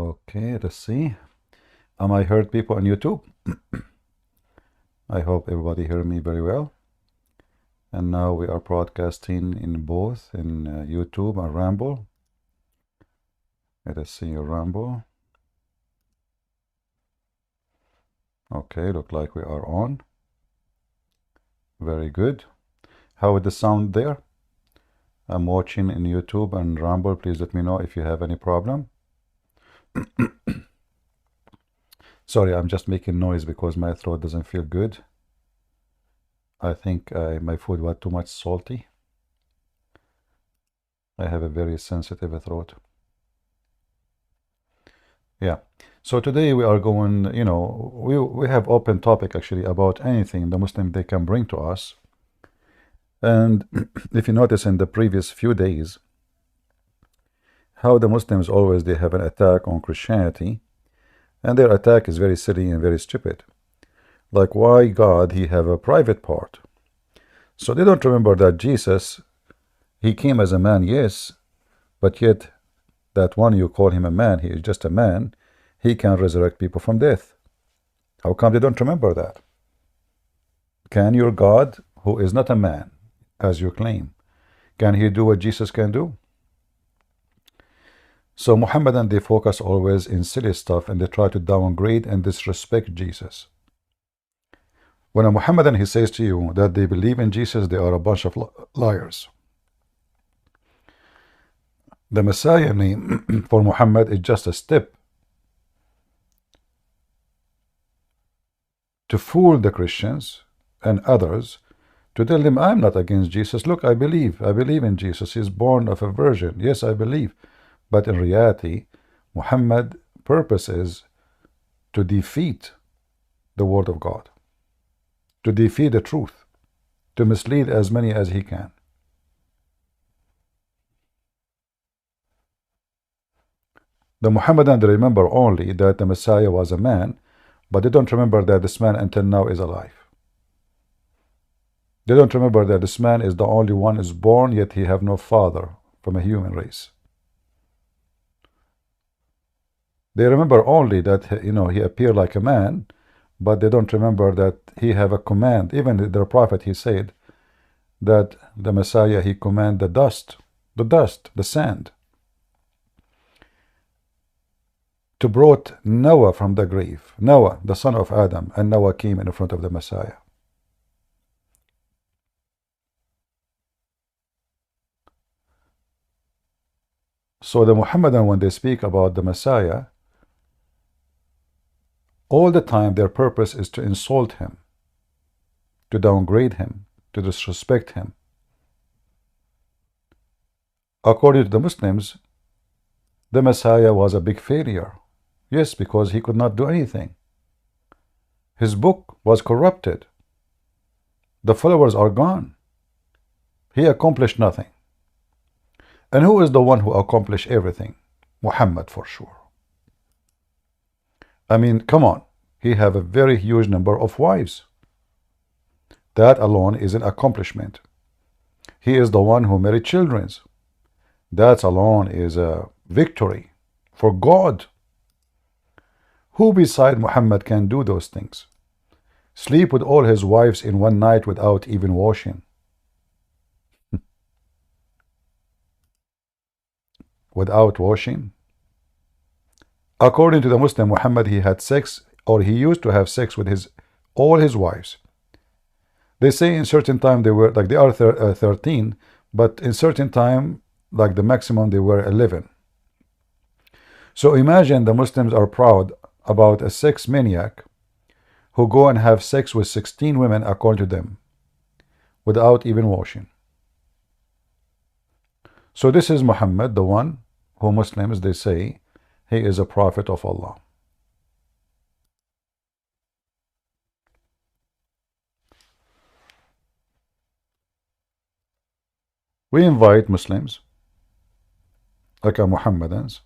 Okay, let's see. Am I heard people on YouTube? I hope everybody hear me very well. And now we are broadcasting in both in YouTube and Ramble. Let us see Ramble. Okay, look like we are on. Very good. How is the sound there? I'm watching in YouTube and Ramble. Please let me know if you have any problem. Sorry, I'm just making noise because my throat doesn't feel good. I think my food was too much salty. I have a very sensitive throat. Yeah. So today we are going, we have open topic actually about anything the Muslim they can bring to us. And if you notice in the previous few days, how the Muslims always they have an attack on Christianity, and their attack is very silly and very stupid. Like why God he have a private part. So they don't remember that Jesus, he came as a man, yes, but yet that one you call him a man, he is just a man, he can resurrect people from death. How come they don't remember that? Can your God, who is not a man, as you claim, can he do what Jesus can do? So Muhammadan, they focus always in silly stuff and they try to downgrade and disrespect Jesus. When a Muhammadan, he says to you that they believe in Jesus, they are a bunch of liars. The Messiah name for Muhammad is just a step to fool the Christians and others, to tell them, I'm not against Jesus. Look, I believe in Jesus. He's born of a virgin. Yes, I believe. But in reality, Muhammad's purpose is to defeat the word of God, to defeat the truth, to mislead as many as he can. The Muhammadan, they remember only that the Messiah was a man, but they don't remember that this man until now is alive. They don't remember that this man is the only one is born, yet he have no father from a human race. They remember only that he appeared like a man, but they don't remember that he have a command. Even their prophet, he said that the Messiah, he command the dust, the sand, to brought Noah from the grave. Noah, the son of Adam, and Noah came in front of the Messiah. So the Muhammadan, when they speak about the Messiah, all the time their purpose is to insult him, to downgrade him, to disrespect him. According to the Muslims, the Messiah was a big failure. Yes, because he could not do anything. His book was corrupted. The followers are gone. He accomplished nothing. And who is the one who accomplished everything? Muhammad, for sure. I mean, come on. He have a very huge number of wives. That alone is an accomplishment. He is the one who married children. That alone is a victory for God. Who beside Muhammad can do those things? Sleep with all his wives in one night without even washing. Without washing. According to the Muslim, Muhammad, he had sex, or he used to have sex with all his wives. They say in certain time they were, like they are 13, but in certain time, like the maximum, they were 11. So imagine the Muslims are proud about a sex maniac who go and have sex with 16 women according to them, without even washing. So this is Muhammad, the one who Muslims, they say, he is a prophet of Allah. We invite Muslims, like Muhammadans,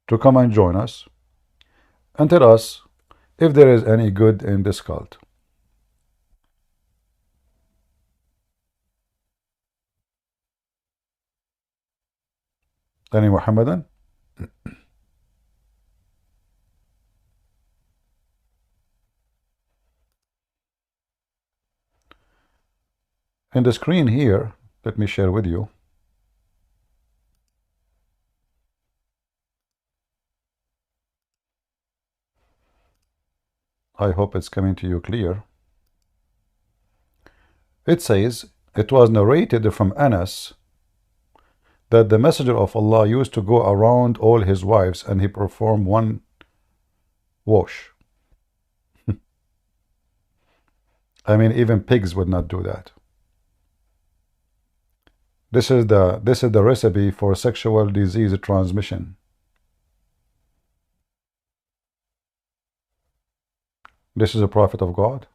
to come and join us and tell us if there is any good in this cult. Any Muhammadan? In the screen here, let me share with you. I hope it's coming to you clear. It says, it was narrated from Anas that the Messenger of Allah used to go around all his wives and he performed one wash. I mean, even pigs would not do that. This is the recipe for sexual disease transmission. This is a prophet of God.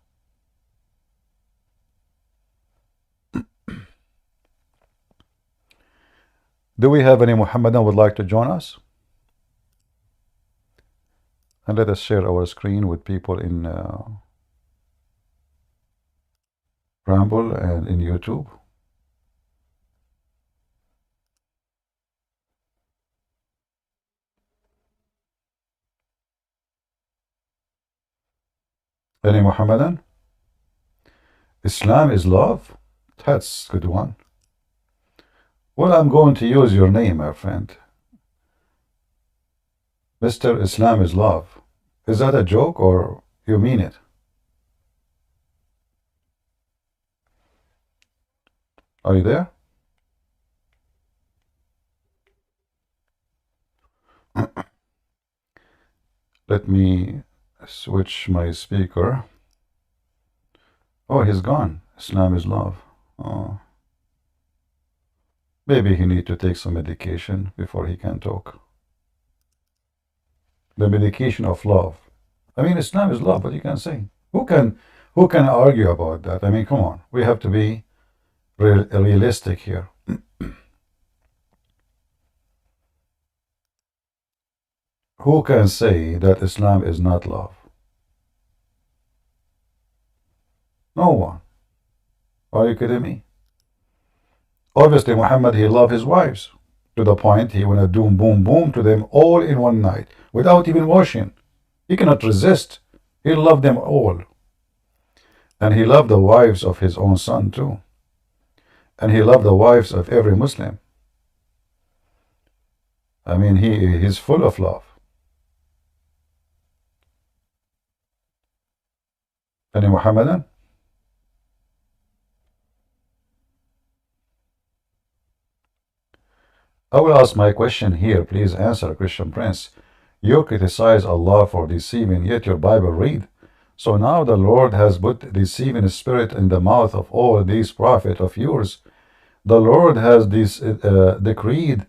Do we have any Muhammadan would like to join us? And let us share our screen with people in Rumble and in YouTube. Any Muhammadan? Islam is love? That's a good one. Well, I'm going to use your name, my friend. Mr. Islam is love. Is that a joke or you mean it? Are you there? Let me switch my speaker. Oh, he's gone. Islam is love. Oh. Maybe he need to take some medication before he can talk. The medication of love. I mean, Islam is love, but you can say. Who can argue about that? I mean, come on. We have to be realistic here. Who can say that Islam is not love? No one. Are you kidding me? Obviously, Muhammad, he loved his wives to the point he wanna do boom boom to them all in one night without even washing. He cannot resist. He loved them all. And he loved the wives of his own son too. And he loved the wives of every Muslim. I mean, he's full of love. Any Muhammadan? I will ask my question here. Please answer, Christian Prince. You criticize Allah for deceiving, yet your Bible read. So now the Lord has put deceiving spirit in the mouth of all these prophets of yours. The Lord has decreed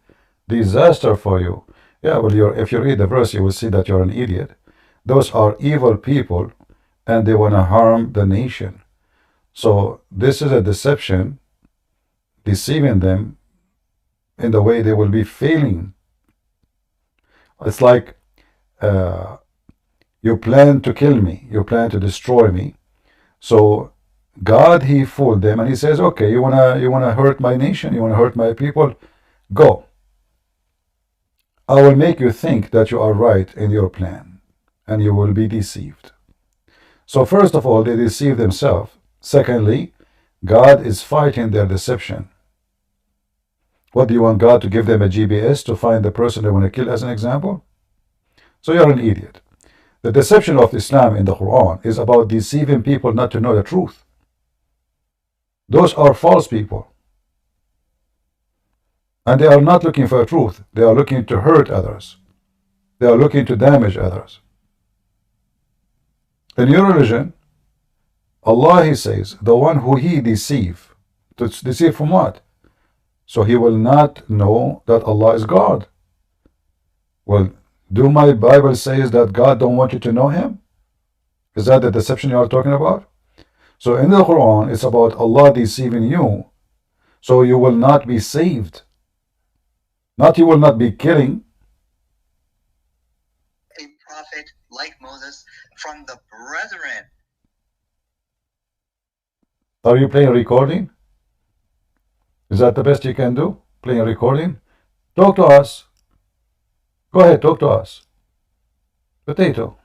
disaster for you. Yeah, well, if you read the verse, you will see that you're an idiot. Those are evil people, and they want to harm the nation. So this is a deception, deceiving them in the way they will be failing. It's like you plan to kill me, you plan to destroy me. So God, he fooled them, and he says, okay, you wanna hurt my nation, you wanna hurt my people, go. I will make you think that you are right in your plan, and you will be deceived. So first of all, they deceive themselves. Secondly, God is fighting their deception. What, do you want God to give them a GPS to find the person they want to kill as an example? So you're an idiot. The deception of Islam in the Quran is about deceiving people not to know the truth. Those are false people. And they are not looking for truth. They are looking to hurt others. They are looking to damage others. In your religion, Allah, he says, the one who he deceive. To deceive from what? So he will not know that Allah is God. Well, do my Bible says that God don't want you to know him? Is that the deception you are talking about? So in the Quran, it's about Allah deceiving you, so you will not be saved. Not you will not be killing. A prophet like Moses from the brethren. Are you playing a recording? Is that the best you can do? Playing a recording? Talk to us. Go ahead, talk to us. Potato.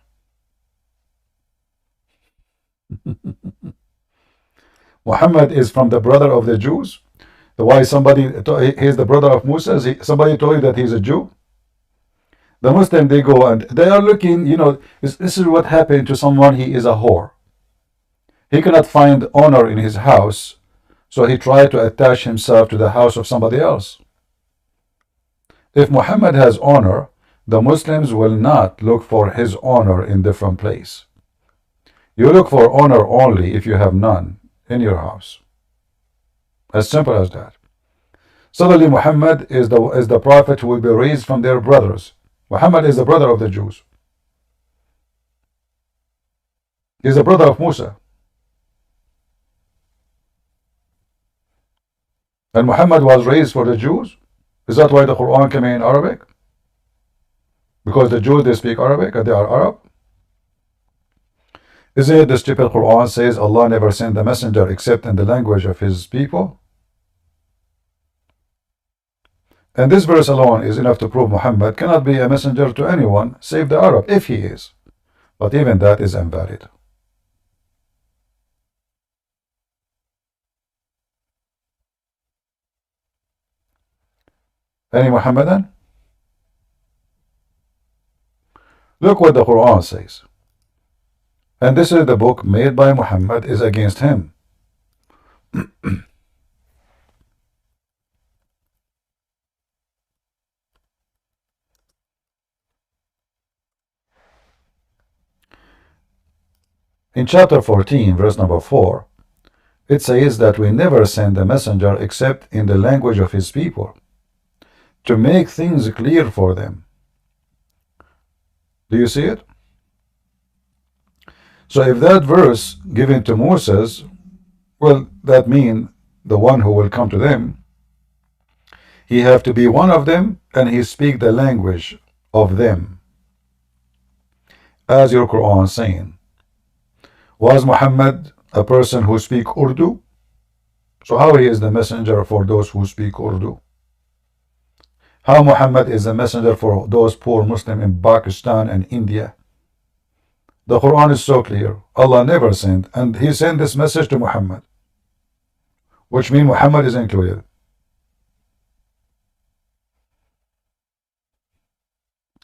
Muhammad is from the brother of the Jews. Why he's the brother of Musa? Somebody told you that he's a Jew? The Muslim, they go and they are looking, this is what happened to someone. He is a whore. He cannot find honor in his house, so he tried to attach himself to the house of somebody else. If Muhammad has honor, the Muslims will not look for his honor in different place. You look for honor only if you have none in your house. As simple as that. Suddenly Muhammad is the prophet who will be raised from their brothers. Muhammad is the brother of the Jews. He's the brother of Musa. And Muhammad was raised for the Jews. Is that why the Quran came in Arabic? Because the Jews, they speak Arabic and they are Arab? Isn't it the stupid Quran says Allah never sent a messenger except in the language of his people? And this verse alone is enough to prove Muhammad cannot be a messenger to anyone save the Arab, if he is. But even that is invalid. Any Muhammadan? Look what the Quran says. And this is the book made by Muhammad is against him. In chapter 14, verse number 4, it says that we never send a messenger except in the language of his people, to make things clear for them. Do you see it? So if that verse given to Moses, well, that means the one who will come to them, he have to be one of them and he speak the language of them. As your Quran saying. Was Muhammad a person who speak Urdu? So how he is the messenger for those who speak Urdu? How Muhammad is the messenger for those poor Muslims in Pakistan and India? The Quran is so clear. Allah never sent, and he sent this message to Muhammad, which means Muhammad is included.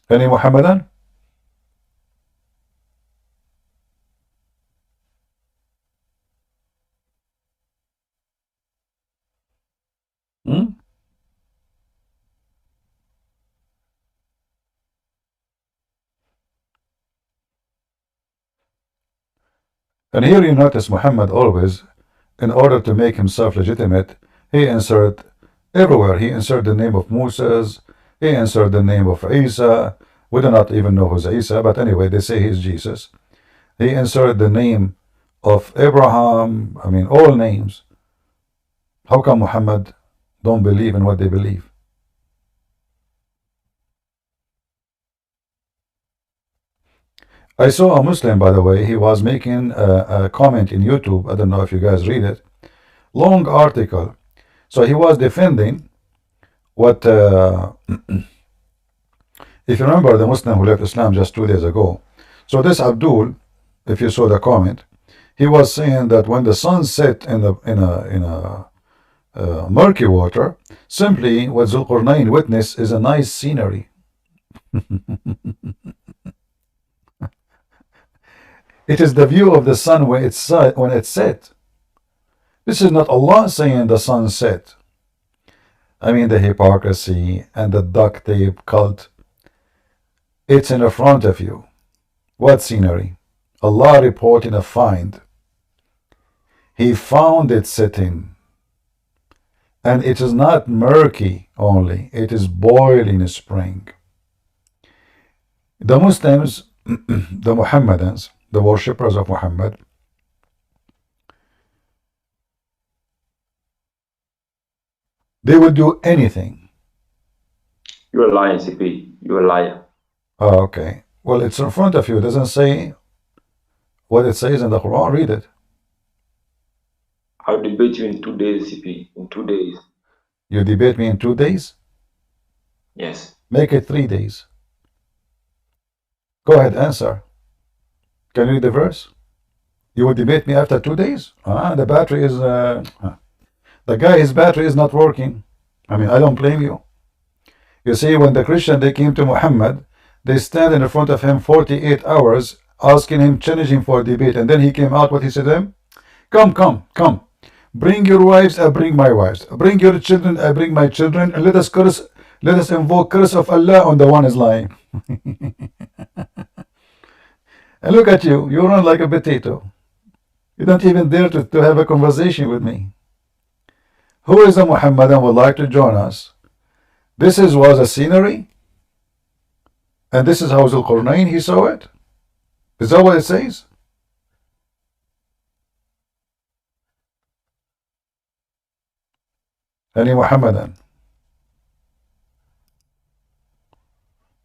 Any Muhammadan? Hmm? And here you notice Muhammad always, in order to make himself legitimate, he insert everywhere. He insert the name of Moses, he insert the name of Isa. We do not even know who's Isa, but anyway, they say he's Jesus. He insert the name of Abraham, I mean all names. How come Muhammad don't believe in what they believe? I saw a Muslim, by the way, he was making a comment in YouTube. I don't know if you guys read it. Long article. So he was defending what, if you remember the Muslim who left Islam just 2 days ago. So this Abdul, if you saw the comment, he was saying that when the sun set in a murky water, simply what Zulqarnain witnessed is a nice scenery. It is the view of the sun when it's set. This is not Allah saying the sun set. I mean the hypocrisy and the duct tape cult. It's in the front of you. What scenery? Allah reporting a find. He found it sitting. And it is not murky only. It is boiling spring. The Muslims, the Muhammadans, the worshippers of Muhammad, they would do anything. You're a liar, CP. You're a liar. Oh, okay. Well, it's in front of you. It doesn't say what it says in the Quran. Read it. I'll debate you in 2 days, CP. In 2 days. You debate me in 2 days? Yes. Make it 3 days. Go ahead, answer. Can you read the verse? You will debate me after 2 days? The battery is, the guy, his battery is not working. I mean, I don't blame you. You see, when the Christian, they came to Muhammad, they stand in front of him 48 hours, asking him, challenging him for a debate. And then he came out, what he said to him? Come, come, come. Bring your wives, I bring my wives. Bring your children, I bring my children. And let us invoke curse of Allah on the one is lying. And look at you, you run like a potato. You don't even dare to have a conversation with me. Who is a Muhammadan would like to join us? This was a scenery? And this is how Zulqarnain, he saw it? Is that what it says? Any Muhammadan?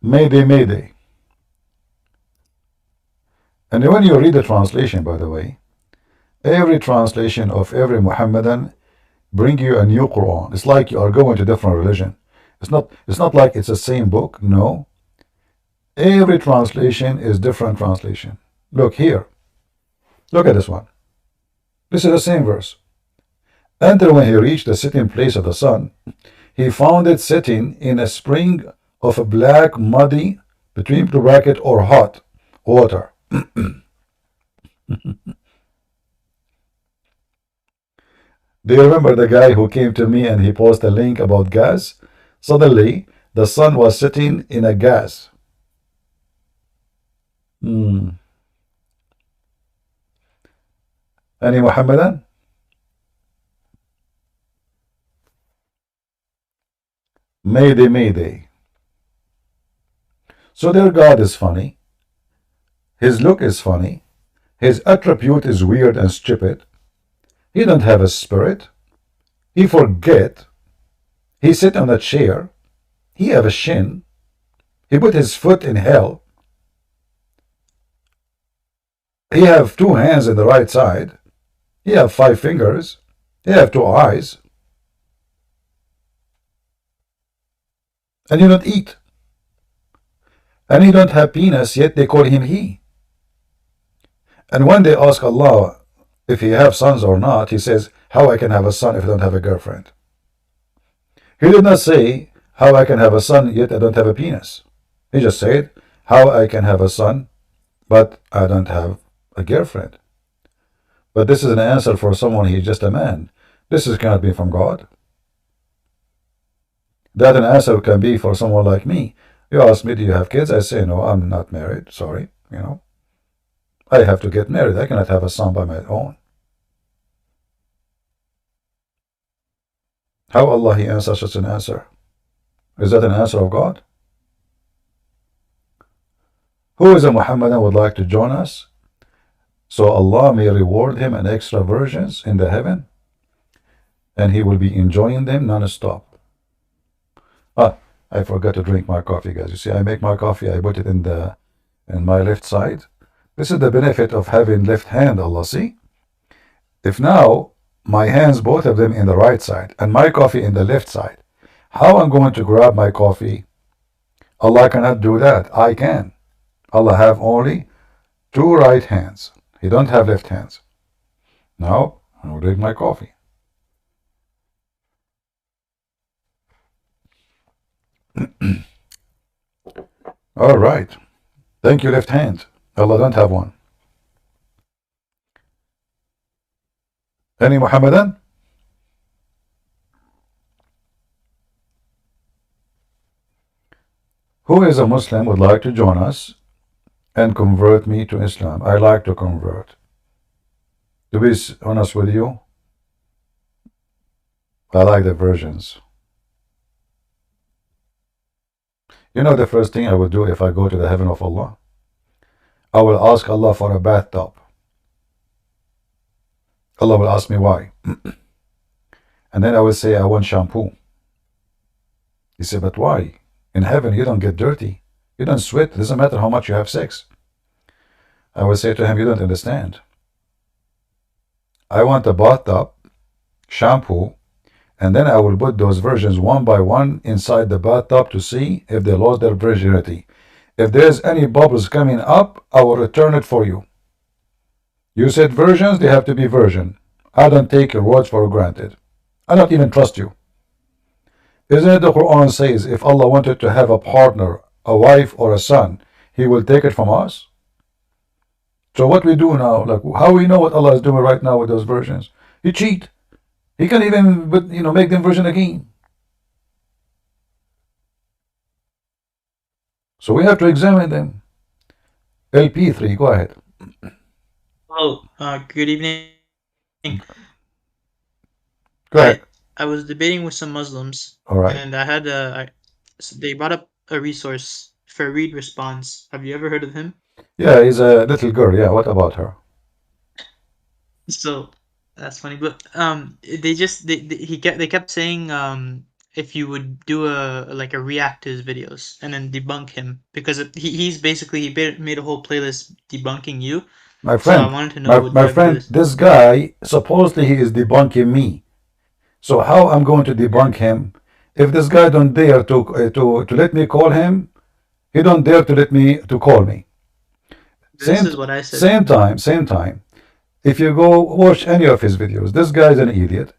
Mayday, Mayday. And when you read the translation, by the way, every translation of every Muhammadan bring you a new Quran. It's like you are going to a different religion. It's not like it's the same book. No. Every translation is different translation. Look here. Look at this one. This is the same verse. Enter when he reached the sitting place of the sun, he found it sitting in a spring of a black, muddy, between the bracket or hot water. Do you remember the guy who came to me and he posted a link about gas? Suddenly, the sun was sitting in a gas. Any Muhammadan? Mayday, Mayday. So their God is funny. His look is funny. His attribute is weird and stupid. He don't have a spirit. He forget. He sit on a chair. He have a shin. He put his foot in hell. He have 2 hands in the right side. He have 5 fingers. He have 2 eyes. And he don't eat. And he don't have penis, yet they call him he. And when they ask Allah if he have sons or not, he says, how I can have a son if I don't have a girlfriend? He did not say, how I can have a son, yet I don't have a penis. He just said, how I can have a son, but I don't have a girlfriend. But this is an answer for someone, he's just a man. This cannot be from God. That an answer can be for someone like me. You ask me, do you have kids? I say, no, I'm not married. Sorry, I have to get married. I cannot have a son by my own. How Allah he answers such an answer? Is that an answer of God? Who is a Muhammadan would like to join us? So Allah may reward him an extra virgins in the heaven, and he will be enjoying them non-stop. I forgot to drink my coffee, guys. You see, I make my coffee, I put it in my left side. This is the benefit of having left hand, Allah, see? If now my hands, both of them in the right side, and my coffee in the left side, how I'm going to grab my coffee? Allah cannot do that. I can. Allah have only 2 right hands. He don't have left hands. Now, I will drink my coffee. All right. Thank you, left hand. Allah don't have one. Any Muhammadan? Who is a Muslim would like to join us and convert me to Islam? I like to convert. To be honest with you, I like the versions. You know the first thing I would do if I go to the heaven of Allah? I will ask Allah for a bathtub. Allah will ask me why. And then I will say, I want shampoo. He said, but why? In heaven, you don't get dirty. You don't sweat. It doesn't matter how much you have sex. I will say to him, you don't understand. I want a bathtub, shampoo, and then I will put those virgins one by one inside the bathtub to see if they lost their virginity. If there's any bubbles coming up, I will return it for you. You said virgins, they have to be virgin. I don't take your words for granted. I don't even trust you. Isn't it the Quran says if Allah wanted to have a partner, a wife or a son, He will take it from us? So what we do now, like how we know what Allah is doing right now with those virgins? He cheat. He can even, make them virgin again. So we have to examine them. LP3, go ahead. Oh, good evening. Go ahead. I was debating with some Muslims, All right. and I had they brought up a resource, Farid Response. Have you ever heard of him? Yeah, he's a little girl. Yeah, what about her? So that's funny, but they kept saying if you would do a react to his videos and then debunk him, because he's basically made a whole playlist debunking you. My So I friend, wanted to know, would you my ever do friend, this? this guy, supposedly he is debunking me. So how I'm going to debunk him if this guy don't dare to let me call him? He don't dare to let me to call me. This is what I said. Same time. If you go watch any of his videos, this guy is an idiot.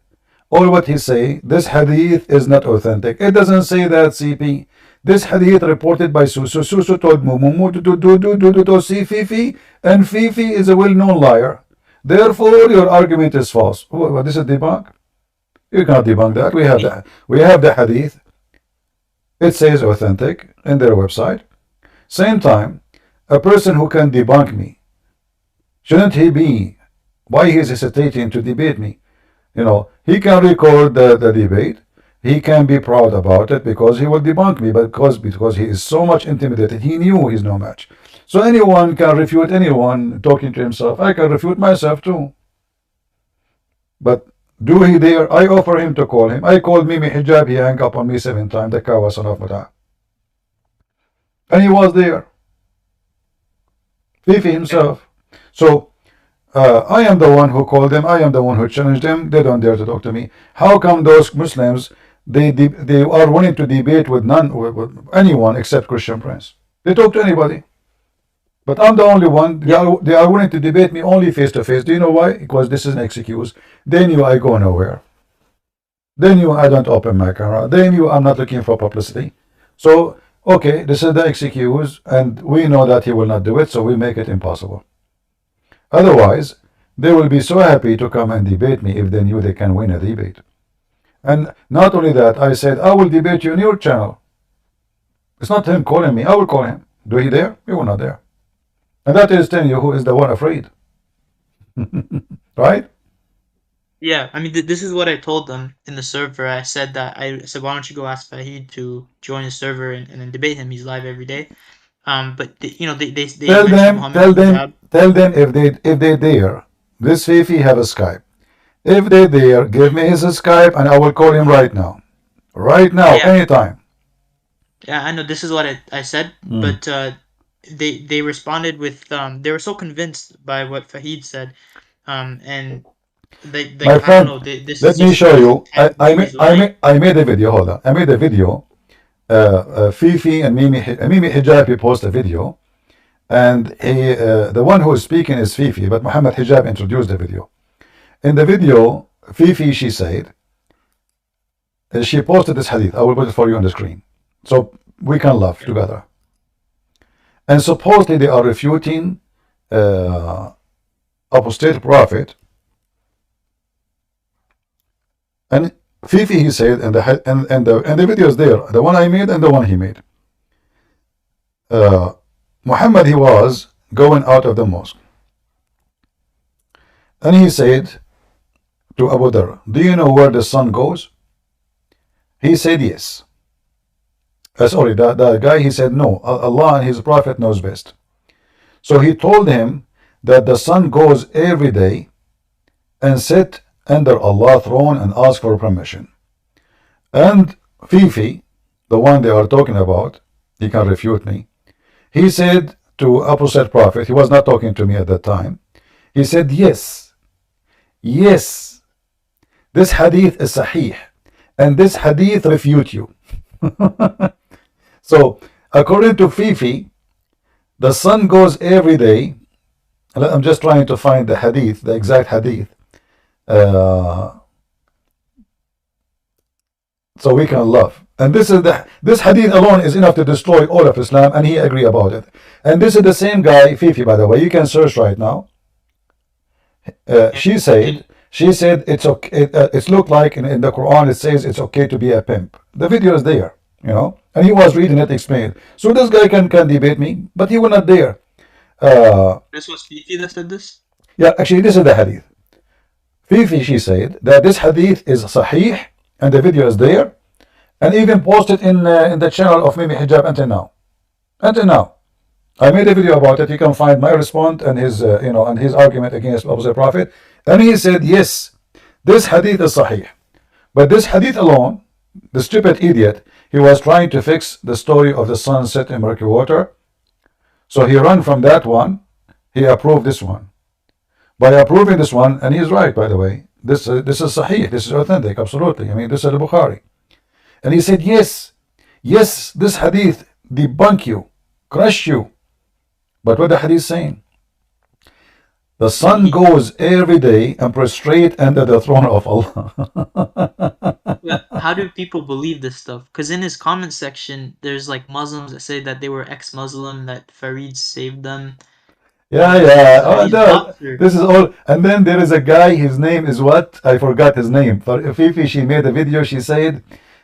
All what he say, this hadith is not authentic. It doesn't say that, CP. This hadith reported by Susu. Susu told Mumu to see Fifi, and Fifi is a well-known liar. Therefore, your argument is false. What is a debunk? You cannot debunk that. We have the hadith. It says authentic in their website. Same time, a person who can debunk me, shouldn't he be? Why he is hesitating to debate me? He can record the debate. He can be proud about it because he will debunk me, but because he is so much intimidated, he knew he's no match. So anyone can refute anyone talking to himself. I can refute myself too. But do he dare? I offer him to call him. I called Mimi Hijab, he hung up on me 7 times, the Kawa son of Mata. And he was there. Fifi himself. So I am the one who called them. I am the one who challenged them. They don't dare to talk to me. How come those Muslims, they are willing to debate with anyone except Christian Prince? They talk to anybody. But I'm the only one. They are willing to debate me only face to face. Do you know why? Because this is an excuse. They knew I go nowhere. They knew I don't open my camera. They knew I'm not looking for publicity. So, okay, this is the excuse, and we know that he will not do it, so we make it impossible. Otherwise, they will be so happy to come and debate me if they knew they can win a debate. And not only that, I said, I will debate you on your channel. It's not him calling me. I will call him. Do he dare? He will not dare. And that is telling you who is the one afraid. Right? Yeah, I mean, this is what I told them in the server. I said, why don't you go ask Fahid to join the server and then debate him? He's live every day. But they tell them if they dare. This Fifi have a Skype. If they dare, give me his Skype and I will call him right now. Right now, anytime. Yeah, I know. This is what I said, but they responded with they were so convinced by what Fahid said, and my friend, let me show you. I made a video. Hold on. I made a video. Fifi and Mimi Hijabi post a video, and the one who is speaking is Fifi, but Muhammad Hijab introduced the video. In the video, Fifi, she said, she posted this hadith. I will put it for you on the screen, so we can laugh together. And supposedly they are refuting apostate prophet. And Fifi, he said, and the video is there, the one I made and the one he made. Muhammad, he was going out of the mosque, and he said to Abu Dhar, do you know where the sun goes? He said yes. Sorry, the guy, he said no, Allah and his prophet knows best. So he told him that the sun goes every day and sit under Allah's throne and ask for permission. And Fifi, the one they are talking about, he can refute me. He said to Apostate Prophet, he was not talking to me at that time, he said, yes, this hadith is sahih, and this hadith refute you. So according to Fifi, The sun goes every day. I'm just trying to find the hadith, the exact hadith, so we can love. And this hadith alone is enough to destroy all of Islam, and he agree about it. And this is the same guy, Fifi, by the way. You can search right now. She said it's okay. It's looked like in the Quran it says it's okay to be a pimp. The video is there, you know, and he was reading it, explained. So this guy can debate me, but he will not dare. This was Fifi that said this? Yeah, actually, this is the hadith. Fifi, she said that this hadith is sahih, and the video is there, and even posted in the channel of Mimi Hijab until now. Until now, I made a video about it. You can find my response and his, and his argument against the Prophet. And he said, yes, this hadith is sahih, but this hadith alone, the stupid idiot, he was trying to fix the story of the sun set in murky water. So he ran from that one. He approved this one. By approving this one, and he's right, by the way, this is sahih, this is authentic, absolutely. I mean, this is al-Bukhari. And he said, yes, this hadith debunk you, crush you. But what the hadith saying? The sun goes every day and prostrate under the throne of Allah. How do people believe this stuff? Because in his comment section, there's like Muslims that say that they were ex-Muslim, that Farid saved them. Yeah. So he's No, doctor. this is all. And then there is a guy, his name is what? I forgot his name. For Fifi, she made a video, she said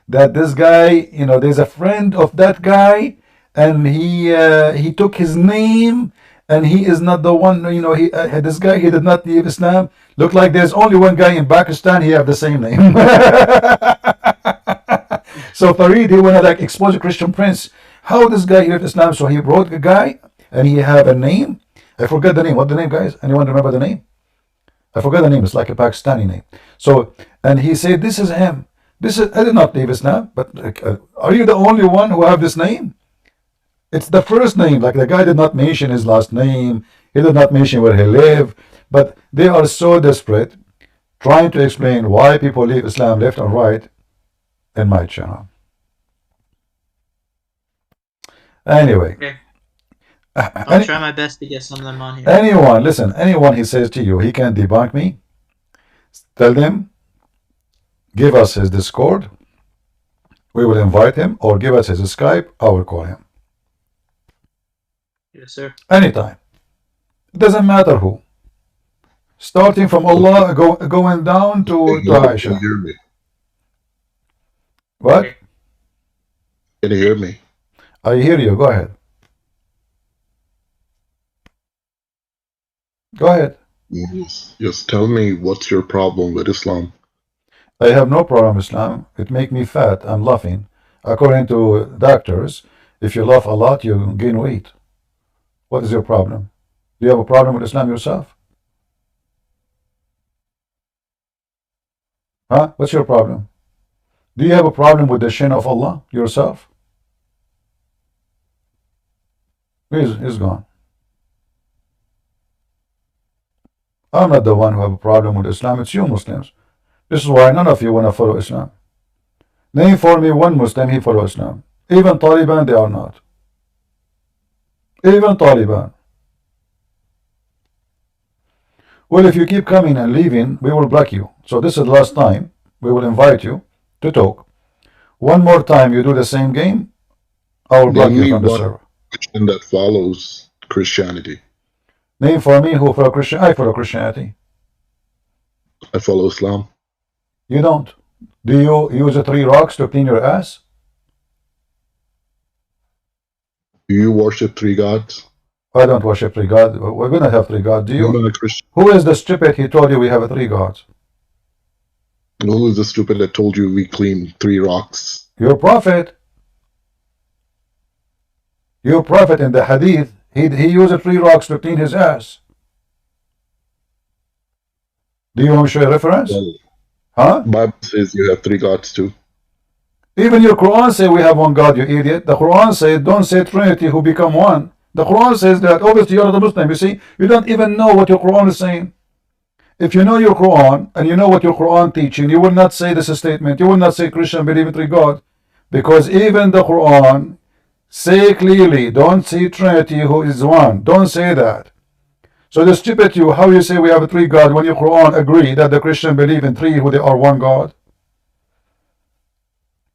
that this guy, there's a friend of that guy, and he took his name, and he is not the one, this guy, he did not leave Islam. Look like there's only one guy in Pakistan, he have the same name. So Farid, he wanna like expose a Christian prince. How this guy left Islam? So he brought a guy, and he have a name. I forgot the name. What the name, guys? Anyone remember the name? I forgot the name. It's like a Pakistani name. So, and he said, this is him. I did not leave Islam, but are you the only one who have this name? It's the first name. Like the guy did not mention his last name. He did not mention where he lived. But they are so desperate, trying to explain why people leave Islam left and right in my channel. Anyway. Okay. I'll try my best to get some of them on here. Anyone he says to you, he can debunk me, tell them, give us his Discord, we will invite him, or give us his Skype, I will call him. Yes, sir. Anytime. It doesn't matter who. Starting from Allah, going down to Aisha. Can you hear me? What? Can you hear me? I hear you, go ahead. Go ahead. Yes, tell me what's your problem with Islam? I have no problem with Islam. It makes me fat. I'm laughing. According to doctors, if you laugh a lot, you gain weight. What is your problem? Do you have a problem with Islam yourself? Huh? What's your problem? Do you have a problem with the shin of Allah yourself? He's gone. I'm not the one who have a problem with Islam. It's you Muslims. This is why none of you want to follow Islam. Name for me one Muslim, he follows Islam. Even Taliban, they are not. Even Taliban. Well, if you keep coming and leaving, we will block you. So this is the last time. We will invite you to talk. One more time you do the same game, I will block you from the server. Christian that follows Christianity. Name for me who follow Christian. I follow Christianity. I follow Islam. You don't. Do you use the 3 rocks to clean your ass? Do you worship 3 gods? I don't worship 3 gods. We don't have 3 gods. Do you? You're not a Christian. Who is the stupid? He told you we have 3 gods. Who is the stupid that told you we clean 3 rocks? Your prophet. Your prophet in the hadith, he used 3 rocks to clean his ass. Do you want me to show you a reference? Well, Huh? Bible says you have 3 gods too. Even your Quran say we have 1 God, you idiot. The Quran says don't say Trinity who become 1. The Quran says that. Obviously you're not a Muslim. You see, you don't even know what your Quran is saying. If you know your Quran and you know what your Quran teaching, you will not say this statement. You will not say Christian believe in 3 God, because even the Quran Say clearly. Don't say Trinity who is one. Don't say that. So the stupid you, how you say we have three God when your Quran agree that the Christian believe in three who they are one God?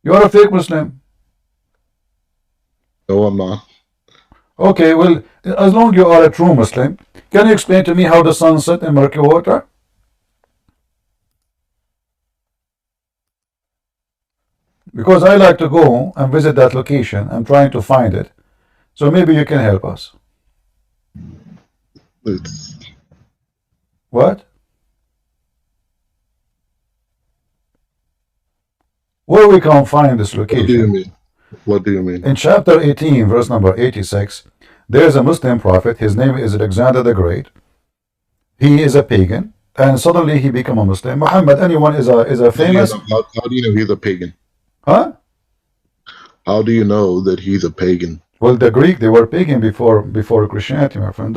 You are a fake Muslim. No, I'm not. Okay, well, as long as you are a true Muslim, can you explain to me how the sun set in murky water? Because I like to go and visit that location. I'm trying to find it. So maybe you can help us. It's What? Where we can find this what do you location? mean? What do you mean? In chapter 18, verse number 86, there is a Muslim prophet. His name is Alexander the Great. He is a pagan, and suddenly he become a Muslim. Muhammad, anyone is a famous, How do you know he's a pagan? huh? How do you know that he's a pagan? Well, the Greek, they were pagan before Christianity, my friend.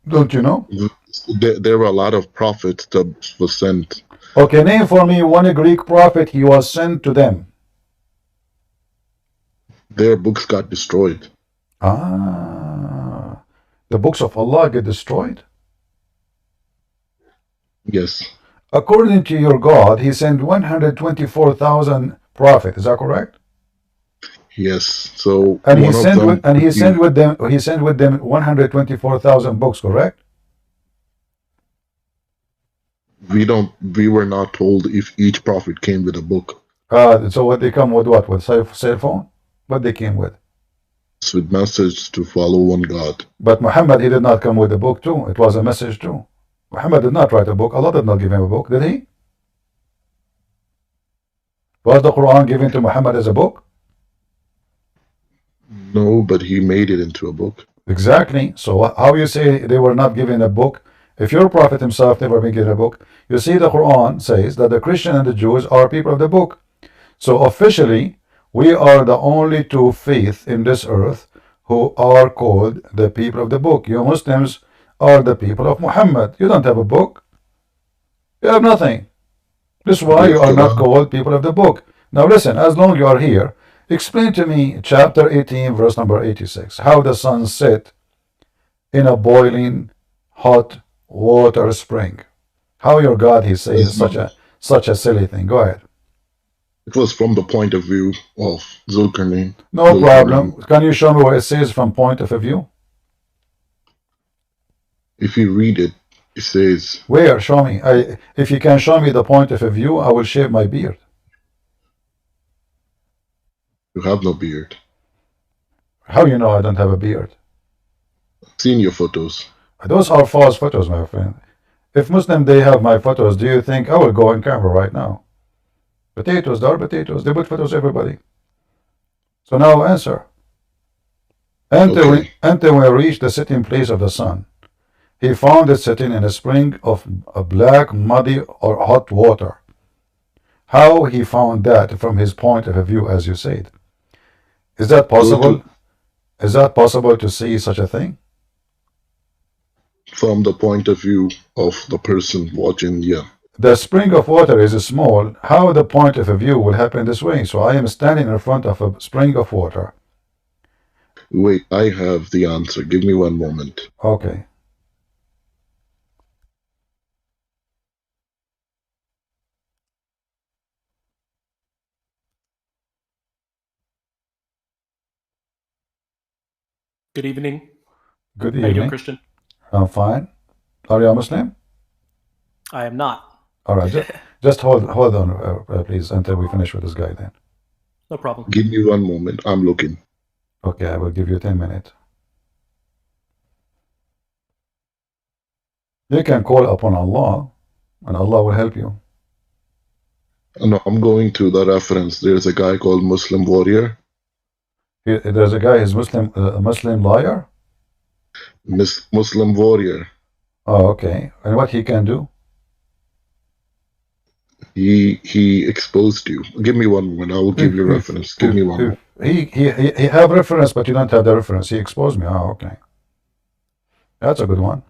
Don't you know? There were a lot of prophets that were sent. Okay, name for me one Greek prophet he was sent to them. Their books got destroyed. Ah, the books of Allah get destroyed? Yes. According to your God, he sent 124,000 prophets. Is that correct? Yes. So And he one of sent them with, and he could sent be- with them 124,000 books, correct? we were not told if each prophet came with a book. So what they come with what? With cell phone? What they came with? With message to follow one God. But Muhammad, he did not come with a book too. It was a message too. Muhammad did not write a book. Allah did not give him a book, did he? Was the Quran given to Muhammad as a book? No, but he made it into a book. Exactly. So how you say they were not given a book? If your prophet himself never been given a book, you see the Quran says that the Christian and the Jews are people of the book. So officially, we are the only two faiths in this earth who are called the people of the book. You Muslims are the people of Muhammad. You don't have a book. You have nothing. This is why you are not called people of the book. Now listen, as long as you are here, explain to me chapter 18, verse number 86, how the sun set in a boiling hot water spring. How your God, he says, such a silly thing. Go ahead. It was from the point of view of Zulkarnain. No problem. Can you show me what it says from point of view? If you read it, it says... Where? Show me. If you can show me the point of view, I will shave my beard. You have no beard. How you know I don't have a beard? I've seen your photos. Those are false photos, my friend. If Muslim, they have my photos, do you think I will go on camera right now? Potatoes, they are potatoes. They put photos everybody. So now answer. Until we reached the sitting place of the sun, he found it sitting in a spring of a black, muddy, or hot water. How he found that from his point of view, as you said. Is that possible? Is that possible to see such a thing? From the point of view of the person watching, yeah. The spring of water is small. How the point of view will happen this way? So I am standing in front of a spring of water. Wait, I have the answer. Give me one moment. Okay. Good evening. Good How you doing, evening. Christian? I'm fine. Are you a Muslim? I am not. All right. Just hold on, please, until we finish with this guy then. No problem. Give me one moment. I'm looking. Okay, I will give you 10 minutes. You can call upon Allah, and Allah will help you. No, I'm going to the reference. There's a guy called Muslim Warrior. There's a guy, he's a Muslim liar? Muslim Warrior. Oh, okay. And what he can do? He exposed you. Give me one moment. I will give you reference. Give me one moment. He have reference, but you don't have the reference. He exposed me. Oh, okay. That's a good one.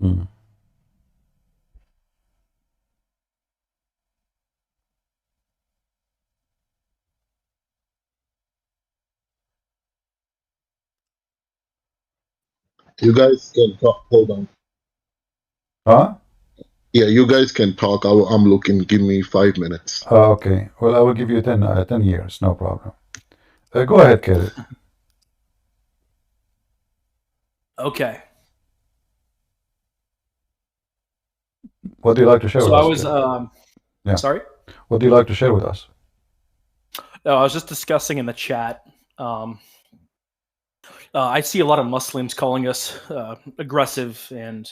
Hmm. You guys can talk. Hold on. Huh? Yeah, you guys can talk. I'm looking. Give me 5 minutes. Okay. Well, I will give you 10 years. No problem. Go ahead, Caleb. Okay. What do you like to share So with I us, was, Caleb? Yeah. sorry? What do you like to share with us? No, I was just discussing in the chat. I see a lot of Muslims calling us aggressive and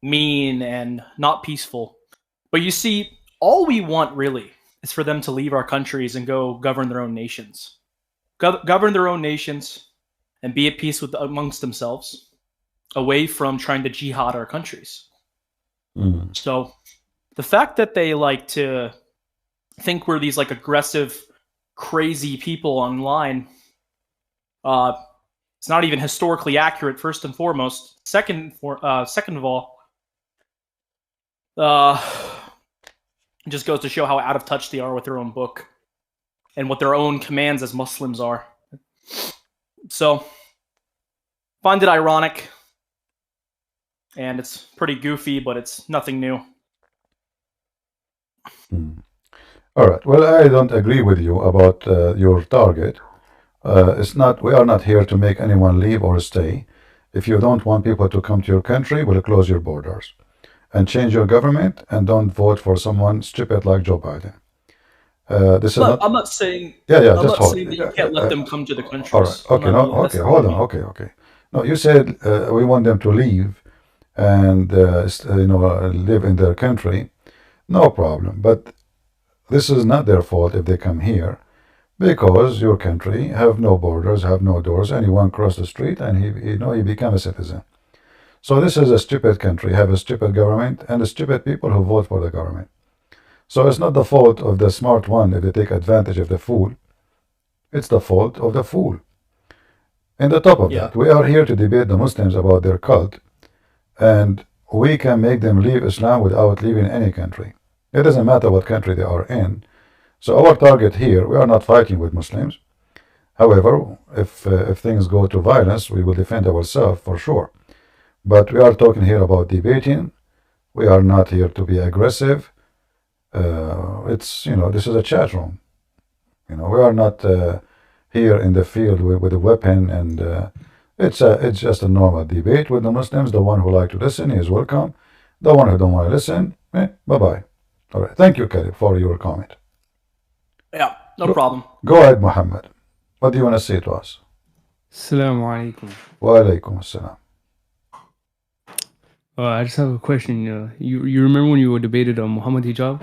mean and not peaceful. But you see, all we want really is for them to leave our countries and go govern their own nations. Govern their own nations and be at peace with amongst themselves, away from trying to jihad our countries. Mm. So the fact that they like to think we're these like aggressive, crazy people online, it's not even historically accurate. First and foremost. Second of all, it just goes to show how out of touch they are with their own book and what their own commands as Muslims are. So, find it ironic, and it's pretty goofy, but it's nothing new. All right. Well, I don't agree with you about your target. It's not. We are not here to make anyone leave or stay. If you don't want people to come to your country, we'll close your borders and change your government, and don't vote for someone stupid like Joe Biden. This is not. I'm not saying. Yeah, yeah. I'm Just not hold. saying that you can't let them come to the countries. All right. Okay. No. Okay. Hold on. Okay. Okay. No, you said we want them to leave and live in their country. No problem. But this is not their fault if they come here, because your country have no borders, have no doors. Anyone cross the street and he become a citizen. So this is a stupid country, have a stupid government and stupid people who vote for the government. So it's not the fault of the smart one if they take advantage of the fool. It's the fault of the fool. And the top of that, we are here to debate the Muslims about their cult, and we can make them leave Islam without leaving any country. It doesn't matter what country they are in. So our target here, we are not fighting with Muslims. However, if things go to violence, we will defend ourselves for sure. But we are talking here about debating. We are not here to be aggressive. This is a chat room. We are not here in the field with a weapon, and it's just a normal debate with the Muslims. The one who like to listen is welcome. The one who don't want to listen, bye-bye. All right. Thank you, Caleb, for your comment. Yeah, no problem. Go ahead, Muhammad. What do you want to say to us? Assalamu alaikum. Wa alaikum assalam. I just have a question. You remember when you were debated on Muhammad hijab?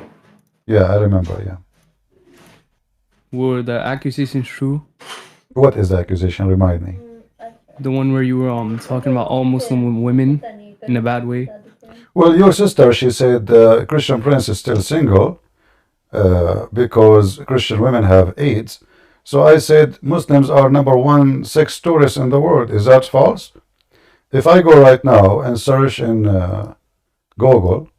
Yeah, I remember, yeah. Were the accusations true? What is the accusation? Remind me. The one where you were talking about all Muslim women in a bad way? Well, your sister, she said Christian Prince is still single because Christian women have AIDS. So I said Muslims are #1 sex tourists in the world. Is that false? If I go right now and search in Google,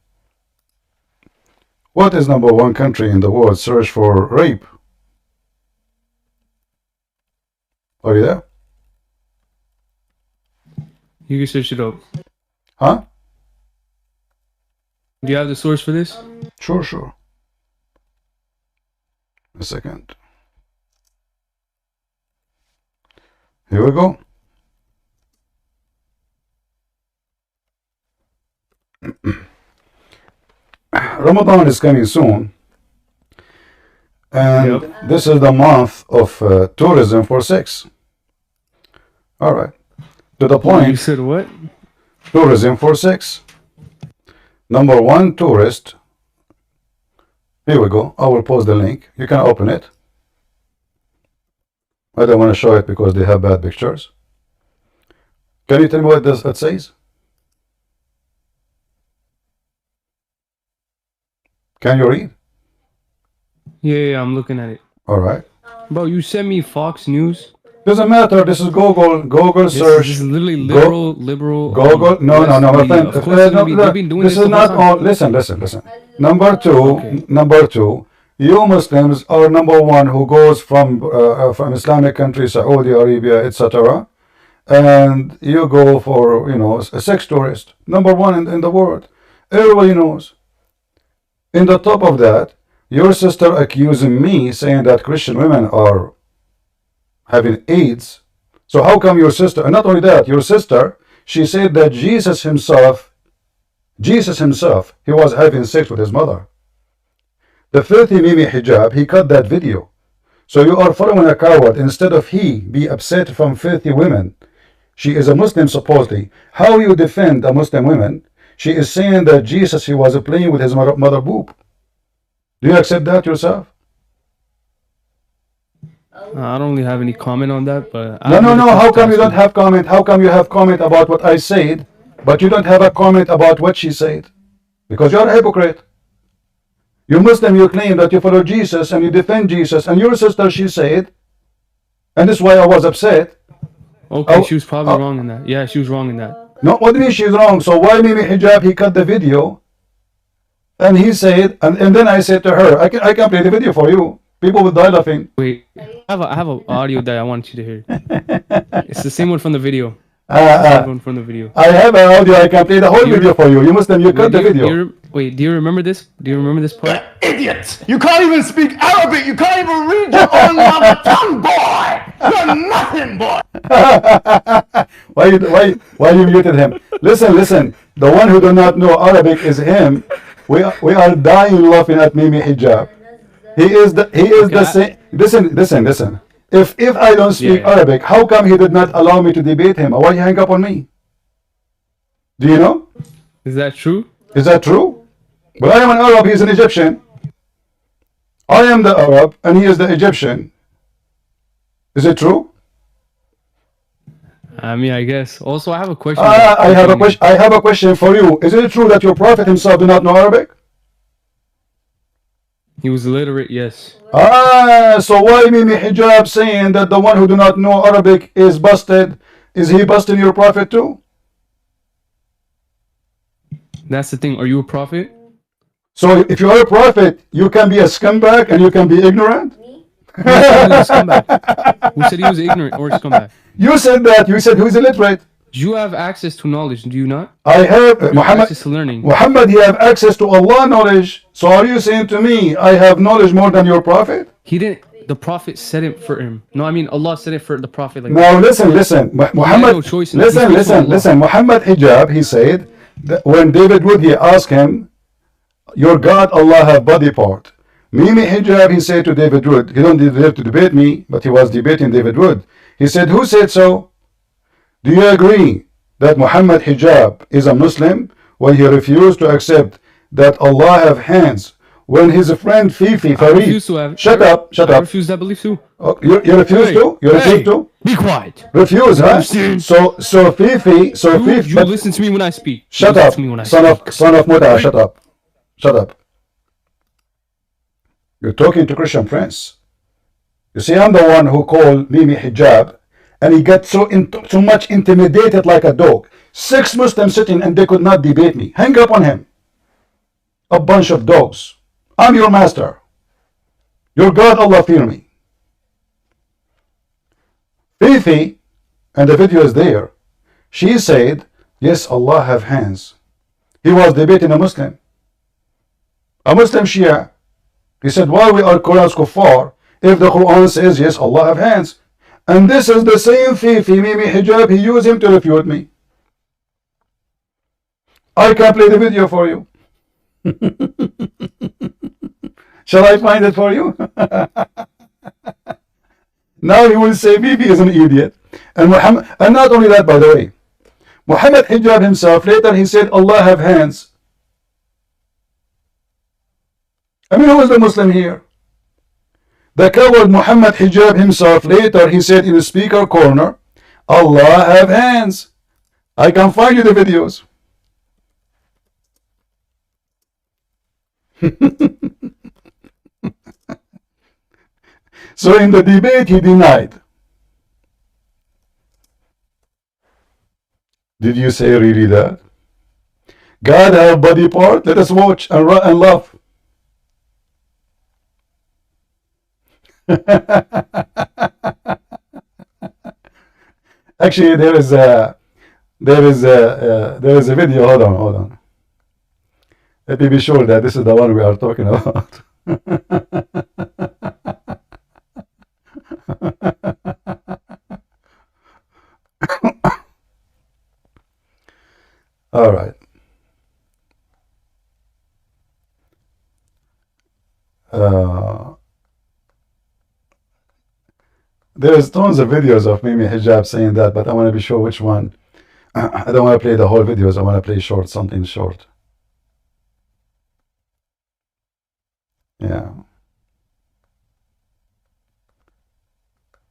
what is #1 country in the world? Search for rape. Are you there? You can search it up. Huh? Do you have the source for this? Sure. A second. Here we go. Ramadan is coming soon, and this is the month of tourism for sex. All right. To the point. You said what? Tourism for sex. #1 tourist. Here we go. I will post the link. You can open it. I don't want to show it because they have bad pictures. Can you tell me what it says? Can you read? Yeah, I'm looking at it. All right. Bro, you sent me Fox News. Doesn't matter. This is Google search. This is literally liberal. Google. No, my friend. Of course, they've been doing this is not all. Listen. Number two. You Muslims are #1 who goes from Islamic countries, Saudi Arabia, etc., and you go for, you know, a sex tourist, number one in the world. Everybody knows. In the top of that, your sister accusing me saying that Christian women are having AIDS. So how come your sister, and not only that, your sister, she said that Jesus himself, he was having sex with his mother. The filthy Mimi hijab, he cut that video. So you are following a coward. Instead of he be upset from filthy women. She is a Muslim supposedly. How you defend a Muslim woman? She is saying that Jesus, he was playing with his mother boob. Do you accept that yourself? I don't really have any comment on that, but No. How come you don't have comment? How come you have comment about what I said, but you don't have a comment about what she said? Because you're a hypocrite. You're Muslim, you claim that you follow Jesus and you defend Jesus, and your sister, she said, and this is why I was upset. Okay, she was probably wrong in that. Yeah, she was wrong in that. No, what do you mean she's wrong? So why Mimi hijab, he cut the video, and he said, and then I said to her, I can play the video for you. People will die laughing. Wait, I have an audio that I want you to hear. It's the same one from the video. I have an audio. I can play the whole video for you. You Muslim, you cut the video. Wait, do you remember this? Do you remember this part? Idiots! You can't even speak Arabic. You can't even read your own mother tongue, boy. You're nothing, boy. Why you muted him? Listen. The one who do not know Arabic is him. We are dying laughing at Mimi hijab. He is the same. Listen. If I don't speak Arabic, how come he did not allow me to debate him? Why he hang up on me? Do you know? Is that true? Is that true? But I am an Arab, he is an Egyptian. I am the Arab and he is the Egyptian. Is it true? I mean, I guess. Also, I have a question. I have a question for you. Is it true that your prophet himself did not know Arabic? He was illiterate, yes. So why Mimi hijab saying that the one who do not know Arabic is busted? Is he busting your prophet too? That's the thing. Are you a prophet? So if you are a prophet, you can be a scumbag and you can be ignorant? Who said he was a scumbag? Who said he was ignorant or a scumbag? You said that. You said who's illiterate. You have access to knowledge, do you not? I have Muhammad, access to learning. Muhammad, he have access to Allah knowledge. So are you saying to me, I have knowledge more than your prophet? He didn't. The prophet said it for him. No, I mean Allah said it for the prophet. Like now listen. Muhammad, listen. Muhammad hijab, he said that when David Wood, he asked him, your God Allah have body part. Mimi hijab, he said to David Wood, he don't deserve to debate me, but he was debating David Wood. He said, who said so? Do you agree that Muhammad hijab is a Muslim when he refused to accept that Allah have hands? When his friend Fifi Farid, shut up. I refuse that belief too. Oh, you refuse to? You refuse to? Be quiet. Refuse, huh? So Fifi, you listen to me when I speak. Shut up, son of Muta, shut up. You're talking to Christian friends. You see, I'm the one who called Mimi hijab, and he got so much intimidated like a dog. 6 Muslims sitting and they could not debate me. Hang up on him. A bunch of dogs. I'm your master. Your God, Allah, fear me. Fifi, and the video is there, she said, yes, Allah have hands. He was debating a Muslim Shia. He said, why we are Qur'an's kuffar if the Quran says, yes, Allah have hands? And this is the same Fifi, Mimi hijab, he used him to refute me. I can play the video for you. Shall I find it for you? Now he will say Bibi is an idiot. And Muhammad, and not only that, by the way, Muhammad hijab himself, later he said Allah have hands. I mean, who is the Muslim here? The coward Muhammad hijab himself, later he said in the speaker corner, Allah have hands. I can find you the videos. So in the debate he denied. Did you say really that? God have body part? Let us watch and run and laugh. Actually, there is a video. Hold on. Let me be sure that this is the one we are talking about. All right. There's tons of videos of Mimi Hijab saying that, but I want to be sure which one. I don't want to play the whole videos. I want to play short, something short. Yeah.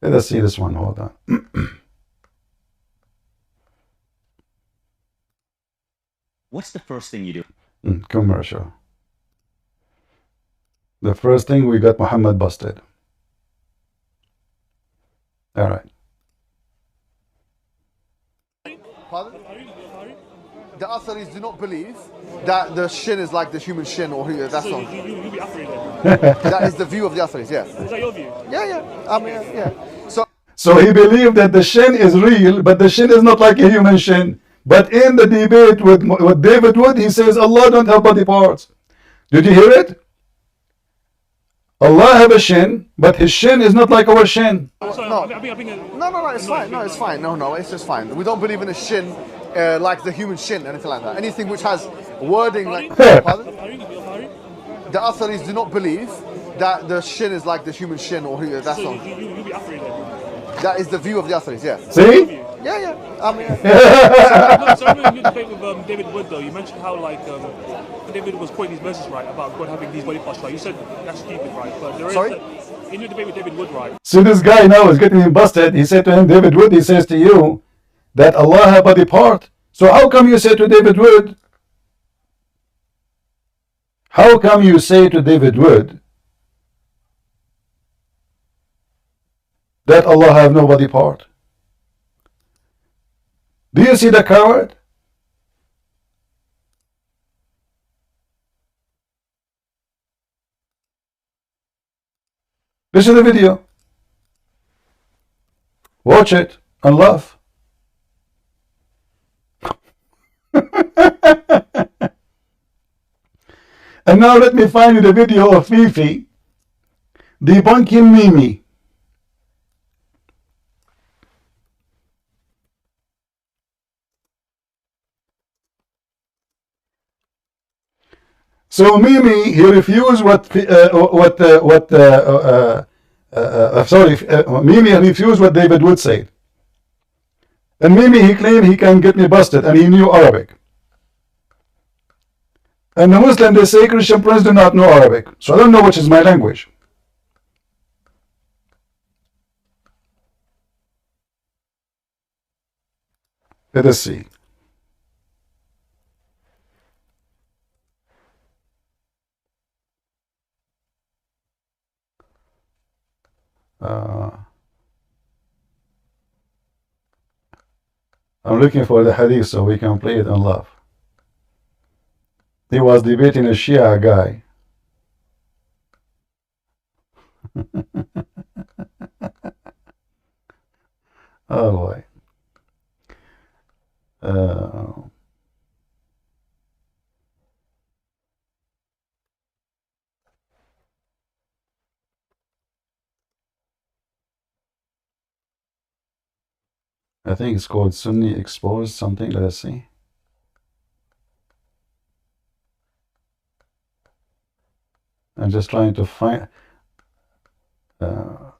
Let us see this one. Hold on. What's the first thing you do? Commercial. The first thing, we got Muhammad busted. All right. Pardon? The Atharis do not believe that the shin is like the human shin, or that's So not. you be Afri That is the view of the Atharis, yeah. then? Is that your view? Yeah. Yeah. So he believed that the shin is real, but the shin is not like a human shin. But in the debate with David Wood, he says Allah don't have body parts. Did you hear it? Allah have a shin, but his shin is not like our shin. No, it's fine. No, it's fine. No, it's just fine. We don't believe in a shin like the human shin, anything like that. Anything which has wording like. Pardon? The Atharis do not believe that the shin is like the human shin, or that's So not. you be Afri then? That is the view of the Atharis, yeah. See? Yeah. No, so in your debate with David Wood, though, you mentioned how David was quoting these verses right about God having these body parts right. You said that's stupid, right? But there is in your debate with David Wood, right? So this guy now is getting him busted. He said to him, David Wood, he says to you that Allah have body part. So how come you say to David Wood? How come you say to David Wood that Allah have no body part? Do you see the coward? This is the video. Watch it and laugh. And now let me find you the video of Fifi debunking Mimi. So Mimi, he refused Mimi refused what David Wood said. And Mimi, he claimed he can get me busted, and he knew Arabic. And the Muslim, they say Christian Prince do not know Arabic. So I don't know which is my language. Let us see. I'm looking for the hadith so we can play it and laugh. He was debating a Shia guy. Oh boy. I think it's called Sunni Exposed something. Let us see. I'm just trying to find. Let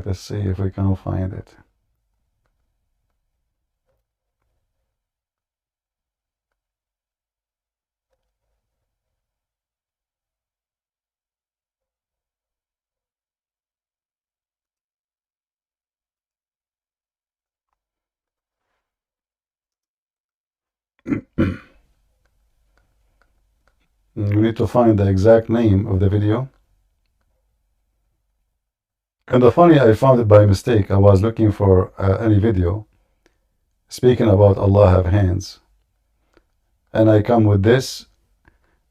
us see if we can find it. We need to find the exact name of the video. And the funny, I found it by mistake. I was looking for any video speaking about Allah have hands. And I come with this.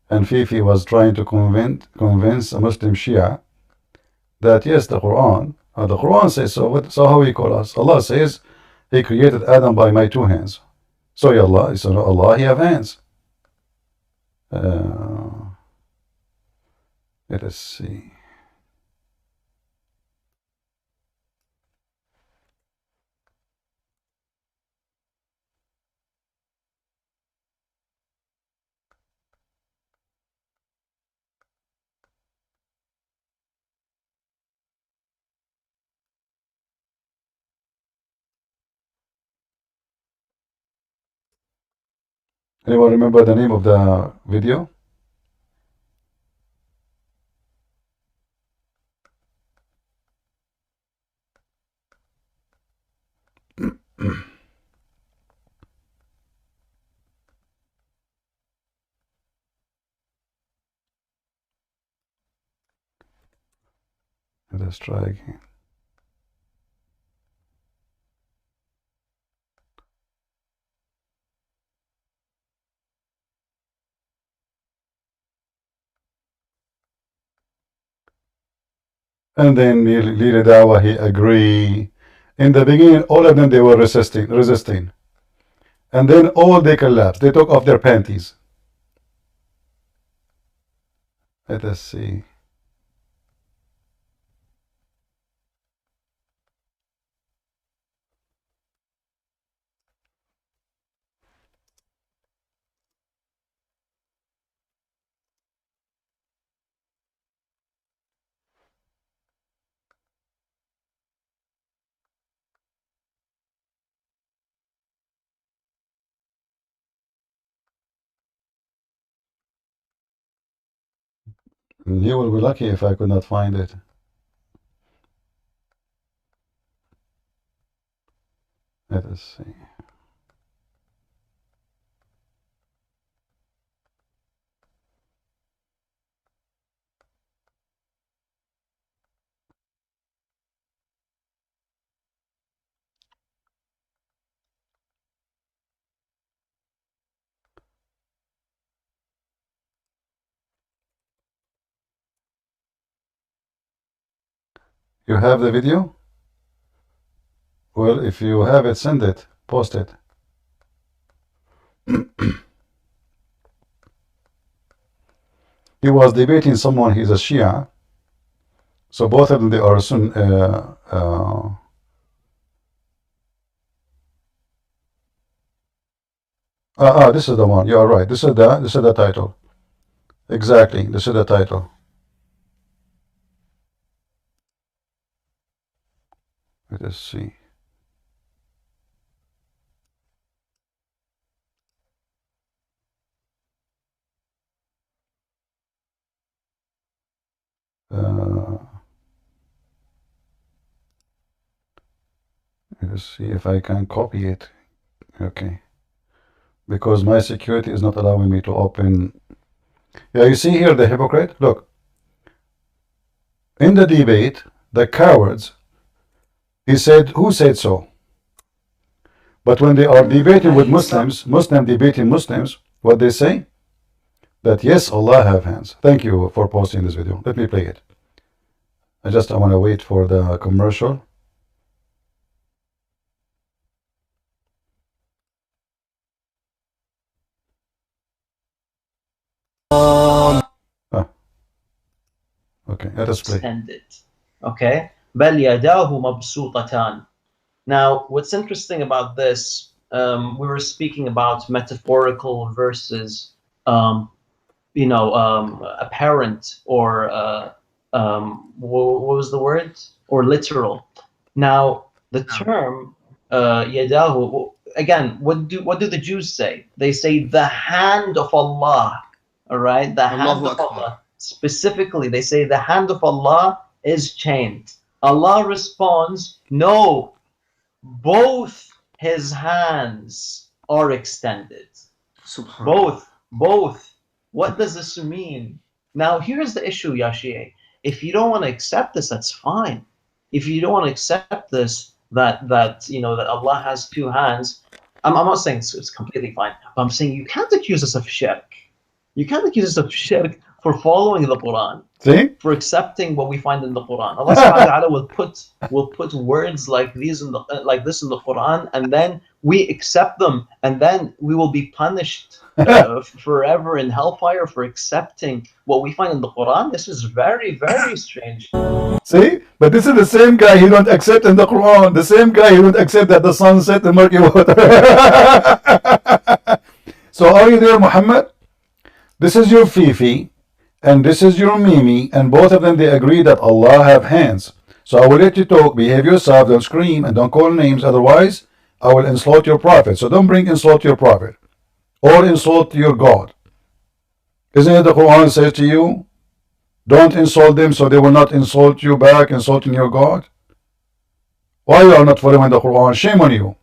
And Fifi was trying to convince a Muslim Shia that yes, the Quran says so. So how he call us? Allah says He created Adam by my 2 hands. So Allah, He have hands. Let us see. Anyone remember the name of the video? Let's try again. And then Leader Dawa, he agree. In the beginning, all of them, they were resisting. And then all they collapsed. They took off their panties. Let us see. You will be lucky if I could not find it. Let us see. You have the video? Well, if you have it, send it. Post it. He was debating someone, he's a Shia. So both of them, they are Sun. This is the one. You are right. This is the title. Exactly. This is the title. Let us see. Let's see if I can copy it. Okay. Because my security is not allowing me to open. Yeah, you see here the hypocrite? Look. In the debate, the cowards, he said, who said so? But when they are debating with Muslims, debating Muslims, what they say? That yes, Allah have hands. Thank you for posting this video. Let me play it. I want to wait for the commercial. Okay, let us play. Extended. Okay. بل يداه مبسوطتان. Now, what's interesting about this, we were speaking about metaphorical versus, apparent, or what was the word? Or literal. Now, the term yadahu, again, what do the Jews say? They say the hand of Allah. All right, the hand of Allah. Specifically, they say the hand of Allah is chained. Allah responds, no, both his hands are extended. Both. What does this mean? Now, here's the issue, Yashie. If you don't want to accept this, that's fine. If you don't want to accept this, that Allah has 2 hands, I'm not saying it's completely fine, but I'm saying you can't accuse us of shirk. You can't accuse us of shirk for following the Quran. See? For accepting what we find in the Quran. Allah subhanahu wa ta'ala will put words like these in the like this in the Quran, and then we accept them, and then we will be punished forever in hellfire for accepting what we find in the Quran. This is very, very strange. See? But this is the same guy he don't accept in the Quran. The same guy he don't accept that the sun set in murky water. So are you there, Muhammad? This is your Fifi. And this is your Mimi, and both of them, they agree that Allah have hands. So I will let you talk, behave yourself, don't scream, and don't call names, otherwise I will insult your prophet. So don't bring insult to your prophet, or insult to your God. Isn't it the Quran says to you, don't insult them so they will not insult you back, insulting your God? Why you are not following the Quran? Shame on you.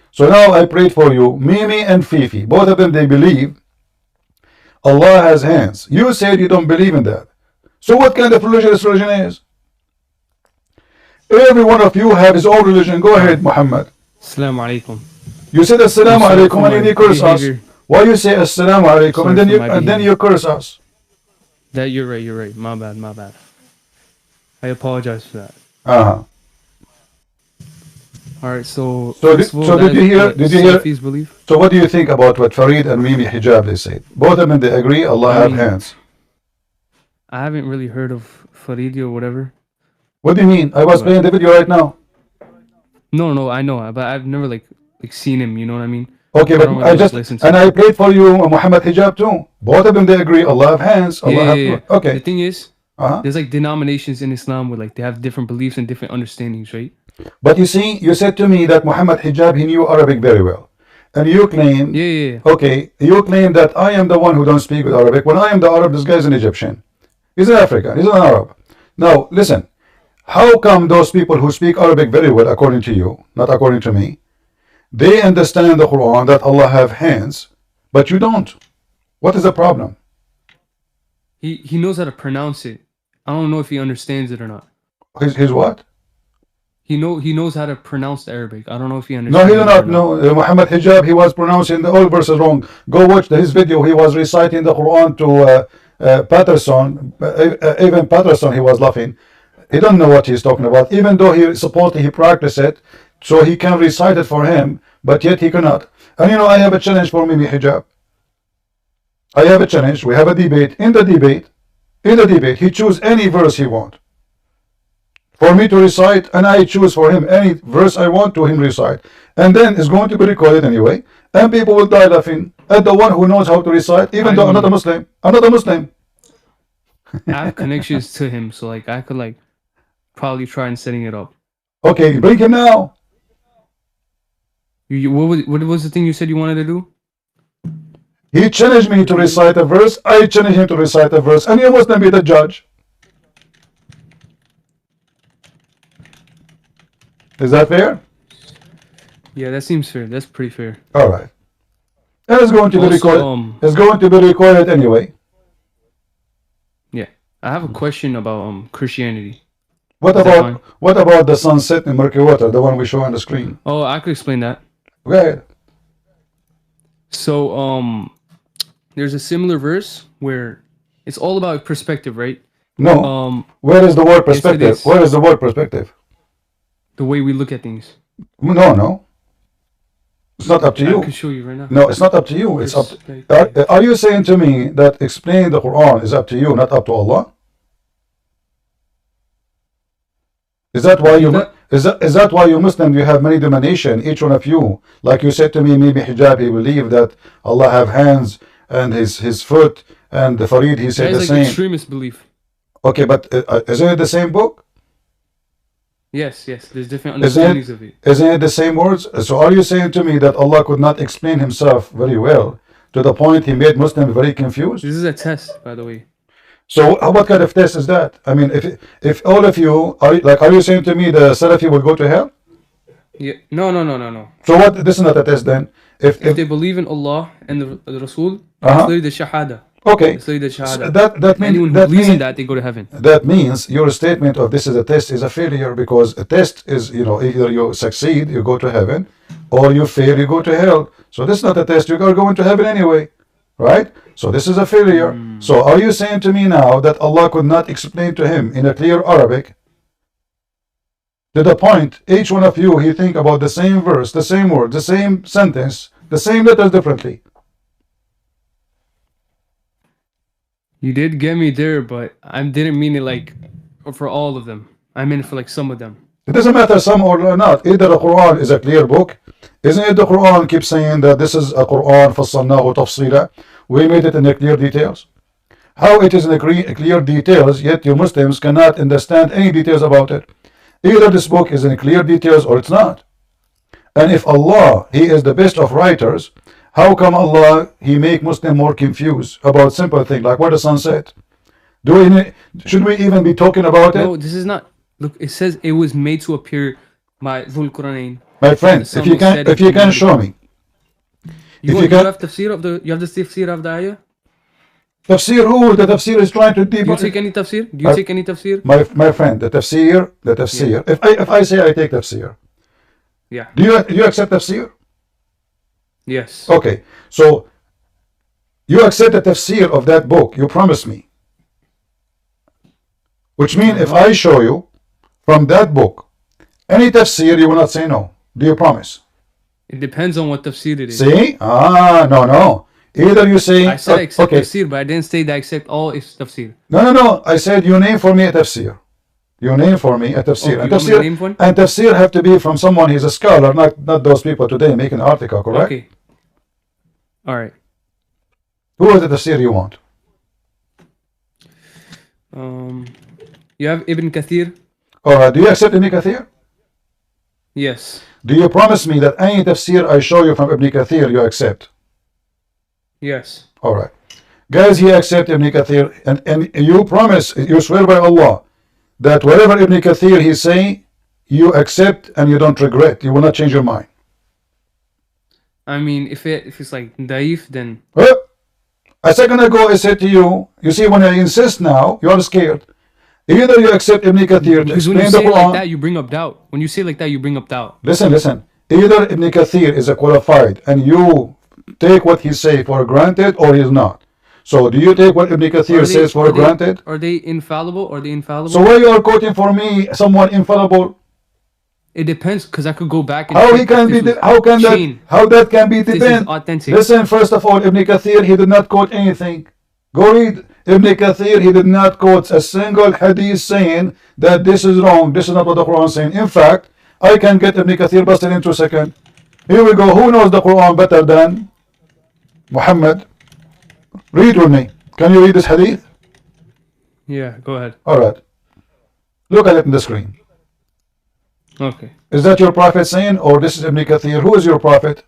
So now I prayed for you, Mimi and Fifi, both of them, they believe Allah has hands. You said you don't believe in that. So what kind of religion this religion is? Every one of you have his own religion. Go ahead, Muhammad. Assalamu alaikum. You said Assalamu alaikum and then you curse us. Why you say Assalamu alaikum and then you curse us? That you're right. My bad. I apologize for that. Alright, so did you hear Salafi's belief? So what do you think about what Farid and Mimi Hijab they said? Both of them they agree Allah have hands. I haven't really heard of Farid or whatever. What do you mean? I was playing the video right now. No, I know, but I've never like seen him, you know what I mean? Okay, but I just and I played for you Muhammad Hijab too. Both of them they agree Allah have hands. Allah have okay. The thing is, there's like denominations in Islam where like they have different beliefs and different understandings, right? But you see, you said to me that Muhammad Hijab, he knew Arabic very well. And you claim, okay, you claim that I am the one who don't speak with Arabic. When I am the Arab, this guy is an Egyptian. He's an African, he's an Arab. Now, listen, how come those people who speak Arabic very well, according to you, not according to me, they understand the Quran that Allah have hands, but you don't? What is the problem? He knows how to pronounce it. I don't know if he understands it or not. His what? He knows how to pronounce the Arabic. I don't know if he understands. No, he did not know. Muhammad Hijab, he was pronouncing all verses wrong. Go watch his video. He was reciting the Quran to Patterson. Even Patterson, he was laughing. He don't know what he's talking about. Even though he supposedly he practiced it, so he can recite it for him, but yet he cannot. And you know, I have a challenge for Mimi Hijab. I have a challenge. We have a debate. In the debate, he choose any verse he want for me to recite, and I choose for him any verse I want to him recite, and then it's going to be recorded anyway, and people will die laughing at the one who knows how to recite, even though I'm not a Muslim. I'm not a Muslim. I have connections to him, so like I could like probably try and setting it up. Okay, bring him now. What was the thing you said you wanted to do? He challenged me to recite a verse. I challenged him to recite a verse, and you must not be the judge. Is that fair? Yeah, that seems fair. That's pretty fair. All right. And it's going to be recorded. It's going to be recorded anyway. Yeah, I have a question about Christianity. What about the sunset in murky water, the one we show on the screen? Oh, I could explain that. Go ahead. So there's a similar verse where it's all about perspective, right? No. Where is the word perspective? Where is the word perspective? The way we look at things. No. It's not up to you. I can show you right now. No, it's not up to you. It's up to, are you saying to me that explaining the Quran is up to you, not up to Allah? Is that why you is that why you Muslim you have many denominations, each one of you, like you said to me, maybe Hijab, he believe that Allah have hands and his foot, and the Farid he said the like same. Extremist belief. Okay, but isn't it the same book? Yes, there's different understandings of it. Isn't it the same words? So are you saying to me that Allah could not explain himself very well to the point he made Muslims very confused? This is a test, by the way. So what kind of test is that? I mean, if all of you are you saying to me the Salafi will go to hell? Yeah. No. So what? This is not a test then. If they believe in Allah and the Rasul, it's the Shahada. Okay. It's the Shahada. So that means anyone who believes in that, they go to heaven. That means your statement of this is a test is a failure, because a test is, either you succeed, you go to heaven, or you fail, you go to hell. So this is not a test. You are going to heaven anyway. Right? So this is a failure. So are you saying to me now that Allah could not explain to him in a clear Arabic to the point each one of you he think about the same verse, the same word, the same sentence, the same letters differently? You did get me there, but I didn't mean it like for all of them. I meant for like some of them. It doesn't matter some or not. Either the Quran is a clear book. Isn't it the Quran keeps saying that this is a Quran فصلناه تفصيلا? We made it in the clear details. How it is in the clear details, yet you Muslims cannot understand any details about it. Either this book is in clear details or it's not. And if Allah, He is the best of writers, how come Allah, He make Muslim more confused about simple things like what the sun said? Should we even be talking about it? No, this is not. Look, it says it was made to appear by Dhul Qur'an. My friend, if you can show me. You have tafsir of the tafsir of the ayah? Tafsir who? The tafsir is trying to debunk. Do you take any tafsir? Do you take any tafsir? My friend, the tafsir. Yeah. If I say I take tafsir, yeah. Do you accept tafsir? Yes. Okay, so you accept the tafsir of that book. You promise me. Which means if I show you from that book any tafsir, you will not say no. Do you promise? It depends on what tafsir it is. See? No. Either you say... I said I accept tafsir, but I didn't say that I accept all is tafsir. No. I said you name for me a tafsir. You name for me a tafsir. And tafsir have to be from someone who's a scholar, not those people today making an article, correct? Okay. All right. Who is the tafsir you want? You have Ibn Kathir. Alright, do you accept Ibn Kathir? Yes. Do you promise me that any tafsir I show you from Ibn Kathir you accept? Yes. Alright. Guys, he accept Ibn Kathir and you promise, you swear by Allah that whatever Ibn Kathir he say, you accept and you don't regret. You will not change your mind. I mean, if it's like daif, then... A second ago I said to you, you see when I insist now, you are scared. Either you accept Ibn Kathir to because when explain you the say Quran. like that, you bring up doubt. When you say like that, you bring up doubt. Listen. Either Ibn Kathir is a qualified and you take what he say for granted or he's not. So do you take what Ibn Kathir says for granted? Are they infallible? Are they infallible? So why you are quoting for me someone infallible? It depends, because I could go back and how that can be depend? Authentic. Listen, first of all, Ibn Kathir he did not quote anything. Go read Ibn Kathir. He did not quote a single hadith saying that this is wrong. This is not what the Quran is saying. In fact, I can get Ibn Kathir busted in 2 seconds. Here we go. Who knows the Quran better than Muhammad? Read with me. Can you read this hadith? Yeah, go ahead. All right. Look at it in the screen. Okay. Is that your prophet saying, or this is Ibn Kathir? Who is your prophet?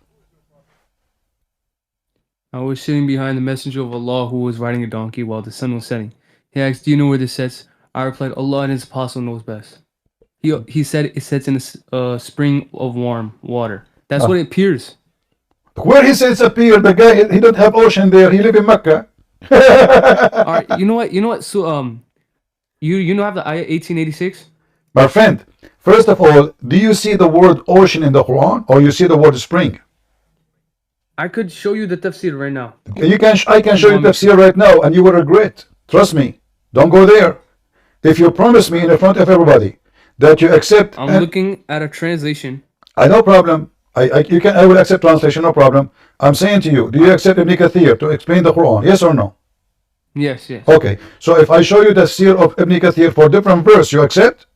I was sitting behind the messenger of Allah who was riding a donkey while the sun was setting. He asked, "Do you know where this sets?" I replied, "Allah and His Apostle knows best." He said it sets in a spring of warm water. That's what it appears. Where he says appear, the guy he don't have ocean there. He live in Mecca. All right, you know what? So you know have the ayah 1886. My friend, first of all, do you see the word ocean in the Quran, or you see the word spring? I could show you the tafsir right now. I can show you tafsir right now, and you will regret. Trust me. Don't go there. If you promise me in front of everybody that you accept, I'm looking at a translation. No problem. I will accept translation, no problem. I'm saying to you, do you accept Ibn Kathir to explain the Quran? Yes or no? Yes. Okay. So if I show you the tafsir of Ibn Kathir for different verse, you accept?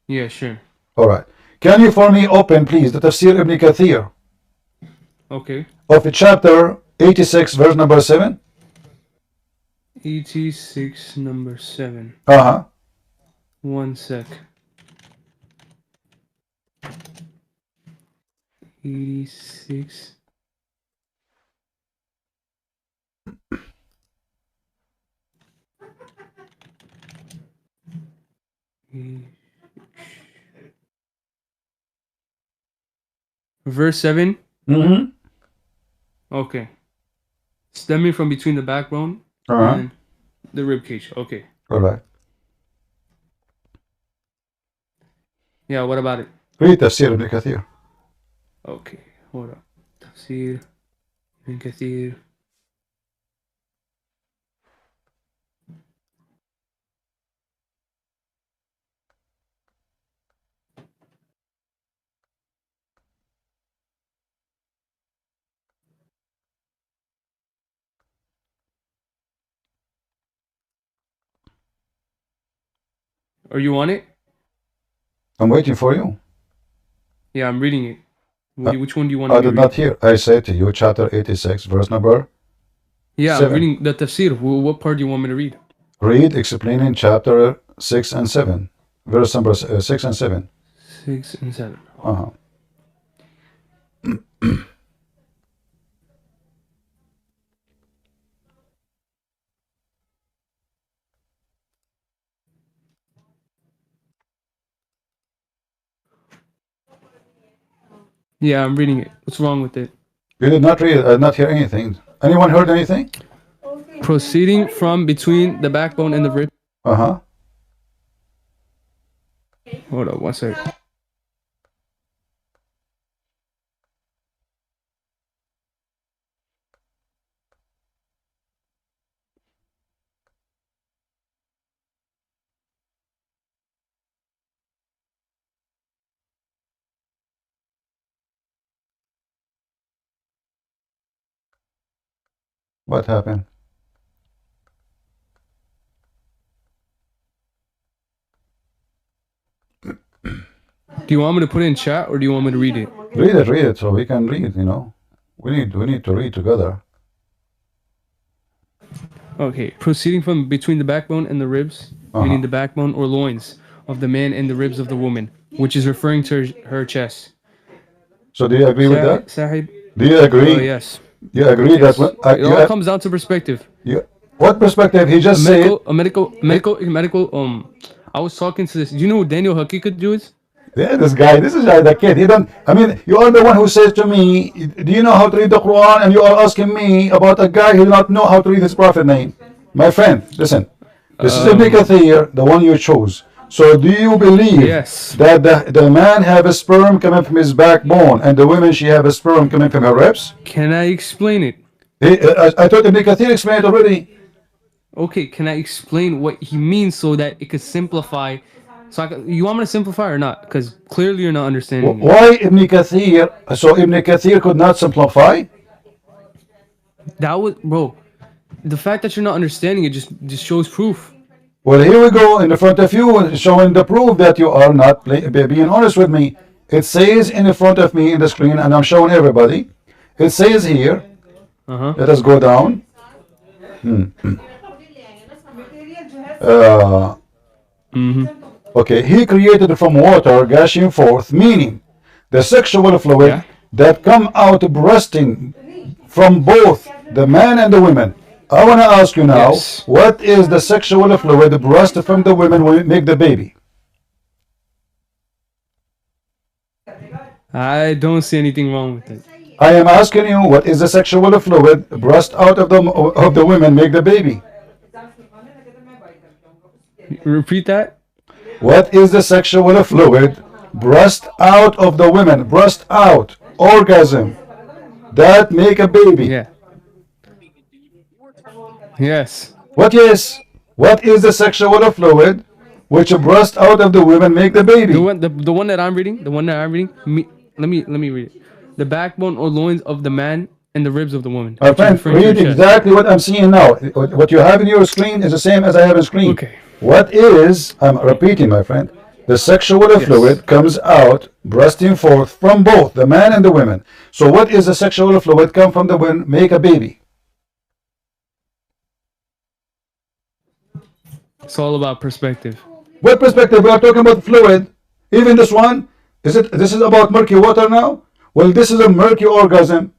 Yeah, sure. All right. Can you for me open, please, the tafsir Ibn Kathir? Okay. Of chapter 86, verse number 7? 86, number 7. Uh-huh. 1 sec. 86. Verse 7? Mm-hmm. Okay. Stemming from between the backbone and the rib cage. Okay. All right. Yeah, what about it? Read Tafsir Ibn Kathir. Okay, hold up. Tafsir Ibn Kathir. Are you on it? I'm waiting for you. Yeah, I'm reading it. Which one do you want I me to did read? not hear. I said to you, chapter 86, verse number Yeah, 7. I'm reading the tafsir. What part do you want me to read? Read explaining chapter 6 and 7. Verse number 6 and 7. 6 and 7. Uh-huh. Yeah, I'm reading it. What's wrong with it? You did not read. I did not hear anything. Anyone heard anything? Proceeding from between the backbone and the rib. Uh-huh. Hold on, one second. What happened? Do you want me to put it in chat or do you want me to read it? Read it, so we can read, you know. We need to read together. Okay, proceeding from between the backbone and the ribs, meaning the backbone or loins of the man and the ribs of the woman, which is referring to her chest. So do you agree with that? Sahib? Do you agree? Yes. You agree Yes. that It all comes down to perspective. what perspective? He just said medical. I was talking to this. Do you know who Daniel Haqiqat is? yeah, this is the kid. He don't. I mean, you are the one who says to me, "Do you know how to read the Quran?" And you are asking me about a guy who does not know how to read his prophet name. My friend, listen. This is Ibn Kathir, the one you chose. So, do you believe that the man have a sperm coming from his backbone, and the woman she have a sperm coming from her ribs? Can I explain it? I thought Ibn Kathir explained it already. Okay, can I explain what he means so that it could simplify? So you want me to simplify or not? Because clearly you're not understanding. Why Ibn Kathir? So Ibn Kathir could not simplify? That was, bro. The fact that you're not understanding it just shows proof. Well, here we go in the front of you, showing the proof that you are not being honest with me. It says in the front of me in the screen, and I'm showing everybody. It says here. Let us go down. Okay, he created from water gushing forth, meaning the sexual fluid that come out bursting from both the man and the women. I want to ask you now, what is the sexual fluid burst from the women when we make the baby? I don't see anything wrong with it. I am asking you, what is the sexual fluid burst out of the women make the baby? Repeat that. What is the sexual fluid burst out of the women? Burst out, orgasm, that make a baby. Yeah. Yes. What is? What is the sexual fluid which burst out of the women make the baby? The one that I'm reading. The one that I'm reading. Let me read it. The backbone or loins of the man and the ribs of the woman. My friend, read exactly what I'm seeing now. What you have in your screen is the same as I have in screen. Okay. What is? I'm repeating, my friend. The sexual fluid comes out, bursting forth from both the man and the women. So what is the sexual fluid come from the women make a baby? It's all about perspective. What perspective? We are talking about fluid. Even this one, this is about murky water now? Well, this is a murky orgasm.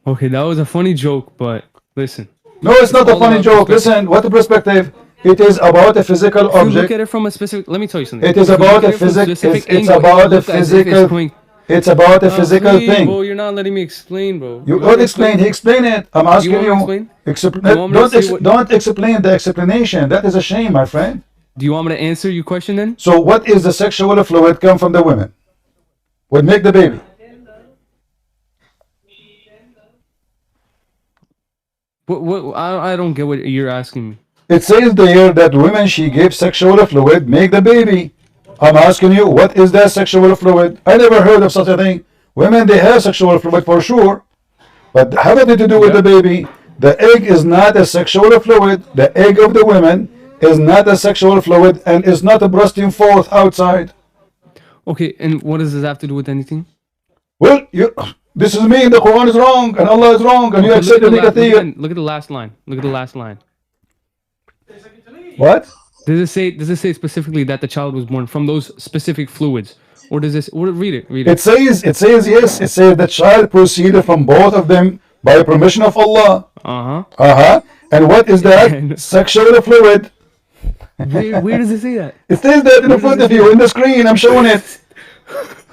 Okay, that was a funny joke, but listen. No, it's not a funny joke. Listen, what the perspective? It is about a physical If you object. look at it from a specific, let me tell you something. It is If you about look a at it from physical. specific It's angle, about it a looks as if it's physical. going- It's about a physical please, thing. Bro, you're not letting me explain, bro. You don't explain. He explained it. I'm asking want me you. to explain? Don't explain the explanation. That is a shame, my friend. Do you want me to answer your question then? So, what is the sexual fluid come from the women? Would make the baby. What? I don't get what you're asking me. It says there that women she gave sexual fluid make the baby. I'm asking you, what is that sexual fluid? I never heard of such a thing. Women, they have sexual fluid for sure. But how did it to do with the baby? The egg is not a sexual fluid. The egg of the women is not a sexual fluid and is not a bursting forth outside. Okay, and what does this have to do with anything? Well, this is me, and the Quran is wrong, and Allah is wrong, and you accept the Kathir. Look at the last line. Look at the last line. What? Does it say specifically that the child was born from those specific fluids? Or does this read it? Read it. It says yes, it says the child proceeded from both of them by permission of Allah. And what is that? Sexual fluid. Where does it say that? It says that in front of you in the screen. I'm showing it.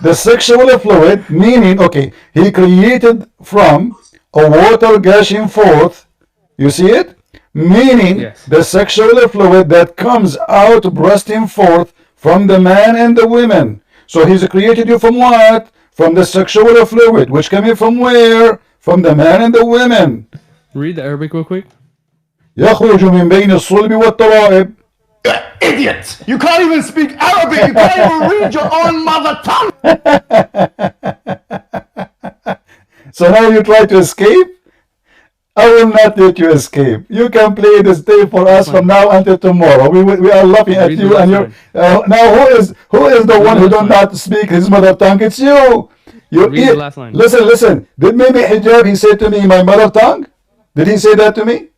The sexual fluid, meaning, okay, he created from a water gushing forth. You see it? Meaning the sexual fluid that comes out bursting forth from the man and the women. So he's created you from what? From the sexual fluid, which coming from where? From the man and the women. Read the Arabic real quick. يخرج من بين الصلب والترائب. Idiot! You can't even speak Arabic. You can't even read your own mother tongue. So now you try to escape? I will not let you escape. You can play this day for us from now until tomorrow. We are laughing at you, and you. Now who is the one who does not speak his mother tongue? It's you. Read the last line. Listen. Did maybe hijab? He said to me, my mother tongue. Did he say that to me?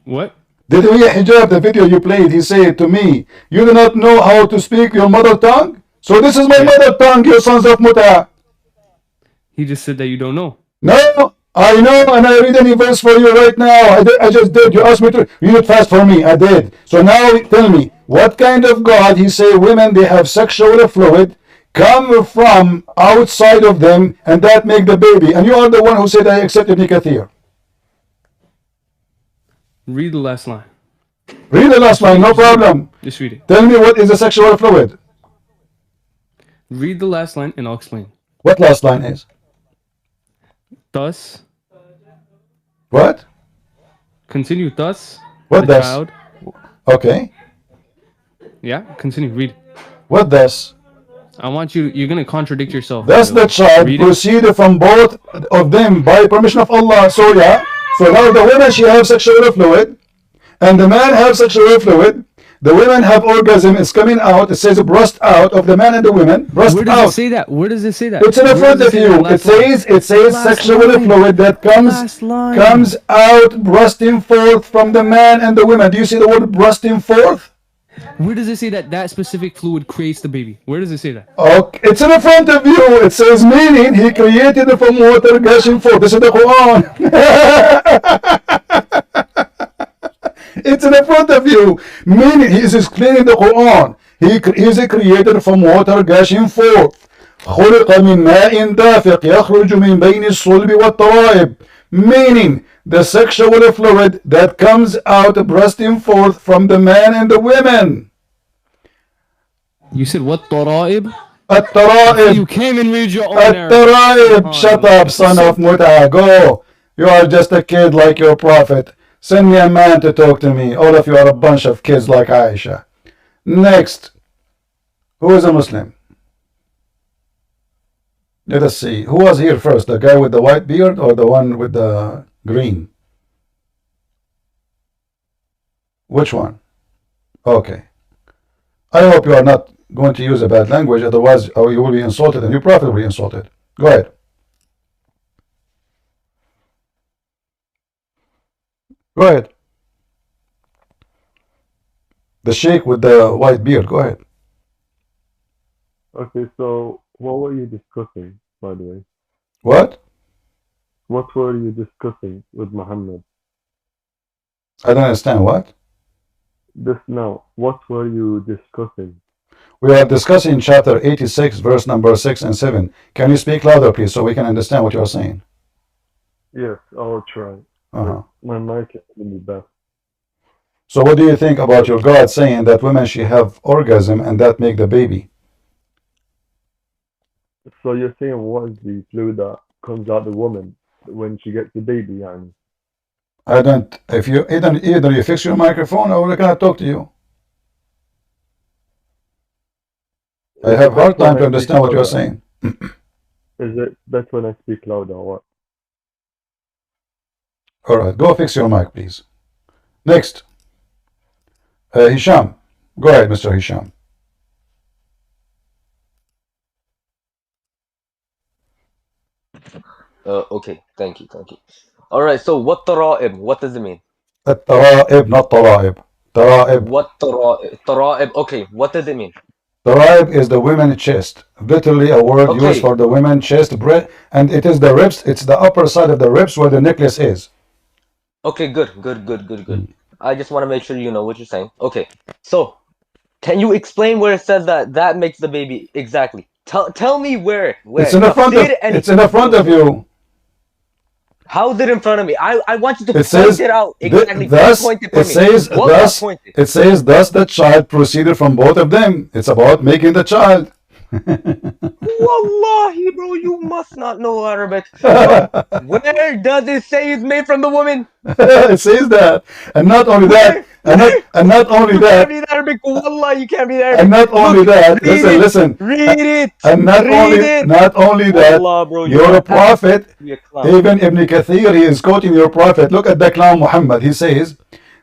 What? Did we hijab the video you played? He said to me, you do not know how to speak your mother tongue. So this is my mother tongue, you sons of muta. He just said that you don't know. No. I know, and I read any verse for you right now. I just did. You asked me to read it fast for me. I did. So now tell me, what kind of God? He say women, they have sexual fluid come from outside of them, and that make the baby. And you are the one who said I accepted Ibn Kathir. Read the last line. Read the last line, no problem. Just read it. Tell me what is the sexual fluid. Read the last line and I'll explain. What last line is? Thus. What? Continue. Thus. What the thus? child. Okay. Yeah. Continue. Read. What thus? I want you. You're gonna contradict yourself. Thus the child proceeded from both of them by permission of Allah. So yeah. So now the woman, she have sexual fluid, and the man have sexual fluid. The women have orgasm. It's coming out. It says burst out of the man and the women. Burst Where does it say that? Where does it say that? It's in the front of you. It says sexual fluid that comes out bursting forth from the man and the women. Do you see the word bursting forth? Where does it say that that specific fluid creates the baby? Where does it say that? Okay, it's in the front of you. It says meaning he created it from water gushing forth. This is the Quran. It's in the front of you. Meaning he is explaining the Quran. He is created from water gushing forth. خلق من ماء دافق يخرج من بين الصلب والترائب. Meaning the sexual fluid that comes out bursting forth from the man and the women. You said what? Tara'ib? At-tara'ib. You came and read your own At-tara'ib. Shut up, son of Muta. Go. You are just a kid like your prophet. Send me a man to talk to me. All of you are a bunch of kids like Aisha. Next. Who is a Muslim? Let us see. Who was here first? The guy with the white beard or the one with the green? Which one? Okay. I hope you are not going to use a bad language, otherwise you will be insulted and you probably will be insulted. Go ahead. Go ahead. The sheikh with the white beard, go ahead. Okay, so what were you discussing, by the way? What? What were you discussing with Muhammad? I don't understand. What? Just now, what were you discussing? We are discussing chapter 86, verse number 6 and 7. Can you speak louder, please, so we can understand what you are saying? Yes, I'll try. My mic is really bad. So what do you think about your God saying that women should have orgasm and that make the baby? So you're saying what is the fluid that comes out the woman when she gets the baby, and I don't. If you either you fix your microphone or I cannot talk to you. I have a hard time to understand what you are saying. Is it better when I speak louder or what? All right, go fix your mic, please. Next. Hisham. Go ahead, Mr. Hisham. Okay, thank you. All right, so what tara'ib? What does it mean? الترائب, not طرائب. ترائب. What tara'ib? Okay, what does it mean? Taraib is the women's chest. Literally a word used Okay, for the women's chest, and it is the ribs. It's the upper side of the ribs where the necklace is. okay, good. I just want to make sure you know what you're saying. Okay, so can you explain where it says that makes the baby exactly? Tell me where. It's in the front of. Tafsir and It's in the front of you. how's it in front of me? I want you to It point says. it out exactly. Thus. Point it for It me. says. Wallah, Thus. point it. It says. Thus the child proceeded from both of them. It's about making the child. Wallahi, bro, you must not know Arabic. So, where does it say it's made from the woman? It says that, and not only that, and not only You that, can't read Arabic. Wallah, you can't read Arabic. and not only Look, that. read Listen. Read it. And not only that, Wallah, bro, you're a prophet. be a clown. Even Ibn Kathir, he is quoting your prophet. Look at the clown Muhammad. He says,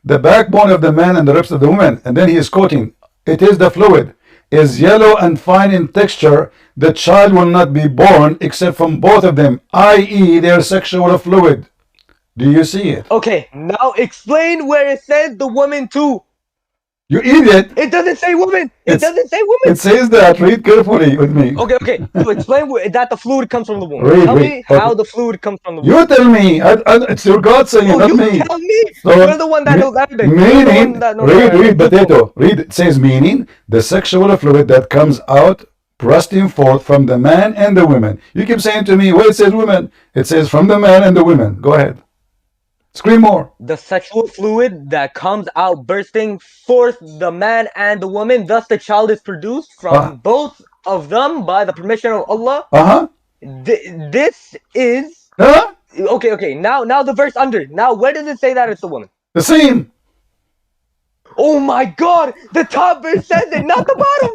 the backbone of the man and the ribs of the woman. And then he is quoting, it is the fluid, is yellow and fine in texture. The child will not be born except from both of them, i.e. their sexual fluid. Do you see it? Okay, now explain where it says the woman too. You idiot. It doesn't say woman. It doesn't say woman. It says that. Read carefully with me. Okay. So explain that the fluid comes from the womb. Read, Tell me okay. how the fluid comes from the womb. You tell me. It's your God saying, Oh, not you me. tell me. So, You're the one that knows Arabic. meaning, read, Arabic. potato. Read, it says meaning, the sexual fluid that comes out, bursting forth from the man and the women. You keep saying to me, well, it says women. It says from the man and the women. Go ahead. Scream more. The sexual fluid that comes out bursting forth the man and the woman, thus the child is produced from both of them by the permission of Allah. This is okay. Now the verse under. Now where does it say that it's the woman? The same. Oh my God! The top verse says it, not the bottom.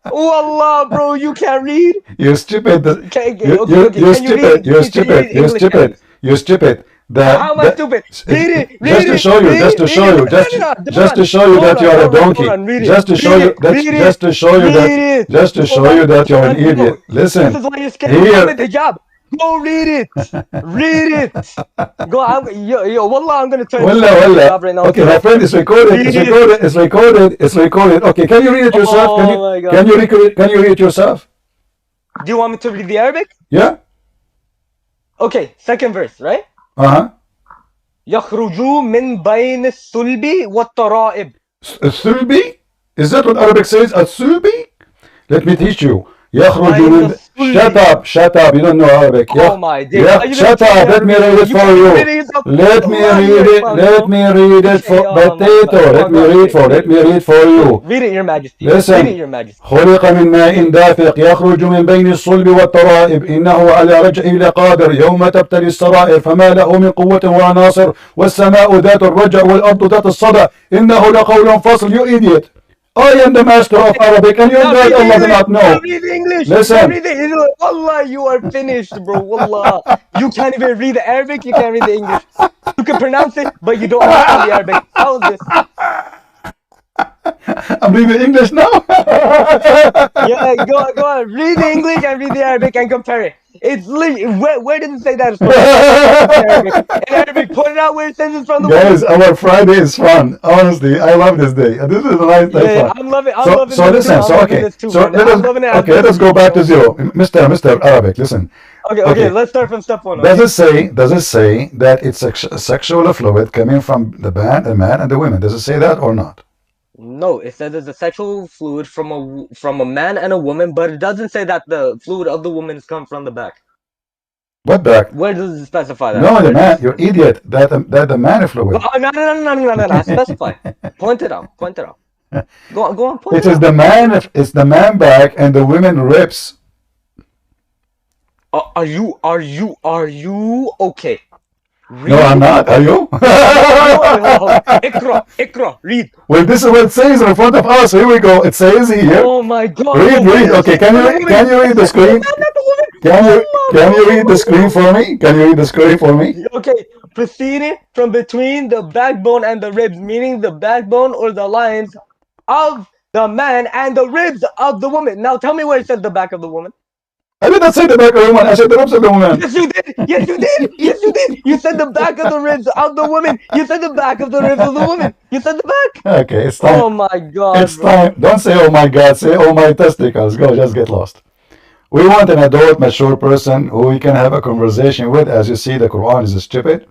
Oh Allah, bro, you can't read. You're stupid. You're stupid. How am I stupid? Read it. Just to show you that you are a donkey. Just to show you that you're an idiot. Listen. This is why you're scared of Muhammad hijab. Go read it. Read it. Go. Wallah, I'm gonna turn Wallah. right now. Okay, my friend, it's recorded. It's recorded. Okay, can you read it yourself? Can you read it yourself? Do you want me to read the Arabic? Yeah. Okay, second verse, right? يخرج من بين الصلب والترائب. الصلبي? Is that what Arabic says? الصلبي? Let me teach you. يخرج من Shut up, you don't know Arabic. Oh my dear. Shut up, let me read it for you. Let me read it for potato. Let me read for you. Read it, Your Majesty. Listen. Read it, Your Majesty. خلق من ماء دافق يخرج من بين الصلب والترائب إنه على رجعه لقادر يوم تبتلي السرائر فما له من قوة ولا ناصر والسماء ذات الرجع والأرض ذات الصدع إنه لقول فصل. You idiot. I am the master of Arabic and your God Allah do not know. Read English. Listen. Read the Wallah, you are finished, bro. Wallah. You can't even read the Arabic, you can't read the English. You can pronounce it, but you don't understand the Arabic. How is this? I'm reading English now. Yeah, go on. Read the English and read the Arabic and compare it. It's where did it say that? It's from in Arabic, point it out where it says it's from the Guys, our Friday is fun. Honestly, I love this day. This is a nice day. Yeah, I'm loving so listen, let us go back to zero. Mr. Arabic, listen. Okay, let's start from step one. Does it say that it's a sexual fluid coming from the man and the women? Does it say that or not? No, it says it's a sexual fluid from a man and a woman, but it doesn't say that the fluid of the woman is come from the back. What back? Where does it specify that? No, the man. You're idiot. That the man fluid. No. Specify. Point it out. Go on. Point it is the man. It's the man back and the women ribs. Are you okay? Read. No, I'm not. Are you? Ikra, read. Well, this is what it says in front of us. Here we go. It says here. Oh my God. Read. Okay, can you read the screen? Can you read the screen for me? Okay, proceeding from between the backbone and the ribs, meaning the backbone or the lines of the man and the ribs of the woman. Now tell me where it says the back of the woman. I did not say the back of the woman. I said the ribs of the woman. Yes, you did. Yes, you did. Yes, you did. You said the back of the ribs of the woman. You said the back of the ribs of the woman. You said the back. Okay, it's time. Oh my God. It's time. Don't say oh my God. Say oh my testicles. Go, just get lost. We want an adult, mature person who we can have a conversation with. As you see, the Quran is stupid.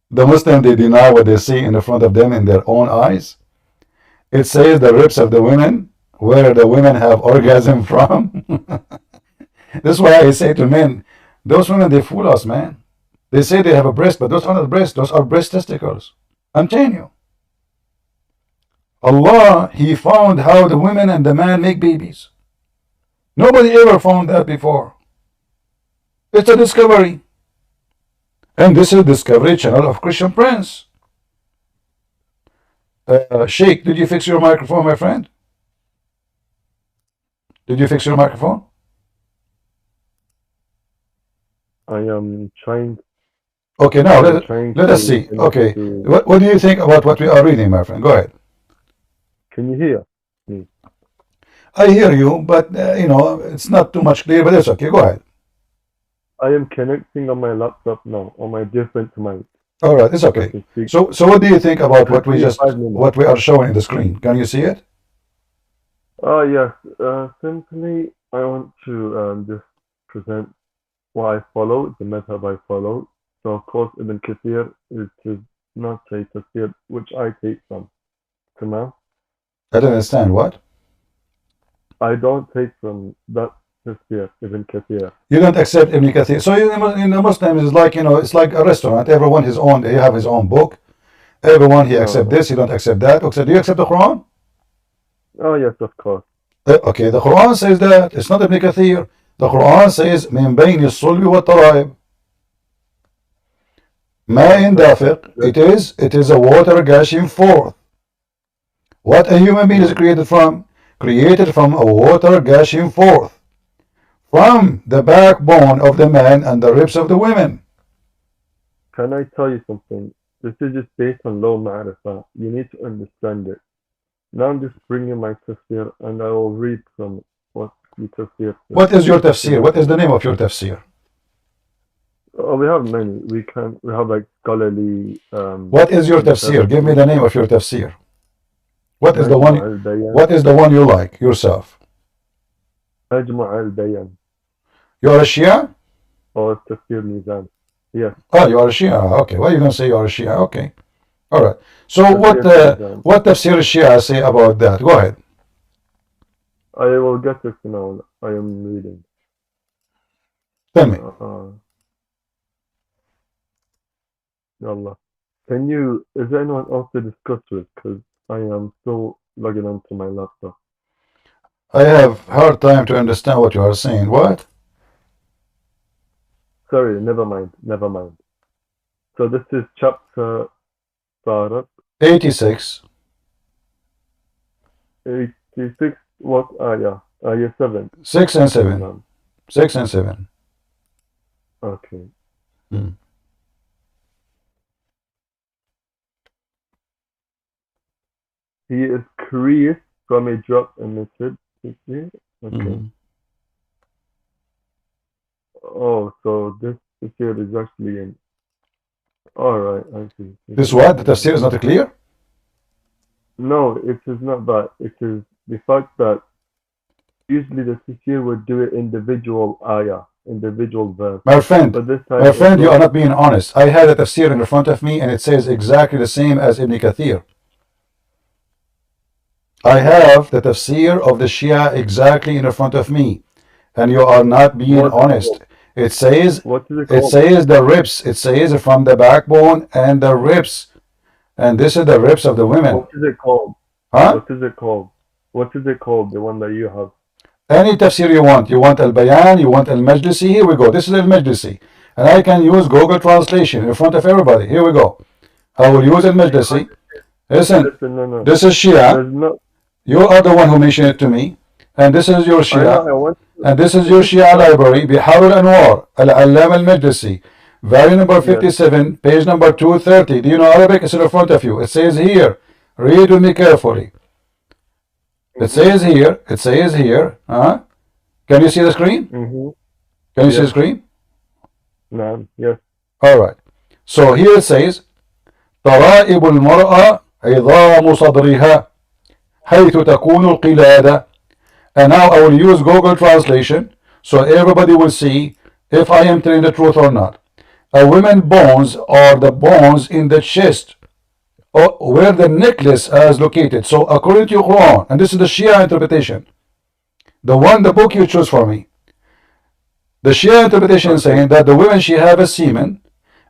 The Muslim, they deny what they see in the front of them in their own eyes. It says the ribs of the women, where the women have orgasm from. This is why I say to men, those women, they fool us, man. They say they have a breast, but those are not breasts. Those are breast testicles. I'm telling you. Allah, He found how the women and the man make babies. Nobody ever found that before. It's a discovery. And this is Discovery Channel of Christian Prince. Sheikh, did you fix your microphone, my friend? Did you fix your microphone? I am trying. Okay, now let us see. Okay, what do you think about what we are reading, my friend? Go ahead. Can you hear me? I hear you, but you know, it's not too much clear, but it's okay. Go ahead. I am connecting on my laptop now, on my different mic. All right, it's okay. So what do you think about what we are showing in the screen? Can you see it? Oh yes. Simply, I want to just present what I follow, the method I follow. So of course, Ibn Kathir is not a tafsir which I take from. Tamam? I don't understand what. I don't take from that tafsir, Ibn Kathir. You don't accept Ibn Kathir. So in the Muslims, it's like, you know, it's like a restaurant. Everyone his own. He have his own book. Everyone he accept this. He don't accept that. Okay, do you accept the Quran? Oh yes, of course. Okay, the Quran says that. It's not Ibn Kathir. The Quran says من بين الصلب والترائب. ماء دافق. It is a water gushing forth. What a human being is created from? Created from a water gushing forth from the backbone of the man and the ribs of the women. Can I tell you something? This is just based on low ma'rifah. You need to understand it. Now I'm just bringing my tafsir and I will read from what the tafsir says. What is your tafsir? What is the name of your tafsir? Oh, we have many. We have like scholarly. What is your tafsir? Give me the name of your tafsir. What is the one? What is the one you like yourself? Majmu' al-Bayan. You are a Shia? Or Tafsir Mizan. Yes. Oh, you are a Shia. Okay. Why are you gonna say you are a Shia? Okay. All right. So what tafsir Shia say about that? Go ahead. I will get it now. I am reading. Tell me. Allah. Is there anyone else to discuss with? Because I am still logging onto my laptop. I have hard time to understand what you are saying. What? Sorry, never mind. So this is chapter 86. 86, what ayah? Ayah 7. 6 and 7. 6 and 7. Okay. He is created from a drop emitted. Okay. Oh, so this here is actually in. Alright, I see. This what? The tafsir is not clear? No, it is not that. It is the fact that usually the tafsir would do it individual ayah, individual verse. My friend, you are not being honest. I had a tafsir in front of me and it says exactly the same as Ibn Kathir. I have the tafsir of the Shia exactly in front of me, and you are not being honest. It says the ribs. It says from the backbone and the ribs, and this is the ribs of the women. What is it called? Huh? What is it called? What is it called? The one that you have. Any tafsir you want. You want al-Bayan. You want al-Majlisi. Here we go. This is al-Majlisi, and I can use Google Translation in front of everybody. Here we go. I will use al-Majlisi. Listen, no. This is Shia. You are the one who mentioned it to me, and this is your Shia, and this is your Shia library, Bihar al-Anwar, al-Allam al-Majlisi, volume number 57, page number 230. Do you know Arabic? It's in front of you. It says here, read with me carefully. It says here, can you see the screen? Can you see the screen? No, yes. All right. So here it says, طرائب المرأة عظام صدرها حيث تكون القلادة. And now I will use Google translation so everybody will see if I am telling the truth or not. A woman's bones are the bones in the chest where the necklace is located. So according to your Quran, and this is the Shia interpretation, the book you choose for me, the Shia interpretation is saying that the woman, she have a semen,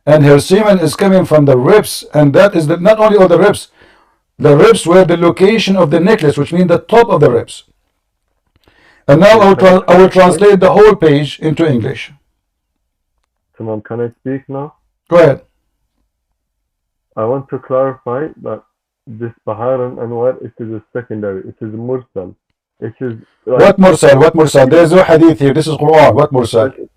and her semen is coming from the ribs, and that is not only all the ribs were the location of the necklace, which means the top of the ribs. And now I will translate the whole page into English. Tamam, can I speak now? Go ahead. I want to clarify that this Bahar and Anwar, it is a secondary, it is Mursal. It is like, what Mursal? What Mursal? There is no hadith here. This is Quran. What Mursal?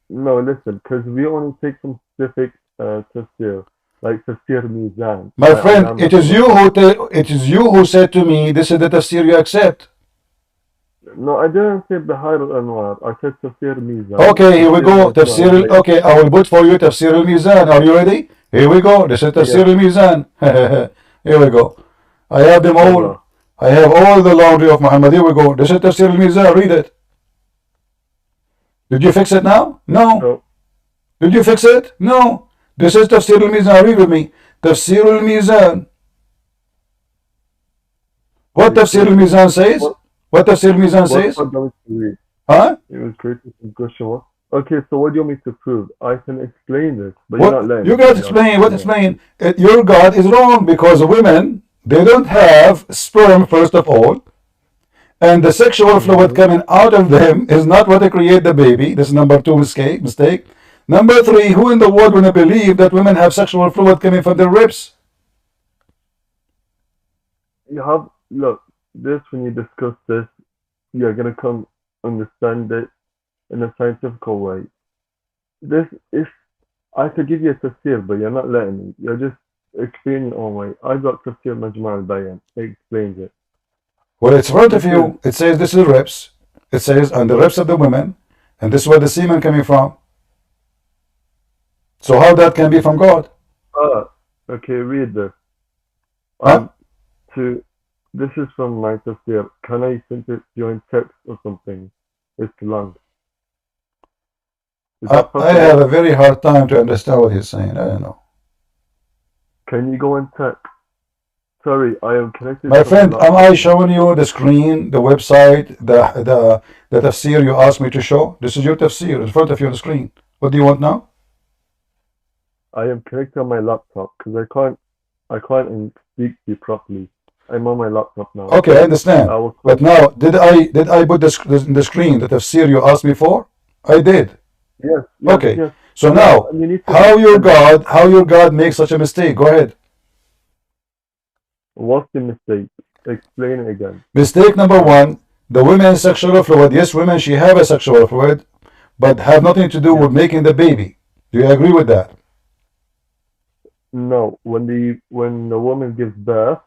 No, listen, because we only take some specific tafsir, like tafsir Mizan. My friend, it is you who said to me, this is the tafsir you accept. No, I didn't say Bahar al-Anwar. I said tafsir Mizan. Okay, here we go. Tafsir. Okay, I will put for you tafsir al-Mizan. Are you ready? Here we go. This is tafsir al-Mizan. Here we go. I have them all. I have all the laundry of Muhammad. Here we go. This is tafsir al-Mizan. Read it. Did you fix it now? No. Did you fix it? No. This is tafsir al-Mizan. Read with me. Tafsir al-Mizan. What tafsir al-Mizan says? What tafsir al-Mizan says? Huh? It was created from question. Okay, so what do you want me to prove? I can explain this, but you're not letting me. You got to explain. What explain? Your God is wrong because women, they don't have sperm, first of all. And the sexual fluid coming out of them is not what they create the baby. This is number 2 mistake. Number 3, who in the world will believe that women have sexual fluid coming from their ribs? You have, look, this, when you discuss this, you're going to come understand it in a scientific way. This is, I could give you a tafsir, but you're not letting me. You're just explaining your own way. I got tafsir Majma' al-Bayan. It explains it. Well, it's in front of you. It says this is ribs. It says on the ribs of the women, and this is where the semen coming from. So how that can be from God? Okay, read this. This is from my tafsir. Can I send it to you in text or something? It's long. I have a very hard time to understand what he's saying. I don't know. Can you go and text? Sorry, I am connected. My friend, am I showing you the screen, the website, the tafsir you asked me to show? This is your tafsir in front of you on the screen. What do you want now? I am connected on my laptop because I can't speak to you properly. I'm on my laptop now. Okay, I understand. But now, did I put in the screen the tafsir you asked me for? I did. Yes. Okay. Yes. So now, how your God makes such a mistake? Go ahead. What's the mistake? Explain it again. Mistake number 1, the women's sexual fluid. Yes, women, she have a sexual fluid, but have nothing to do with making the baby. Do you agree with that? No. When the woman gives birth,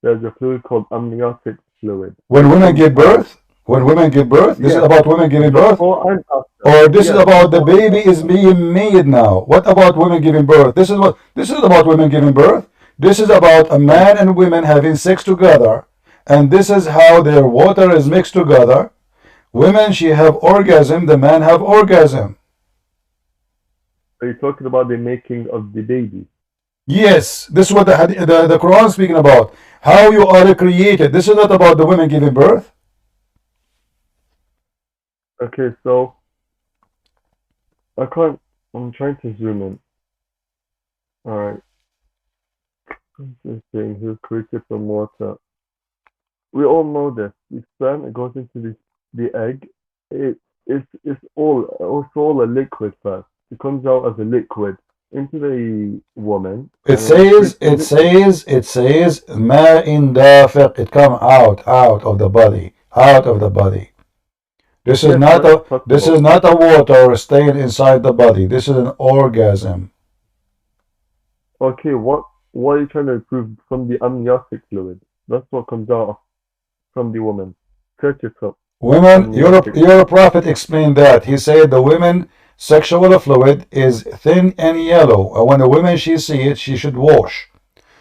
there's a fluid called amniotic fluid. When women give birth? This is about women giving birth? Or this is about the baby is being made now? What about women giving birth? This is about women giving birth. This is about a man and women having sex together, and this is how their water is mixed together. Women, she have orgasm, the man have orgasm. Are you talking about the making of the baby? Yes, this is what the Quran is speaking about. How you are created. This is not about the women giving birth. Okay, so I'm trying to zoom in. Alright. This thing, he was created from water. We all know this. The sperm, it goes into the egg. It's all a liquid first. It comes out as a liquid into the woman. It says ma'in dafiq. It come out of the body. This is not a water staying inside the body. This is an orgasm. Okay, what are you trying to prove from the amniotic fluid? That's what comes out from the woman. Check yourself. Women, your prophet explained that. He said the women sexual fluid is thin and yellow. And when a woman she see it, she should wash.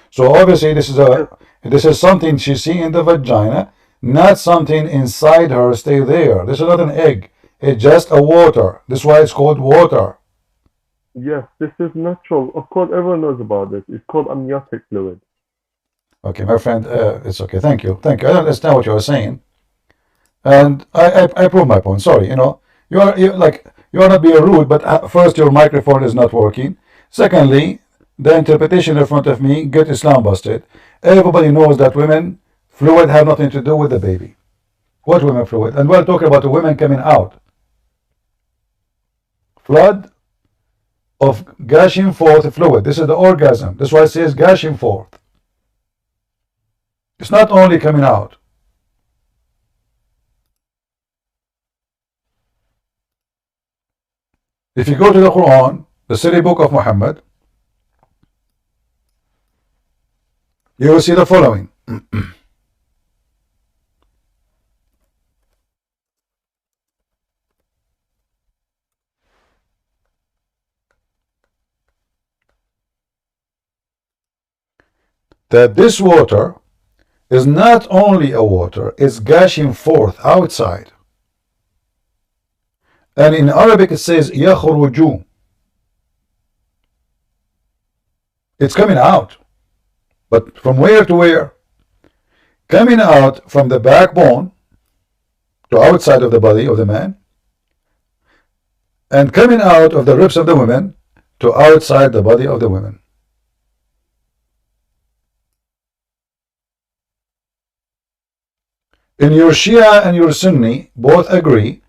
So obviously this is something she see in the vagina, not something inside her stay there. This is not an egg. It's just a water. This is why it's called water. Yes, this is natural. Of course, everyone knows about this. It's called amniotic fluid. Okay, my friend, it's okay. Thank you. Thank you. I don't understand what you are saying. And I prove my point. Sorry, you know, you are not being rude, but first your microphone is not working. Secondly, the interpretation in front of me get Islam busted. Everybody knows that women fluid have nothing to do with the baby. What women fluid? And we're talking about the women coming out. Flood of gushing forth fluid. This is the orgasm. That's why it says gushing forth. It's not only coming out. If you go to the Quran, the silly book of Muhammad, you will see the following. That this water is not only a water, it's gushing forth outside. And in Arabic it says يخرج. It's coming out. But from where to where? Coming out from the backbone to outside of the body of the man, and coming out of the ribs of the women to outside the body of the women. In your Shia and your Sunni both agree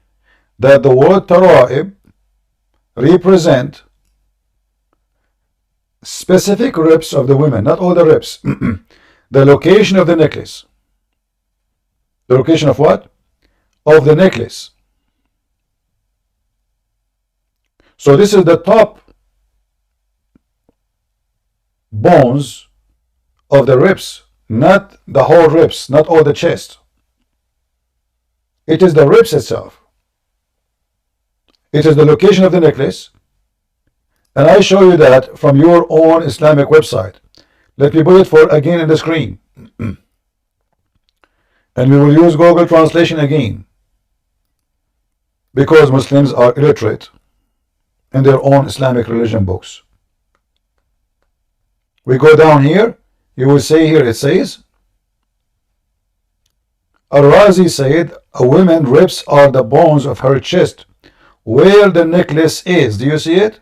that the word tara'ib represent specific ribs of the women, not all the ribs. The location of the necklace. The location of what? Of the necklace. So this is the top bones of the ribs, not the whole ribs, not all the chest. It is the ribs itself. It is the location of the necklace. And I show you that from your own Islamic website. Let me put it for again in the screen. And we will use Google translation again. Because Muslims are illiterate in their own Islamic religion books. We go down here. You will see here it says, Al-Razi said, a woman's ribs are the bones of her chest, where the necklace is. Do you see it?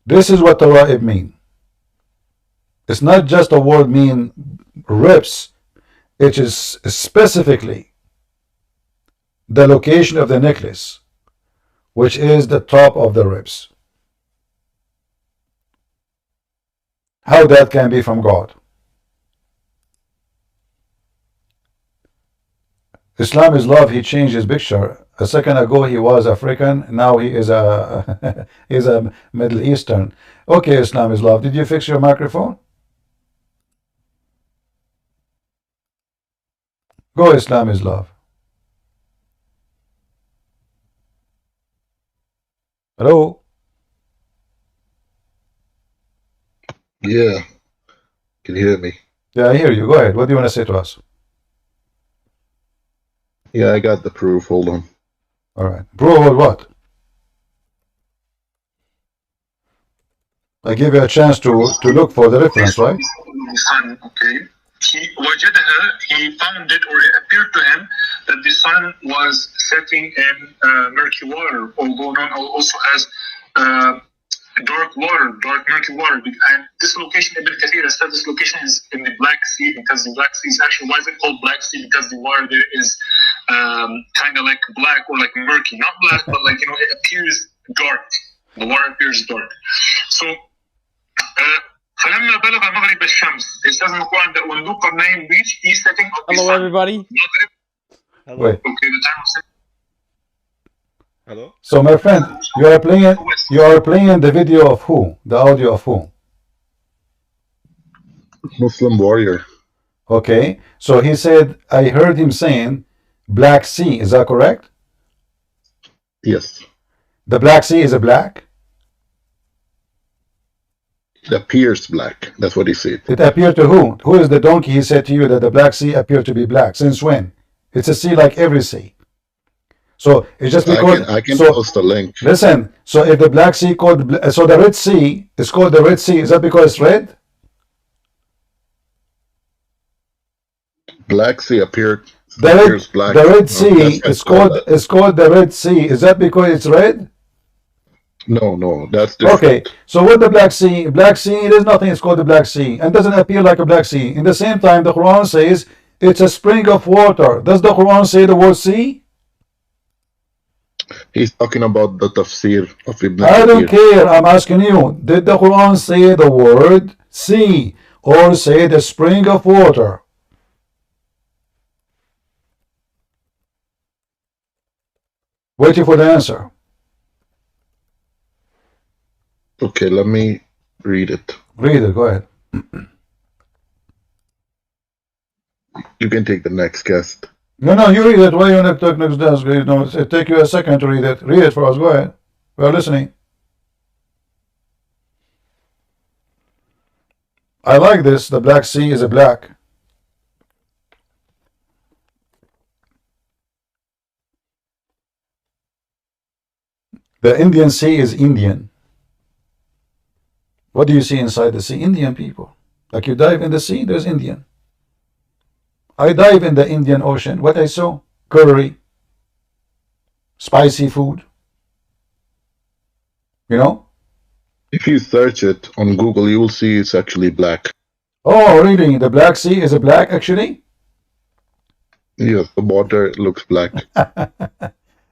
This is what tara'ib mean. It's not just a word mean ribs. It is specifically the location of the necklace, which is the top of the ribs. How that can be from God? Islam is love. He changed his picture. A second ago he was African. Now he is a he's a Middle Eastern. Okay, Islam is love. Did you fix your microphone? Go, Islam is love. Hello? Yeah. Can you hear me? Yeah, I hear you. Go ahead. What do you want to say to us? Yeah, I got the proof. Hold on. All right. Prove what? I gave you a chance to look for the reference, right? Sun, okay. He found it, or it appeared to him that the sun was setting in murky water, although known also as dark water, dark murky water. And this location, Ibn Kathir has said this location is in the Black Sea, because the Black Sea is actually, why is it called Black Sea? Because the water there is kind of like black, or like murky, not black, but like, you know, it appears dark. The water appears dark. So فلما بلغ مغرب الشمس, it says in the Quran that when Dhul-Qarnayn reached the setting of the sun, hello everybody. Hello. Wait. Okay, the time was Hello. So, my friend, you are playing the video of who? The audio of who? Muslim warrior. Okay. So he said, I heard him saying Black Sea. Is that correct? Yes. The Black Sea is a black? It appears black. That's what he said. It appeared to who? Who is the donkey? He said to you that the Black Sea appeared to be black. Since when? It's a sea like every sea. So it's just because I can post a link. Listen. So if the Black Sea so the Red Sea is called the Red Sea, is that because it's red? Black Sea appears black. The Red Sea is called the Red Sea. Is that because it's red? No, that's different. Okay, so what the Black Sea? Black Sea, there's nothing. It's called the Black Sea, and doesn't appear like a Black Sea. In the same time, the Quran says it's a spring of water. Does the Quran say the word sea? He's talking about the tafsir of Ibn I don't Kathir. care. I'm asking you. Did the Quran say the word sea or say the spring of water? Waiting for the answer. Okay, let me read it. Read it. Go ahead. You can take the next guest. No, you read it. Why you not talk next desk? You know, it take you a second to read it. Read it for us. Go ahead. We're listening. I like this. The Black Sea is a black. The Indian Sea is Indian. What do you see inside the sea? Indian people. Like you dive in the sea, there's Indian. I dive in the Indian Ocean. What I saw? Curry. Spicy food. You know? If you search it on Google, you will see it's actually black. Oh, really? The Black Sea is a black, actually? Yes, the water looks black.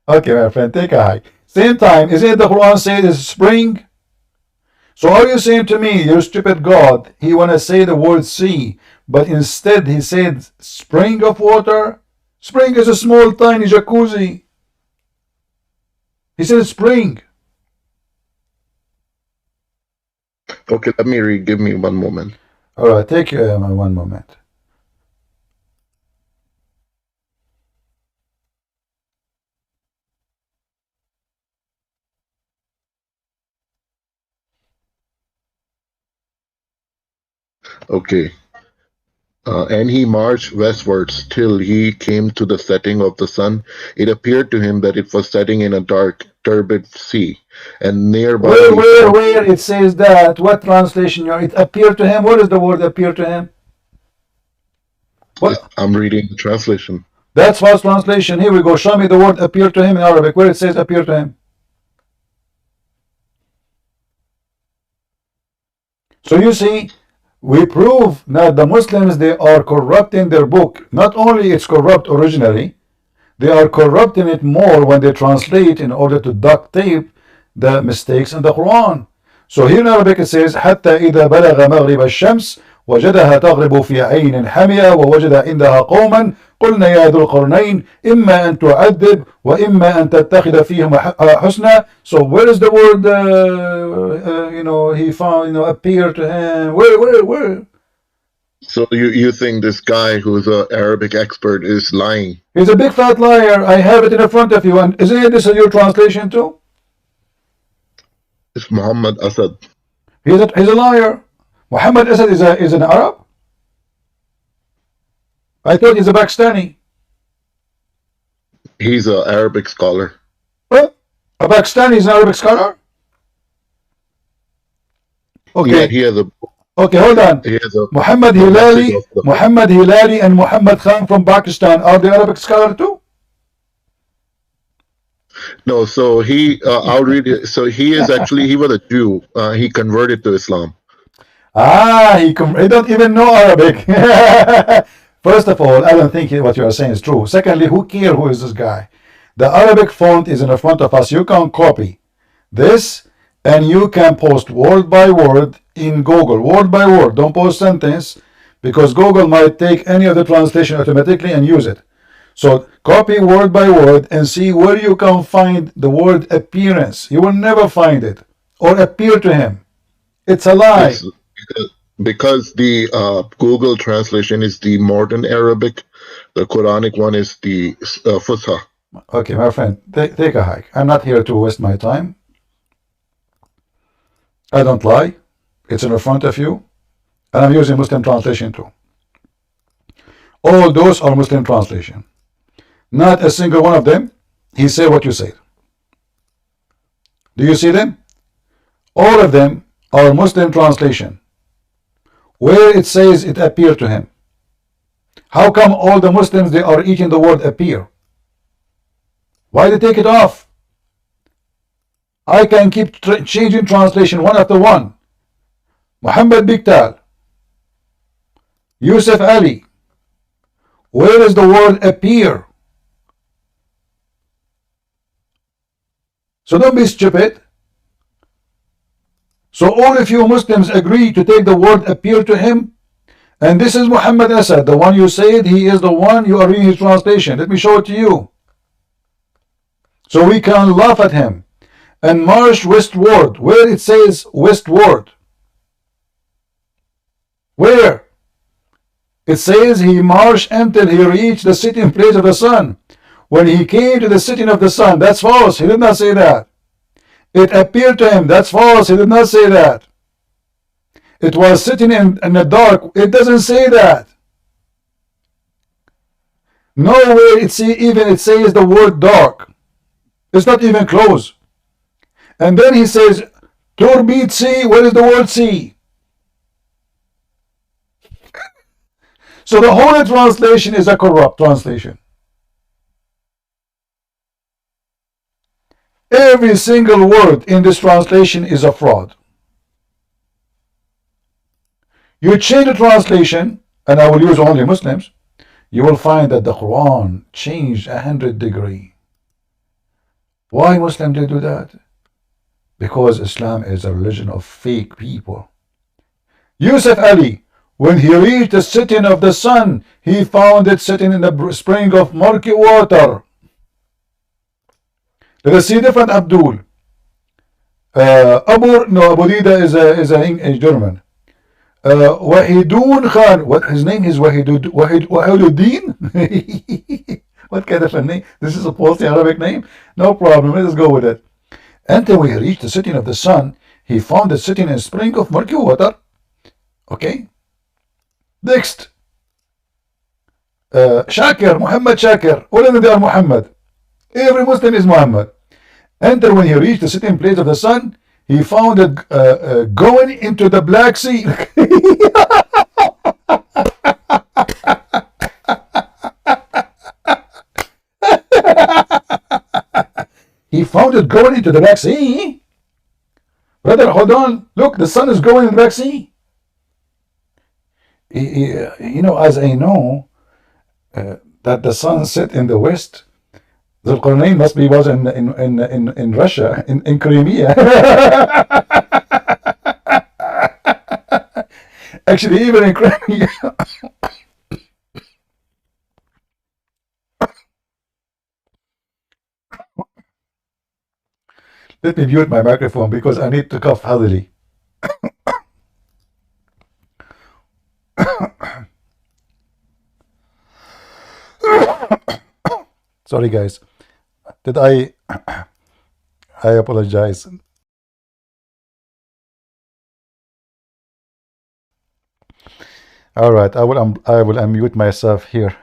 Okay, my friend, take a hike. Same time, is it the Quran said it's spring? So are you saying to me, you stupid God, he want to say the word sea, but instead he said spring of water? Spring is a small, tiny jacuzzi. He said spring. Okay, let me read. Give me one moment. All right, take one moment. Okay. And he marched westwards till he came to the setting of the sun. It appeared to him that it was setting in a dark, turbid sea, and nearby. Where it says that? What translation? It appeared to him. What is the word appear to him? What? I'm reading the translation. That's false translation. Here we go. Show me the word appear to him in Arabic. Where it says appear to him. So you see, we prove that the Muslims, they are corrupting their book. Not only it's corrupt originally, they are corrupting it more when they translate in order to duct tape the mistakes in the Quran. So here in Arabic it says حتى إذا بلغ مغرب الشمس وجدها تغرب في عين حمية ووجد عندها قوما قلنا يا ذو القرنين إما أن تعذب وإما أن تتخذ فيهم حسنا. So where is the word he found appear to him? Where? So you think this guy who's an Arabic expert is lying? He's a big fat liar. I have it in front of you. And isn't this your translation too? It's Muhammad Asad. He's a liar. Muhammad Asad is an Arab? I thought he's a Pakistani. He's an Arabic scholar. What? A Pakistani is an Arabic scholar? Okay. Yeah, he has a. Okay, hold on. He has a Muhammad Hilali and Muhammad Khan from Pakistan, are they Arabic scholar too? No, so I'll read it. So he was a Jew. He converted to Islam. He don't even know Arabic. First of all, I don't think what you are saying is true. Secondly, who cares who is this guy? The Arabic font is in front of us. You can copy this and you can post word by word in Google. Word by word. Don't post sentence because Google might take any of the translation automatically and use it. So copy word by word and see where you can find the word appearance. You will never find it or appear to him. It's a lie. It's because the Google translation is the modern Arabic. The Quranic one is the Fusha. Okay, my friend, take a hike. I'm not here to waste my time. I don't lie. It's in front of you. And I'm using Muslim translation too. All those are Muslim translation. Not a single one of them, he said what you said. Do you see them? All of them are Muslim translation, where it says it appeared to him. How come all the Muslims, they are eating the word appear? Why they take it off? I can keep changing translation one after one. Muhammad Biktal, Yusuf Ali, where is the word appear? So don't be stupid. So all of you Muslims agree to take the word appear to him. And this is Muhammad Asad, the one you said, he is the one, you are reading his translation. Let me show it to you. So we can laugh at him. And march westward, where it says westward. Where? It says he marched until he reached the sitting place of the sun. When he came to the sitting of the sun, that's false. He did not say that. It appeared to him, that's false. He did not say that. It was sitting in the dark. It doesn't say that. Nowhere it says the word dark. It's not even close. And then he says, Turbid sea, where is the word sea? So the whole translation is a corrupt translation. Every single word in this translation is a fraud. You change the translation, and I will use only Muslims, you will find that the Quran changed 100 degrees. Why Muslims they do that? Because Islam is a religion of fake people. Yusuf Ali, when he reached the sitting of the sun, he found it sitting in the spring of murky water. Let us see different Abdul. Abu Dida is a German. Wahidun Khan, what his name is Wahiduddin? What kind of a name? This is supposed to be an Arabic name? No problem, let us go with it. Until we reached the sitting of the sun, he found it sitting in a spring of murky water. Okay? Next. Shakir, Muhammad Shakir. All of them they are Muhammad. Every Muslim is Muhammad. Until when he reached the sitting place of the sun, he found it going into the Black Sea. He found it going into the Black Sea. Brother, hold on. Look, the sun is going in the Black Sea. You know, as I know that the sun set in the west, the Qur'an must be was in Russia, in Crimea. Actually, even in Crimea. Let me mute my microphone because I need to cough heavily. Sorry, guys. Did I apologize. All right, I will unmute myself here.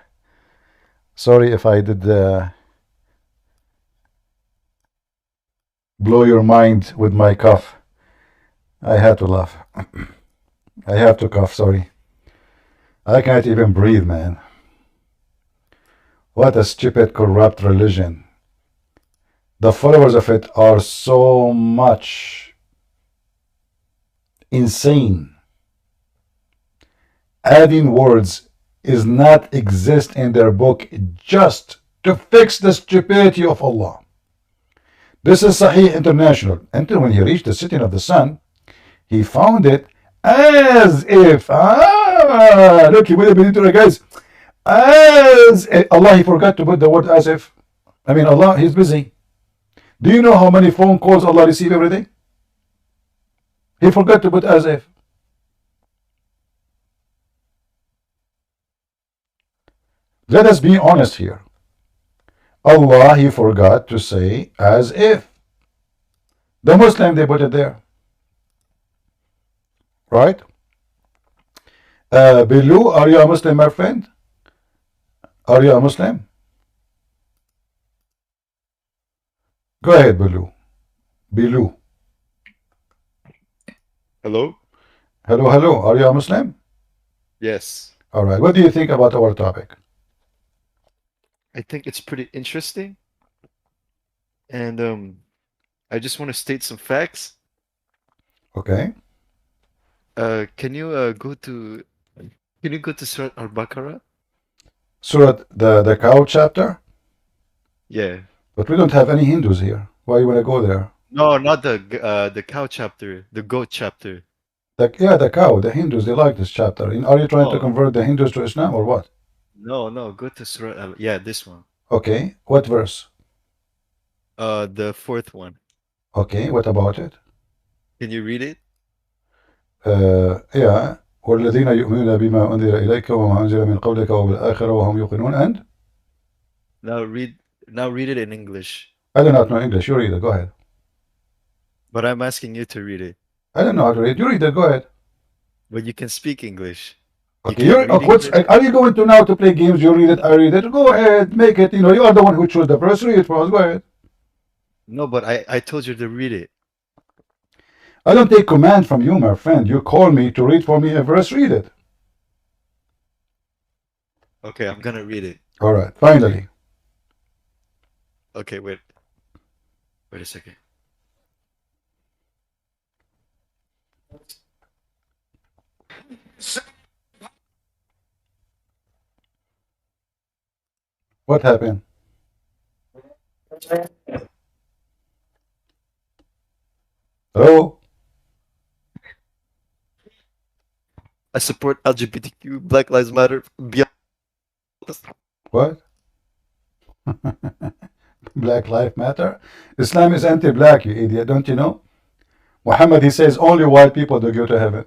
Sorry if I did blow your mind with my cough. I had to laugh. I have to cough, sorry. I can't even breathe, man. What a stupid, corrupt religion. The followers of it are so much insane. Adding words is not exist in their book just to fix the stupidity of Allah. This is Sahih International. Until when he reached the sitting of the sun, he found it as if, look, he would have been into it, guys, As Allah, he forgot to put the word as if. I mean, Allah, he's busy. Do you know how many phone calls Allah receive every day? He forgot to put as if. Let us be honest here. Allah, he forgot to say as if. The Muslim, they put it there. Right? Bilu, are you a Muslim, my friend? Are you a Muslim? Go ahead, Bilu. Bilu. Hello? Hello, hello. Are you a Muslim? Yes. All right. What do you think about our topic? I think it's pretty interesting. And I just want to state some facts. Okay. Can you go to Surah Al-Baqarah? Surah, the cow chapter? Yeah. But we don't have any Hindus here. Why you want to go there? No, not the cow chapter, the goat chapter. Yeah, the cow, the Hindus, they like this chapter. Are you trying to No. convert the Hindus to Islam or what? No, go to Surah Al, yeah, this one. Okay. What verse? The fourth one. Okay. What about it? Can you read it? Yeah. والذين يؤمنون بما أنزل إليك وما أنزل من قبلك وبالآخرة وهم يوقنون. And Now read it in English. I do not know English. You read it. Go ahead. But I'm asking you to read it. I don't know how to read. You read it. Go ahead. But you can speak English. Okay. Are you going to now to play games? You read it. I read it. Go ahead. Make it. You are the one who chose the verse. Read it for us. Go ahead. No, but I told you to read it. I don't take command from you, my friend. You call me to read for me a verse. Read it. Okay, I'm gonna read it. All right. Finally. Okay, wait a second. What happened? Hello? I support LGBTQ, Black Lives Matter, beyond. What? Black Lives Matter? Islam is anti-black, you idiot. Don't you know? Muhammad, he says only white people do go to heaven.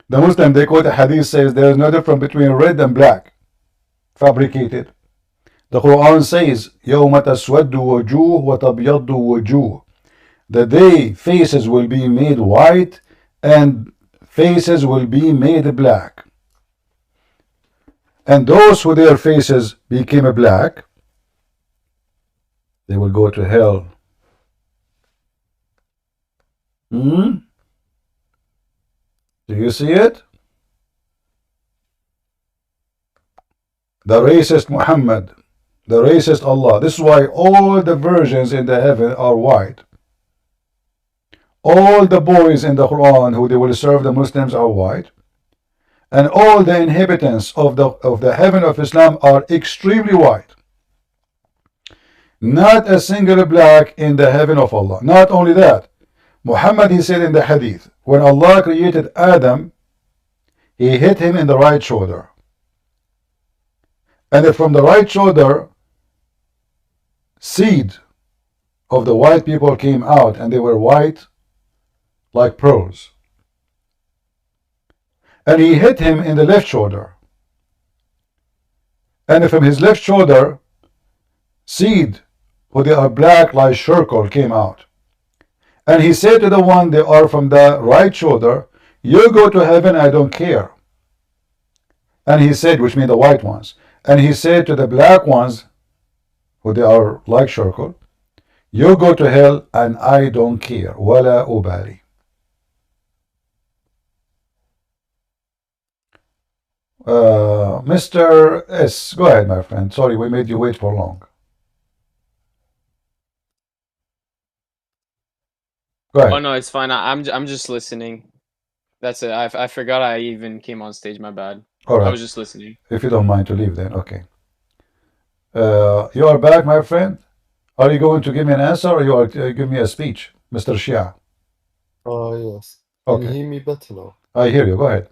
The Muslim, they quote a hadith says there is no difference between red and black. Fabricated. The Quran says يَوْمَ تَسْوَدُّ وَجُوهُ وَتَبْيَضُّ وَجُوهُ. The day faces will be made white and faces will be made black. And those who their faces became black, they will go to hell. Do you see it? The racist Muhammad, the racist Allah. This is why all the virgins in the heaven are white. All the boys in the Quran who they will serve the Muslims are white. And all the inhabitants of the heaven of Islam are extremely white. Not a single black in the heaven of Allah. Not only that, Muhammad, he said in the hadith, when Allah created Adam, he hit him in the right shoulder. And from the right shoulder, seed of the white people came out, and they were white like pearls. And he hit him in the left shoulder. And from his left shoulder, seed who they are black like charcoal came out. And he said to the one they are from the right shoulder, you go to heaven, I don't care. And he said, which means the white ones. And he said to the black ones, who they are like charcoal, you go to hell and I don't care. Wala ubali. Mr. S, go ahead, my friend. Sorry, we made you wait for long. Go ahead. Oh no, it's fine. I'm just listening. That's it. I forgot I even came on stage. My bad. All right. I was just listening. If you don't mind to leave, then okay. You are back, my friend. Are you going to give me an answer, or you are give me a speech, Mr. Shia? Yes. Can you Okay. hear me better now? I hear you. Go ahead.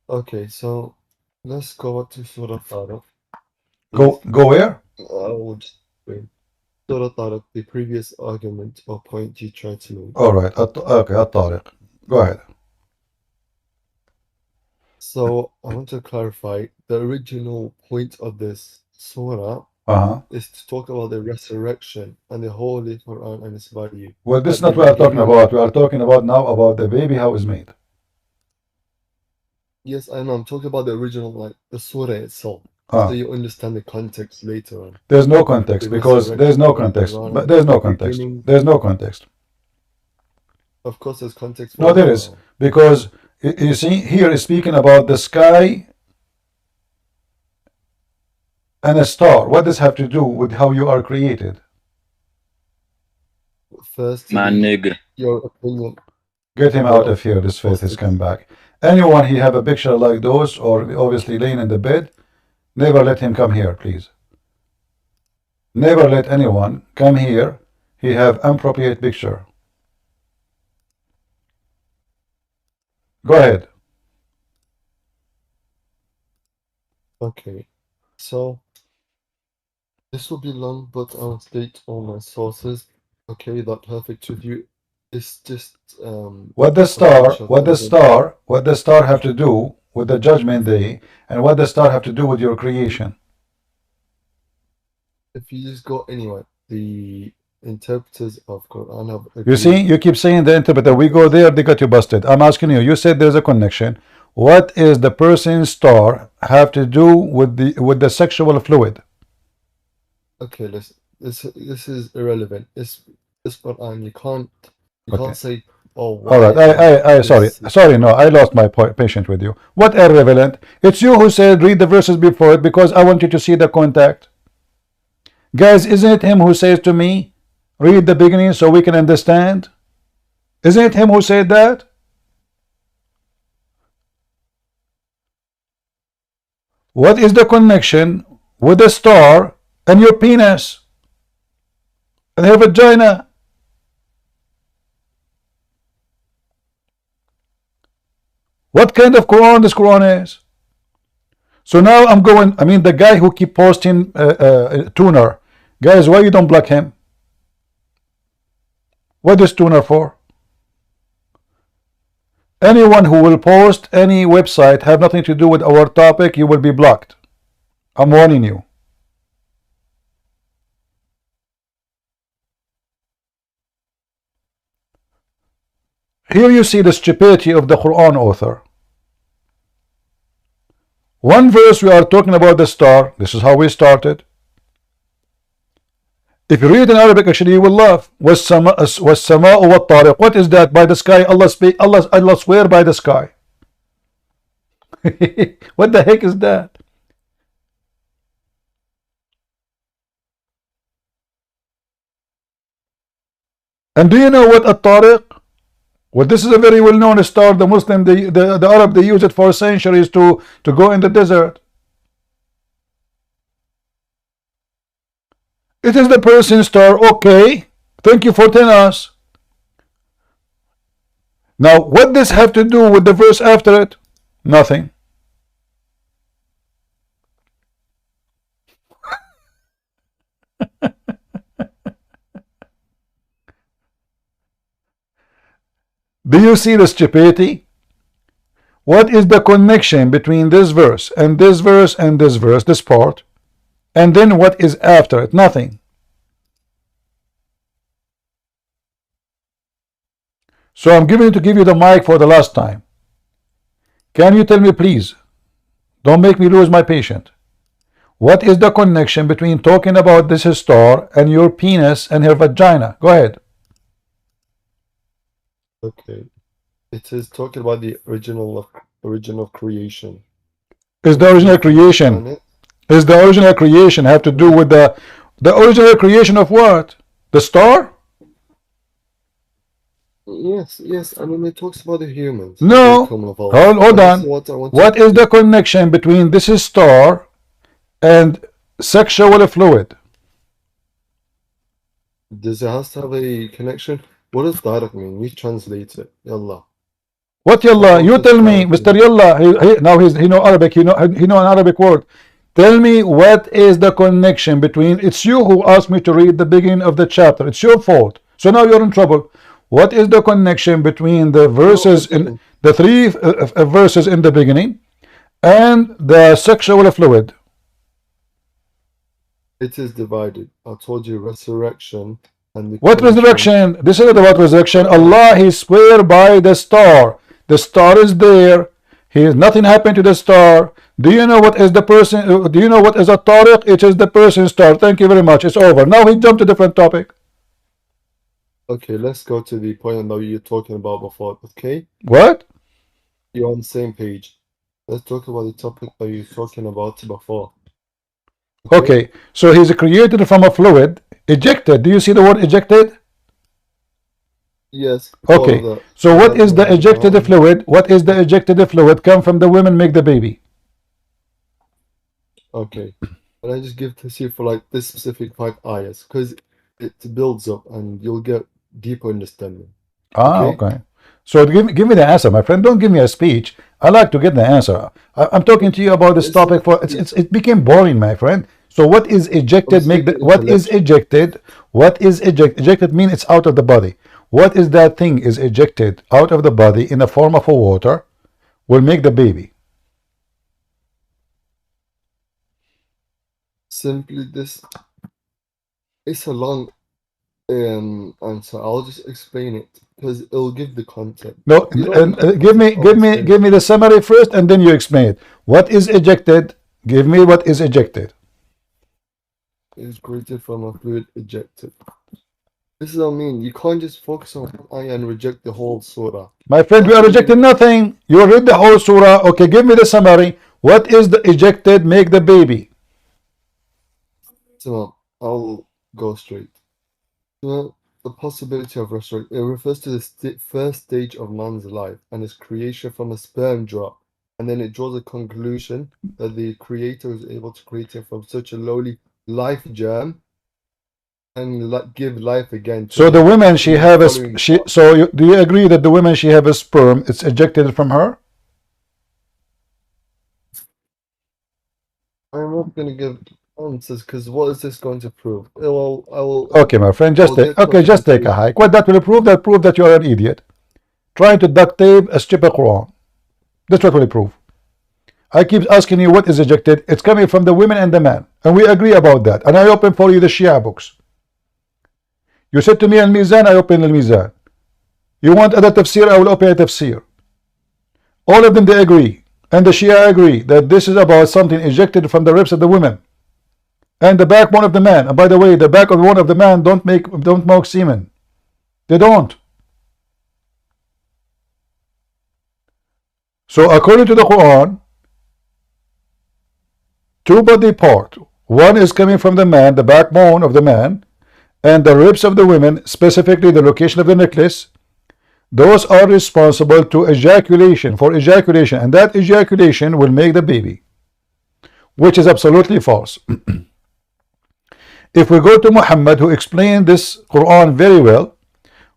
Okay, so Let's go to Surah Tariq. Go where? I will just wait. Surah Tariq, the previous argument or point you tried to make. All right. Okay, At-Tariq. Go ahead. So I want to clarify the original point of this surah is to talk about the resurrection and the Holy Quran and its value. Well, this is At not the what I'm talking beginning, about. We are talking about now about the baby, how it's made. yes, I know. I'm talking about the original, like the surah itself, Ah. so you understand the context later on. There's no context The because there's no resurrection of the context. Quran But there's at no the context. beginning. There's no context. Of course, there's context for No, there it is. now. Because you see, here is speaking about the sky and a star. What does have to do with how you are created? First, My nigga. your opinion. Get him out of here. This faith has come back. Anyone he have a picture like those, or obviously laying in the bed, never let him come here, please. Never let anyone come here. He have inappropriate picture. Go ahead. Okay, so this will be long, but I'll state all my sources. Okay, that perfect with you. It's just What the star have to do with the judgment day, and what the star have to do with your creation? If you just go anywhere, the interpreters of Quran have You see, agreed. you keep saying the interpreter. We go there, they got you busted. I'm asking you. You said there's a connection. What is the person's star have to do with the sexual fluid? Okay, listen. This is irrelevant. It's Quran. You can't say, oh, All right. why Sorry. No, I lost my patience with you. What irrelevant? It's you who said read the verses before it because I want you to see the contact. Guys, isn't it him who says to me, read the beginning so we can understand? Isn't it him who said that? What is the connection with the star and your penis and your vagina? What kind of Quran this Quran is? So now I'm going, I mean the guy who keep posting tuner. Guys, why you don't block him? What is tuner for? Anyone who will post any website have nothing to do with our topic, you will be blocked. I'm warning you. Here you see the stupidity of the Quran author. One verse we are talking about the star. This is how we started. If you read in Arabic, actually you will laugh. وَالسَّمَاءُ وَالطَّارِقُ. What is that? By the sky. Allah swear by the sky. What the heck is that? And do you know what at-Tariq? Well, this is a very well-known star. The Muslim, the Arab, they use it for centuries to go in the desert. It is the Persian star. Okay, thank you for telling us. Now, what does have to do with the verse after it? Nothing. Do you see the stupidity? What is the connection between this verse and this verse and this verse, this part? And then what is after it? Nothing. So I'm going to give you the mic for the last time. Can you tell me, please? Don't make me lose my patience. What is the connection between talking about this star and your penis and her vagina? Go ahead. Okay. It is talking about the original creation. Is the original creation? Is the original creation have to do with the original creation of what? The star? Yes. I mean, it talks about the humans. No. Hold on. What is the connection between this star and sexual fluid? Does it have to have a connection? What does direct mean? We translate it. Yallah. What yalla? You tell me, Mr. Yalla. He know Arabic. He know an Arabic word. Tell me what is the connection between. It's you who asked me to read the beginning of the chapter. It's your fault. So now you're in trouble. What is the connection between the verses in the three verses in the beginning and the sexual fluid? It is divided. I told you resurrection and the What connection. resurrection? This is not about resurrection. Allah, He swear by the star. The star is there. Nothing happened to the star. Do you know what is the person? Do you know what is a tariq? It is the person's star. Thank you very much. It's over. Now he jumped to a different topic. Okay, let's go to the point that you were talking about before. Okay? What? You're on the same page. Let's talk about the topic that you were talking about before. Okay, so he's created from a fluid, ejected. Do you see the word ejected? Yes. Okay, so what is the ejected fluid? What is the ejected fluid? Come from the women, make the baby. Okay. And I just give this here for like this specific 5 ayahs because it builds up and you'll get deeper understanding. Okay. So give me the answer, my friend. Don't give me a speech. I like to get the answer. I'm talking to you about this topic for it became boring, my friend. So what is ejected? What is ejected? What is ejected? Ejected means it's out of the body. What is that thing is ejected out of the body in the form of a water will make the baby? Simply this. It's a long answer. I'll just explain it because it'll give the content. No, give me the summary first, and then you explain it. What is ejected? Give me what is ejected. It is created from a fluid ejected. This is what I mean. You can't just focus on one ayah and reject the whole surah. My friend, we are rejecting nothing. You read the whole surah. Okay, give me the summary. What is the ejected? Make the baby. So I'll go straight. So the possibility of resurrection. It refers to the first stage of man's life and its creation from a sperm drop. And then it draws a conclusion that the creator is able to create him from such a lowly life germ and give life again. So the women she have a do you agree that the women she have a sperm, it's ejected from her? I'm not going to give answers because what is this going to prove? I will. Okay, my friend, just take a hike. What that will prove? That prove that you are an idiot trying to duct tape a stupid Quran. That's what will prove. I keep asking you what is ejected. It's coming from the women and the man, and we agree about that. And I open for you the Shia books. You said to me Al Mizan, I open Al Mizan. You want other tafsir, I will open a tafsir. All of them they agree, and the Shia agree that this is about something ejected from the ribs of the women and the backbone of the man. And by the way, the backbone of the man don't make semen. They don't. So according to the Quran, two body part. One is coming from the man, the backbone of the man, and the ribs of the women, specifically the location of the necklace. Those are responsible to ejaculation, and that ejaculation will make the baby, which is absolutely false. If we go to Muhammad, who explained this Quran very well,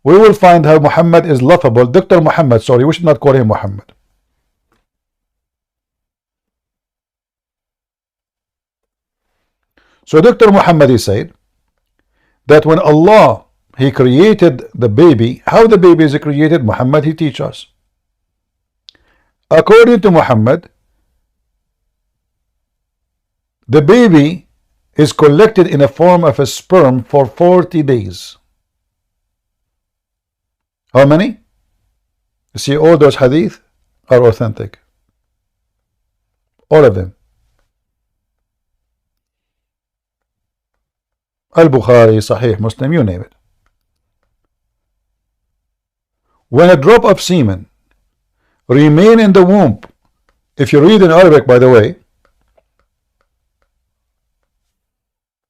we will find how Muhammad is laughable. Dr. Muhammad, sorry, we should not call him Muhammad. So Dr. Muhammad, he said that when Allah, He created the baby, how the baby is created, Muhammad, he teaches us. According to Muhammad, the baby is collected in a form of a sperm for 40 days. How many? You see, all those hadith are authentic. All of them. Al-Bukhari, Sahih, Muslim, you name it. When a drop of semen remain in the womb, if you read in Arabic, by the way,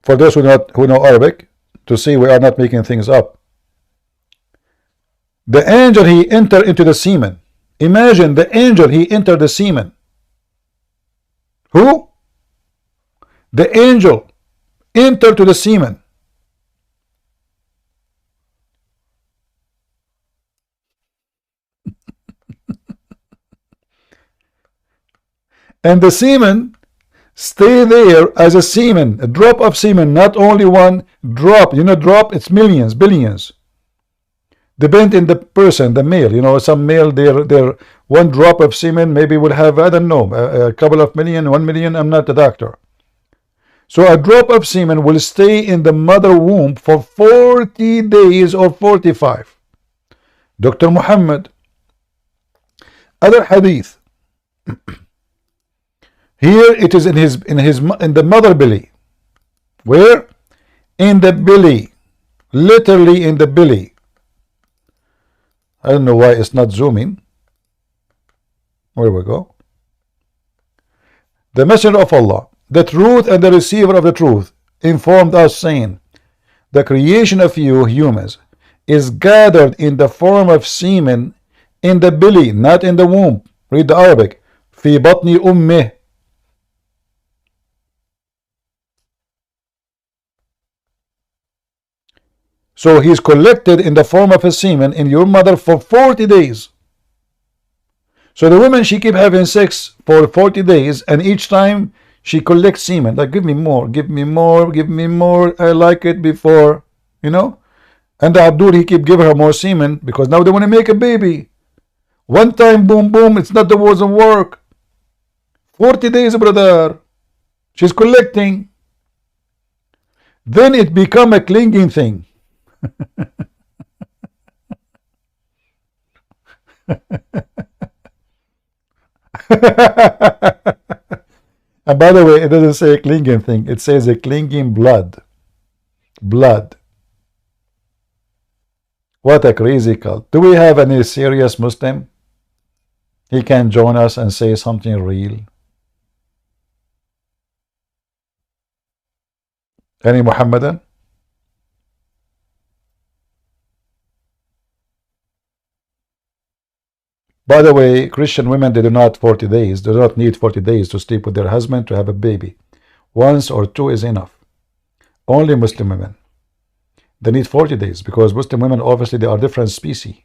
for those who know Arabic, to see we are not making things up, the angel, he entered into the semen. Imagine the angel, he entered the semen. Who? The angel entered to the semen. And the semen stay there as a semen, a drop of semen, not only one drop. You know, drop, it's millions, billions. Depend in the person, the male. You know, some male, their one drop of semen maybe will have, I don't know, a couple of million, 1 million. I'm not a doctor. So a drop of semen will stay in the mother womb for 40 days or 45. Dr. Muhammad, other hadith. Here it is in the mother belly. Where? In the belly. Literally in the belly. I don't know why it's not zooming. Where we go? The Messenger of Allah, the truth and the receiver of the truth, informed us, saying, the creation of you humans is gathered in the form of semen in the belly, not in the womb. Read the Arabic. في بطن أمه. So he is collected in the form of a semen in your mother for 40 days. So the woman, she keep having sex for 40 days, and each time she collects semen. Like, give me more, give me more, give me more. I like it before, you know. And the Abdul, he keep giving her more semen because now they want to make a baby. One time, boom, boom, it's not the wasn't work. 40 days, brother. She's collecting. Then it become a clinging thing. And by the way, it doesn't say a clinging thing. It says a clinging blood. Blood. What a crazy cult. Do we have any serious Muslim? He can join us and say something real. Any Muhammadan? By the way, Christian women, they do not 40 days. They do not need 40 days to sleep with their husband to have a baby. Once or two is enough. Only Muslim women. They need 40 days because Muslim women, obviously, they are different species.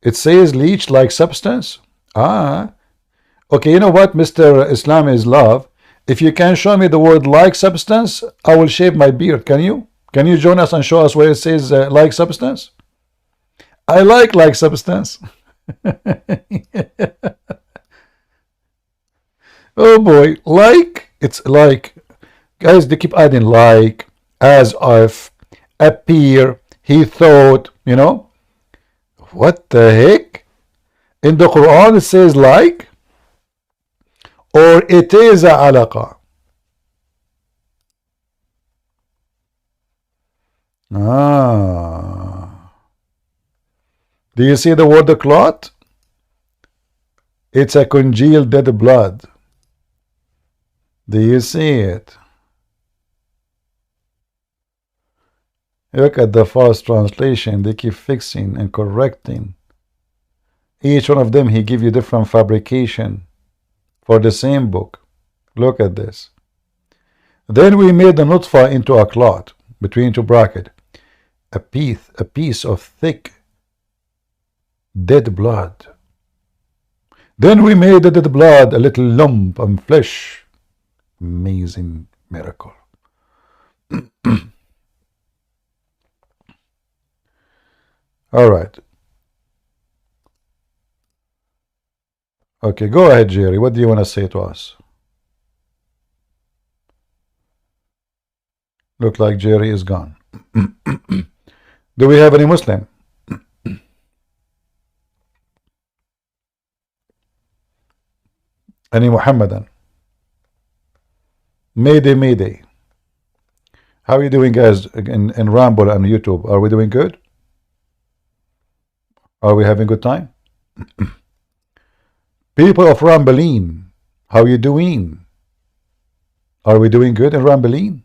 It says leech-like substance. Okay, you know what, Mr. Islam is love. If you can show me the word like substance, I will shave my beard. Can you? Can you join us and show us where it says like substance? I like substance. Oh boy, like, it's like. Guys, they keep adding like, as if, appear, he thought, you know. What the heck? In the Quran it says like, or it is a alaqa. Do you see the word the clot? It's a congealed dead blood. Do you see it? Look at the fast translation. They keep fixing and correcting. Each one of them, he give you different fabrication for the same book. Look at this. Then we made the nutfa into a clot between two brackets, a piece of thick dead blood. Then we made the dead blood a little lump of flesh. Amazing miracle. All right. Okay, go ahead, Jerry. What do you want to say to us? Look like Jerry is gone. Do we have any Muslim? Any Muhammadan? Mayday, Mayday. How are you doing, guys, in Ramble and YouTube? Are we doing good? Are we having good time? People of Rambeline, how are you doing? Are we doing good in Rambeline?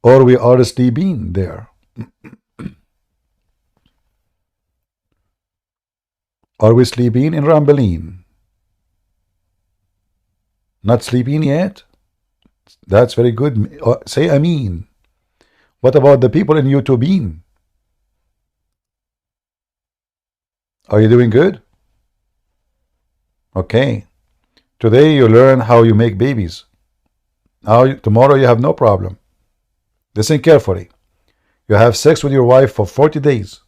Or we are sleeping there? Are we sleeping in Rambeline? Not sleeping yet? That's very good. Say Ameen. What about the people in YouTube? Are you doing good? Okay. Today you learn how you make babies. Tomorrow you have no problem. Listen carefully. You have sex with your wife for 40 days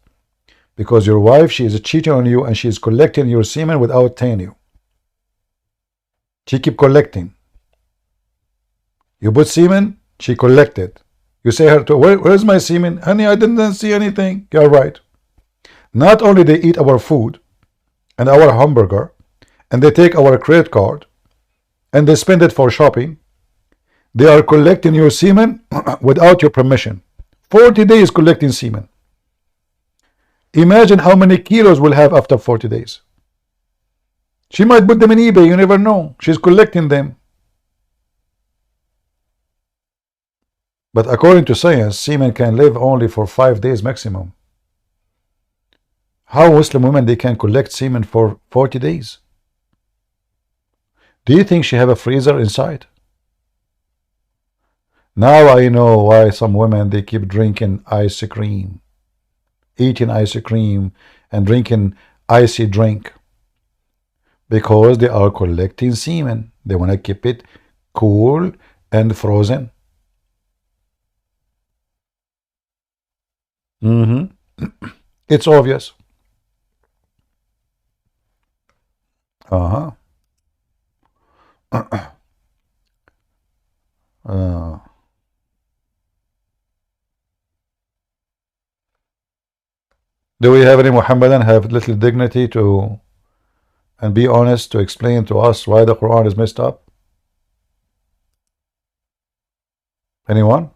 because your wife, she is cheating on you and she is collecting your semen without telling you. She keep collecting. You put semen, she collected. You say her to, where's my semen? Honey, I didn't see anything. You're right. Not only they eat our food and our hamburger, and they take our credit card, and they spend it for shopping, they are collecting your semen without your permission. 40 days collecting semen. Imagine how many kilos we'll have after 40 days. She might put them in eBay, you never know. She's collecting them. But according to science, semen can live only for 5 days maximum. How Muslim women they can collect semen for 40 days? Do you think she have a freezer inside? Now I know why some women they keep drinking ice cream, eating ice cream and drinking icy drink, because they are collecting semen. They want to keep it cool and frozen. It's obvious. Do we have any Muhammadan have little dignity to and be honest to explain to us why the Quran is messed up? Anyone?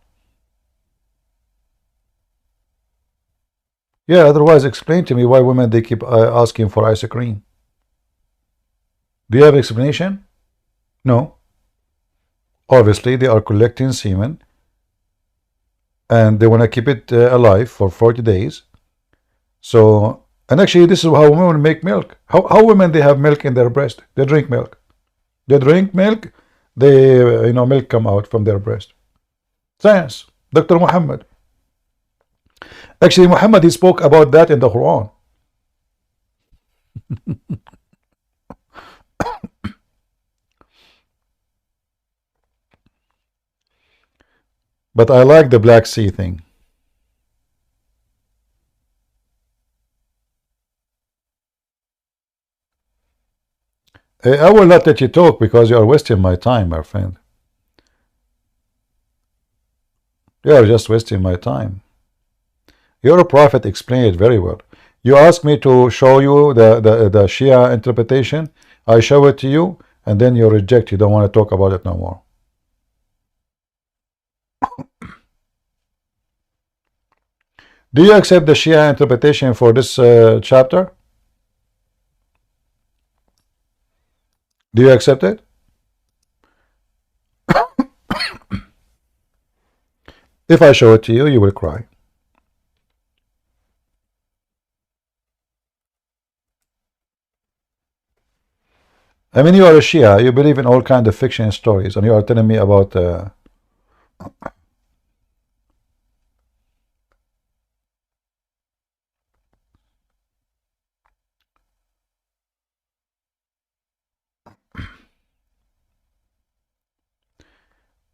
Yeah, otherwise explain to me why women they keep asking for ice cream. Do you have explanation? No. Obviously they are collecting semen and they want to keep it alive for 40 days. So, and actually this is how women make milk. How women they have milk in their breast? They drink milk. They drink milk, they milk come out from their breast. Science. Dr. Muhammad. Actually Muhammad he spoke about that in the Quran. But I like the Black Sea thing. I will not let you talk because you are wasting my time, my friend. You are just wasting my time. Your prophet explained it very well. You asked me to show you the Shia interpretation. I show it to you, and then you reject. You don't want to talk about it no more. Do you accept the Shia interpretation for this chapter? Do you accept it? If I show it to you, you will cry. I mean, you are a Shia. You believe in all kinds of fiction stories, and you are telling me about.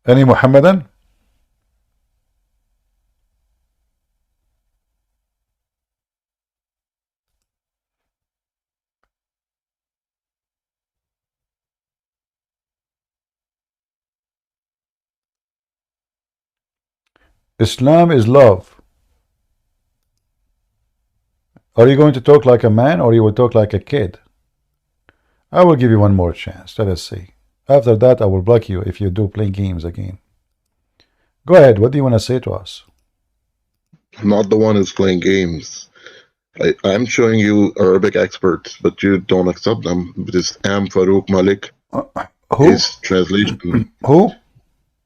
Any Muhammadan? Islam is love. Are you going to talk like a man or you will talk like a kid? I will give you one more chance. Let us see. After that, I will block you if you do play games again. Go ahead. What do you want to say to us? I'm not the one who's playing games. I'm showing you Arabic experts, but you don't accept them. This M. Farouk Malik. Who? His translation. Who?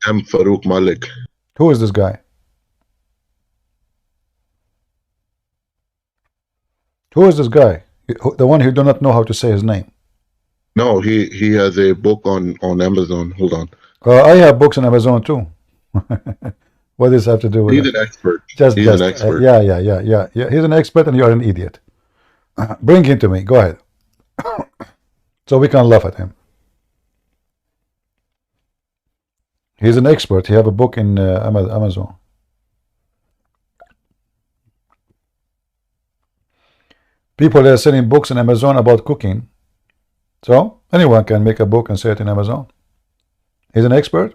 M. Farouk Malik. Who is this guy? Who is this guy? The one who do not know how to say his name. No, he has a book on Amazon. Hold on. I have books on Amazon too. What does this have to do with He's it? an expert. He's an expert. Yeah. He's an expert and you are an idiot. Bring him to me. Go ahead. So we can laugh at him. He's an expert. He have a book in Amazon. People are selling books on Amazon about cooking. So anyone can make a book and sell it in Amazon. He's an expert.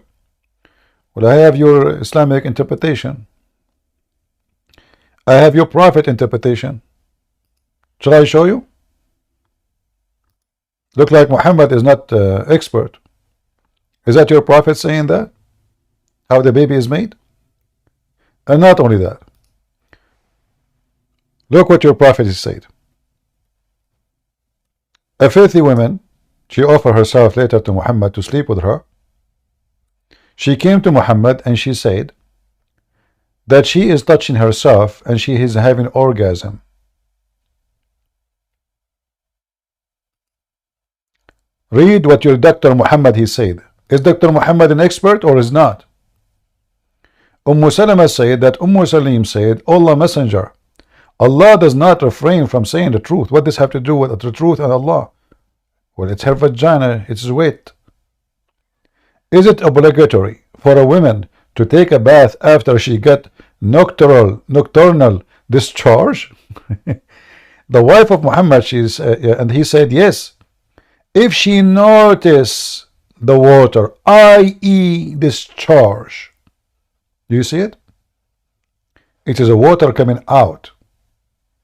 Well, I have your Islamic interpretation. I have your Prophet interpretation. Shall I show you? Look like Muhammad is not expert. Is that your Prophet saying that? How the baby is made? And not only that. Look what your Prophet has said. A filthy woman, she offered herself later to Muhammad to sleep with her. She came to Muhammad and she said that she is touching herself and she is having orgasm. Read what your Dr. Muhammad he said. Is Dr. Muhammad an expert or is not? Salama said that Salim said, Allah Messenger, Allah does not refrain from saying the truth. What does have to do with the truth and Allah? Well, it's her vagina, it's weight. Is it obligatory for a woman to take a bath after she got nocturnal discharge? The wife of Muhammad, and he said yes. If she notice the water, i.e. discharge. Do you see it? It is a water coming out.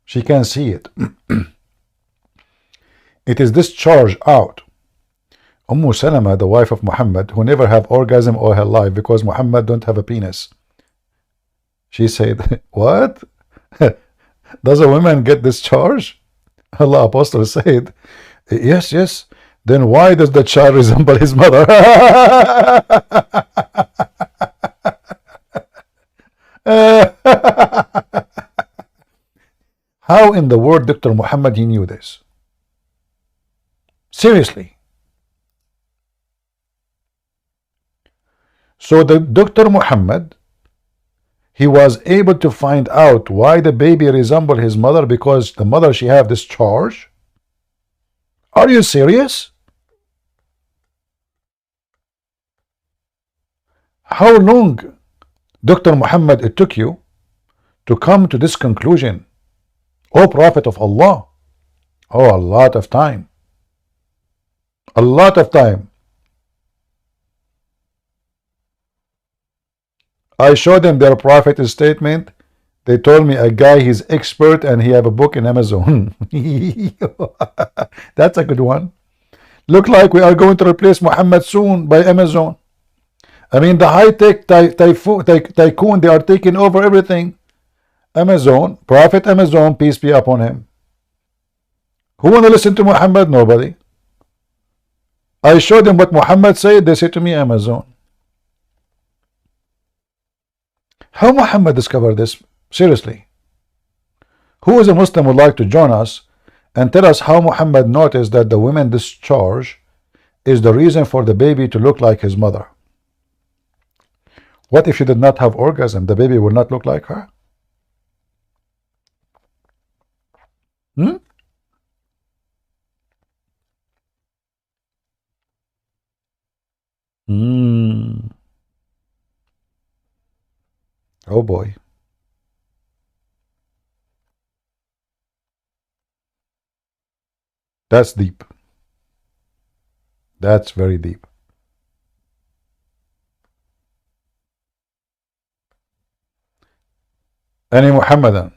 She can see it. It is discharge out. Salama, the wife of Muhammad, who never have orgasm all her life because Muhammad don't have a penis. She said, what? Does a woman get discharge? Allah Apostle said, yes, yes. Then why does the child resemble his mother? How in the world Dr. Muhammad he knew this? Seriously. So the Dr. Muhammad, he was able to find out why the baby resembled his mother because the mother she have discharge. Are you serious? How long, Dr. Muhammad, it took you to come to this conclusion? O Prophet of Allah. Oh, a lot of time. A lot of time. I showed them their Prophet's statement. They told me a guy, he's expert and he have a book in Amazon. That's a good one. Look like we are going to replace Muhammad soon by Amazon. I mean, the high-tech tycoon, they are taking over everything. Amazon, Prophet Amazon, peace be upon him. Who want to listen to Muhammad? Nobody. I showed them what Muhammad said. They say to me, Amazon. How Muhammad discovered this? Seriously. Who is a Muslim would like to join us and tell us how Muhammad noticed that the women discharge is the reason for the baby to look like his mother? What if she did not have orgasm? The baby would not look like her? Hmm? Oh boy. That's deep. That's very deep. Any Muhammadan?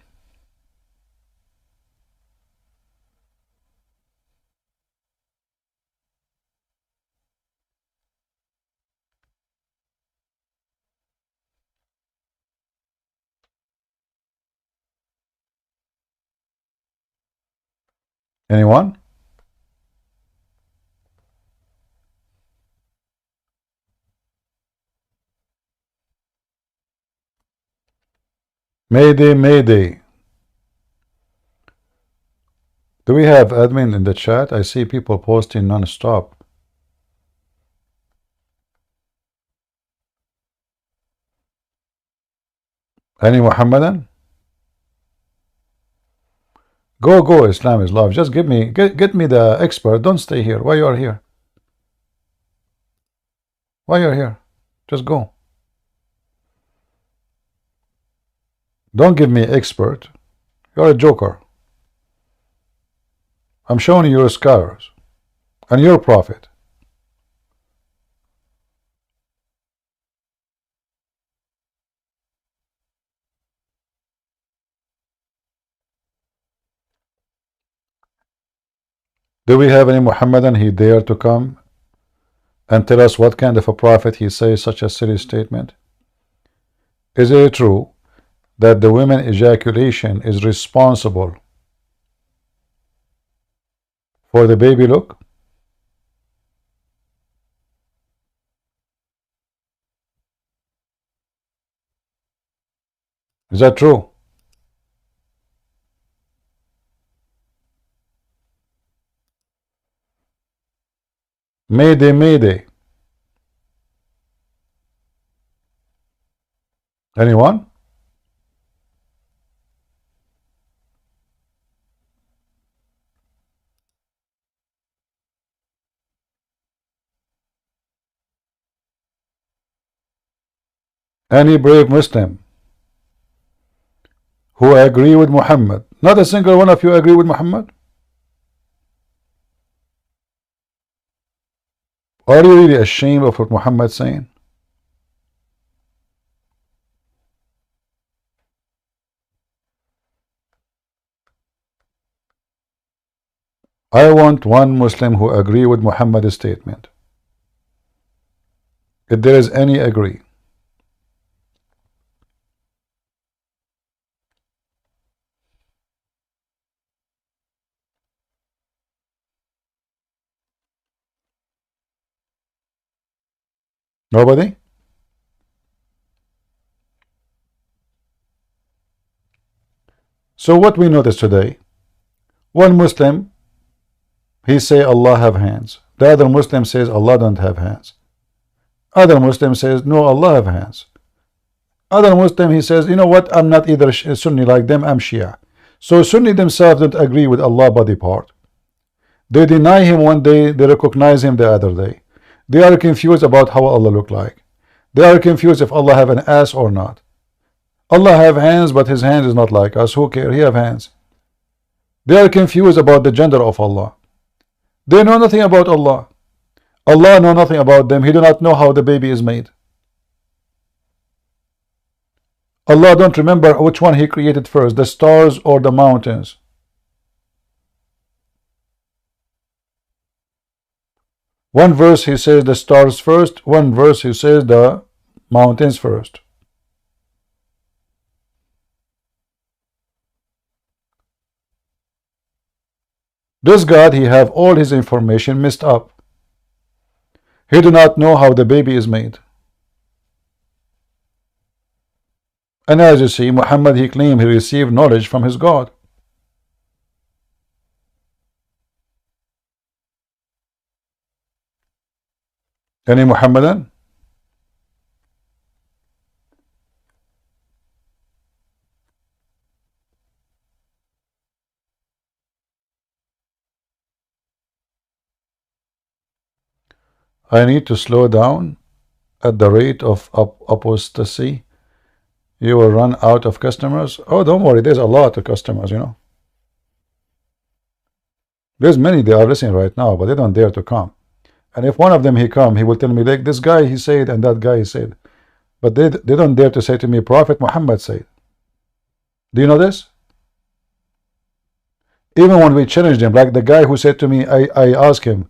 Anyone? Mayday, Mayday. Do we have admin in the chat? I see people posting non-stop. Any Muhammadan? Go, Islam is love. Just get me the expert. Don't stay here. Why you are here? Why you're here? Just go. Don't give me expert. You're a joker. I'm showing you your scholars and your prophet. Do we have any Muhammadan he dare to come and tell us what kind of a prophet he says such a silly statement? Is it true that the women ejaculation is responsible for the baby look? Is that true? Mayday, mayday. Anyone? Any brave Muslim who agree with Muhammad? Not a single one of you agree with Muhammad? Are you really ashamed of what Muhammad is saying? I want one Muslim who agree with Muhammad's statement. If there is any agree. Nobody? So what we notice today, one Muslim, he say Allah have hands. The other Muslim says Allah don't have hands. Other Muslim says no, Allah have hands. Other Muslim, he says, you know what, I'm not either Sunni like them, I'm Shia. So Sunni themselves don't agree with Allah body part. They deny him one day, they recognize him the other day. They are confused about how Allah look like. They are confused if Allah have an ass or not. Allah have hands, but his hands is not like us. Who care? He have hands. They are confused about the gender of Allah. They know nothing about Allah. Allah know nothing about them. He do not know how the baby is made. Allah don't remember which one he created first, the stars or the mountains. One verse he says the stars first, one verse he says the mountains first. This God, he have all his information messed up. He do not know how the baby is made. And as you see, Muhammad, he claimed he received knowledge from his God. Any Muhammadan? I need to slow down at the rate of apostasy. You will run out of customers. Oh, don't worry, there's a lot of customers, you know. There's many, they are listening right now, but they don't dare to come. And if one of them he come, he will tell me, like, this guy he said and that guy he said. But they don't dare to say to me, Prophet Muhammad said. Do you know this? Even when we challenge them, like the guy who said to me, I asked him,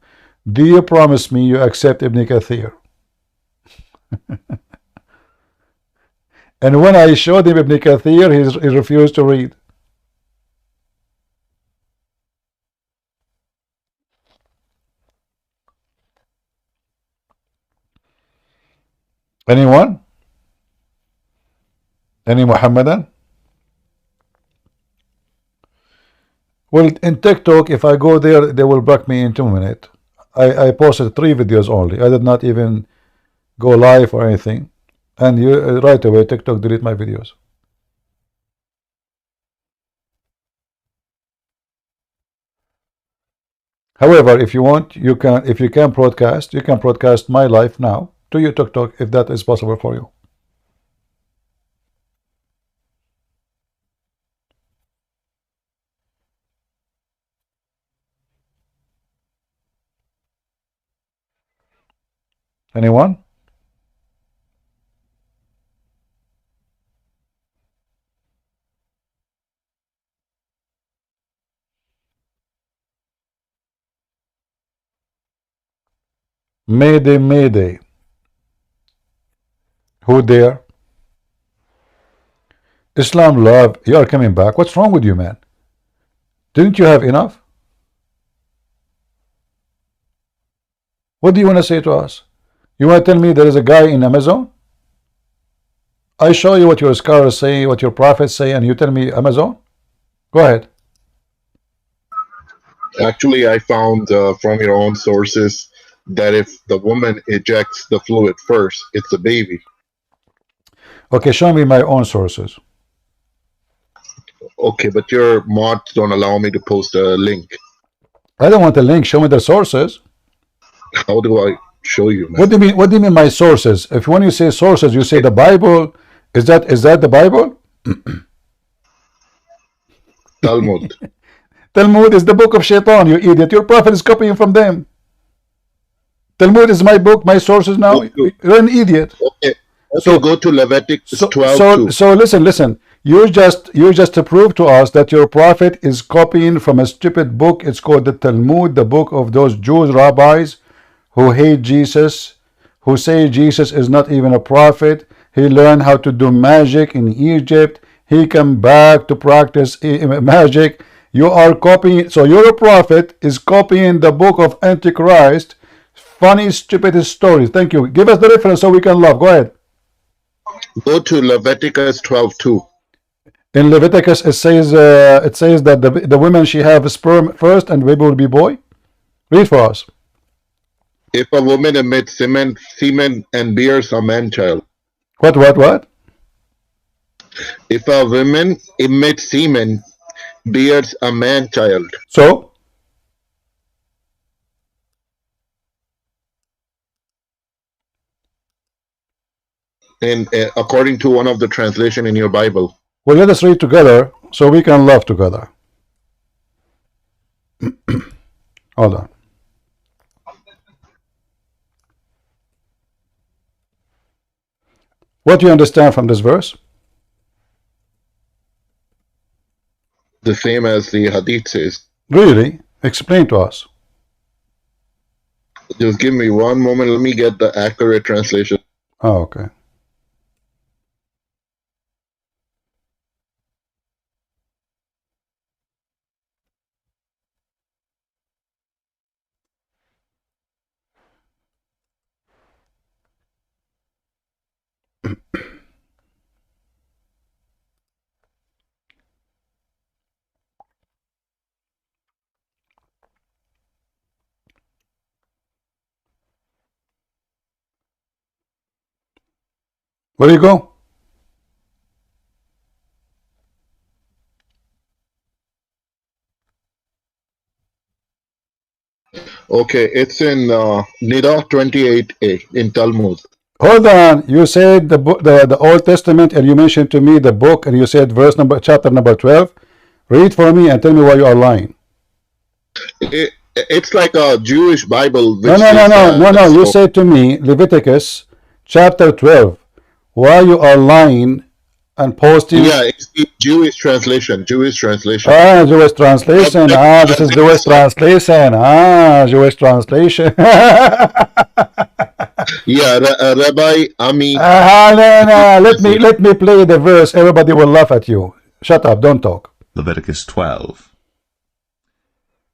do you promise me you accept Ibn Kathir? And when I showed him Ibn Kathir, he refused to read. Anyone? Any Muhammadan? Well, in TikTok, if I go there, they will block me in 2 minutes. I posted 3 videos only. I did not even go live or anything. And you right away, TikTok delete my videos. However, if you want, you can. If you can broadcast, you can broadcast my life now to your TikTok if that is possible for you. Anyone? Mayday, Mayday. Who there? Islam Love, you are coming back. What's wrong with you, man? Didn't you have enough? What do you want to say to us? You want to tell me there is a guy in Amazon? I show you what your scholars say, what your prophets say, and you tell me Amazon? Go ahead. Actually, I found from your own sources that if the woman ejects the fluid first, it's a baby. Okay, show me my own sources. Okay, but your mods don't allow me to post a link. I don't want a link. Show me the sources. How do I show you, man? What do you mean? What do you mean my sources? If when you say sources, you say the Bible. Is that the Bible? Talmud. Talmud is the book of Shaitan, you idiot. Your prophet is copying from them. Talmud is my book, my sources now. You're an idiot. Okay. So go to Leviticus 12. So listen. You just to prove to us that your prophet is copying from a stupid book. It's called the Talmud, the book of those Jews rabbis who hate Jesus, who say Jesus is not even a prophet. He learned how to do magic in Egypt. He came back to practice magic. You are copying. So your prophet is copying the book of Antichrist. Funny, stupid stories. Thank you. Give us the reference so we can laugh. Go ahead. Go to Leviticus 12:2. In Leviticus, it says that the women she have sperm first, and the baby will be boy. Read for us. If a woman emits semen and bears a man child. What? If a woman emits semen, bears a man child. So? And according to one of the translation in your Bible. Well, let us read together so we can laugh together. Hold on. What do you understand from this verse? The same as the Hadith says. Really? Explain to us. Just give me one moment. Let me get the accurate translation. Oh, okay. Where do you go? Okay, it's in Nida 28a in Talmud. Hold on. You said the Old Testament, and you mentioned to me the book, and you said chapter number 12. Read for me and tell me why you are lying. It's like a Jewish Bible. No. You said to me Leviticus chapter 12. Why you are lying and posting? Yeah, it's the Jewish translation. Jewish translation. This is Jewish translation. Jewish translation. Yeah, Rabbi Ami. No. Let me play the verse. Everybody will laugh at you. Shut up. Don't talk. Leviticus 12.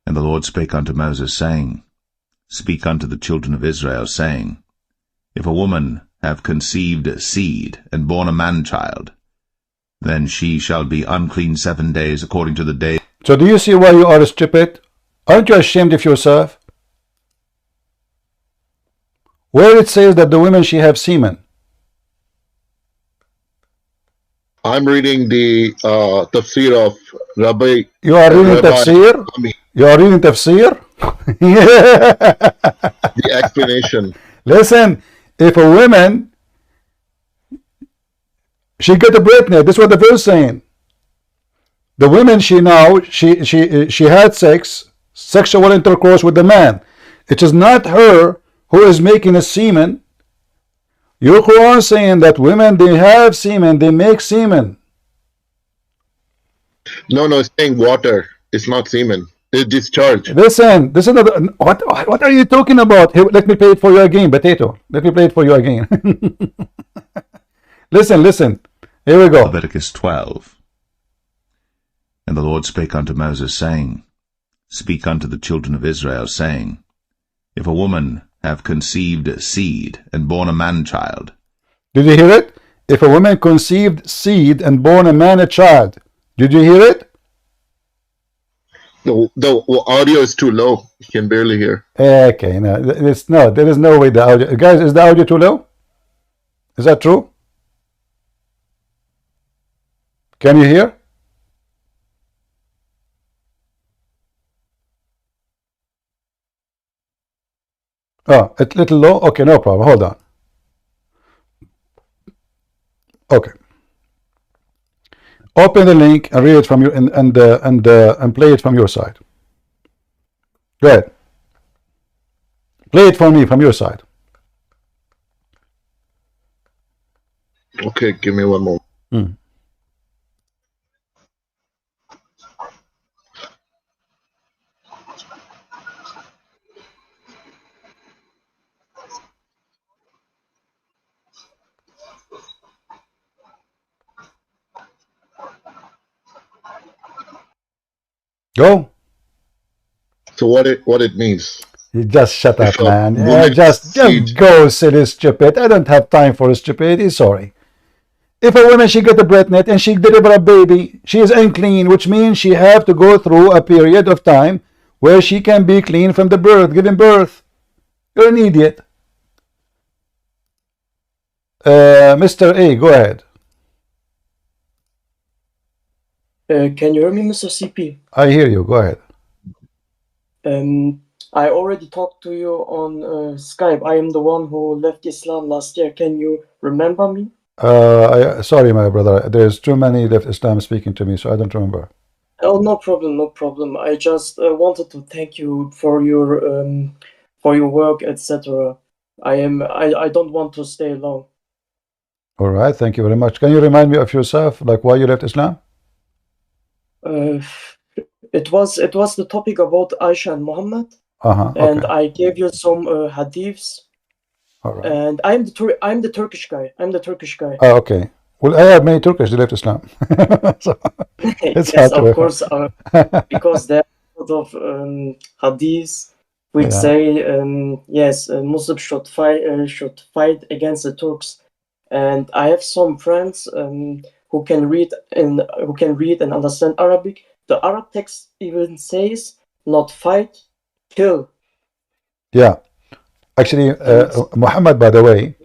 And the Lord spake unto Moses, saying, Speak unto the children of Israel, saying, If a woman have conceived seed, and born a man-child, then she shall be unclean 7 days according to the day. So do you see why you are stupid? Aren't you ashamed of yourself? Where it says that the women she have semen. I'm reading the tafsir of Rabbi. You are reading tafsir? You are reading tafsir? The explanation. Listen, if a woman, she got pregnant, this is what the verse saying. The woman, she had sexual intercourse with the man. It is not her who is making a semen. Your Quran saying that women, they have semen, they make semen. No, it's saying water. It's not semen. It's discharge. Listen, this is not, what are you talking about? Here, let me play it for you again, Potato. Let me play it for you again. Listen. Here we go. Leviticus 12. And the Lord spake unto Moses, saying, Speak unto the children of Israel, saying, If a woman have conceived seed and born a man-child. Did you hear it? If a woman conceived seed and born a man a child. Did you hear it? The audio is too low. You can barely hear. Okay, no, there is no way the audio. Guys, is the audio too low? Is that true? Can you hear? Oh, it's a little low. Okay, no problem. Hold on. Okay. Open the link and read it from your and play it from your side. Go ahead. Play it for me from your side. Okay, give me one more. Go. So what it means? You just shut up, man. woman Just go, silly stupid. I don't have time for stupidity. Sorry. If a woman, she got a pregnant and she deliver a baby, she is unclean, which means she have to go through a period of time where she can be clean from the birth, giving birth. You're an idiot. Mr. A, go ahead. Can you hear me, Mr. CP? I hear you. Go ahead. I already talked to you on Skype. I am the one who left Islam last year. Can you remember me? Sorry, my brother. There's too many left Islam speaking to me, so I don't remember. Oh, no problem. I just wanted to thank you for your work, etc. I don't want to stay long. All right, thank you very much. Can you remind me of yourself, like why you left Islam? It was the topic about Aisha and Muhammad, and okay. I gave you some hadiths. All right. And I'm the Turkish guy. Oh, okay. Well, I have many Turkish that left Islam. So it's Yes, hard to of course, because there are a lot of hadiths which say yes, Muslims should fight against the Turks. And I have some friends who can read and understand Arabic. The Arab text even says not fight, kill. Yeah. Actually, Muhammad, by the way,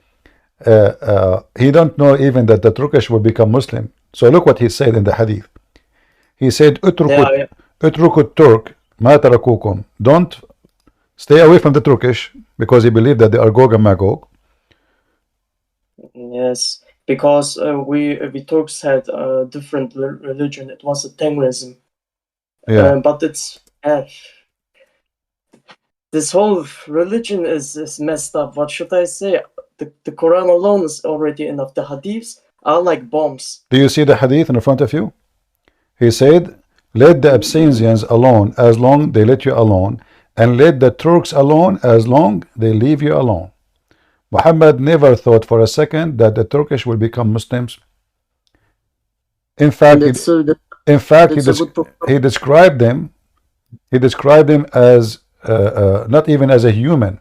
he don't know even that the Turkish will become Muslim. So look what he said in the hadith. He said, "Utrukut Turk ma tarakukum." Don't stay away from the Turkish, because he believed that they are Gog and Magog. Yes, because we Turks had a different religion. It was a Tengrism. Yeah. But it's this whole religion is messed up. What should I say? The Quran alone is already enough. The hadiths are like bombs. Do you see the hadith in front of you? He said, let the Abyssinians alone as long they let you alone, and let the Turks alone as long they leave you alone. Muhammad never thought for a second that the Turkish will become Muslims. In fact, he described them as not even as a human.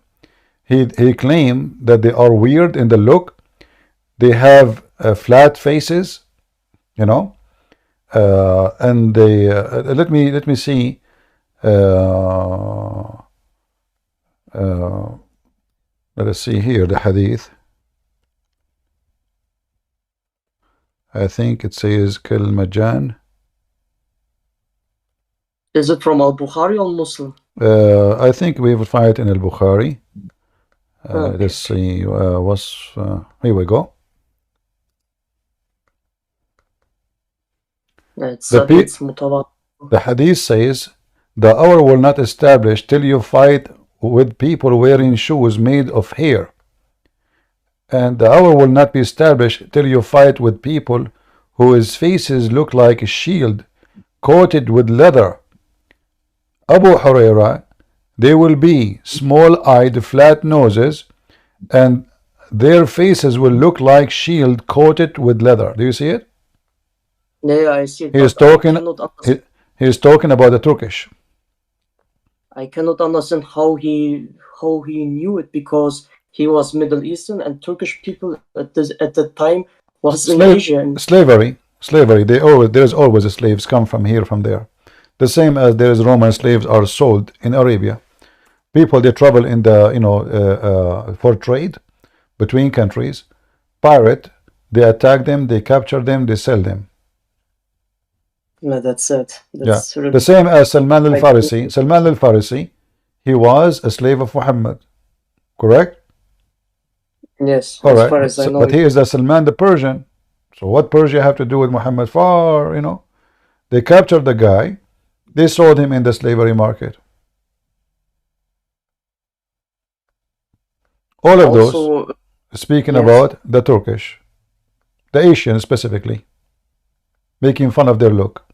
He claimed that they are weird in the look. They have flat faces, you know, and they let me see. Let us see here the hadith. I think it says Kil Majan. Is it from Al-Bukhari or Muslim? I think we will find it in Al-Bukhari. Okay. Let's see. Here we go. It's The mutawat. hadith says, the hour will not establish till you fight with people wearing shoes made of hair. And the hour will not be established till you fight with people whose faces look like a shield coated with leather. Abu Huraira, they will be small-eyed, flat noses, and their faces will look like shield coated with leather. Do you see it? Yeah, I see it. He is but I talking. cannot understand. He is talking about the Turkish. I cannot understand how he knew it, because he was Middle Eastern, and Turkish people at that time was in Asia. And Slavery. There's always slaves come from here, from there. The same as there is Roman slaves are sold in Arabia. People, they travel in the for trade between countries, pirate, they attack them, they capture them, they sell them. no, that's it. Yeah, That's really the same as Salman like al-Farisi. Salman al-Farisi, he was a slave of Muhammad, correct? yes, All as right, far as I know. but he is the Salman the Persian. So what Persia have to do with Muhammad? Far, they captured the guy, they sold him in the slavery market. All of those, Also, speaking yes. about the Turkish, the Asian specifically, making fun of their look.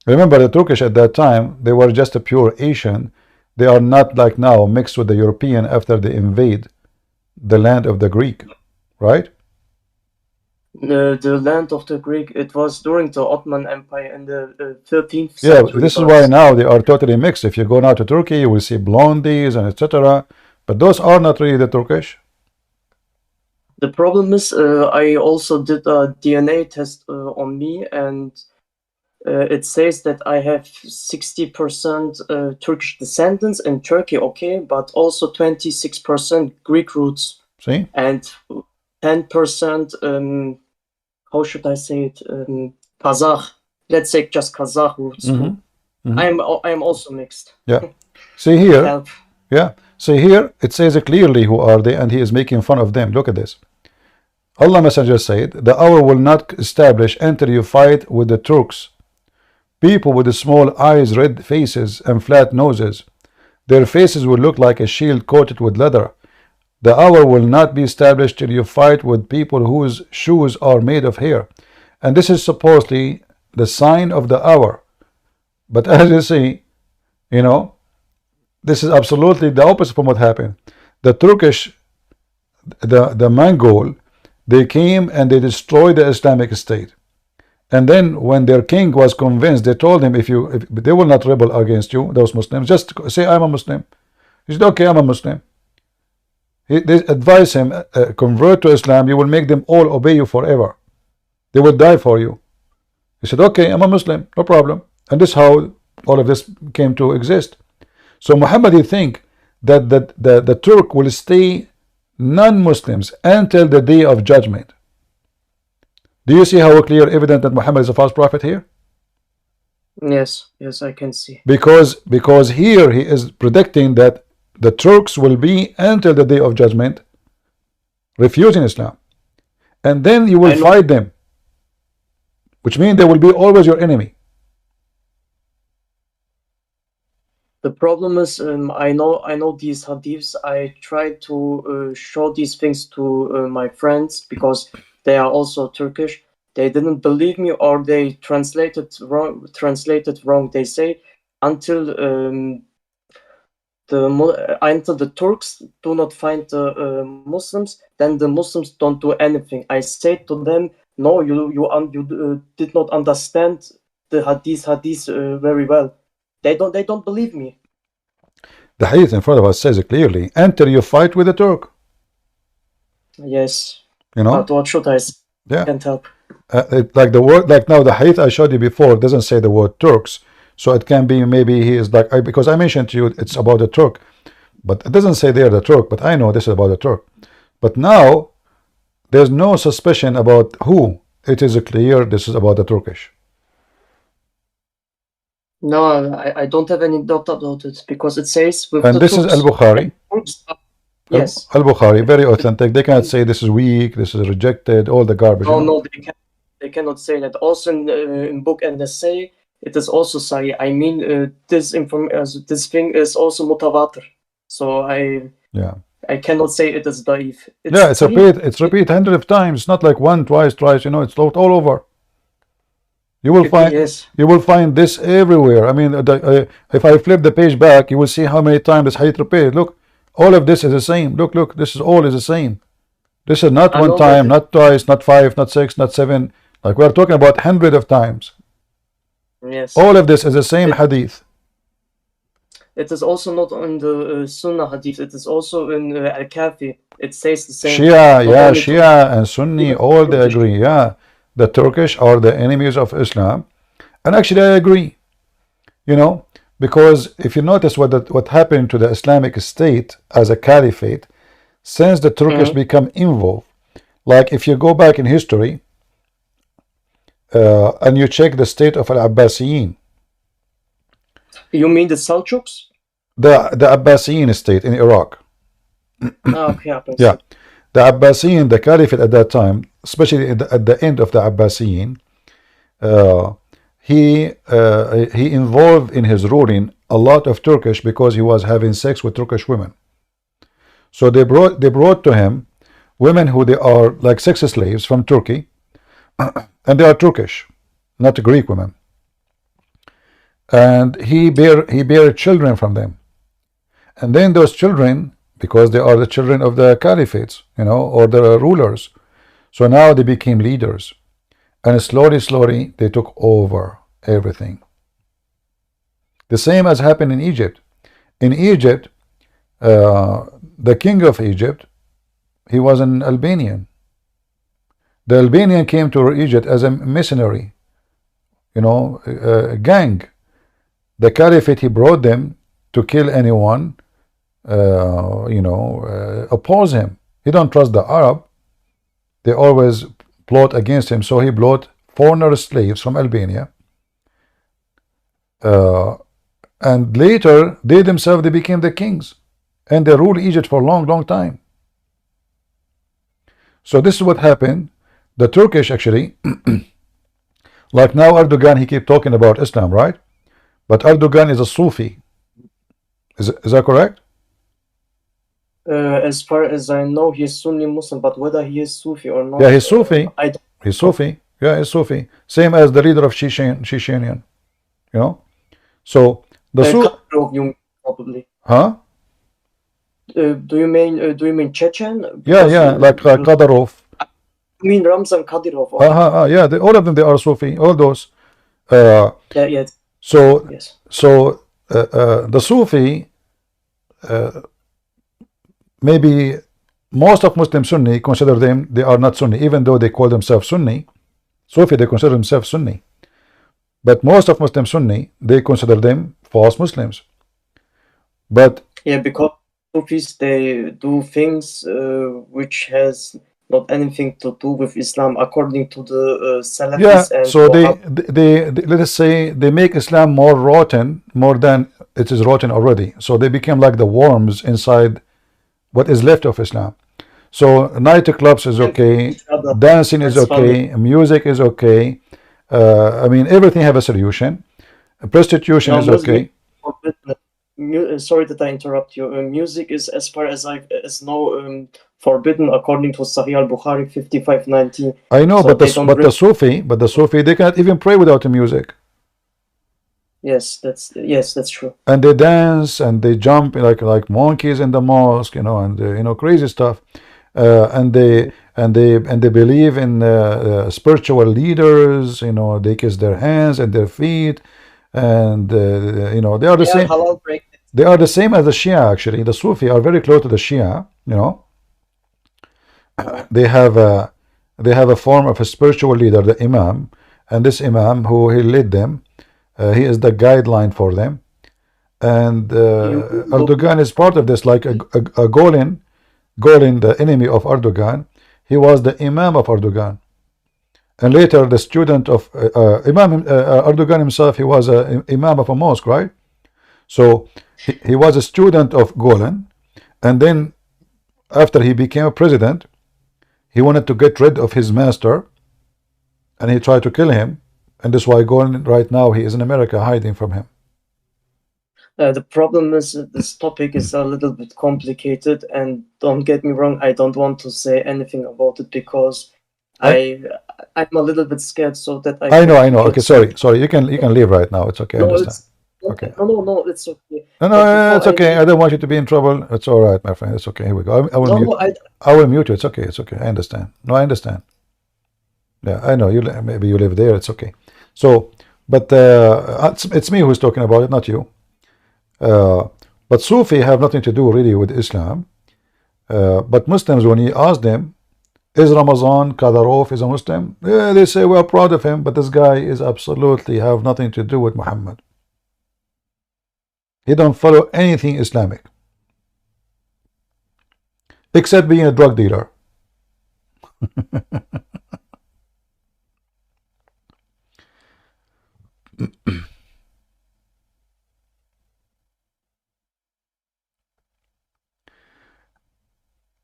Remember, the Turkish at that time, they were just a pure Asian. They are not like now mixed with the European after they invade the land of the Greek, right? The land of the Greek, it was during the Ottoman Empire in the 13th Yeah, century. this is but why now they are totally mixed. If you go now to Turkey, you will see blondies and etc. But those are not really the Turkish. The problem is, I also did a DNA test on me, and it says that I have 60% Turkish descendants in Turkey, okay, but also 26% Greek roots. See? And 10%, how should I say it, Kazakh. Let's say just Kazakh roots too. I'm also mixed. Yeah. See here. Help. Yeah. See here, it says clearly who are they, and he is making fun of them. Look at this. Allah Messenger said, the hour will not establish until you fight with the Turks. People with small eyes, red faces, and flat noses. Their faces will look like a shield coated with leather. The hour will not be established till you fight with people whose shoes are made of hair. And this is supposedly the sign of the hour. But as you see, this is absolutely the opposite from what happened. The Turkish, the Mongol, they came and they destroyed the Islamic State. And then when their king was convinced, they told him, if they will not rebel against you, those Muslims, just say I'm a Muslim. He said, okay, I'm a Muslim. They advised him, convert to Islam, you will make them all obey you forever. They will die for you. He said, okay, I'm a Muslim, no problem. And this is how all of this came to exist. So Muhammad, he think that the Turk will stay non-Muslims until the day of judgment. Do you see how clear evident that Muhammad is a false prophet here? Yes, I can see. Because here he is predicting that the Turks will be until the day of judgment refusing Islam, and then you will fight them, which means they will be always your enemy. The problem is, I know these hadiths. I try to show these things to my friends, because they are also Turkish. They didn't believe me, or they translated wrong. They say until the Turks do not find the Muslims, then the Muslims don't do anything. I say to them, no, you did not understand the hadiths very well. They don't believe me. The hadith in front of us says it clearly, until you fight with the Turk. Yes. But what should I say? Yeah. Can't help. Like the word, like now the hadith I showed you before doesn't say the word Turks, so it can be maybe he is like, because I mentioned to you it's about the Turk, but it doesn't say there the Turk, but I know this is about the Turk. But now there's no suspicion about who. It is clear this is about the Turkish. No, I don't have any doubt about it because it says with And the this is Turks. Al-Bukhari. Yes. Al-Bukhari, very authentic. They cannot say this is weak, this is rejected, all the garbage. No, You know? no, they cannot say that. Also in book and essay, it is also Sahih. I mean, this thing is also mutawatir. So Yeah. I cannot say it is daif. Yeah, it's Sahih. repeat hundreds of times. It's not like one, twice, thrice. You know, it's all over. You will find Yes. you will find this everywhere. I mean, if I flip the page back, you will see how many times this hadith repeated. Look, all of this is the same. Look, this is all is the same. This is not I one know, time, but not twice, not five, not six, not seven. Like we are talking about hundreds of times. yes. All of this is the same hadith. It is also not on the Sunnah hadith. It is also in Al-Kafi. It says the same. Shia, Not yeah, only Shia and Sunni, Even all they Turkish. agree. Yeah, the Turkish are the enemies of Islam, and actually I agree. You know, because if you notice what happened to the Islamic State as a caliphate, since the Turkish become involved, like if you go back in history and you check the state of Al-Abbasiyin, You mean the Seljuks? the Abbasiyin state in Iraq. Okay, happens. Yeah, the Abbasiyin, the caliphate at that time, especially at the end of the Abbasiyin, he involved in his ruling a lot of Turkish because he was having sex with Turkish women. So they brought to him women who they are like sex slaves from Turkey, and they are Turkish, not Greek women. And he bear children from them, and then those children, because they are the children of the caliphates, you know, or the rulers, so now they became leaders, and slowly they took over everything. The same as happened in Egypt. In Egypt, the king of Egypt, he was an Albanian. The Albanian came to Egypt as a missionary, you know, a gang. The caliphate, he brought them to kill anyone, you know, oppose him. He don't trust the Arab. They always plot against him. So he brought foreigner slaves from Albania. And later, they themselves, they became the kings. And they ruled Egypt for a long time. So this is what happened. The Turkish actually, like now Erdogan, he keep talking about Islam, right? But Erdogan is a Sufi. Is that correct? As far as I know, he is Sunni Muslim, but whether he is Sufi or not, Yeah, he's Sufi. I don't He's Sufi. Yeah, he's Sufi. Same as the leader of Chechenian. You know? So the Kadyrov, you mean, probably. Huh? Do you mean Chechen? Yeah, like Kadyrov. You mean Ramzan Kadyrov? Yeah, all of them, they are Sufi. All those. Yeah. So yes. The Sufi, maybe most of Muslim Sunni consider them, they are not Sunni, even though they call themselves Sunni. Sufi, they consider themselves Sunni. But most of Muslim Sunni, they consider them false Muslims. But yeah, because Sufis, they do things which has not anything to do with Islam, according to the Salafis. Yeah, and so they let us say they make Islam more rotten, more than it is rotten already. So they become like the worms inside what is left of Islam. So nightclubs is okay, dancing is okay, music is okay. I mean, everything have a solution. Prostitution is okay. Sorry that I interrupt you. Music is, as far as I know, forbidden according to Sahih al-Bukhari 5590. I know, so but the Sufi, they cannot even pray without the music. Yes, that's true. And they dance and they jump like monkeys in the mosque, you know, and you know, crazy stuff. And they believe in spiritual leaders, you know, they kiss their hands and their feet, and you know, they are the same. They are the same as the Shia. Actually, the Sufi are very close to the Shia. You know, they have a form of a spiritual leader, the Imam, and this Imam who he led them, he is the guideline for them. And Erdogan is part of this, like a Golin, the enemy of Erdogan. He was the Imam of Erdogan, And later the student of Imam Erdogan himself, he was a imam of a mosque, right? So he was a student of Golan, and then after he became a president, he wanted to get rid of his master, and he tried to kill him, and that's why Golan right now he is in America hiding from him. The problem is that this topic is a little bit complicated, and don't get me wrong, I don't want to say anything about it because I'm a little bit scared, so that I know. Okay, sorry. You can leave right now. It's okay. I No, understand. it's Okay. no, it's okay. No, But it's before okay. I don't want you to be in trouble. It's all right, my friend. It's okay. Here we go. I will No, mute. no, I will mute you. It's okay. It's okay. I understand. No, I understand. Yeah, I know. Maybe you live there. It's okay. So, but it's me who's talking about it, not you. But Sufi have nothing to do really with Islam. But Muslims, when you ask them, is Ramazan Qadarov is a Muslim? Yeah, they say we are proud of him, but this guy is absolutely have nothing to do with Muhammad. He don't follow anything Islamic except being a drug dealer.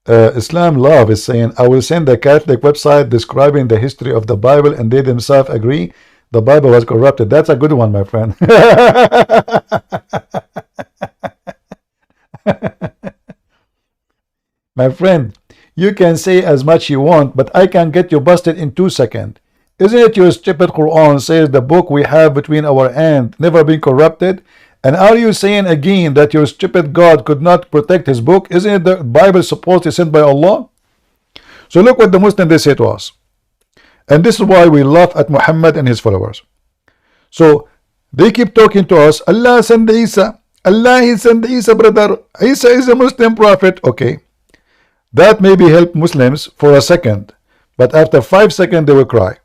Islam Love is saying, I will send a Catholic website describing the history of the Bible, and they themselves agree the Bible was corrupted. That's a good one, my friend. My friend, you can say as much you want, but I can get you busted in 2 seconds. Isn't it your stupid Quran says the book we have between our hands never been corrupted? And are you saying again that your stupid God could not protect his book? Isn't it the Bible supposedly sent by Allah? So look what the Muslims they say to us. And this is why we laugh at Muhammad and his followers. So they keep talking to us, Allah sent Isa. Allah he sent Isa, brother. Isa is a Muslim prophet. Okay. That maybe help Muslims for a second. But after 5 seconds they will cry.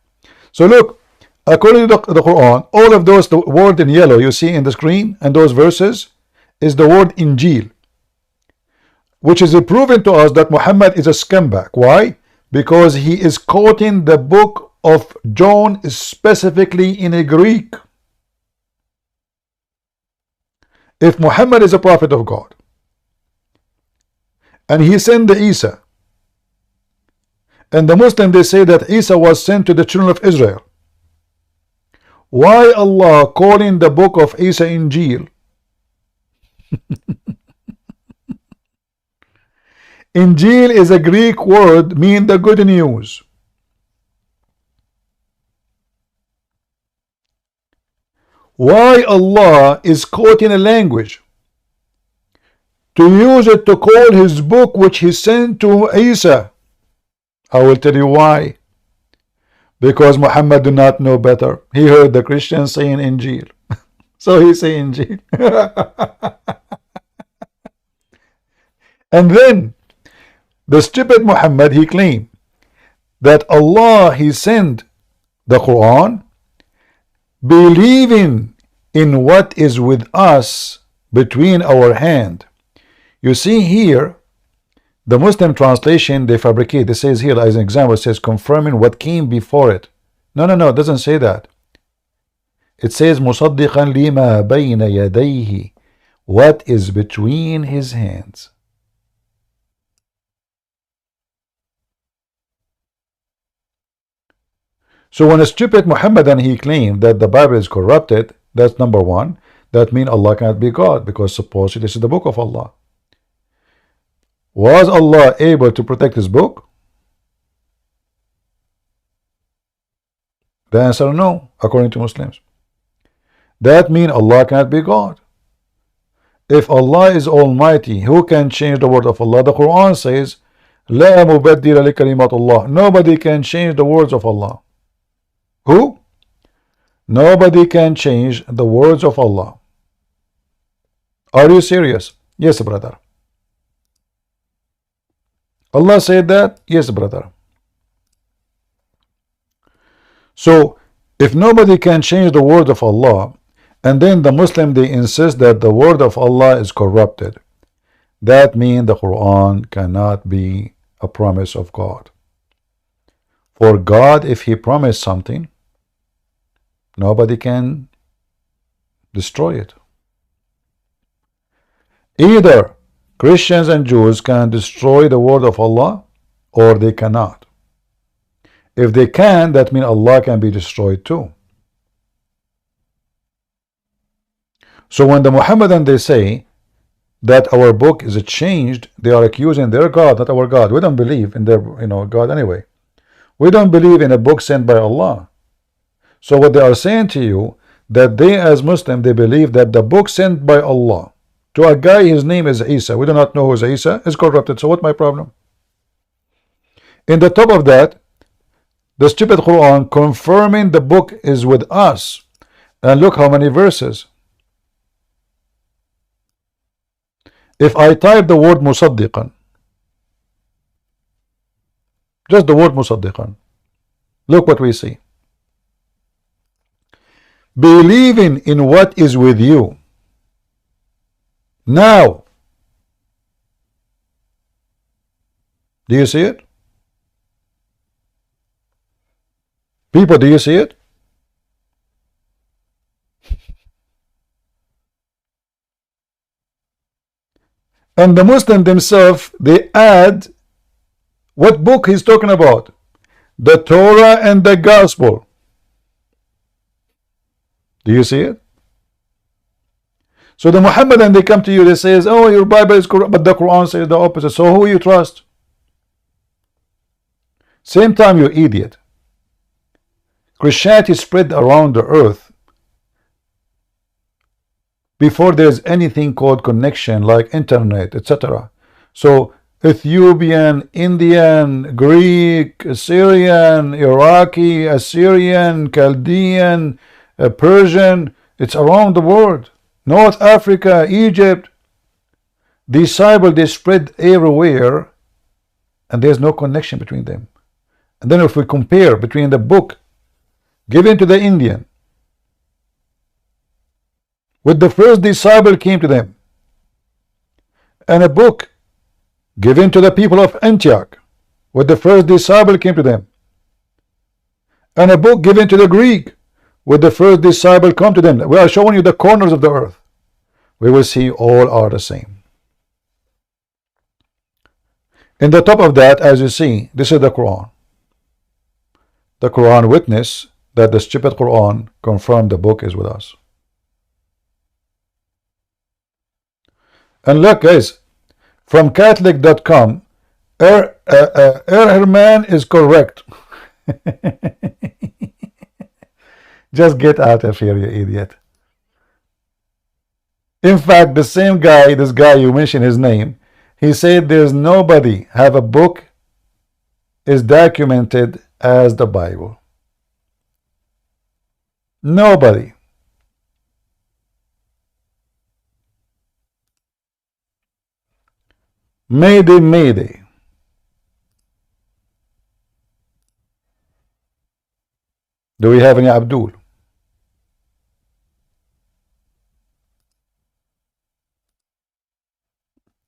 So look, according to the Quran, all of those, the word in yellow you see in the screen and those verses is the word Injil, which is proven to us that Muhammad is a scumbag. Why? Because he is quoting the book of John specifically in a Greek. If Muhammad is a prophet of God and he sent the Isa, and the Muslims they say that Isa was sent to the children of Israel, why Allah calling the book of Isa Injil? Injil is a Greek word mean the good news. Why Allah is quoting a language to use it to call his book which he sent to Isa? I will tell you why. Because Muhammad do not know better. He heard the Christians saying Injil. So he say Injil. And then the stupid Muhammad, he claimed that Allah, he sent the Quran believing in what is with us between our hand. You see here, the Muslim translation, they fabricate. It says here, as an example, it says confirming what came before it. No, it doesn't say that. It says مُصَدِّقًا لِمَا بَيْنَ يَدَيْهِ, what is between his hands. So when a stupid Muhammadan he claimed that the Bible is corrupted, that's number one. That means Allah cannot be God, because supposedly this is the book of Allah. Was Allah able to protect his book? The answer no, according to Muslims. That means Allah cannot be God. If Allah is Almighty, who can change the word of Allah? The Quran says, لا مبدل لكلمات الله. Nobody can change the words of Allah. Who? Nobody can change the words of Allah. Are you serious? Yes, brother. Allah said that? Yes, brother. So, if nobody can change the word of Allah, and then the Muslim they insist that the word of Allah is corrupted, that means the Quran cannot be a promise of God. or God, if he promised something, nobody can destroy it. Either Christians and Jews can destroy the word of Allah, or they cannot. If they can, that means Allah can be destroyed too. So when the Muhammadan, they say that our book is changed, they are accusing their God, not our God. We don't believe in their God anyway. We don't believe in a book sent by Allah. So what they are saying to you, that they as Muslim, they believe that the book sent by Allah to a guy, his name is Isa, we do not know who is Isa, is corrupted. So what's my problem? In the top of that, the stupid Quran confirming the book is with us. And look how many verses. If I type the word musaddiqan, just the word musaddiqan, look what we see. Believing in what is with you. Now, do you see it? People, do you see it? And the Muslim themselves, they add what book he's talking about. The Torah and the Gospel. Do you see it? So the Muhammadan, they come to you, they say, oh, your Bible is corrupt, but the Quran says the opposite. So who you trust? Same time, you idiot. Christianity spread around the earth before there's anything called connection like internet, etc. So Ethiopian, Indian, Greek, Syrian, Iraqi, Assyrian, Chaldean, Persian, it's around the world. North Africa, Egypt, these Bible, they spread everywhere, and there's no connection between them. And then if we compare between the book given to the Indian with the first disciple came to them, and a book given to the people of Antioch with the first disciple came to them, and a book given to the Greek with the first disciple come to them, we are showing you the corners of the earth, we will see all are the same. In the top of that, as you see, this is the Quran. The Quran witness that the stupid Quran confirmed the book is with us. And look, guys, from Catholic.com, Herman is correct. Just get out of here, you idiot. In fact, the same guy, this guy you mentioned his name, he said there's nobody have a book is documented as the Bible. Nobody. Mayday, mayday. Do we have any Abdul?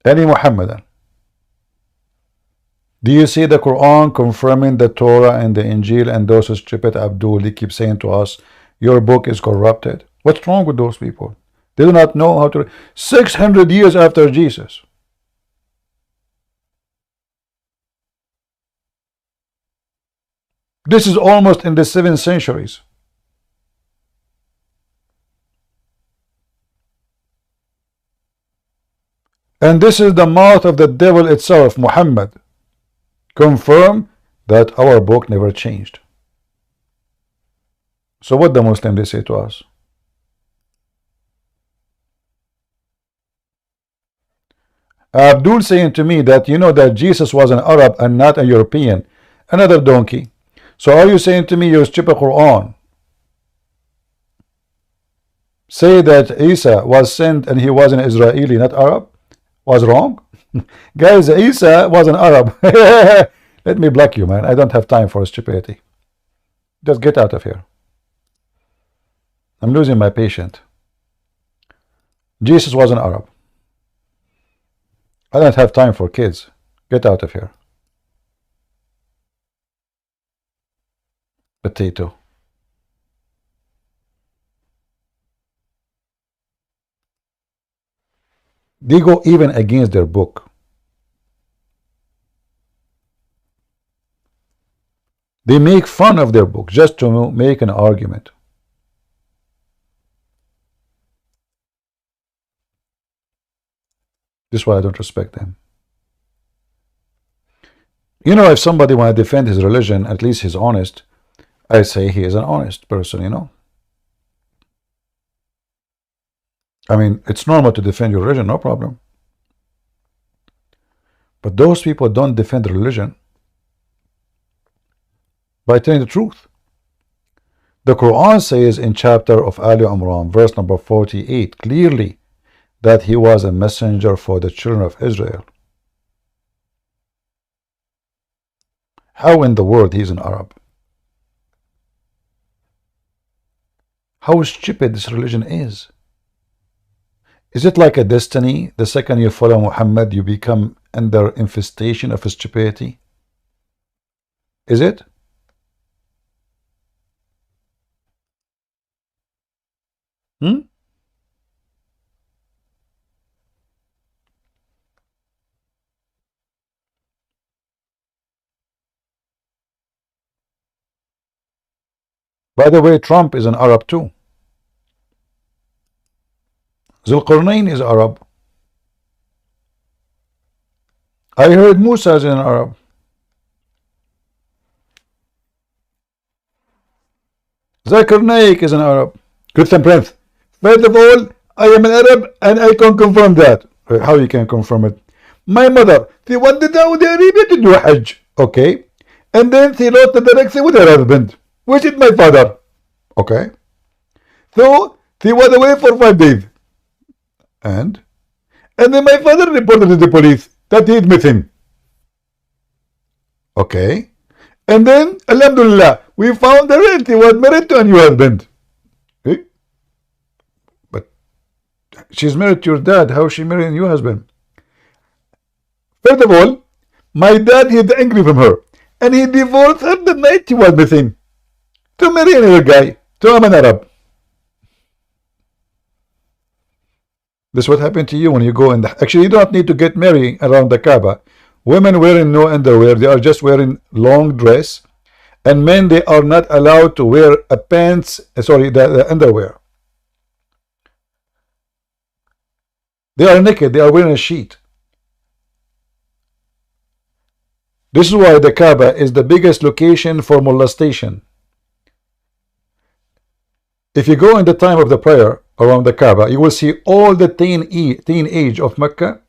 Any Muhammadan? Do you see the Quran confirming the Torah and the Injil, and those stupid Abdul, they keep saying to us, your book is corrupted? What's wrong with those people? They do not know how to. 600 years after Jesus. This is almost in the 7th centuries. And this is the mouth of the devil itself, Muhammad, confirm that our book never changed. So what the Muslim they say to us? Abdul saying to me that you know that Jesus was an Arab and not a European. Another donkey. So are you saying to me your stupid Quran say that Isa was sent and he was an Israeli, not Arab? Was wrong? Guys, Isa was an Arab. Let me block you, man. I don't have time for stupidity. Just get out of here. I'm losing my patience. Jesus was an Arab. I don't have time for kids. Get out of here. Potato. They go even against their book. They make fun of their book just to make an argument. This is why I don't respect them. You know, if somebody want to defend his religion, at least he's honest, I say he is an honest person, you know. I mean, it's normal to defend your religion, no problem. But those people don't defend religion by telling the truth. The Quran says in chapter of Ali Imran, verse number 48, clearly that he was a messenger for the children of Israel. How in the world he's an Arab? How stupid this religion is. Is it like a destiny? The second you follow Muhammad, you become under infestation of stupidity? Is it? By the way, Trump is an Arab too. Zulqarnain is Arab. I heard Musa is an Arab. Zakir Naik is an Arab. Christian Prince. First of all, I am an Arab and I can confirm that. How you can confirm it? My mother, she went to Saudi Arabia to do Hajj. Okay. And then she lost the direction with her husband, which is my father. Okay. So she was away for 5 days. And then my father reported to the police that he is missing. Okay. And then, Alhamdulillah, we found her and she was married to a new husband. Okay? But she's married to your dad. How is she married a new husband? First of all, my dad is angry from her. And he divorced her the night she was missing. To marry another guy. To an Arab. This is what happened to you when you go in the... Actually, you don't need to get married around the Kaaba. Women wearing no underwear. They are just wearing long dress. And men, they are not allowed to wear a pants, the underwear. They are naked. They are wearing a sheet. This is why the Kaaba is the biggest location for molestation. If you go in the time of the prayer around the Kaaba, you will see all the teenage of Mecca,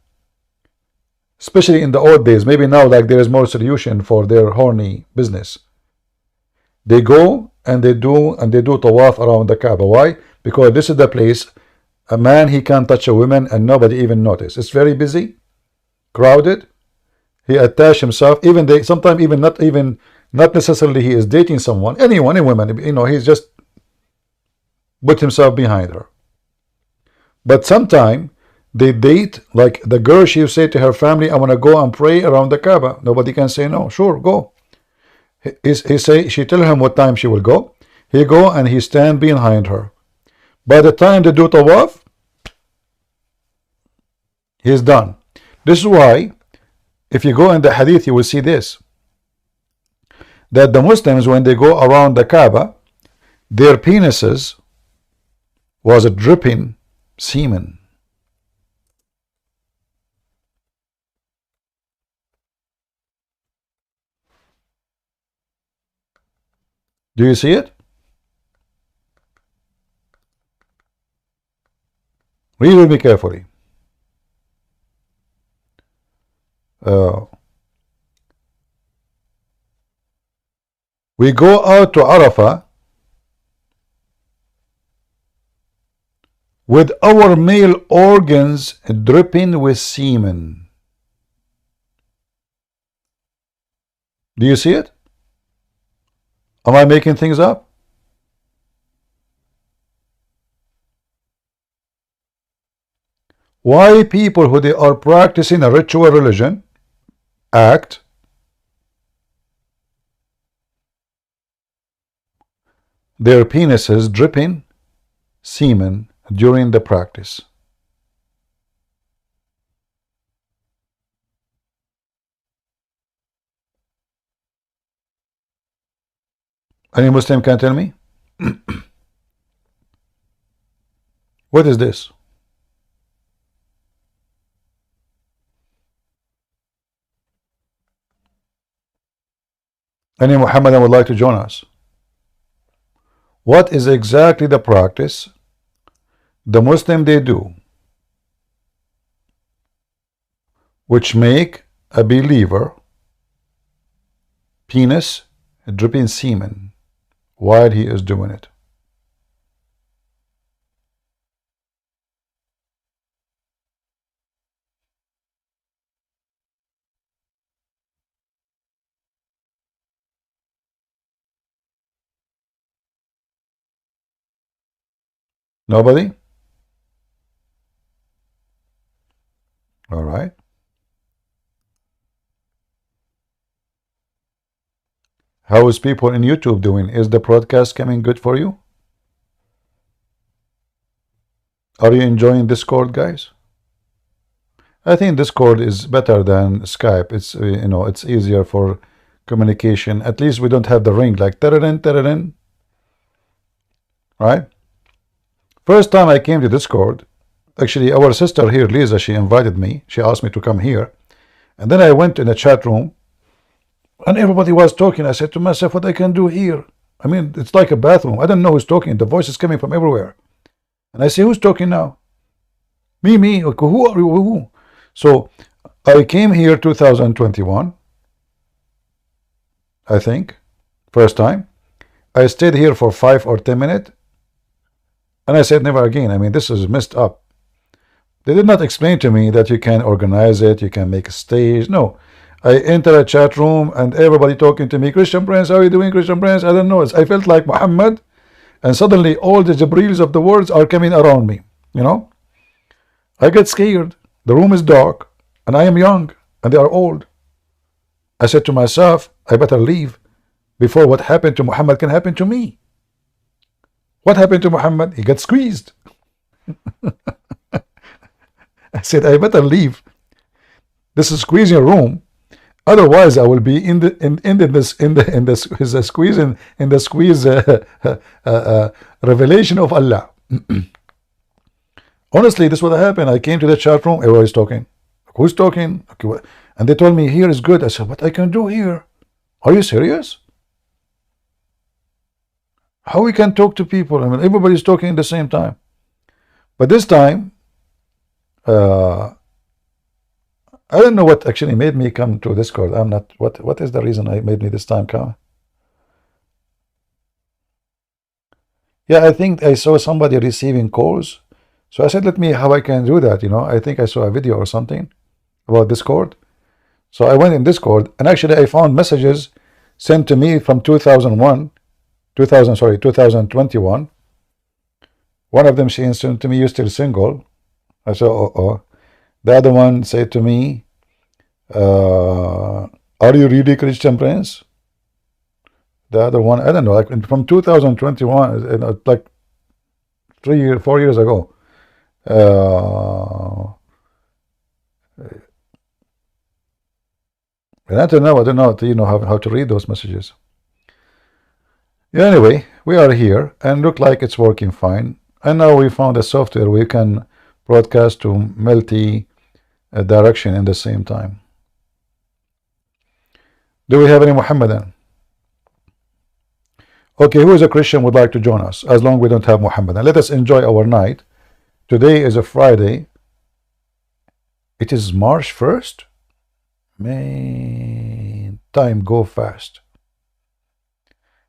especially in the old days. Maybe now, like, there is more solution for their horny business. They go and they do tawaf around the Kaaba. Why? Because this is the place a man, he can't touch a woman and nobody even notice. It's very busy, crowded. He attach himself. Even they sometimes even not necessarily he is dating someone, anyone, a woman. You know, he's just put himself behind her. But sometimes they date, like the girl, she say to her family, I want to go and pray around the Kaaba. Nobody can say no. Sure, go. She tell him what time she will go. He go and he stand behind her. By the time they do tawaf, he's done. This is why, if you go in the hadith, you will see this. That the Muslims, when they go around the Kaaba, their penises was dripping semen. Do you see it? Read with me carefully. We go out to Arafah with our male organs dripping with semen. Do you see it? Am I making things up? Why people who they are practicing a ritual religion act their penises dripping semen during the practice. Any Muslim can tell me? What is this? Any Muhammadan would like to join us? What is exactly the practice the Muslim they do which make a believer penis dripping semen while he is doing it? Nobody? All right. How is people in YouTube doing? Is the broadcast coming good for you? Are you enjoying Discord, guys? I think Discord is better than Skype. It's it's easier for communication. At least we don't have the ring like tararin, tararin. Right? First time I came to Discord, actually our sister here, Lisa, she invited me. She asked me to come here. And then I went in a chat room and everybody was talking. I said to myself, what I can do here? I mean, it's like a bathroom. I don't know who's talking. The voice is coming from everywhere. And I say, who's talking now? Me. Okay, who are you? Who? So I came here 2021, I think, first time. I stayed here for 5 or 10 minutes. And I said, never again. I mean, this is messed up. They did not explain to me that you can organize it, you can make a stage. No. I enter a chat room and everybody talking to me, Christian Prince, how are you doing, Christian Prince? I don't know. I felt like Muhammad, and suddenly all the Jibrils of the world are coming around me. I get scared. The room is dark, and I am young, and they are old. I said to myself, I better leave before what happened to Muhammad can happen to me. What happened to Muhammad? He got squeezed. I said, I better leave. This is squeezing room. Otherwise, I will be in the squeeze revelation of Allah. Honestly, this is what happened. I came to the chat room. Everybody's talking. Who's talking? Okay, and they told me here is good. I said, what I can do here? Are you serious? How we can talk to people? I mean, everybody's talking at the same time. But this time, I don't know what actually made me come to Discord. I'm not. What is the reason I made me this time come? Yeah, I think I saw somebody receiving calls. So I said, let me how I can do that. I think I saw a video or something about Discord. So I went in Discord, and actually I found messages sent to me from 2021. One of them she sent to me, "You're still single." I said, "Oh." The other one said to me, "Are you really Christian Prince?" The other one, I don't know, like from 2021, like 4 years ago. And I don't know how to read those messages. Yeah, anyway, we are here and look like it's working fine. And now we found a software we can broadcast to multi direction in the same time. Do we have any Muhammadan? Okay, who is a Christian would like to join us? As long as we don't have Muhammadan, let us enjoy our night. Today is a Friday. It is March 1st. Man, time go fast.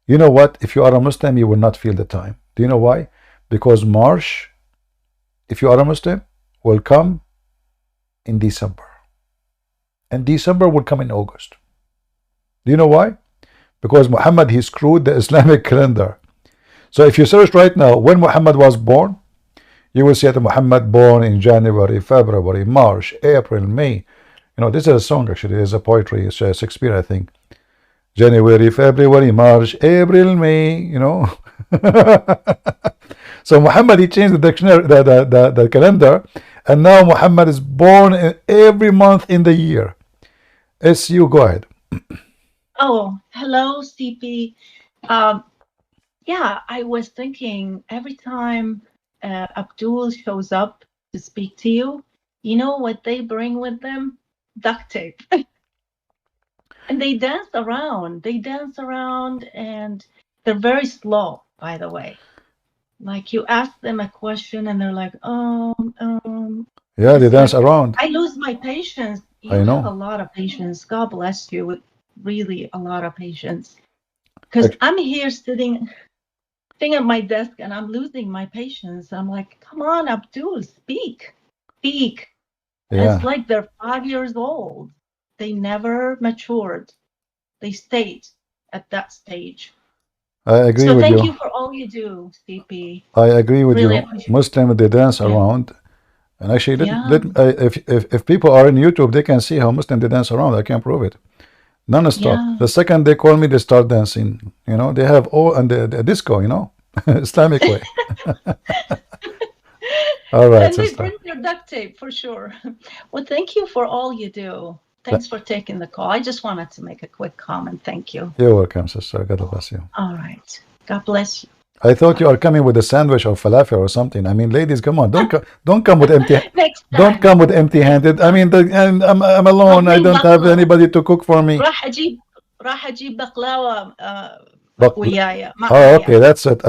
You know what? If you are a Muslim, you will not feel the time. Do you know why? Because March, if you are a Muslim, will come in December. And December will come in August. Do you know why? Because Muhammad, he screwed the Islamic calendar. So if you search right now when Muhammad was born, you will see that Muhammad born in January, February, March, April, May. This is a song actually. It's a poetry. It's Shakespeare, I think. January, February, March, April, May. So Muhammad, he changed the dictionary, the calendar, and now Muhammad is born in every month in the year. It's you. Go ahead. Oh, hello, CP. Yeah, I was thinking every time Abdul shows up to speak to you, you know what they bring with them? Duct tape. And they dance around. They dance around, and they're very slow, by the way. Like you ask them a question and they're like, Yeah, they it's dance like around. I lose my patience. You I have know. a lot of patience. God bless you with really a lot of patience. Because I'm here sitting at my desk and I'm losing my patience. I'm like, come on, Abdul, speak. Speak. Yeah. It's like they're 5 years old. They never matured. They stayed at that stage. I agree So with thank you. you for all you do, CP. I agree with Really you. appreciate Muslim, they dance Yeah. around. And actually, Yeah. if people are in YouTube, they can see how Muslim they dance around. I can prove it. Non-stop. Yeah. The second they call me, they start dancing. You know, they have all and the disco. You know, Islamic way. All right, And they sister. bring their duct tape for sure. Well, thank you for all you do. Thanks for taking the call. I just wanted to make a quick comment. Thank you. You're welcome, sister. God bless you. All right. God bless you. I thought you are coming with a sandwich or falafel or something. I mean, ladies, come on, don't come with empty. Don't come with empty-handed. I mean, and I'm alone. I don't have anybody to cook for me. راح أجيب بقلاوة But وياي oh, okay, that's it.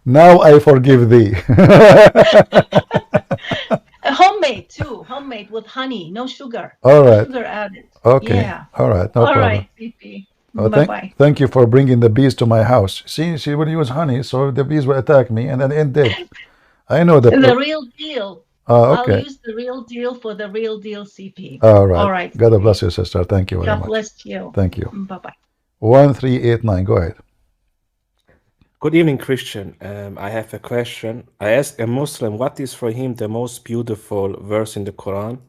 Now I forgive thee. Homemade too. Homemade with honey, no sugar. All No right. sugar added. Okay. Yeah. All right. No All problem. right, CP. Oh, Bye-bye. thank you for bringing the bees to my house. See, she would use honey, so the bees will attack me, and then it did. I know the. The real deal. Oh, I'll okay. use the real deal for the real deal, CP. All right. All right. God bless you, sister. Thank you very God much. bless you. Thank you. Bye-bye. 1389. Go ahead. Good evening, Christian. I have a question. I asked a Muslim what is for him the most beautiful verse in the Quran.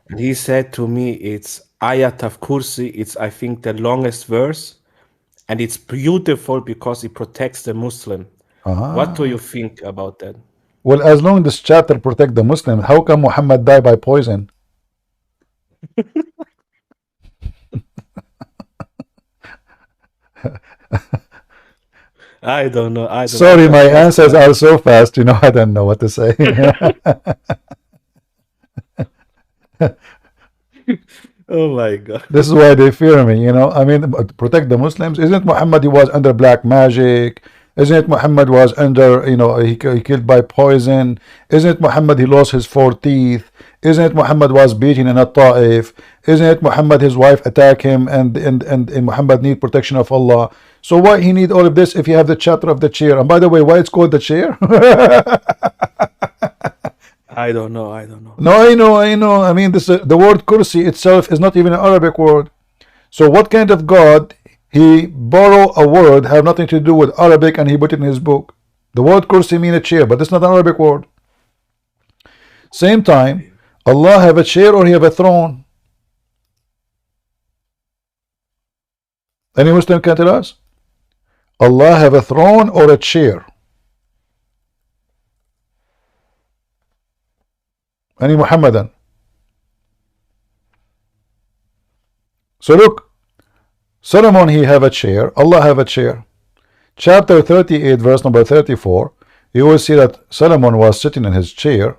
And he said to me, it's Ayat of Kursi. It's, I think, the longest verse. And it's beautiful because it protects the Muslim. What do you think about that? Well, as long as this chapter protect the Muslim, how come Muhammad died by poison? I don't know. Sorry, my answers are so fast. You know, I don't know what to say. Oh my God. This is why they fear me, you know. I mean, protect the Muslims. Isn't Muhammad, he was under black magic? Isn't it Muhammad was under, you know, he killed by poison? Isn't it Muhammad, he lost his 4 teeth? Isn't it Muhammad was beaten in a Ta'if? Isn't it Muhammad, his wife attacked him, and Muhammad need protection of Allah? So why he need all of this if you have the chapter of the chair? And by the way, why it's called the chair? I don't know. No, I know. I mean, this the word kursi itself is not even an Arabic word. So what kind of God he borrow a word have nothing to do with Arabic and he put it in his book? The word kursi mean a chair, but it's not an Arabic word. Same time, Allah have a chair or he have a throne? Any Muslim can tell us? Allah have a throne or a chair? Any Muhammadan? So look, Solomon, he have a chair, Allah have a chair. Chapter 38, verse number 34, you will see that Solomon was sitting in his chair.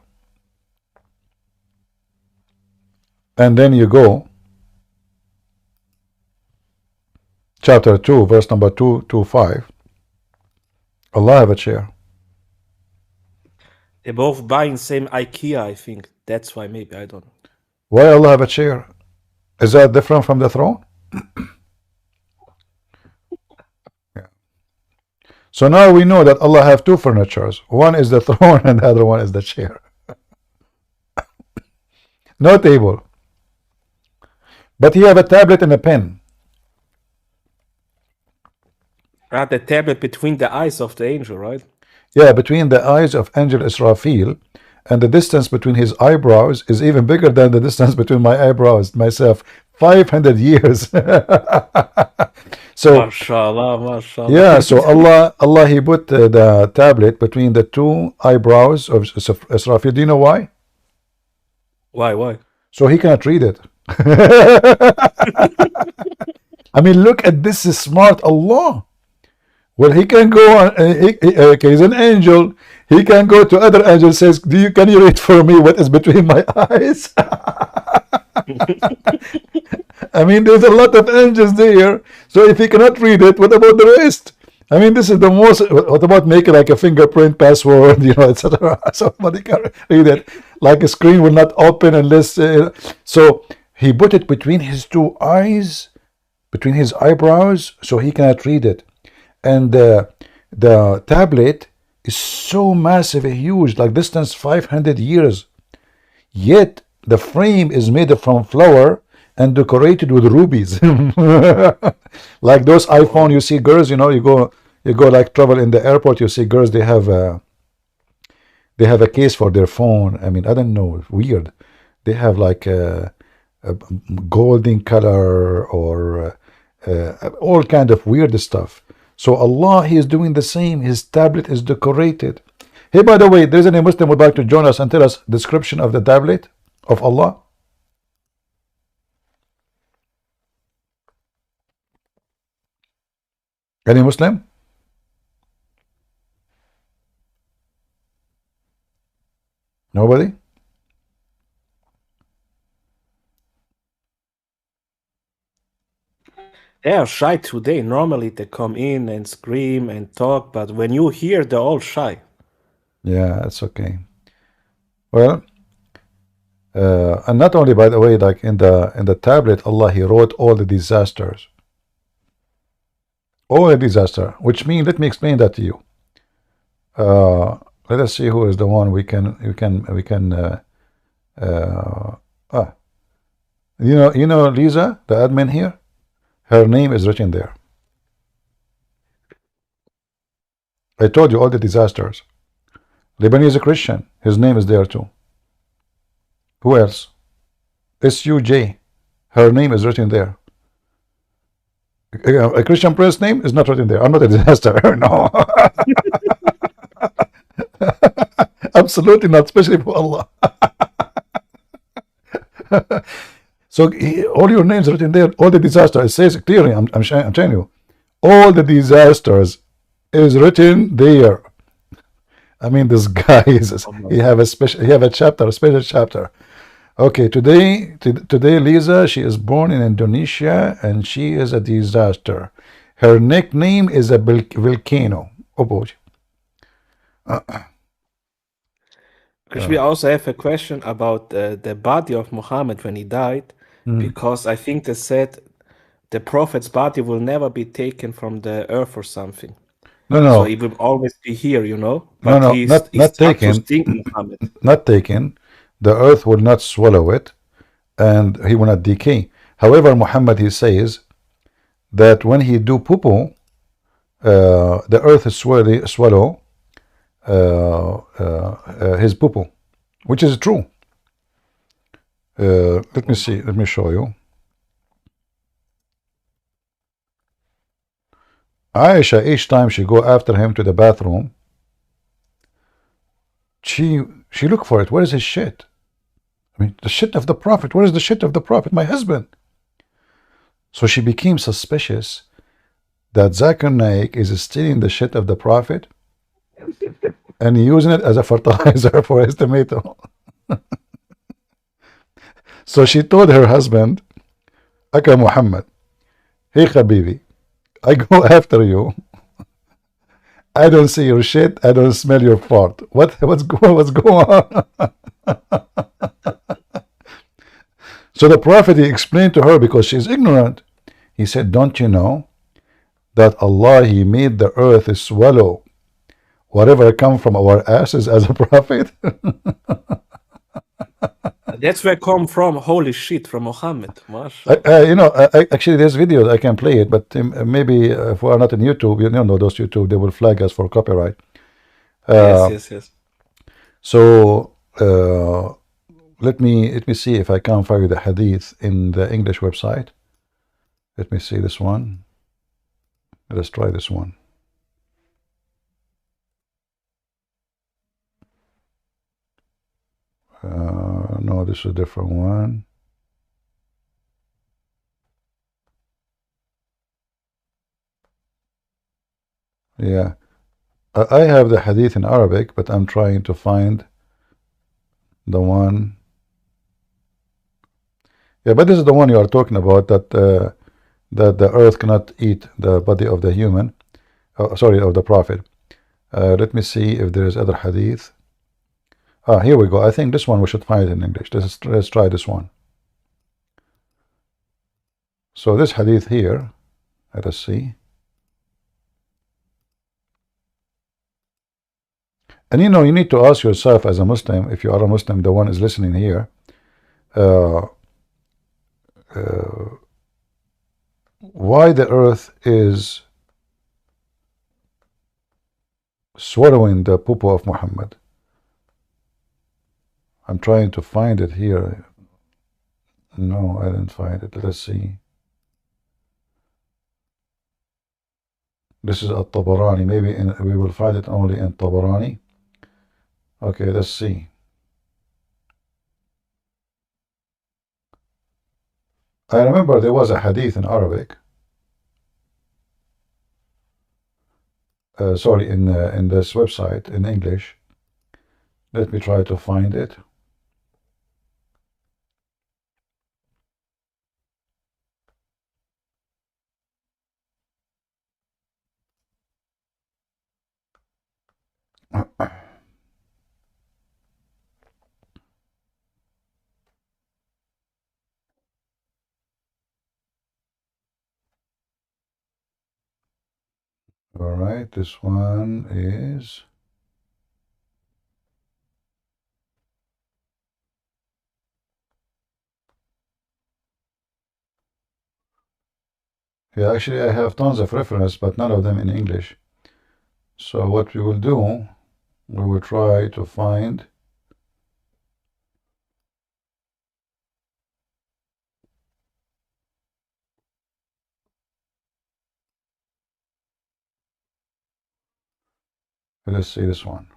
And then you go, chapter 2, verse number 225, Allah have a chair. They're both buying same IKEA, I think. That's why maybe, I don't know. Why Allah have a chair? Is that different from the throne? Yeah. So now we know that Allah have 2 furnitures. One is the throne and the other one is the chair. No table. But he have a tablet and a pen. Right, the tablet between the eyes of the angel, right? Yeah, between the eyes of Angel Israfil, and the distance between his eyebrows is even bigger than the distance between my eyebrows, myself. 500 years. So Mashallah, mashallah. yeah, so Allah he put the tablet between the two eyebrows of Israfil. Do you know why? Why? So he cannot read it. I mean, look at this smart Allah. Well, he can go on. Okay, he's an angel. He can go to other angels. Says, can you read for me what is between my eyes? I mean, there's a lot of angels there. So if he cannot read it, what about the rest? I mean, this is the most. What about making like a fingerprint password, etc. Somebody can read it. Like a screen will not open unless. So he put it between his two eyes, between his eyebrows, so he cannot read it. And the tablet is so massive, huge, like distance 500 years. Yet the frame is made from flour and decorated with rubies. Like those iPhone, you see girls, you go like travel in the airport, you see girls, they have a case for their phone. I mean, I don't know, weird. They have like a golden color or all kind of weird stuff. So Allah, he is doing the same. His tablet is decorated. Hey, by the way, there's any Muslim who would like to join us and tell us description of the tablet of Allah? Any Muslim? Nobody? They are shy today. Normally they come in and scream and talk, but when you hear, they're all shy. Yeah, it's okay. Well, and not only, by the way, like in the tablet, Allah, he wrote all the disasters. All the disaster, which means, let me explain that to you. Let us see who is the one we can you know Lisa, the admin here, her name is written there. I told you all the disasters. Lebanese Christian, his name is there too. Who else? SUJ, her name is written there. A Christian prince name is not written there. I'm not a disaster. No. Absolutely not, especially for Allah. So all your names are written there. All the disasters. It says clearly. I'm telling you, all the disasters is written there. I mean, this guy is. He have a chapter, a special chapter. Okay, today, Lisa, she is born in Indonesia, and she is a disaster. Her nickname is a volcano. Oh boy. Because we also have a question about the body of Muhammad when he died, because I think they said the prophet's body will never be taken from the earth or something. No. So he will always be here, But No, he's not taken. Muhammad. Not taken. The earth will not swallow it, and he will not decay. However, Muhammad, he says that when he do poo-poo, the earth is swallow his poo-poo, which is true. Let me see. Let me show you. Aisha, each time she go after him to the bathroom, she look for it. Where is his shit? I mean, the shit of the prophet. Where is the shit of the prophet? My husband. So she became suspicious that Zakir Naik is stealing the shit of the prophet and using it as a fertilizer for his tomato. So she told her husband, Aka Muhammad, hey Habibi, I go after you. I don't see your shit. I don't smell your fart. What's going on? So the prophet, he explained to her, because she's ignorant. He said, don't you know that Allah, he made the earth swallow whatever come from our asses as a prophet? That's where come from holy shit from Muhammad. Actually, there's videos I can play it, but maybe if we're not on YouTube, those YouTube, they will flag us for copyright. Yes. So let me see if I can find the hadith in the English website. Let me see this one. Let's try this one. No, this is a different one. Yeah, I have the hadith in Arabic, but I'm trying to find the one. Yeah, but this is the one you are talking about, that that the earth cannot eat the body of the human, sorry, of the prophet. Let me see if there is other hadith. Here we go. I think this one we should find in English. Let's try this one. So this hadith here, let us see. And you know, you need to ask yourself as a Muslim, if you are a Muslim, the one is listening here, why the earth is swallowing the poo-poo of Muhammad. I'm trying to find it here. No, I didn't find it. Let's see. This is at Tabarani. Maybe we will find it only in Tabarani. Okay, let's see. I remember there was a hadith in Arabic. Sorry, in this website in English. Let me try to find it. All right, this one is. Yeah, actually I have tons of reference, but none of them in English. So what we will do, we will try to find let's see this one.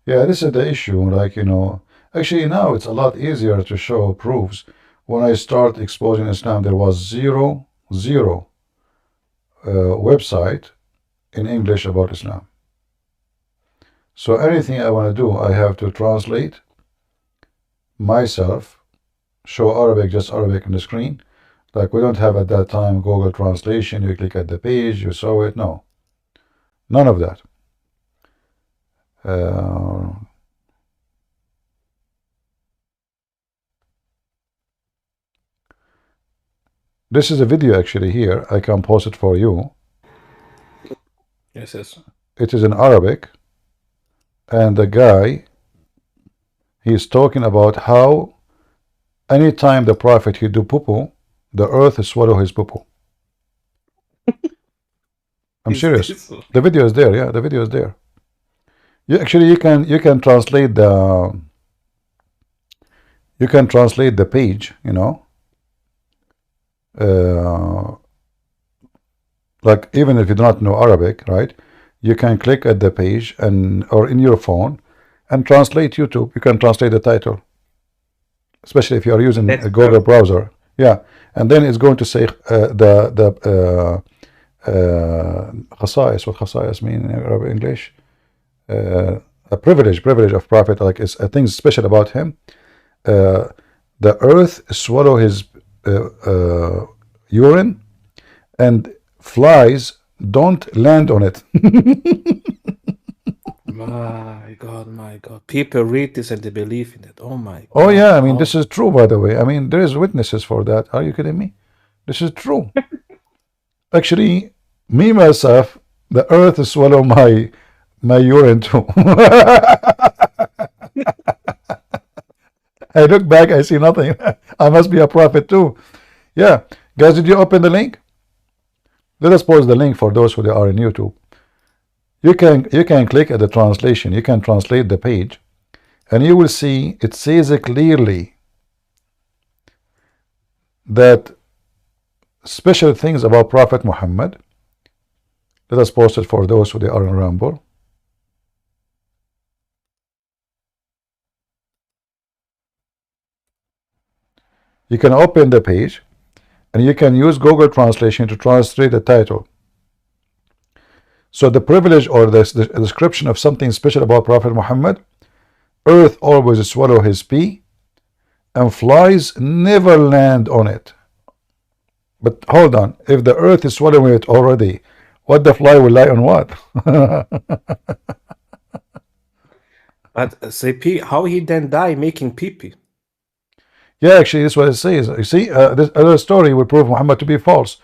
Yeah, this is the issue. Like, you know, actually now it's a lot easier to show proofs. When I start exposing Islam, there was zero website in English about Islam. So anything I want to do, I have to translate myself, show Arabic, just Arabic on the screen. Like we don't have at that time Google Translation. You click at the page, you saw it. No, none of that. This is a video actually here. I can post it for you. Yes, yes. It is in Arabic. And the guy, he's talking about how anytime the prophet he do poo-poo, the earth swallow his poo-poo. I'm serious. The video is there. Yeah, the video is there. Actually, you can translate the page. You know, like even if you do not know Arabic, right? You can click at the page or in your phone and translate YouTube. You can translate the title, especially if you are using a Google browser. Yeah, and then it's going to say the khasa'is. What khasa'is mean in English? A privilege of prophet, like it's a thing special about him. The earth swallow his urine, and flies don't land on it. My God. People read this and they believe in it. Oh my God. Oh yeah, I mean, this is true, by the way. I mean, there is witnesses for that. Are you kidding me? This is true. Actually, me myself, the earth swallow my urine too. I look back, I see nothing. I must be a prophet too. Yeah. Guys, did you open the link? Let us post the link for those who are in YouTube. You can click at the translation. You can translate the page, and you will see it says clearly that special things about Prophet Muhammad. Let us post it for those who they are in Rumble. You can open the page, and you can use Google Translation to translate the title. So the privilege or the description of something special about Prophet Muhammad: earth always swallow his pee, and flies never land on it. But hold on, if the earth is swallowing it already, what the fly will lie on what? But CP, how he then die making pee-pee? Yeah, actually, this is what it says. You see, this other story will prove Muhammad to be false,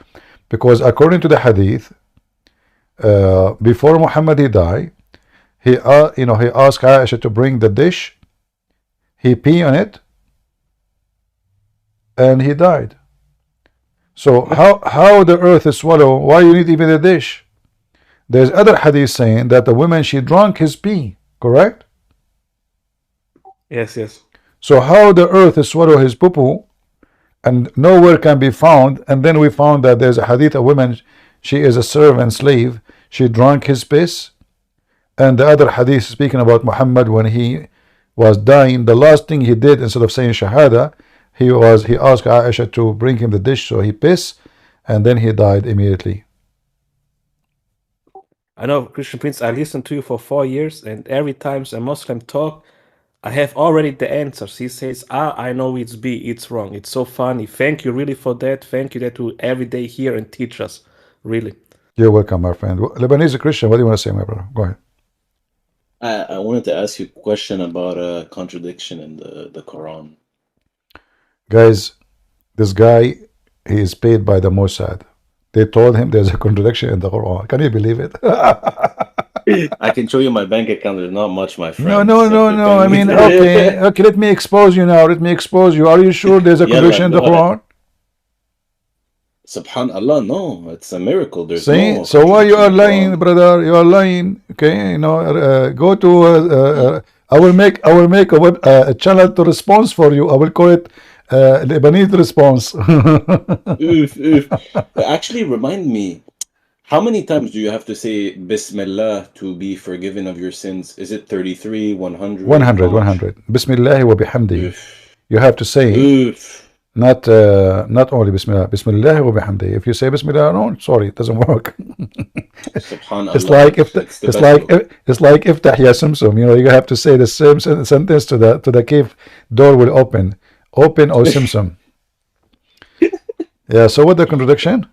because according to the hadith, before Muhammad he died, he asked Aisha to bring the dish. He pee on it, and he died. So how the earth is swallow? Why you need even a dish? There's other hadith saying that the woman, she drank his pee. Correct? Yes, yes. So how the earth is swallow his poo, and nowhere can be found, and then we found that there's a hadith, a woman, she is a servant slave, she drank his piss. And the other hadith speaking about Muhammad, when he was dying, the last thing he did, instead of saying shahada, he asked Aisha to bring him the dish, so he pissed, and then he died immediately. I know, Christian Prince, I listened to you for 4 years, and every time a Muslim talk, I have already the answers. He says, I know it's B, it's wrong. It's so funny. Thank you really for that. Thank you that you every day here and teach us. Really. You're welcome, my friend. Lebanese Christian, what do you want to say, my brother? Go ahead. I wanted to ask you a question about a contradiction in the Quran. Guys, this guy, he is paid by the Mossad. They told him there's a contradiction in the Quran. Can you believe it? I can show you my bank account. There's not much, my friend. No. I mean, okay. Let me expose you now. Let me expose you. Are you sure there's a contradiction in the Quran? Subhanallah, no. It's a miracle. There's See? no So why you are lying, brother? You are lying. Okay, go to. I will make a channel to response for you. I will call it Lebanese response. Actually, remind me. How many times do you have to say Bismillah to be forgiven of your sins? Is it 33, 100? 100. Bismillah wa bihamdi. You have to say, not only Bismillah. Bismillah wa bihamdi. If you say Bismillah, no, sorry, it doesn't work. It's like iftah ya sumsum. You have to say the same sentence to the cave door will open. Open or simsum. Yeah. So what the contradiction?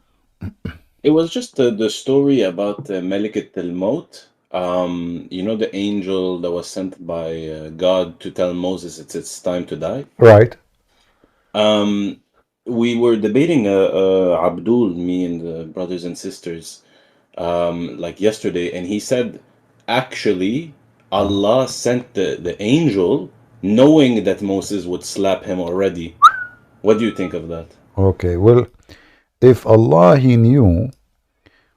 It was just the story about Malikat al-Maut. The angel that was sent by God to tell Moses it's time to die. Right. We were debating Abdul, me and the brothers and sisters, like yesterday, and he said, actually, Allah sent the angel knowing that Moses would slap him already. What do you think of that? Okay, well, if Allah, he knew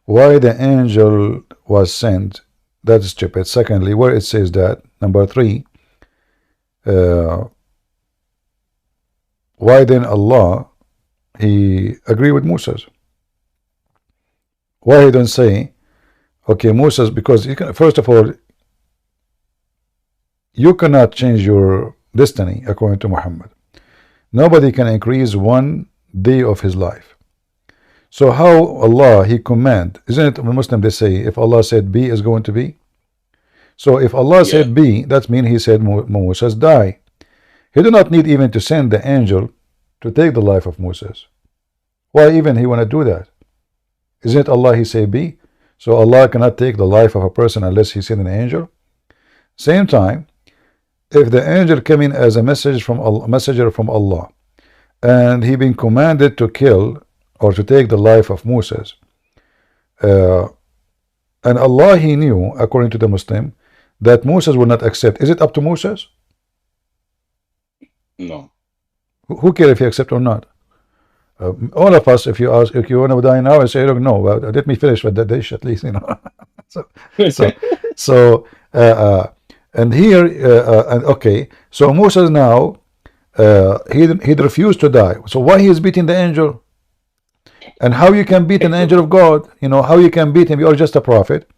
why the angel was sent, that's stupid. Secondly, where it says that, number 3, why then Allah, he agree with Moses? Why he don't say, okay, Moses, because you can, first of all, you cannot change your destiny according to Muhammad. Nobody can increase 1 day of his life. So how Allah, he command, isn't it when Muslim they say, if Allah said B is going to be? So if Allah said B, that means he said Moses die. He do not need even to send the angel to take the life of Moses. Why even he want to do that? Isn't it Allah, he say B? So Allah cannot take the life of a person unless he send an angel. Same time, if the angel came in as a messenger from Allah, and he been commanded to kill or to take the life of Moses, and Allah, he knew, according to the Muslim, that Moses will not accept. Is it up to Moses? No. Who cares if he accept or not? All of us, if you ask, if you want to die now, I say, look, no, let me finish with the dish at least, so, so, so and here, and okay, so Moses now, he refused to die. So why he is beating the angel? And how you can beat an angel of God? You know, how you can beat him? You're just a prophet.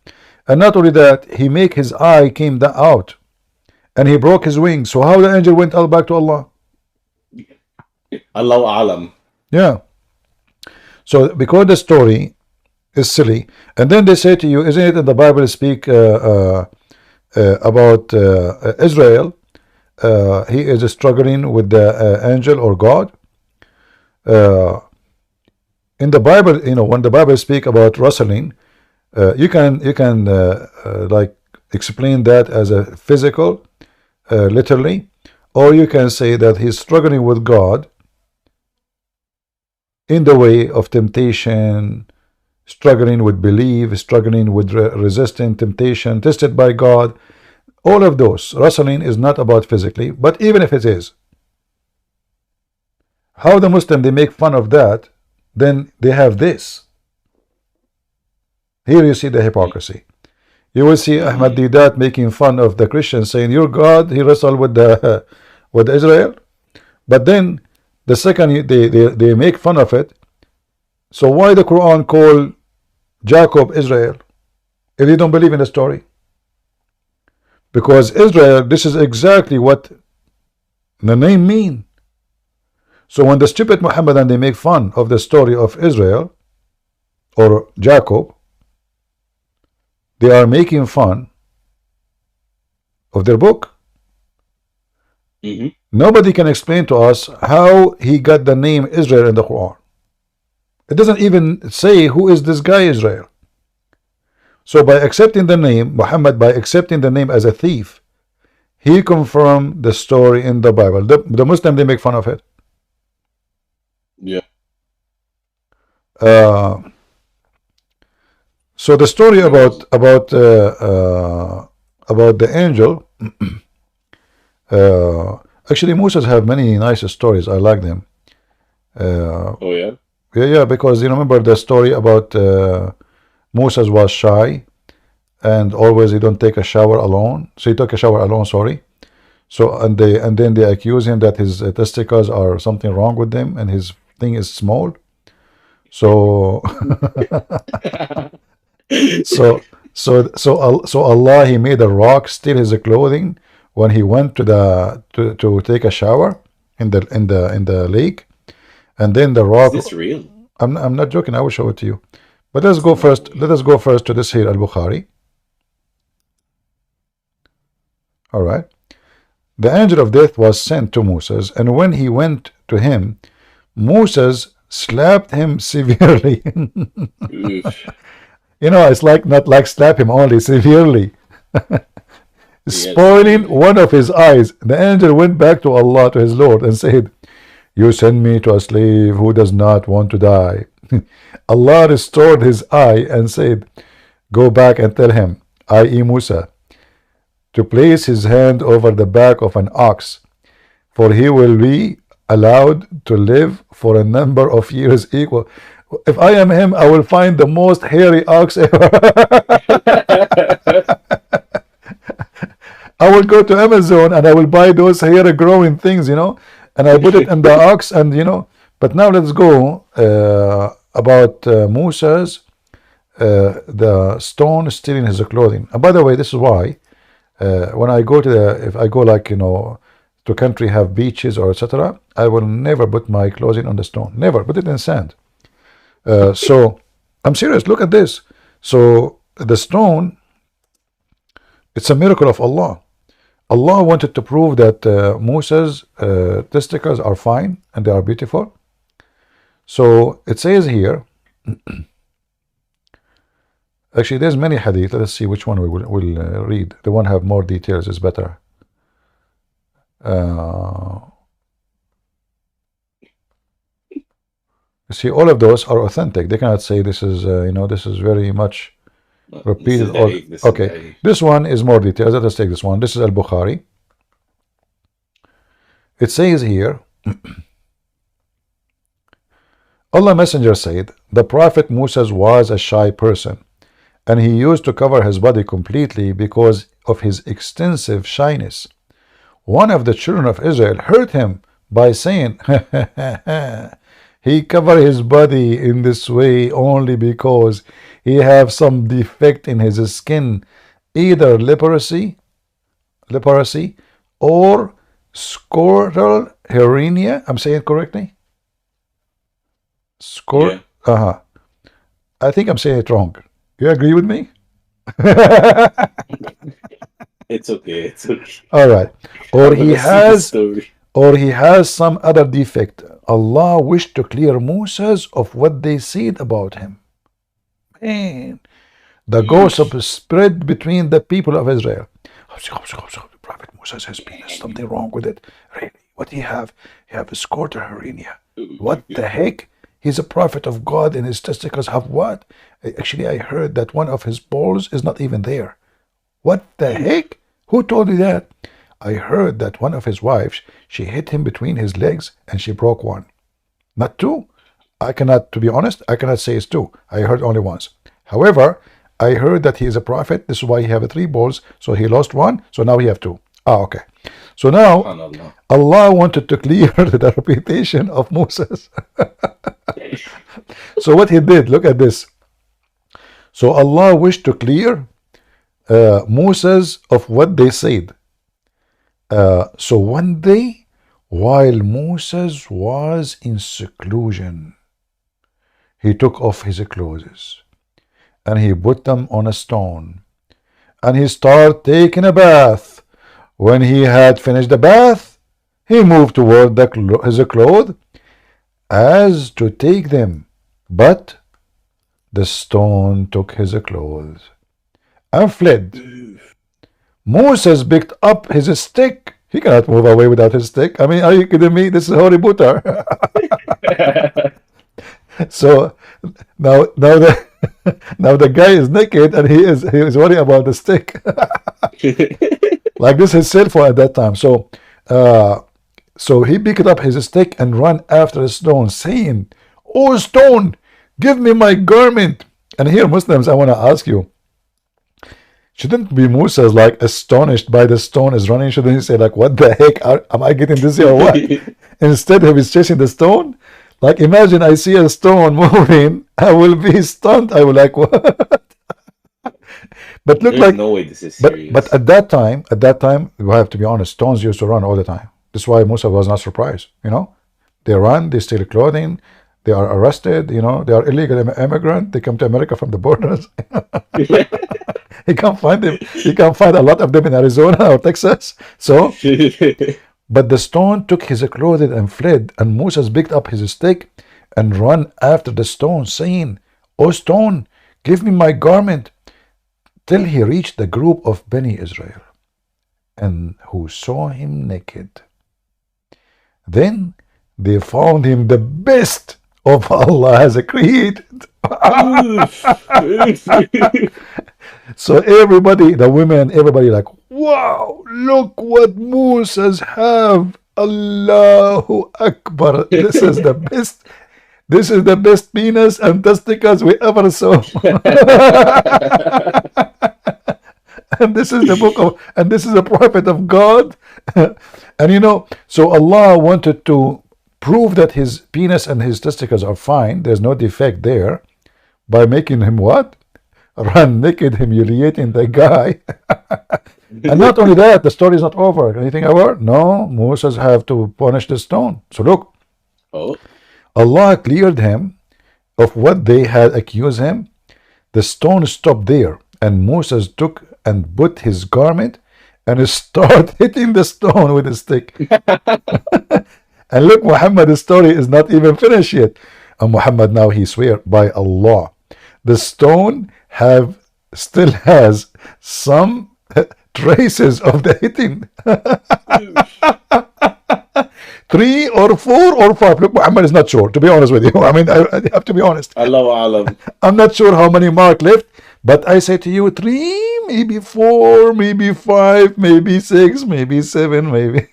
And not only that, he make his eye came out, and he broke his wings. So how the angel went all back to Allah? Allahu alam. Yeah. So because the story is silly, and then they say to you, isn't it in the Bible speak about Israel? He is struggling with the angel or God. In the Bible, you know, when the Bible speak about wrestling, you can like explain that as a physical, literally, or you can say that he's struggling with God in the way of temptation, struggling with belief, struggling with resisting temptation, tested by God. All of those. Wrestling is not about physically, but even if it is, how the Muslim they make fun of that, then they have this. Here you see the hypocrisy. You will see Ahmad Didat making fun of the Christians, saying, your God, he wrestled with the with Israel. But then the second they make fun of it, so why the Quran call Jacob Israel if you don't believe in the story? Because Israel, this is exactly what the name mean. So when the stupid Muhammadan they make fun of the story of Israel or Jacob, they are making fun of their book. Nobody can explain to us how he got the name Israel in the Quran. It doesn't even say who is this guy Israel. So by accepting the name Muhammad, by accepting the name as a thief, he confirmed the story in the Bible. The Muslim they make fun of it. Yeah. So the story about the angel. Actually, Moses have many nice stories. I like them. Oh yeah. Yeah, because you remember the story about Moses was shy, and always he don't take a shower alone. So he took a shower alone. Sorry. So and then they accuse him that his testicles are something wrong with them, and his thing is small. So so Allah he made a rock steal his clothing when he went to take a shower in the lake, and then the rock. Is this real? I'm not joking. I will show it to you. But let's go first. Let us go first to this here Al-Bukhari. All right. The angel of death was sent to Moses, and when he went to him, Moses slapped him severely. You know, it's like not like slap him only, severely. Spoiling one of his eyes. The angel went back to Allah, to his Lord, and said, you send me to a slave who does not want to die. Allah restored his eye and said, go back and tell him, i.e. Musa, to place his hand over the back of an ox, for he will be allowed to live for a number of years equal. If I am him, I will find the most hairy ox ever. I will go to Amazon and I will buy those hair growing things, you know, and I put it in the ox, and you know. But now let's go about Moses, the stone stealing his clothing. And by the way, this is why when I go to if I go like, you know, to country have beaches or etc., I will never put my clothing on the stone. Never put it in sand. So I'm serious. Look at this. So the stone, it's a miracle of Allah. Allah wanted to prove that Moses' testicles are fine and they are beautiful. So it says here. Actually, there's many hadith. Let us see which one we will read. The one have more details is better. You see, all of those are authentic. They cannot say this is, you know, this is very much repeated. Okay, this one is more details. Let us take this one. This is Al-Bukhari. It says here, Allah Messenger said, the Prophet Moses was a shy person, and he used to cover his body completely because of his extensive shyness. One of the children of Israel hurt him by saying, he covered his body in this way only because he have some defect in his skin, either leprosy or scrotal hernia. I'm saying it correctly? I think I'm saying it wrong. You agree with me? It's okay. It's okay. All right. Or I'm he gonna see the has story. or he has some other defect. Allah wished to clear Moses of what they said about him. Man, the gossip spread between the people of Israel. The Prophet Moses has penis, something wrong with it. Really? What do you have? You have a scrotal hernia. What the heck? He's a prophet of God and his testicles have what? Actually, I heard that one of his balls is not even there. What the heck? Who told you that? I heard that one of his wives, she hit him between his legs and she broke one. Not two. To be honest, I cannot say it's two. I heard only once. However, I heard that he is a prophet. This is why he have 3 balls. So he lost one. So now he have 2. Okay. So now Allah wanted to clear the reputation of Moses. So what he did, look at this. So Allah wished to clear Moses of what they said. So one day, while Moses was in seclusion, he took off his clothes and he put them on a stone and he started taking a bath. When he had finished the bath, he moved toward his clothes as to take them, but the stone took his clothes and fled. Moses picked up his stick. He cannot move away without his stick. I mean, are you kidding me? This is Harry Potter. So now the guy is naked and he is worried about the stick. Like this is cell phone at that time. So he picked up his stick and ran after a stone, saying, "Oh stone, give me my garment." And here, Muslims, I want to ask you, shouldn't be Moses like astonished by the stone is running? Shouldn't he say like, what the heck, am I getting dizzy or what? Instead he was chasing the stone. Like imagine I see a stone moving, I will be stunned. I will like, what? But look, There's like no way this is serious. but at that time, we have to be honest, stones used to run all the time. That's why Musa was not surprised. They run, they steal clothing, they are arrested. They are illegal immigrant. They come to America from the borders. He can't find them. He can't find a lot of them in Arizona or Texas. So, but the stone took his clothing and fled, and Moses picked up his stick and ran after the stone, saying, "O stone, give me my garment," till he reached the group of Beni Israel, and who saw him naked. Then they found him the best of Allah has created. So everybody, the women, everybody like, wow, look what Moses have. Allahu Akbar. This is the best. This is the best penis and testicles we ever saw. And this is the book of, and this is a prophet of God. And so Allah wanted to prove that his penis and his testicles are fine, there's no defect there, by making him what? Run naked, humiliating the guy. And not only that, the story is not over. Anything over? No, Moses have to punish the stone. So look, Allah cleared him of what they had accused him. The stone stopped there, and Moses took and put his garment and started hitting the stone with a stick. And look, Muhammad's story is not even finished yet. And Muhammad now he swear by Allah, the stone still has some traces of the hitting. 3 or 4 or 5. Look, Muhammad is not sure, to be honest with you. I mean, I have to be honest. Allahu Alam. I'm not sure how many mark left, but I say to you 3, maybe 4, maybe 5, maybe 6, maybe 7, maybe.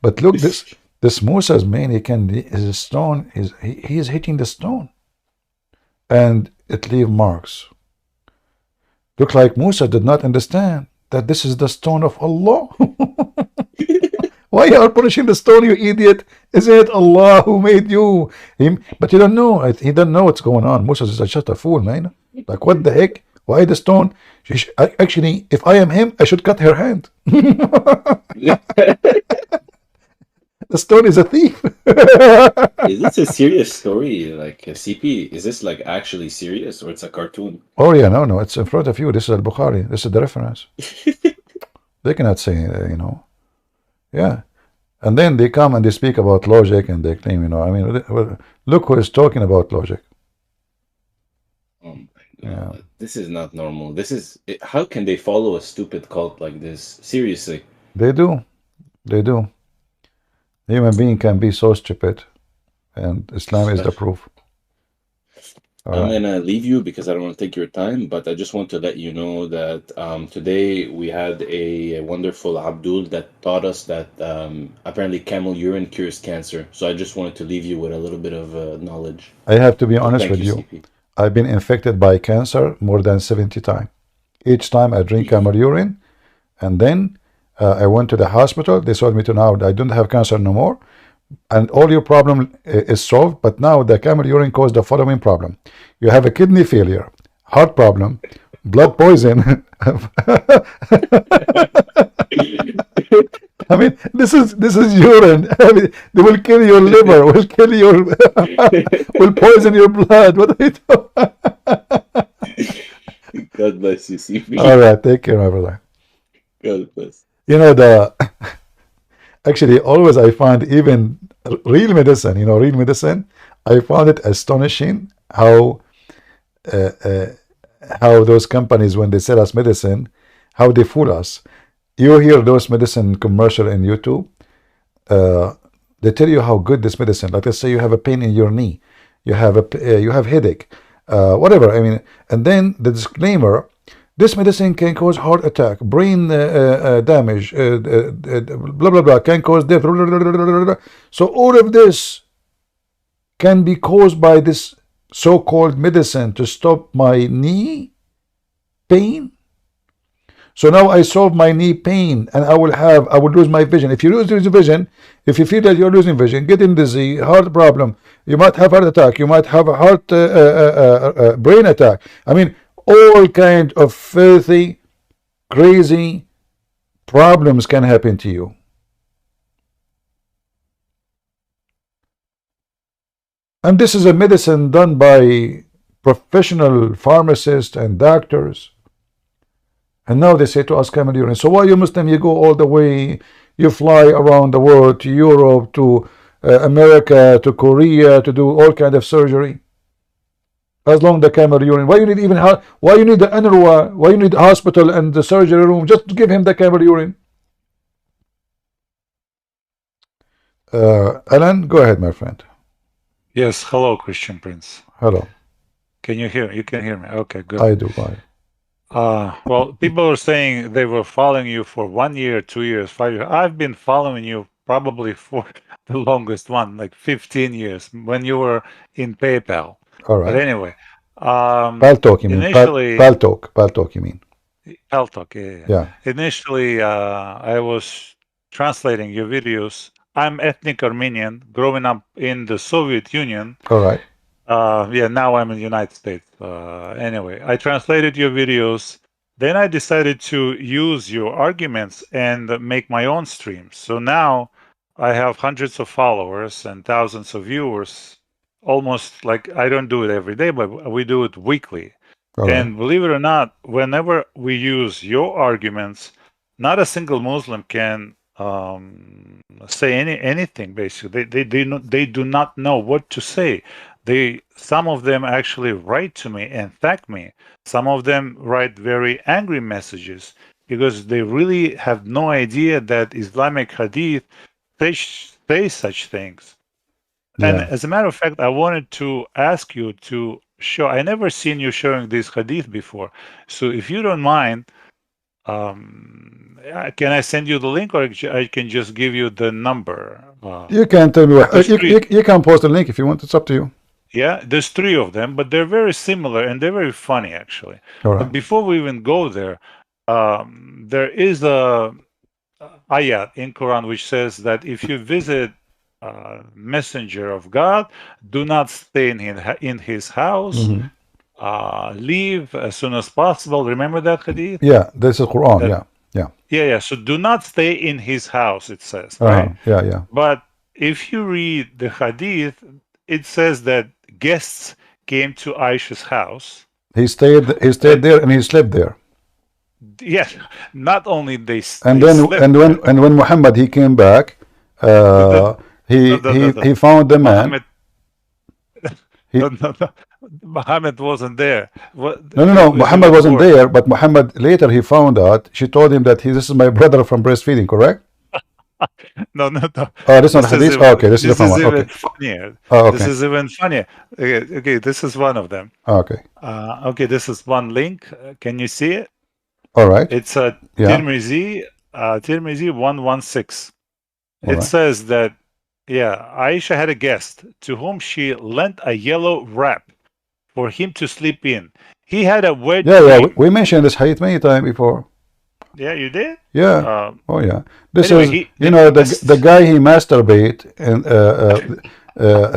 But look, this Moses, man, his stone, he is hitting the stone, and it leave marks. Look like Musa did not understand that this is the stone of Allah. Why you are punishing the stone, you idiot? Isn't it Allah who made you? But you don't know. He doesn't know what's going on. Musa is just a fool, man. Like, what the heck? Why the stone? Actually, if I am him, I should cut her hand. The stone is a thief. Is this a serious story? Like CP, is this like actually serious or it's a cartoon? Oh yeah, no, it's in front of you. This is Al-Bukhari. This is the reference. They cannot say, yeah. And then they come and they speak about logic and they claim, I mean, look who is talking about logic. Oh my God. Yeah. This is not normal. How can they follow a stupid cult like this? Seriously. They do. Human being can be so stupid, and Islam is the proof. I'm gonna leave you because I don't want to take your time, but I just want to let you know that today we had a wonderful Abdul that taught us that apparently camel urine cures cancer. So I just wanted to leave you with a little bit of knowledge. I have to be honest with you. CP. I've been infected by cancer more than 70 times. Each time I drink camel urine, and then I went to the hospital. They told me now I don't have cancer no more, and all your problem is solved. But now the camel urine caused the following problem: you have a kidney failure, heart problem, blood poison. I mean, this is urine. I mean, they will kill your liver, will kill your, will poison your blood. What are you doing? God bless you, CP. All right, take care, my brother. God bless. Actually, always I find even real medicine, real medicine, I found it astonishing how those companies, when they sell us medicine, how they fool us. You hear those medicine commercial in YouTube, they tell you how good this medicine. Like, let's say you have a pain in your knee, you have headache, whatever. I mean, and then the disclaimer: this medicine can cause heart attack, brain damage, blah blah blah, can cause death. Blah, blah, blah, blah, blah. So all of this can be caused by this so-called medicine to stop my knee pain. So now I solve my knee pain, and I will lose my vision. If you lose your vision, if you feel that you're losing vision, getting dizzy, heart problem, you might have heart attack, you might have a heart brain attack. I mean, all kind of filthy, crazy problems can happen to you. And this is a medicine done by professional pharmacists and doctors. And now they say to us, camel urine. So why you Muslim, you go all the way, you fly around the world, to Europe, to America, to Korea, to do all kind of surgery? As long as the camel urine. Why you need why you need the UNRWA? Why you need the hospital and the surgery room? Just to give him the camel urine. Alan, go ahead, my friend. Yes, hello, Christian Prince. Hello. Can you hear? You can hear me? Okay, good. I do. Bye. Well, people are saying they were following you for 1 year, 2 years, 5 years. I've been following you probably for the longest one, like 15 years, when you were in PayPal. All right. But anyway, Paltalk, you mean? Initially, Paltalk, you mean? Paltalk, yeah. Initially, I was translating your videos. I'm ethnic Armenian, growing up in the Soviet Union. All right. Yeah, now I'm in the United States. Anyway, I translated your videos. Then I decided to use your arguments and make my own streams. So now I have hundreds of followers and thousands of viewers. Almost like I don't do it every day, but we do it weekly. And believe it or not, whenever we use your arguments, not a single Muslim can say anything. Basically, they do not know what to say. Some of them actually write to me and thank me. Some of them write very angry messages because they really have no idea that Islamic Hadith say such things. Yeah. And as a matter of fact, I wanted to ask you to show. I never seen you showing this Hadith before. So if you don't mind, can I send you the link, or I can just give you the number? You can tell me what. You can post the link if you want. It's up to you. Yeah, there's three of them, but they're very similar and they're very funny actually. All But right. before we even go there, there is a ayat in Quran which says that if you visit messenger of God, do not stay in his house. Mm-hmm. Leave as soon as possible. Remember that hadith? Yeah, this is Quran. That Yeah. yeah. So do not stay in his house. It says Uh-huh. right. Yeah. But if you read the hadith, it says that guests came to Aisha's house. He stayed there and he slept there. Yes, not only they And they then slept and when Muhammad he came back, he found the man. Muhammad, no. Muhammad wasn't there. No. Muhammad wasn't there, but Muhammad later he found out. She told him that this is my brother from breastfeeding, correct? No. Oh, this is not hadith. Okay, this is a different one. Even Okay. funnier. Oh, okay. This is even funnier. Okay, this is one of them. Okay. Okay, this is one link. Can you see it? All right. It's a Tirmizi 116. It says that Aisha had a guest to whom she lent a yellow wrap for him to sleep in. He had a wet dream. Yeah. We mentioned this hadith many times before. Yeah, you did? Yeah. Oh yeah. This anyway, is the guy he masturbate and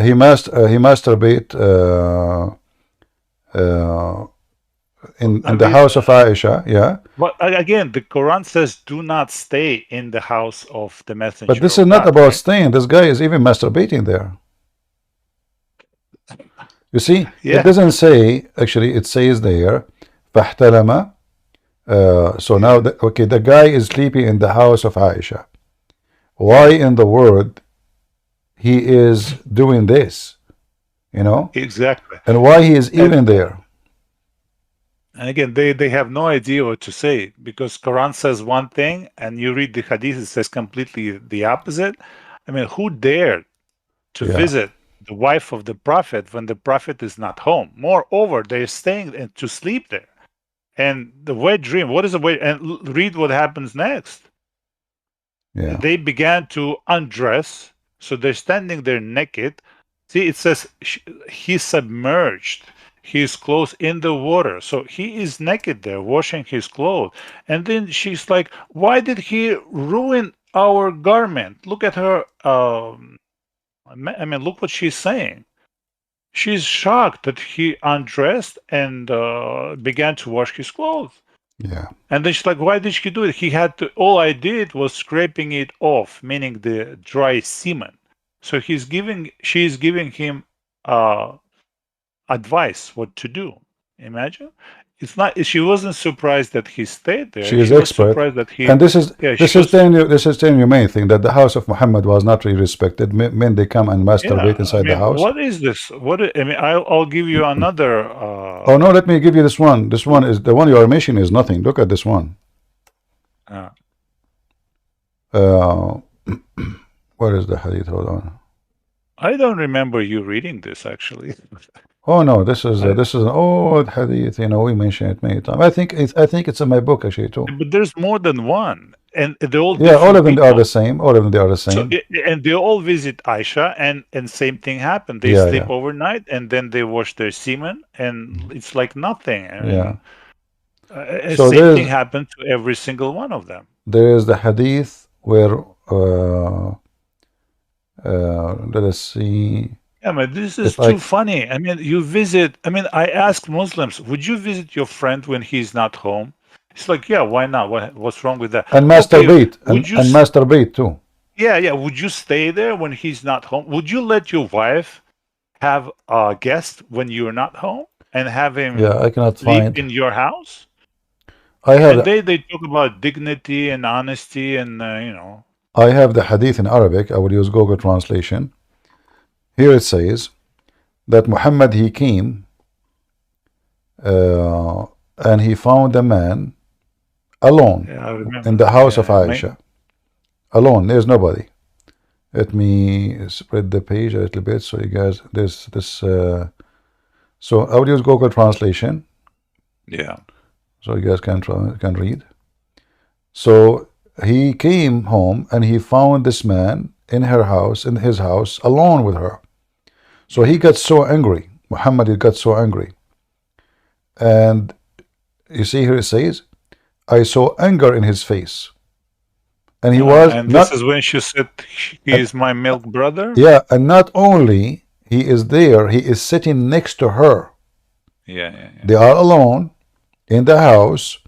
he masturbate in the house of Aisha. Yeah. But again, the Quran says do not stay in the house of the messenger. But this is not about staying. This guy is even masturbating there. You see, it doesn't say, actually, it says there, فَاحْتَلَمَ. So now, the guy is sleeping in the house of Aisha. Why in the world he is doing this? Exactly. And why he is even there? And again, they have no idea what to say because Quran says one thing and you read the hadith, it says completely the opposite. I mean, who dared to visit the wife of the Prophet when the Prophet is not home? Moreover, they're staying to sleep there. And the wet dream, what is a wet? And read what happens next. Yeah. They began to undress, so they're standing there naked. See, it says he submerged his clothes in the water. So he is naked there, washing his clothes. And then she's like, why did he ruin our garment? Look at her. I mean, look what she's saying. She's shocked that he undressed and began to wash his clothes. Yeah. And then she's like, why did she do it? He had to, all I did was scraping it off, meaning the dry semen. So she's giving him advice what to do. Imagine. It's not. She wasn't surprised that he stayed there. She is was expert. surprised that he. And this is telling you main thing, that the house of Muhammad was not really respected. Men they come and masturbate inside the house. What is this? I'll give you another. Oh no, let me give you this one. This one is the one you are mentioning is nothing. Look at this one. What is the hadith? Hold on. I don't remember you reading this actually. Oh no, this is an old hadith. We mentioned it many times. I think it's in my book actually too. But there's more than one, and they're all all of them are the same. All of them are the same. So, and they all visit Aisha, and same thing happened. They sleep overnight, and then they wash their semen, and it's like nothing. I mean, so same thing happened to every single one of them. There is the hadith where let us see. Yeah, but this is too funny. I mean, I ask Muslims, would you visit your friend when he's not home? It's like, yeah, why not? What's wrong with that? And masturbate, and masturbate too. Yeah. Would you stay there when he's not home? Would you let your wife have a guest when you're not home and have him I cannot sleep in your house? They talk about dignity and honesty and, I have the hadith in Arabic. I will use Google translation. Here it says that Muhammad, he came and he found a man alone in the house of Aisha. Alone, there's nobody. Let me spread the page a little bit so you guys, so I will use Google translation. Yeah. So you guys can read. So he came home and he found this man in his house, alone with her. So he got so angry. Muhammad, he got so angry. And you see here it says, I saw anger in his face. And he was and not. this is when she said, he is my milk brother? Yeah, and not only he is there, he is sitting next to her. Yeah. They are alone in the house.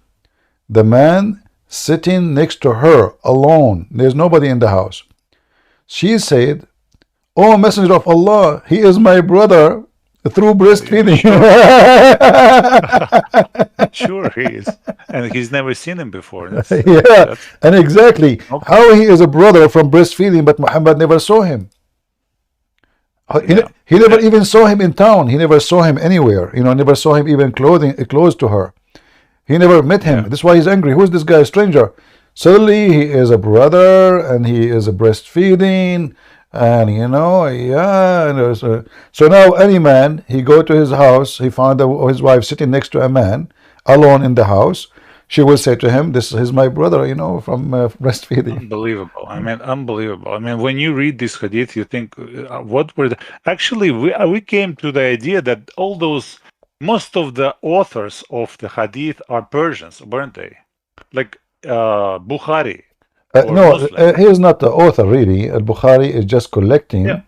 The man sitting next to her alone. There's nobody in the house. She said, "Oh, Messenger of Allah, he is my brother through breastfeeding." Sure, he is. And he's never seen him before. Yeah, and exactly. Okay. How he is a brother from breastfeeding, but Muhammad never saw him. He never even saw him in town. He never saw him anywhere. Never saw him even close to her. He never met him. That's why he's angry. Who's this guy, a stranger? Suddenly he is a brother and he is a breastfeeding. And so now any man, he go to his house, he found his wife sitting next to a man alone in the house. She will say to him, "This is my brother, from breastfeeding." Unbelievable. I mean, unbelievable. I mean, when you read this hadith, you think, what were the... Actually, we came to the idea that most of the authors of the hadith are Persians, weren't they? Like Bukhari. No, he is not the author, really. Al-Bukhari is just collecting. Yeah.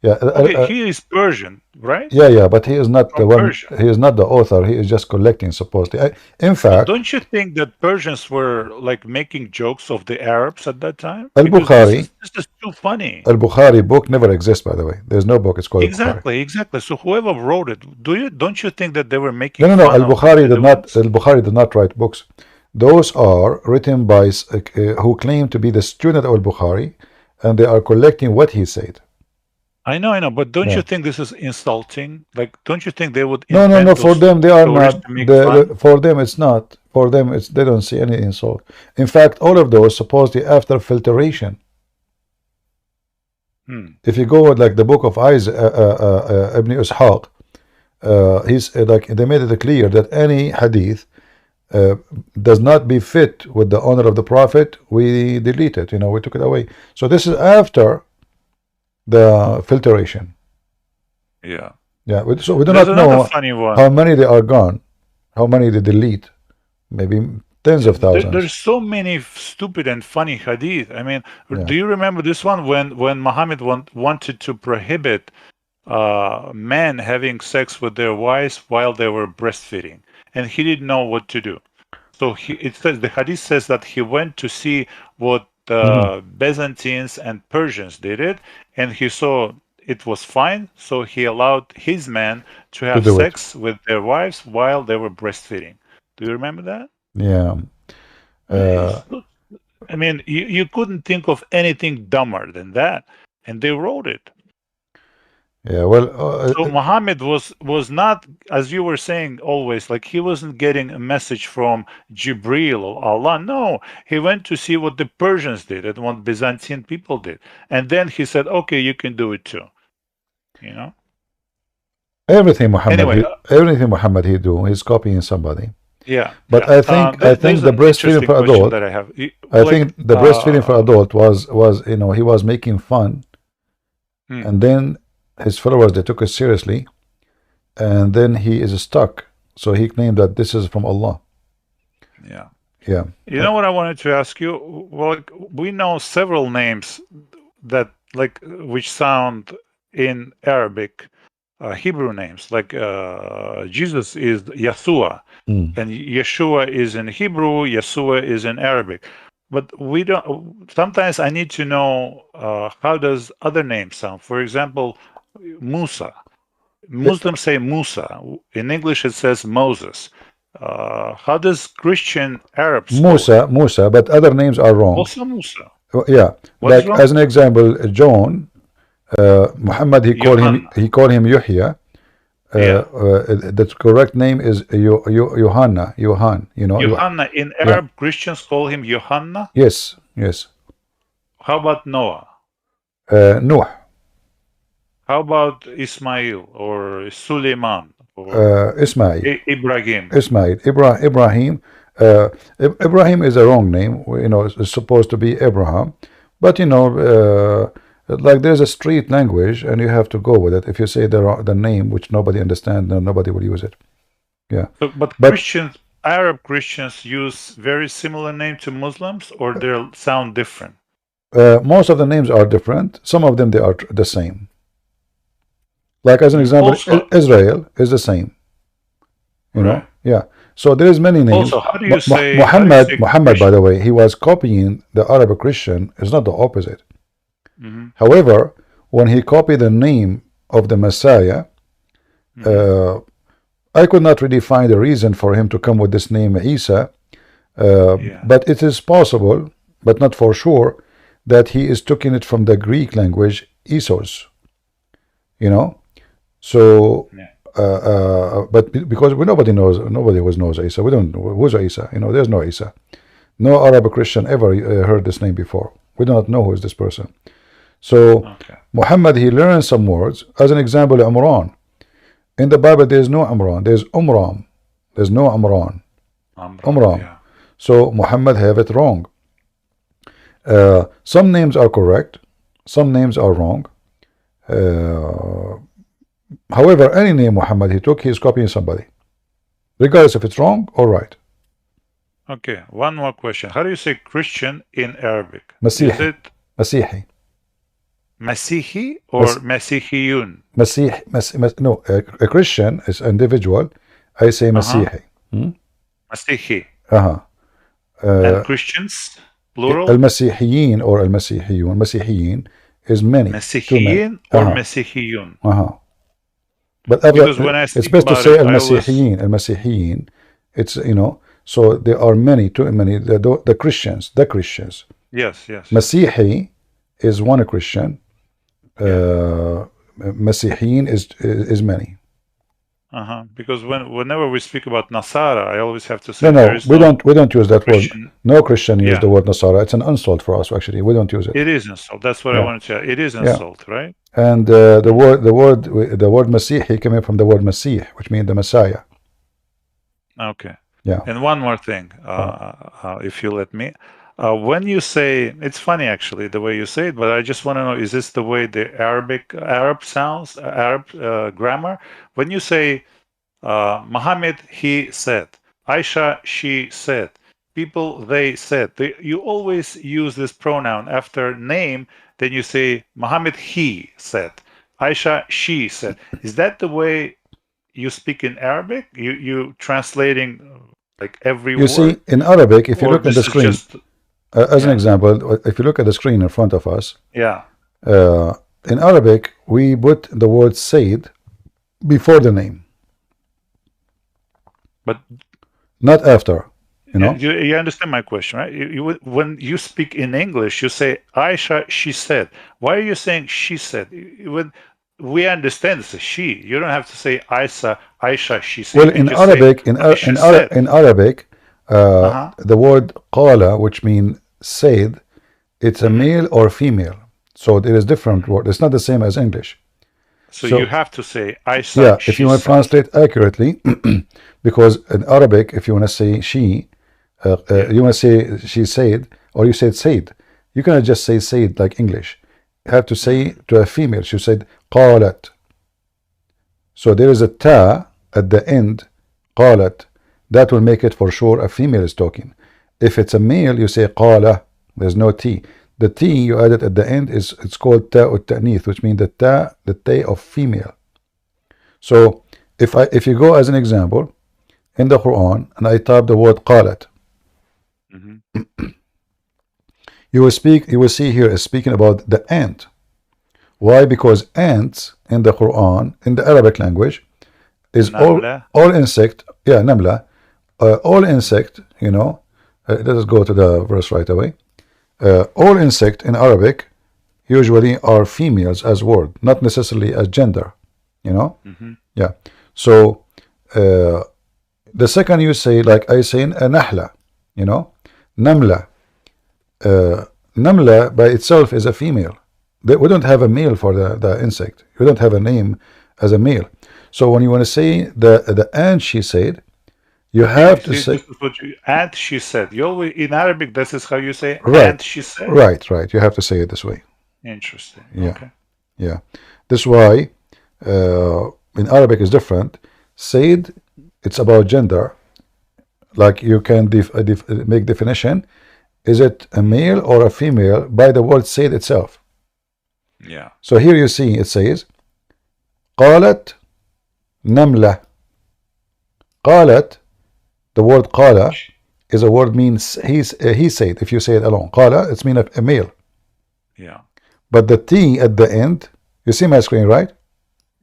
Okay, he is Persian, right? Yeah, but he is not the one. Persia. He is not the author. He is just collecting, supposedly. In fact, don't you think that Persians were like making jokes of the Arabs at that time? Al-Bukhari. This is too funny. Al-Bukhari book never exists, by the way. There's no book. It's called Exactly. So whoever wrote it, don't you think that they were making? No. Al-Bukhari did not write books. Those are written by who claim to be the student of Al-Bukhari, and they are collecting what he said. I know, but don't you think this is insulting? Like, don't you think they would? No. For them, they are not. For them, it's not. For them, they don't see any insult. In fact, all of those supposedly after filtration. If you go with like the book of Ibn Ishaq, he's like they made it clear that any hadith does not be fit with the honor of the Prophet, we delete it. We took it away. So this is after the filtration. Yeah. So we do not know how many they are gone, how many they delete. Maybe tens of thousands. There's so many stupid and funny hadith. I mean, do you remember this one when Muhammad wanted to prohibit men having sex with their wives while they were breastfeeding, and he didn't know what to do. So the hadith says that he went to see what Byzantines and Persians did it, and he saw it was fine, so he allowed his men to have sex with their wives while they were breastfeeding. Do you remember that? Yeah. I mean, you couldn't think of anything dumber than that, and they wrote it. Yeah, well, so Muhammad was not, as you were saying, always like he wasn't getting a message from Jibril or Allah. No, he went to see what the Persians did and what Byzantine people did, and then he said, "Okay, you can do it too." Everything Muhammad he do, he's copying somebody. Yeah, but I think the breastfeeding for adult. I think the breastfeeding for adult was he was making fun, and then his followers, they took it seriously, and then he is stuck. So he claimed that this is from Allah. Yeah. You know what I wanted to ask you? Well, we know several names that which sound in Arabic, Hebrew names. Like Jesus is Yeshua, and Yeshua is in Hebrew. Yeshua is in Arabic. But we don't. Sometimes I need to know how does other names sound. For example, Musa. Muslims say Musa. In English, it says Moses. How does Christian Arabs Musa, but other names are wrong. Also Musa. Yeah, like as an example, John, Muhammad, he called him Yuhya. The correct name is Yohanna. Yohanna. In Arab, Christians call him Yohanna. Yes. How about Noah? Nuh. How about Ismail or Suleiman? Ismail. Ibrahim. Ibrahim. Ibrahim is a wrong name. It's supposed to be Abraham, but Like there's a street language, and you have to go with it. If you say the name which nobody understands, then nobody will use it. Yeah. But Christians, Arab Christians use very similar name to Muslims, or they sound different. Most of the names are different. Some of them they are the same. Like as an example, Israel is the same. You know, yeah. So there is many names. Also, how do you say Muhammad, by the way, he was copying the Arab Christian. It's not the opposite. However, when he copied the name of the Messiah, I could not really find a reason for him to come with this name Isa. But it is possible, but not for sure, that he is taking it from the Greek language Isos. You know, so. But because nobody knows Isa. We don't know who's Isa. You know, there's no Isa. No Arab Christian ever heard this name before. We do not know who is this person. So Muhammad, he learned some words. As an example, Umran. In the Bible, there is no Umran. There's Umram. There's no Umran. Umran. Yeah. So Muhammad have it wrong. Some names are correct. Some names are wrong. However, any name Muhammad he took, he is copying somebody, regardless if it's wrong or right. Okay, one more question. How do you say Christian in Arabic? Masihi. Is it Masihi. Masihi or Masihiyun? No, a Christian is individual. I say Masihi. Masihi. And Christians, plural? Al-Masihiyin or Al-Masihiyun. Masihiyin is many. Masihiyin or Masihiyun? But it's best to say Al-Masihiyin. Al-Masihiyin. It's, you know, so there are many, too many. The Christians. Yes, yes. Masihi is one Christian. Masihiyin is many. Because whenever we speak about Nasara, I always have to say no, we don't use that Christian. word. No Christian use the word Nasara. It's an insult for us. Actually, we don't use it. It is insult. That's what I wanted to say. It is insult, right? And the word Masihi coming from the word Masih, which means the Messiah. Okay. Yeah. And one more thing, if you let me. When you say, it's funny actually the way you say it, but I just want to know, is this the way the Arab sounds, Arab grammar? When you say Muhammad, he said, Aisha, she said, people, they said, you always use this pronoun after name, then you say Muhammad, he said, Aisha, she said. Is that the way you speak in Arabic? You translating like every word? You see, in Arabic, if you look at the screen, as an example, if you look at the screen in front of us, in Arabic, we put the word Sayyid before the name, but not after. You know, you understand my question, right? When you speak in English, you say Aisha, she said. Why are you saying she said? When we understand it's a she, you don't have to say Aisha, she said. Well, in Arabic, in Arabic, the word qala, which means said, it's a male or female. So there is different word. It's not the same as English. So you have to say Aisha. Yeah, if you want to translate accurately, because in Arabic, if you want to say she, you want to say she said, or you said said, you cannot just say said like English. You have to say to a female. She said qalat. So there is a ta at the end, qalat. That will make it for sure a female is talking. If it's a male, you say qala. There's no t. The t you added at the end it's called ta'ut ta'nith, which means the ta of female. So if you go as an example in the Quran and I type the word qalat, you will see here is speaking about the ant. Why? Because ants in the Quran, in the Arabic language, is all insect. Yeah, namla. All insect, you know. Let us go to the verse right away. All insect in Arabic usually are females as word, not necessarily as gender. You know. Yeah. So the second you say, like I say, nahla, you know, namla. Namla by itself is a female. We don't have a male for the insect. We don't have a name as a male. So when you want to say the ant, she said, you have to say ant, she said. You always in Arabic, this is how you say right. Ant, she said. Right. You have to say it this way. Interesting. Yeah, Okay. yeah. This is why in Arabic is different. Said, it's about gender. Like you can make definition. Is it a male or a female by the word said itself? Yeah. So here you see it says قالت نملة. قالت, the word قال is a word means he said. If you say it alone, قال, it's mean a male. Yeah. But the T at the end, you see my screen, right?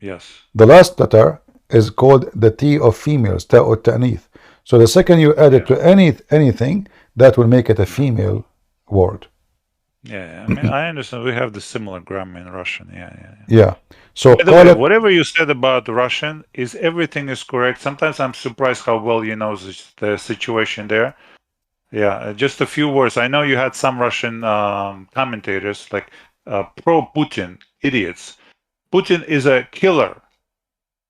Yes. The last letter is called the T of females, ta or ta'nith. So the second you add it to anything, that will make it a female word. Yeah, I mean, I understand. We have the similar grammar in Russian. Yeah. Yeah. So by the way, whatever you said about Russian is everything is correct. Sometimes I'm surprised how well you know the situation there. Yeah, just a few words. I know you had some Russian commentators like pro-Putin idiots. Putin is a killer,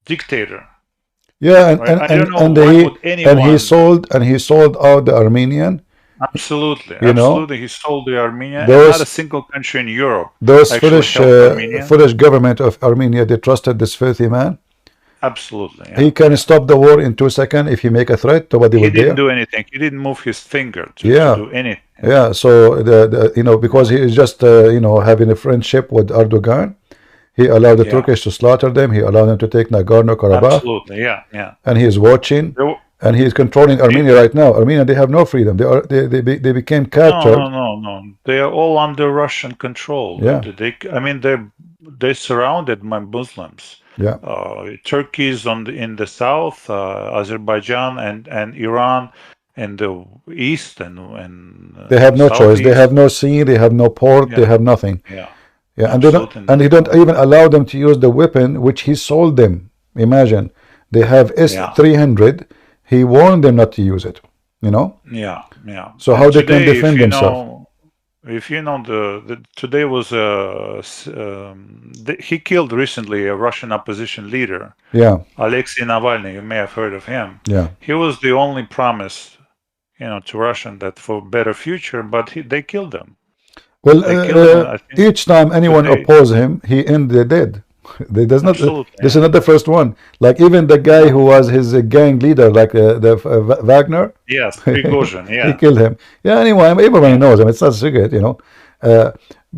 dictator. Yeah, right? I don't know why would anyone. And he sold out the Armenian. Absolutely, you know, absolutely. He sold the Armenia, and not a single country in Europe those actually foolish government of Armenia, they trusted this filthy man. Absolutely. He can stop the war in 2 seconds if he make a threat. Nobody He will dare. didn't do anything. He didn't move his finger to do anything. Yeah. So because he is just having a friendship with Erdogan, he allowed the Turkish to slaughter them. He allowed them to take Nagorno-Karabakh. Absolutely. Yeah. And he is watching. And he is controlling Armenia right now. Armenia, they have no freedom. They became captured. No. They are all under Russian control. Yeah. They surrounded by Muslims. Yeah. Turkey is in the south, Azerbaijan and Iran in the east and they have no choice. They have no sea. They have no port. They have nothing. Yeah. And they don't even allow them to use the weapon which he sold them. Imagine, they have S-300. He warned them not to use it, Yeah. So how they can defend themselves? If you know today was he killed recently a Russian opposition leader. Yeah. Alexei Navalny. You may have heard of him. Yeah. He was the only promise, to Russian that for better future, but they killed him. Well, each time anyone oppose him, he ended dead. This is not the first one. Like even the guy who was his gang leader, like the Wagner. Yes, Prigozhin. Yeah, he killed him. Yeah. Anyway, everyone knows him. It's not a secret,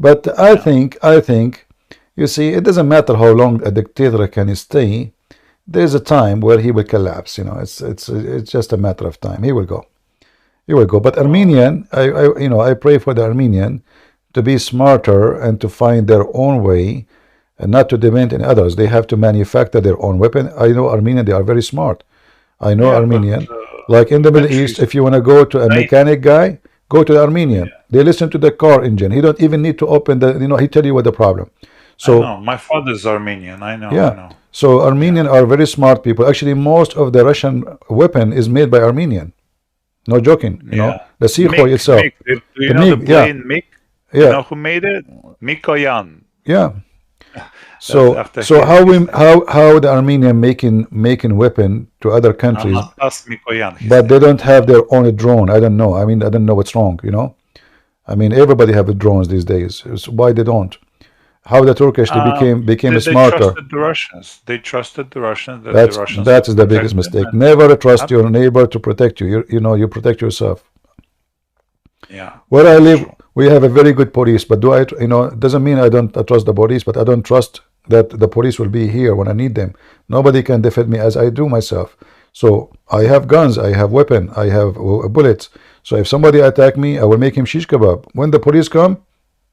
But I think, you see, it doesn't matter how long a dictator can stay. There's a time where he will collapse. It's just a matter of time. He will go. But Armenian, I pray for the Armenian to be smarter and to find their own way. And not to depend on others. They have to manufacture their own weapon. I know Armenian, they are very smart. I know Armenian. Like in the Middle East, if you want to go to a mechanic guy, go to the Armenian. Yeah. They listen to the car engine. He don't even need to open the, he tell you what the problem. So I know. My father's Armenian. I know. Yeah. I know. So Armenian are very smart people. Actually, most of the Russian weapon is made by Armenian. No joking. The Sikhoy itself. Do you know the plane MiG? Yeah. You know who made it? Mikoyan. Yeah. So how the Armenian making weapon to other countries, but they don't have their own drone. I don't know. I don't know what's wrong. Everybody have drones these days. So why they don't? How the Turkish became smarter? They trusted the Russians. They trusted the Russians. That is the biggest mistake. Never trust your neighbor to protect you. You protect yourself. Yeah. Where I live, we have a very good police, but it doesn't mean I don't trust the police, but I don't trust that the police will be here when I need them. Nobody can defend me as I do myself. So I have guns, I have weapon, I have bullets. So if somebody attack me, I will make him shish kebab. When the police come,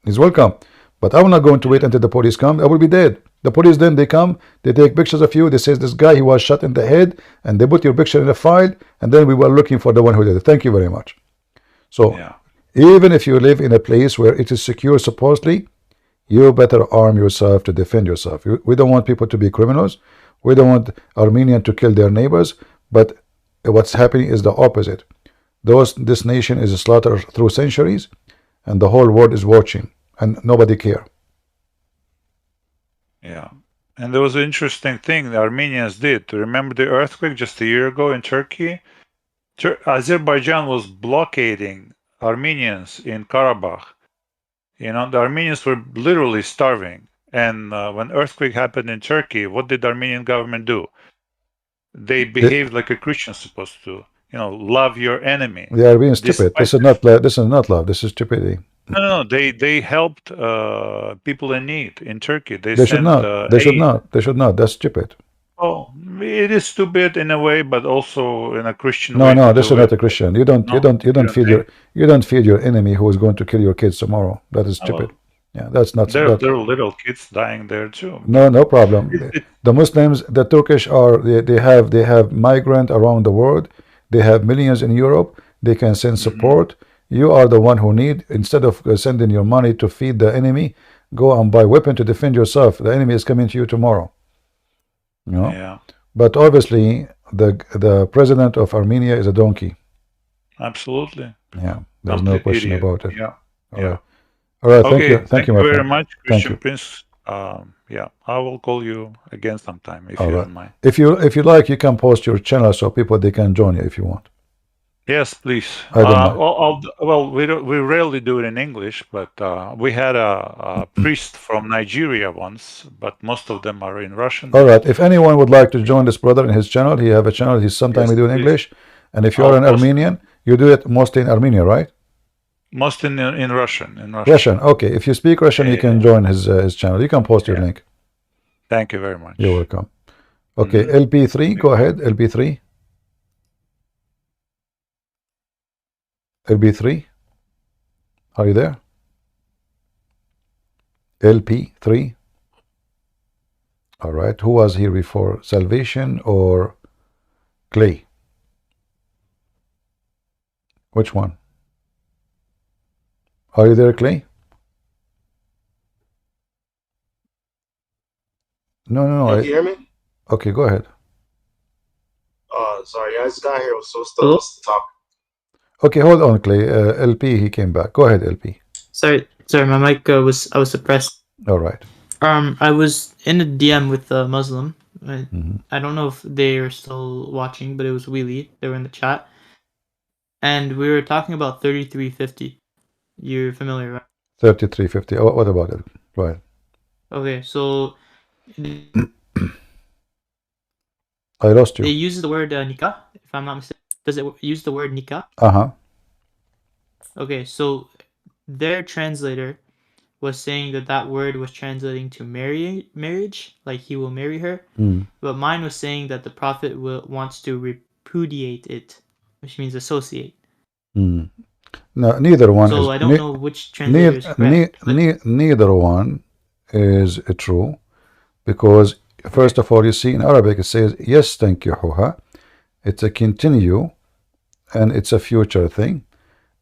he's welcome. But I'm not going to wait until the police come. I will be dead. The police then they come, they take pictures of you. They say this guy he was shot in the head, and they put your picture in a file, and then we were looking for the one who did it. Thank you very much. So even if you live in a place where it is secure supposedly, you better arm yourself to defend yourself. We don't want people to be criminals. We don't want Armenians to kill their neighbors. But what's happening is the opposite. This nation is slaughtered through centuries, and the whole world is watching, and nobody care. Yeah. And there was an interesting thing the Armenians did. Remember the earthquake just a year ago in Turkey? Azerbaijan was blockading Armenians in Karabakh. You know, the Armenians were literally starving. And when earthquake happened in Turkey, what did the Armenian government do? They behaved like a Christian supposed to. You know, love your enemy. They are being stupid. Despite This is not this is not love. This is stupidity. no, they helped people in need in Turkey. They They should sent not. They should aid. not. They should not. That's stupid. Oh, it is stupid in a way, but also in a Christian No, way no, to this is do not it. a Christian. You don't. No, You don't. You you don't don't feed think? your. You don't feed your enemy who is going to kill your kids tomorrow. That is Oh, stupid. well, Yeah, that's not. there That. are little kids dying there too. No, no problem. It, The Muslims, the Turkish are. They have migrant around the world. They have millions in Europe. They can send support. You are the one who need. Instead of sending your money to feed the enemy, go and buy weapon to defend yourself. The enemy is coming to you tomorrow. You know. Yeah. But obviously, the president of Armenia is a donkey. Absolutely. Yeah, there's no Complete question idiot. about it. Yeah. All Yeah. right. All right. Thank Okay. you. Thank you, my very friend. much, Thank Christian you. Prince. Yeah, I will call you again sometime if All you right. don't mind. If you like, you can post your channel so people they can join you if you want. Yes, please. I don't mind. Well, we rarely do it in English, but we had a priest from Nigeria once, but most of them are in Russian. All right. If anyone would like to join this brother in his channel, he have a channel. He's sometimes Yes, he do in please. English, and if you I'll are an post Armenian, you do it mostly in Armenia, right? most in Russian. In Russian. Russian. Okay. If you speak Russian, you can join his channel. You can post your Yeah. link. Thank you very much. You're welcome. Okay. LP3, go ahead. LP3. LP3. Are you there? LP3. All right. Who was here before? Salvation or Clay? Which one? Are you there, Clay? No, no, no. Can you hear me? Okay, go ahead. Sorry, I just got here. I was so still supposed to talk. Okay, hold on, Clay. LP, he came back. Go ahead, LP. Sorry, my mic I was suppressed. All right. I was in a DM with a Muslim. Mhm. I don't know if they are still watching, but it was Wheelie. They were in the chat, and we were talking about 3350. You're familiar, right? 3350. Oh, what about it? Right. Okay, so I lost you. it uses the word nikah, if I'm not mistaken. Does it use the word nikah? Uh-huh. Okay, so their translator was saying that word was translating to marriage, like he will marry her. Mm. But mine was saying that the Prophet wants to repudiate it, which means associate. Mm. No, neither one So is. I don't know which translator is correct. Neither one is true, because first of all, you see in Arabic it says yes, tankihuha. It's a continue, and it's a future thing.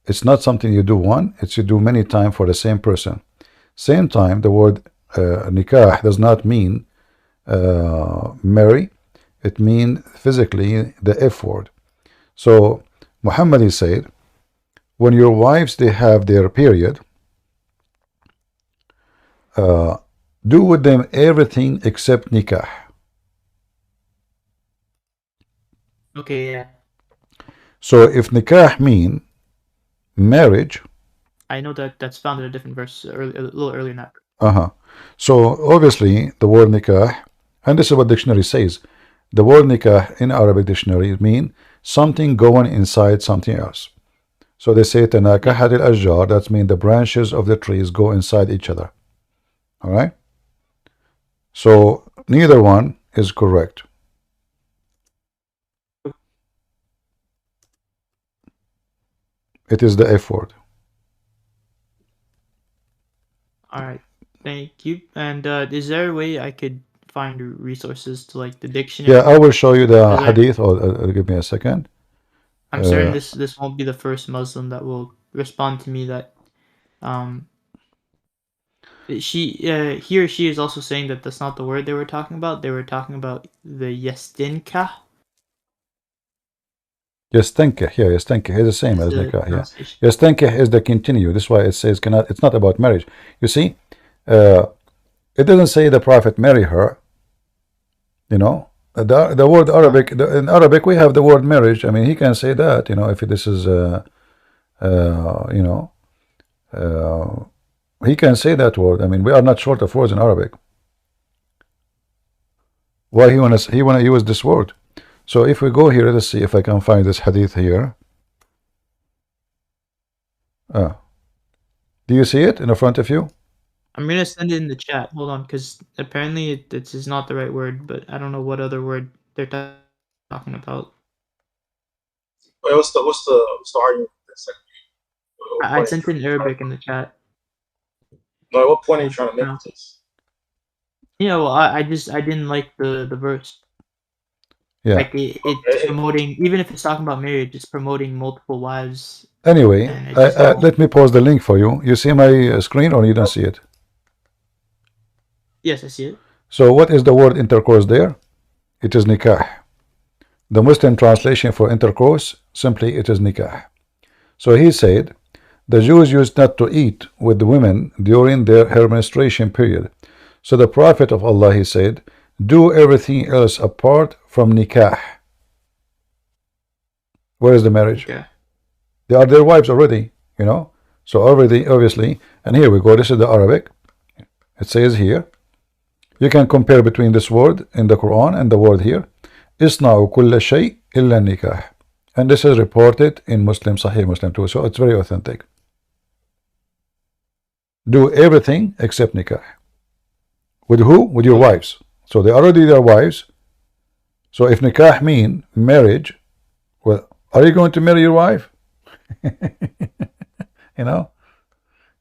It's not something you do one. It's you do many times for the same person. Same time, the word nikah does not mean marry. It means physically the F word. So Muhammad said, when your wives they have their period, do with them everything except nikah. Okay, yeah. So if nikah mean marriage, I know that's found in a different verse, a little earlier in that. So obviously the word nikah, and this is what dictionary says, the word nikah in Arabic dictionary mean something going inside something else. So they say tanakahat al-ashjar, that means the branches of the trees go inside each other. All right. So neither one is correct. It is the F word. All right, thank you. And is there a way I could find resources to like the dictionary? Yeah, I will show you the Is there- hadith. Or give me a second. I'm certain this won't be the first Muslim that will respond to me that he or she is also saying that that's not the word they were talking about. They were talking about the yestinka. Yastankih, yeah, yastankih is the same as the nikah, yeah. pronunciation. Yastankih is the continue. This is why it says cannot. It's not about marriage. You see, it doesn't say the Prophet marry her. You know, the word Arabic. In Arabic, we have the word marriage. I mean, he can say that. You know, if this is, you know, He can say that word. I mean, we are not short of words in Arabic. Why he wanna use this word? So if we go here, let's see if I can find this hadith here. Do you see it in the front of you? I'm gonna send it in the chat. Hold on, because apparently this is not the right word, but I don't know what other word they're talking about. Wait, what's the argument? I sent it in Arabic in the chat. No, what point are you trying to make with this? Yeah, well, I didn't like the verse. Yeah. Like it's promoting, even if it's talking about marriage, it's promoting multiple wives. Anyway, And it just let me pause the link for you. You see my screen or you don't see it? Yes, I see it. So what is the word intercourse there? It is nikah. The Muslim translation for intercourse, simply it is nikah. So he said, the Jews used not to eat with the women during her menstruation period. So the Prophet of Allah, he said, do everything else apart from nikah. Where is the marriage? Okay. They are their wives already, you know. So already, obviously, and here we go. This is the Arabic. It says here, you can compare between this word in the Quran and the word here. Isna'u kulla shay illa nikah. And this is reported in Muslim, Sahih Muslim too. So it's very authentic. Do everything except nikah. With who? With your wives. So they are already their wives. So if nikah mean marriage, well, are you going to marry your wife? You know?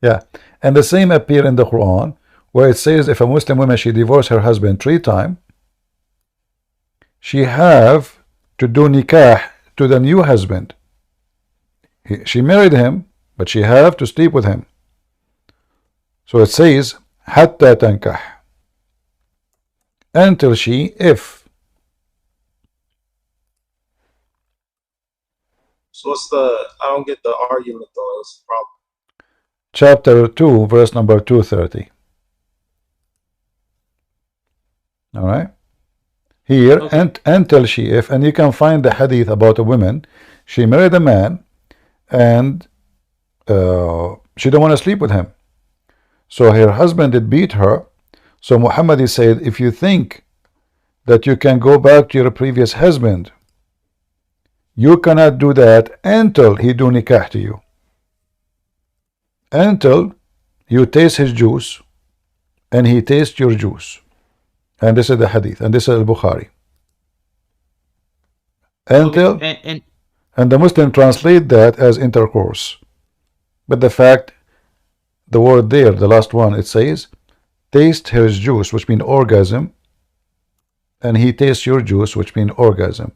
Yeah. And the same appear in the Quran, where it says if a Muslim woman, she divorced her husband 3 times, she have to do nikah to the new husband. She married him, but she have to sleep with him. So it says hatta tankah, until she, if. So what's the? I don't get the argument though. What's the problem? Chapter 2, verse number 230. All right. Here, Okay. and until she, if, and you can find the hadith about a woman. She married a man, and she don't want to sleep with him. So her husband did beat her. So Muhammad, he said, if you think that you can go back to your previous husband, you cannot do that until he do nikah to you. Until you taste his juice and he tastes your juice. And this is the hadith, and this is al-Bukhari. Until, Okay. and the Muslim translate that as intercourse. But the fact, the word there, the last one, it says, taste his juice, which means orgasm, and he tastes your juice, which means orgasm.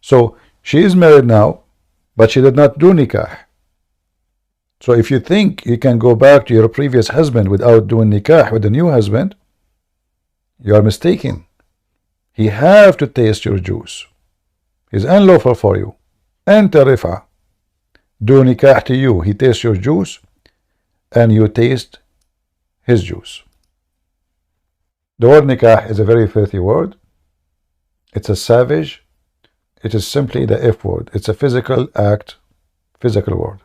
So she is married now, but she did not do nikah. So if you think you can go back to your previous husband without doing nikah with the new husband, you are mistaken. He have to taste your juice. It's unlawful for you. Anta rifa. Do nikah to you. He tastes your juice, and you taste his juice. The word nikah is a very filthy word. It's a savage. It is simply the F word. It's a physical act, physical word.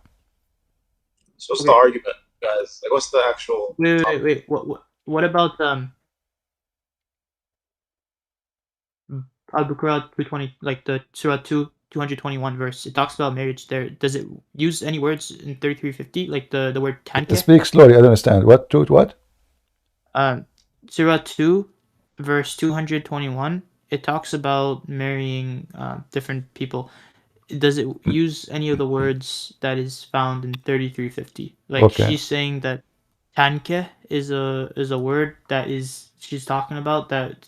So what's the argument, guys? Like, what's the actual? Wait. What about Al-Baqarah 220, like the Surah 221 verse? It talks about marriage there. Does it use any words in 3350, like the word tanke? Speak slowly. I don't understand. What? What? Surah 2, verse 221. It talks about marrying different people. Does it use any of the words that is found in 3350? Like Okay. she's saying that tanke is a word that is she's talking about that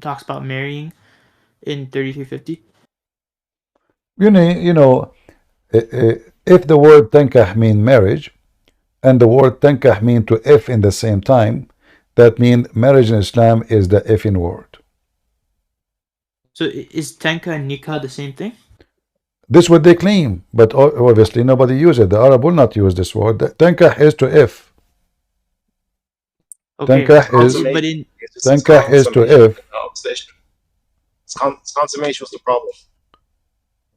talks about marrying in 3350. You know, if the word tankah mean marriage, and the word tankah mean to if in the same time, that means marriage in Islam is the effing word. So is tanka and nikah the same thing? This is what they claim, but obviously nobody uses it. The Arab will not use this word. Tankah is to if. Okay, Tankah is tankah is to if. It's consummation was the problem.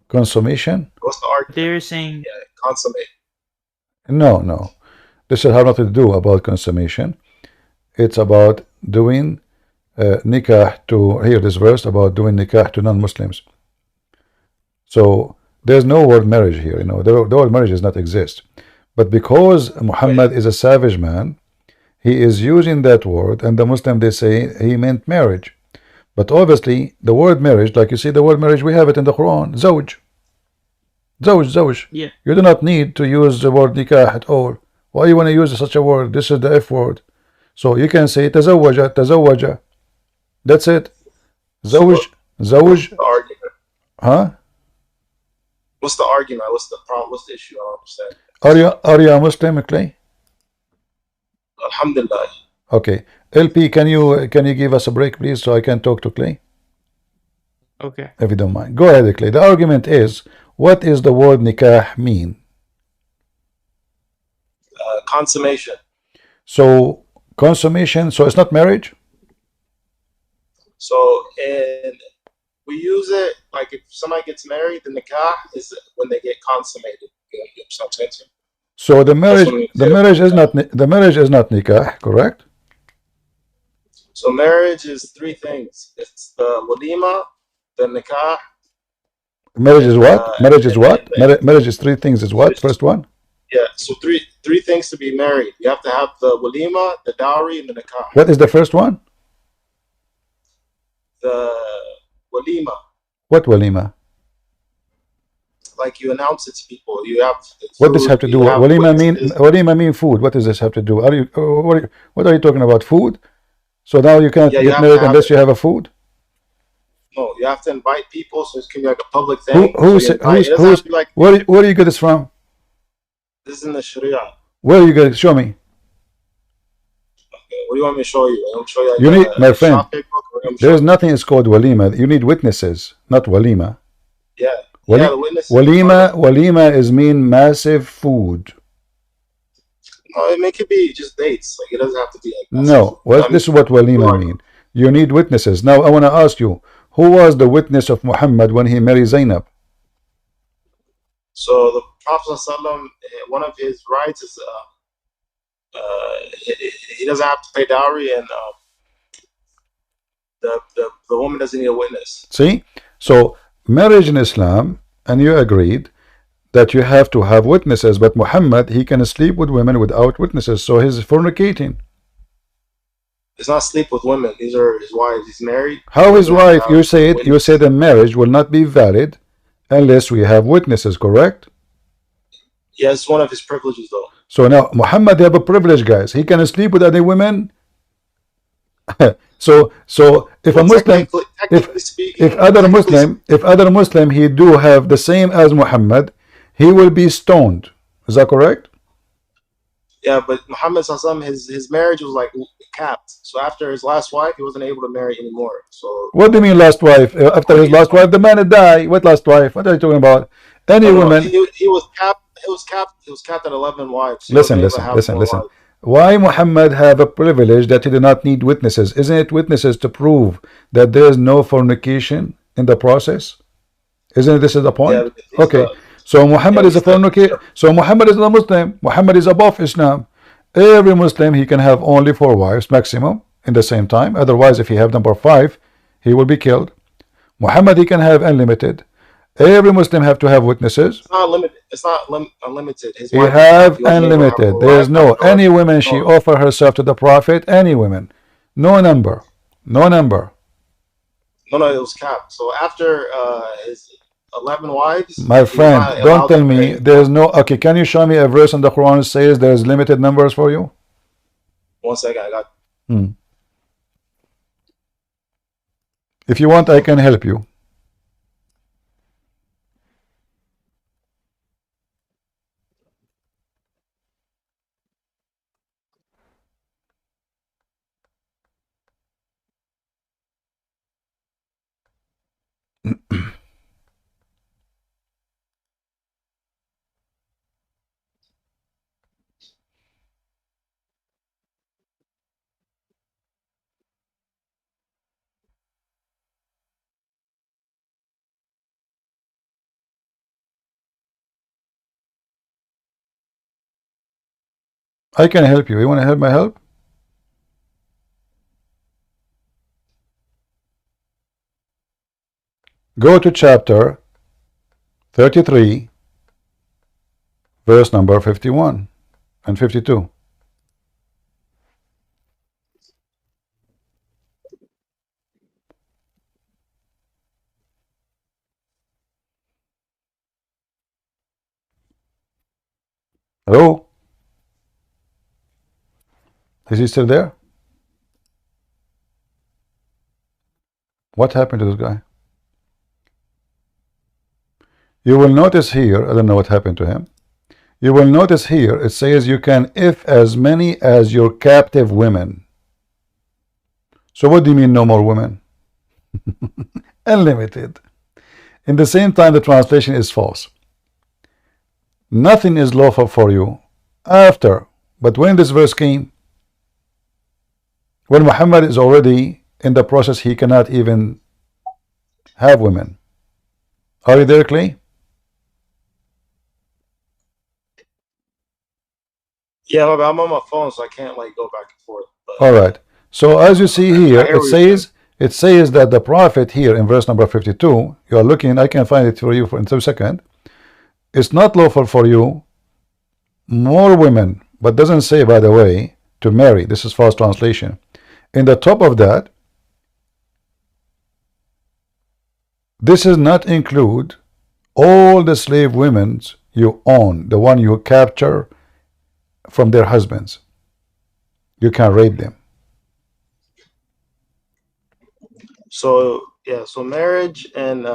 Consummation? What's the argument? They're saying consummate. No. This will have nothing to do about consummation. It's about doing nikah to, here this verse about doing nikah to non-Muslims. So there's no word marriage here, the word marriage does not exist. But because Muhammad is a savage man, he is using that word, and the Muslim, they say he meant marriage. But obviously the word marriage, like you see the word marriage, we have it in the Quran, zawj. Zawj. Yeah. You do not need to use the word nikah at all. Why you want to use such a word? This is the F word. So you can say tazawaja. That's it. Zawj. What's the argument? Huh? What's the argument? What's the problem? What's the issue? I don't understand. Are you a Muslim, Clay? Alhamdulillah. Okay. LP, can you give us a break, please, so I can talk to Clay? Okay. If you don't mind. Go ahead, Clay. The argument is, what is the word nikah mean? Consummation. So, consummation, so it's not marriage? So, and we use it like if somebody gets married, the nikah is when they get consummated. You know what I'm saying? So the marriage is not nikah, correct? So marriage is three things. It's the walima, the nikah. Marriage is what? Marriage is what? Marriage is three things. Is what? First one? Yeah. So three things to be married. You have to have the walima, the dowry, and the nikah. What is the first one? The walima. What walima? Like you announce it to people. You have food, what does this have to do? Walima mean food. What does this have to do? What are you talking about? Food? So now you can't get married unless you have a food? No, you have to invite people, so it can be like a public thing. Where do you get this from? This is in the Sharia. Where are you going to show me? Okay, what do you want me to show you? I'm show you. Like you need, my friend. There is nothing. It's called walima. You need witnesses, not walima. Yeah. Yeah, the witnesses. Walima is mean massive food. No, it could be just dates. Like it doesn't have to be like. No, this is what walima mean. You need witnesses. Now I want to ask you, who was the witness of Muhammad when he married Zainab? So the Prophet ﷺ, one of his rights is he doesn't have to pay dowry, and the woman doesn't need a witness. See, so marriage in Islam, and you agreed that you have to have witnesses, but Muhammad, he can sleep with women without witnesses, so he's fornicating. It's not sleep with women. These are his wives. He's married. How his wife? You say the marriage will not be valid unless we have witnesses, correct? Yeah, it's one of his privileges, though. So now Muhammad have a privilege, guys. He can sleep with other women. so if a Muslim, if other Muslim, he do have the same as Muhammad, he will be stoned. Is that correct? Yeah, but Muhammad Sallallahu his marriage was like capped. So after his last wife, he wasn't able to marry anymore. So what do you mean last wife? After his last wife, the man had died. What last wife? What are you talking about? Any woman? He was capped. He was capped at 11 wives. So listen. Why Muhammad have a privilege that he did not need witnesses? Isn't it witnesses to prove that there is no fornication in the process? Isn't this is the point? Yeah, okay. So Muhammad is a fornicator. So Muhammad is not a Muslim. Muhammad is above Islam. Every Muslim, he can have only 4 wives maximum in the same time. Otherwise, if he have number 5, he will be killed. Muhammad, he can have unlimited. Every Muslim have to have witnesses. It's not limited. It's not unlimited. He have unlimited. There is no any women she offer herself to the Prophet. Any women, no number, no number. No, it was capped. So after his 11 wives, my friend, don't tell me there's no. Okay, can you show me a verse in the Quran that says there's limited numbers for you? 1 second, I got. If you want, I can help you. I can help you. You want to help my help? Go to chapter 33, verse number 51 and 52. Hello? Is he still there? What happened to this guy? You will notice here, I don't know what happened to him. You will notice here, it says you can if as many as your captive women. So what do you mean no more women? Unlimited. In the same time, the translation is false. Nothing is lawful for you after. But when this verse came, when Muhammad is already in the process, he cannot even have women. Are you there, Clay? Yeah, I'm on my phone, so I can't like go back and forth. But, all right. So as you see here, I hear what you're saying. it says that the prophet here in verse number 52, you are looking, I can find it for you in 2 seconds. It's not lawful for you more women, but doesn't say, by the way, to marry. This is false translation. In the top of that, this does not include all the slave women you own, the one you capture from their husbands. You can rape them. So yeah, so marriage and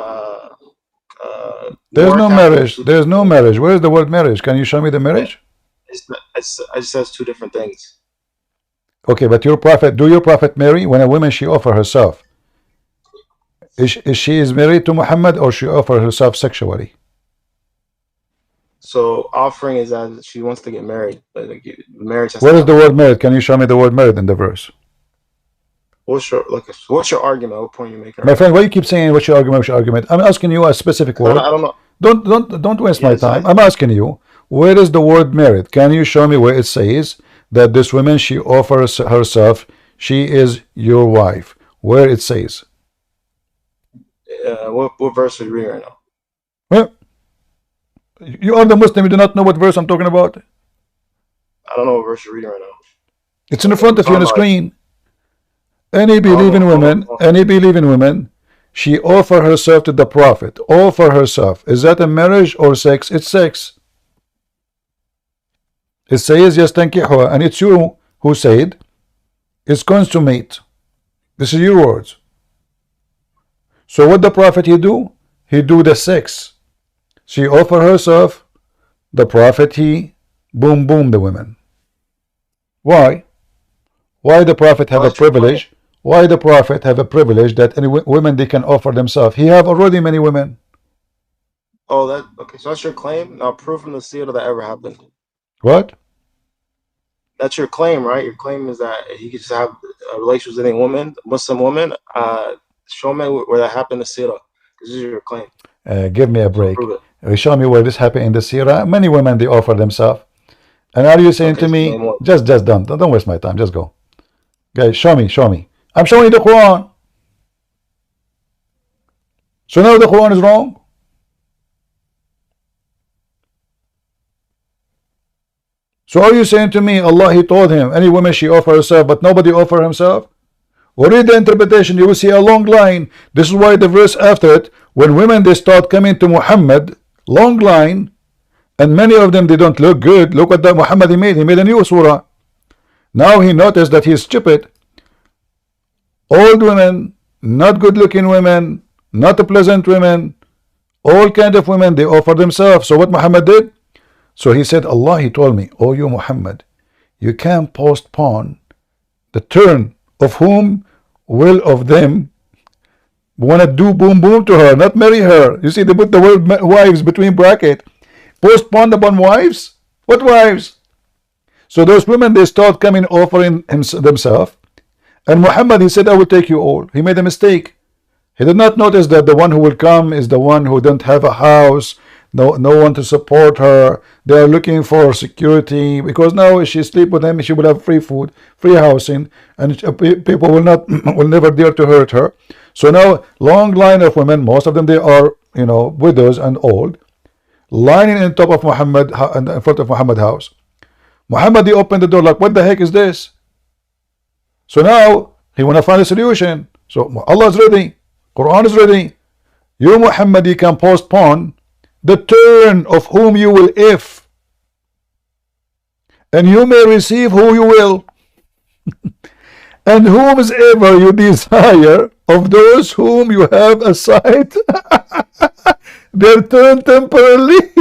there's no marriage. captive, There's no marriage. Where is the word marriage? Can you show me the marriage? it says two different things. Okay, but your prophet, do your prophet marry? When a woman she offer herself, is she is married to Muhammad, or she offer herself sexually? So offering is as she wants to get married, but like, marriage. Where is the word married? Can you show me the word married in the verse? What's your argument? What point you making? My friend, why you keep saying what's your argument? What's your argument? I'm asking you a specific word. I don't know. Don't waste my time. I'm asking you, where is the word married? Can you show me where it says that this woman she offers herself, she is your wife? Where it says? What verse are you reading right now? Well, you are the Muslim. You do not know what verse I'm talking about. I don't know what verse you're reading right now. It's in the front of you on the screen. Any believing woman, she offer herself to the prophet. Offer herself. Is that a marriage or sex? It's sex. It says yastankihuha, and it's you who said it's consummate. This is your words. So what the prophet he do? He do the sex. She offer herself. The prophet he boom the women. Why? Why the prophet have a privilege? Why the prophet have a privilege that any women they can offer themselves? He have already many women. Oh, okay. So that's your claim. Now prove from the seal that ever happened. What? That's your claim, right? Your claim is that he could just have relations with any woman, Muslim woman. Show me where that happened in Sirah. This is your claim. Give me a break. Show me where this happened in the Sirah. Many women they offer themselves. And are you saying to me, just don't waste my time. Just go. Guys, show me. I'm showing you the Quran. So now the Quran is wrong? So are you saying to me, Allah, he told him, any woman she offer herself, but nobody offer himself? Or read the interpretation, you will see a long line. This is why the verse after it, when women they start coming to Muhammad, long line, and many of them they don't look good. Look what that Muhammad he made a new surah. Now he noticed that he's stupid. Old women, not good looking women, not pleasant women, all kind of women they offer themselves. So what Muhammad did? So he said, Allah he told me, oh you Muhammad, you can't postpone the turn of whom will of them want to do boom to her, not marry her. You see, they put the word wives between bracket. Postponed upon wives? What wives? So those women they start coming offering themselves, and Muhammad he said, I will take you all. He made a mistake. He did not notice that the one who will come is the one who don't have a house, no one to support her. They are looking for security because now if she sleep with him, she will have free food, free housing, and people will not will never dare to hurt her. So now long line of women, most of them they are widows and old, lining in top of Muhammad in front of Muhammad house. Muhammad he opened the door like, what the heck is this? So now he want to find a solution. So Allah is ready, Quran is ready. You Muhammad you can postpone the turn of whom you will if, and you may receive who you will, and whomsoever you desire of those whom you have assigned their turn temporarily.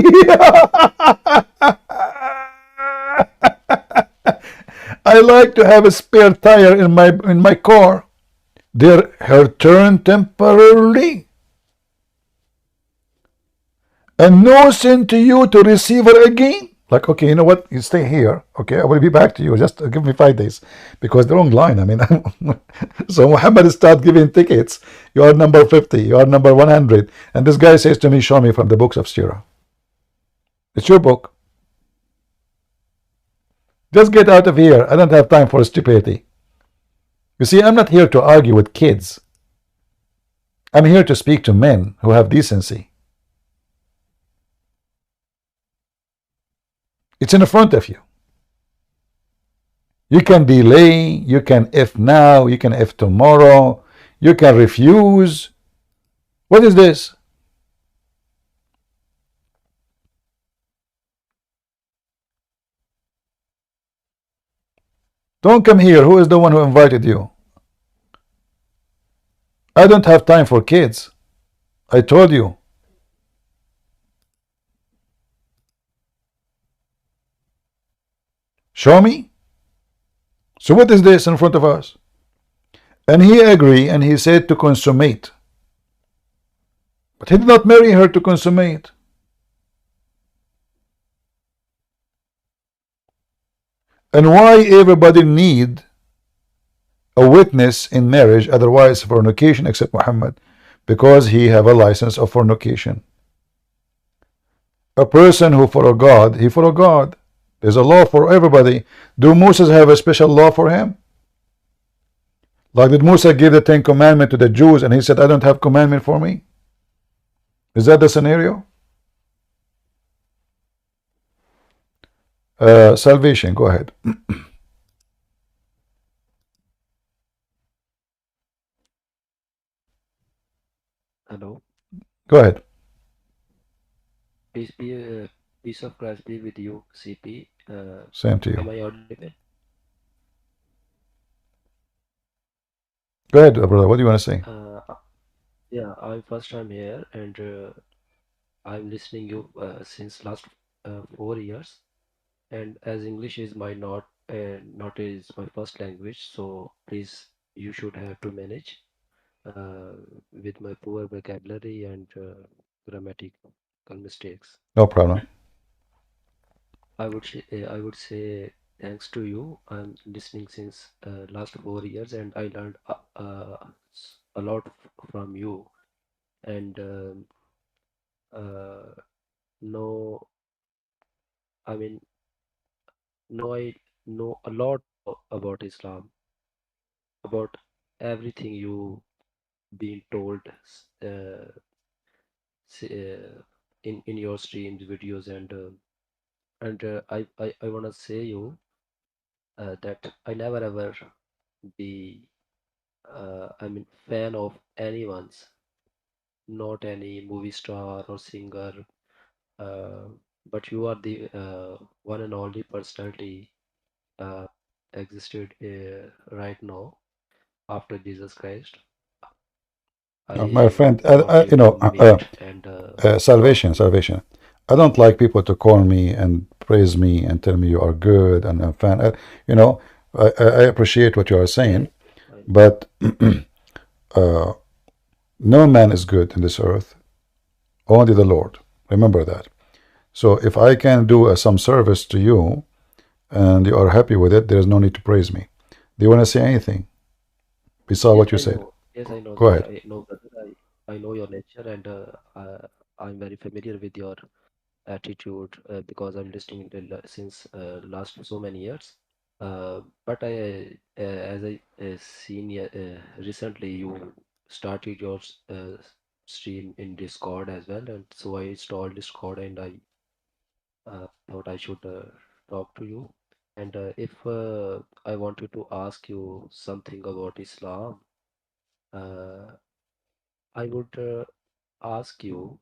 I like to have a spare tire in my car. Her turn temporarily, and no sin to you to receive her again. Like, okay, you know what? You stay here. Okay, I will be back to you. Just give me 5 days because the wrong line. I mean, so Muhammad start giving tickets. You are number 50. You are number 100. And this guy says to me, show me from the books of Sharia. It's your book. Just get out of here. I don't have time for stupidity. You see, I'm not here to argue with kids. I'm here to speak to men who have decency. It's in front of you. You can delay, you can if now, you can if tomorrow, you can refuse. What is this? Don't come here. Who is the one who invited you? I don't have time for kids. I told you. Show me. So what is this in front of us? And he agreed and he said to consummate. But he did not marry her to consummate. And why everybody need a witness in marriage, otherwise fornication, except Muhammad? Because he have a license of fornication. A person who follow God, he follow God. There's a law for everybody. Do Moses have a special law for him? Like did Musa give the 10 commandments to the Jews and he said, I don't have commandment for me? Is that the scenario? Salvation, go ahead. Hello. Go ahead. Peace of Christ be with you, CP. Same to you. Am I audible? Go ahead, brother. What do you want to say? Yeah, I'm first time here, and I'm listening you since last 4 years. And as English is not is my first language, so please you should have to manage with my poor vocabulary and grammatical mistakes. No problem. I would say thanks to you. I'm listening since last 4 years, and I learned a lot from you. And no, I mean, no, I know a lot about Islam, about everything you been told uh, in your streams, videos, and I wanna say you that I never ever be I mean fan of anyone's, not any movie star or singer, uh, but you are the one and only personality uh, existed right now after Jesus Christ. My I friend, want you to meet and salvation. I don't like people to call me and praise me and tell me you are good and I'm fan. I appreciate what you are saying, but no man is good in this earth, only the Lord. Remember that. So if I can do some service to you and you are happy with it, there is no need to praise me. Do you want to say anything besides what you said? Yes, I know Go that. ahead. I know your nature, and I'm very familiar with your attitude because I'm listening to since last so many years. But as I seen recently, you started your stream in Discord as well, and so I installed Discord and I thought I should talk to you. And if I wanted to ask you something about Islam, uh, I would ask you,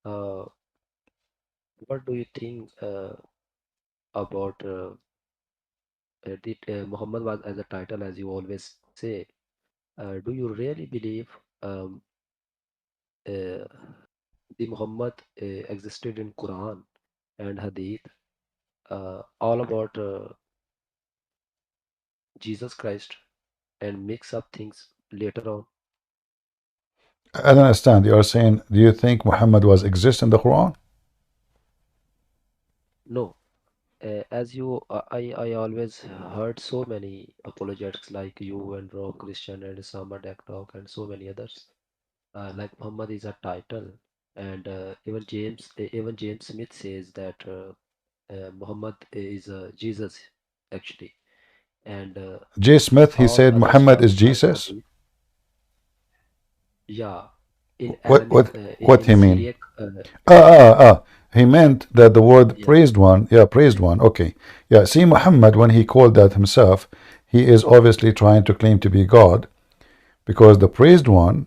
uh, what do you think about Muhammad was as a title, as you always say? Do you really believe um, uh, the Muhammad existed in Quran and Hadith, all about Jesus Christ, and mix up things later on? I don't understand. You are saying, do you think Muhammad was exist in the Quran? No. As you, I always heard so many apologetics like you and Raw Christian and Sama Talk and so many others. Like Muhammad is a title, and even James Smith says that Muhammad is Jesus actually, and J. Smith, he all said other Muhammad stuff is like Jesus. Hadith. Yeah, in What Aramaic, what what in he mean? Syriac, He meant that the word yeah, praised one. Yeah, praised one. Okay. Yeah. See, Muhammad, when he called that himself, he is obviously trying to claim to be God, because the praised one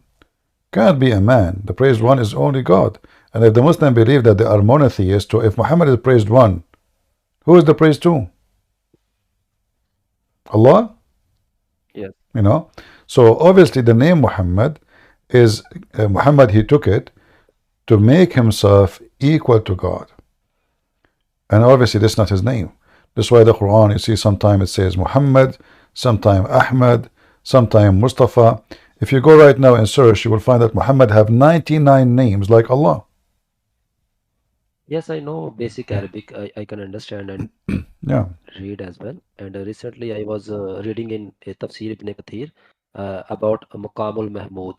can't be a man. The praised yeah, one is only God. And if the Muslim believe that they are monotheists, so if Muhammad is praised one, who is the praised two? Allah? yes, You know? So obviously the name Muhammad is Muhammad, he took it to make himself equal to God. And obviously that's not his name. That's why the Quran, you see, sometimes it says Muhammad, sometimes Ahmad, sometimes Mustafa. If you go right now and search, you will find that Muhammad have 99 names like Allah. yes. I know basic Arabic. I can understand and Yeah. read as well. And recently I was reading in Tafsir Ibn Kathir about Maqamul Mahmud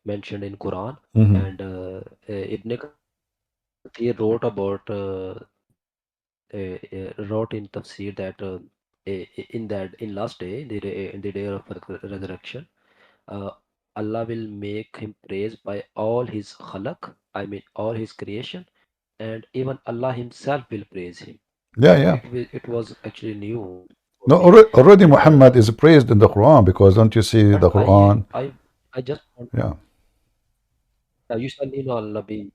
mentioned in Quran, Mm-hmm. and Ibn Kathir wrote about wrote in Tafsir that in that in last day, in the day of resurrection, uh, Allah will make him praised by all his khalaq, I mean all his creation, and even Allah himself will praise him. Yeah, yeah. It was actually new for No, me, already and Muhammad is praised in the Quran, because don't you see but the Quran? I just want Yeah. yusalluna al nabi,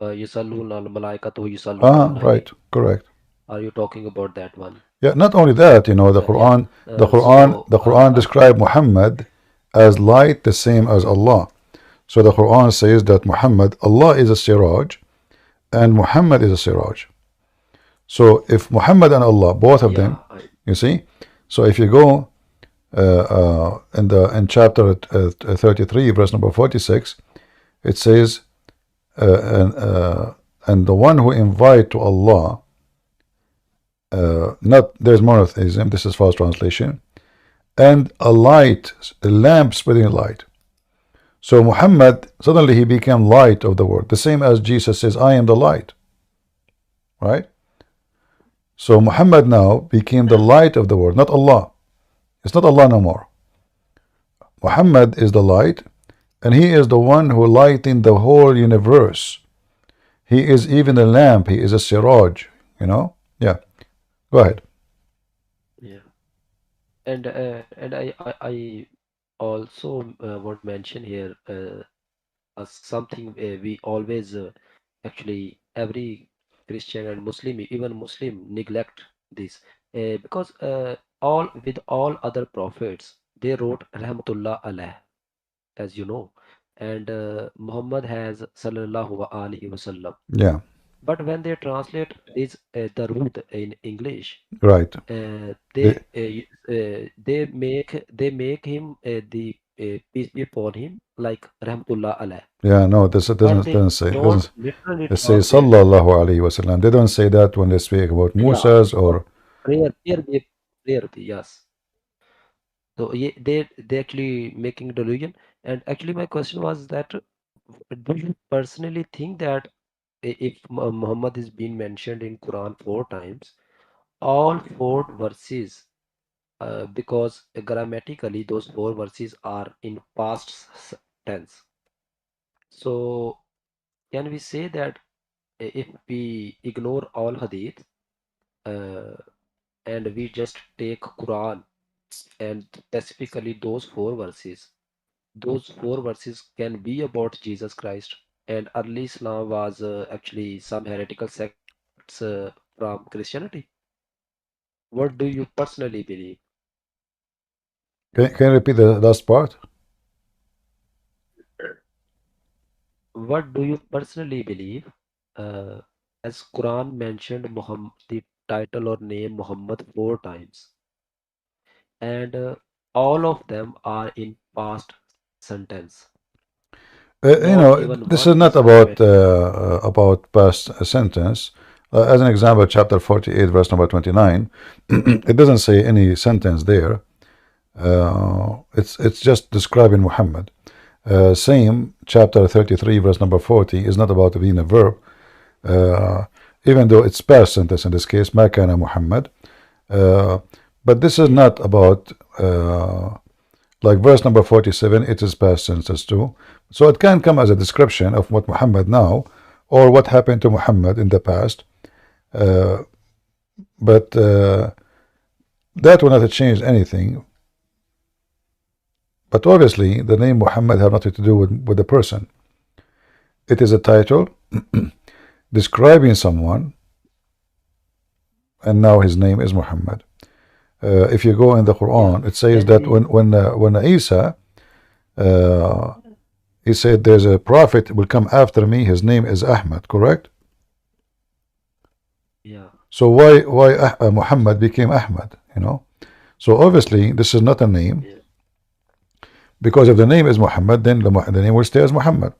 yusalluna al malaikatu yusalluna alayhi. Right. Correct. Are you talking about that one? Yeah, not only that, the Yeah. Quran, So the Quran described Muhammad as light, the same as Allah. So the Quran says that Muhammad, Allah is a siraj, and Muhammad is a siraj. So if Muhammad and Allah, both of them, yeah, you see, so if you go in chapter 33, verse number 46, it says, and the one who invite to Allah, not there's monotheism, this is false translation, and a light, a lamp spreading light. So Muhammad, suddenly he became light of the world, the same as Jesus says, I am the light, right? So Muhammad now became the light of the world, not Allah. It's not Allah no more. Muhammad is the light, and he is the one who lighting the whole universe. He is even a lamp, he is a siraj, Yeah, go ahead. yeah. And I also want to mention here something we always actually every Christian and Muslim, even Muslim, neglect this because all with all other prophets they wrote Rahmatullah alayh, as you know, and Muhammad has Sallallahu Alaihi Wasallam. Yeah, But when they translate this Darud in English, right. The, they make him the peace be upon him like Rahmatullah alayh, yeah, no, this it but doesn't they doesn't say it don't doesn't. literally It says translate. Sallallahu Alaihi Wasallam. They don't say that when they speak about Yeah, Musa's for or prayer, yes. So they actually making delusion. And actually, my question was that do you personally think that if Muhammad is being mentioned in Quran 4 times, all 4 verses, because grammatically those 4 verses are in past tense. So can we say that if we ignore all hadith, uh, and we just take Quran and specifically those 4 verses can be about Jesus Christ, and early Islam was actually some heretical sects from Christianity? What do you personally believe? Can you repeat the last part? What do you personally believe? Uh, as Quran mentioned Muhammad, the title or name Muhammad 4 times, and all of them are in past sentence. Not even This one is not is grammatically. about past sentence. As an example, chapter 48, verse number 29, it doesn't say any sentence there. It's just describing Muhammad. Same chapter 33, verse number 40 is not about being a verb, even though it's past sentence in this case, Ma kana Muhammad. But this is not about like verse number 47, it is past sentence too. So it can come as a description of what Muhammad now or what happened to Muhammad in the past. But that will not change anything. But obviously, the name Muhammad has nothing to do with the person. It is a title describing someone, and now his name is Muhammad. If you go in the Quran, it says that when Isa, he said, "There's a prophet will come after me. His name is Ahmad." Correct? Yeah. So why Muhammad became Ahmad? So obviously this is not a name. Yeah. Because if the name is Muhammad, then the name will stay as Muhammad.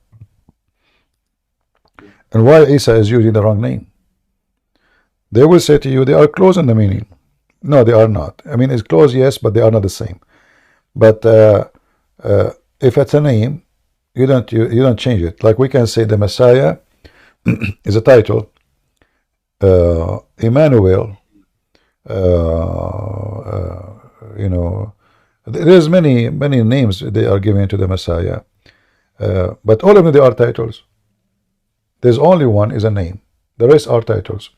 And why Isa is using the wrong name? They will say to you, they are close in the meaning. No, they are not. I mean, it's close, yes, but they are not the same. But if it's a name, you don't change it. Like we can say the Messiah is a title. Emmanuel. There's many names they are given to the Messiah, but all of them they are titles. There's only one is a name. The rest are titles.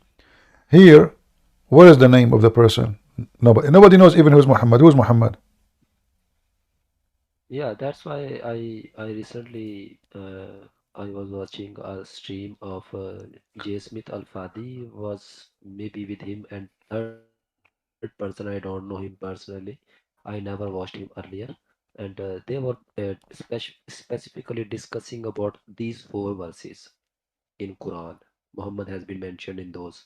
Here, where is the name of the person? Nobody knows even who's Muhammad. Who's Muhammad? Yeah, that's why I recently I was watching a stream of J. Smith Al Fadi was maybe with him, and third person I don't know him personally. I never watched him earlier, and they were specifically discussing about these 4 verses in Quran. Muhammad has been mentioned in those,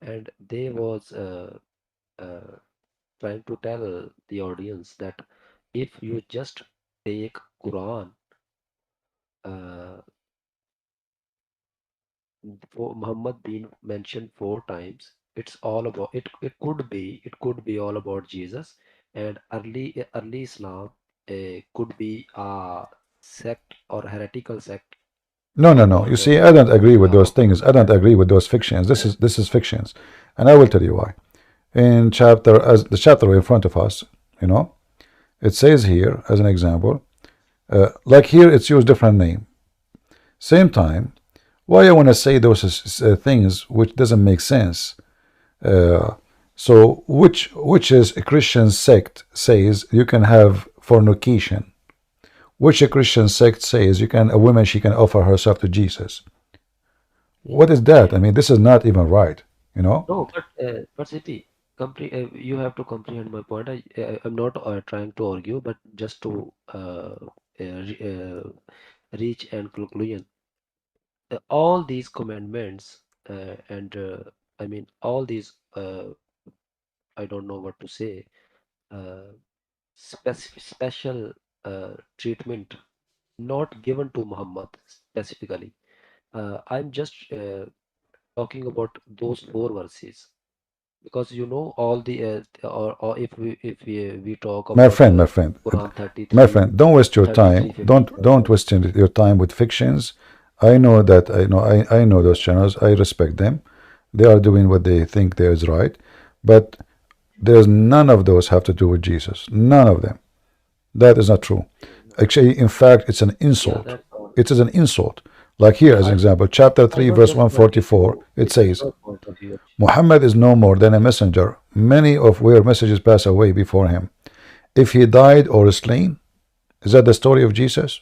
and they was uh, trying to tell the audience that if you just take Quran, uh, for Muhammad being mentioned 4 times, it's all about it. It could be all about Jesus, and early Islam could be a sect or heretical sect No. You about see, I don't agree with those Muhammad. things. I don't agree with those fictions. This is fictions, and I will tell you why. In chapter as the chapter in front of us, it says here as an example, like here it's used different name. Same time, why I want to say those things which doesn't make sense. So which is a Christian sect says you can have fornication? Which a Christian sect says a woman she can offer herself to Jesus? What is that? I mean, this is not even right. No, but Siddhi, you have to comprehend my point. I'm not trying to argue, but just to reach and conclusion. All these commandments and I mean all these I don't know what to say, uh, special treatment not given to Muhammad specifically. I'm just talking about those 4 verses because all the or if we talk My about friend, my friend, Quran my 33 friend, don't waste your time. 33:15. Don't waste your time with fictions. I know that I know those channels. I respect them. They are doing what they think there is right, but there's none of those have to do with Jesus. None of them. That is not true. Actually, in fact, it's an Yeah, insult. that's all. It is an insult. Like here, as an example, chapter I 3, was verse just wanted 144, to it listen says, your point of view. Muhammad is no more than a messenger, many of where messages pass away before him. If he died or is slain, is that the story of Jesus?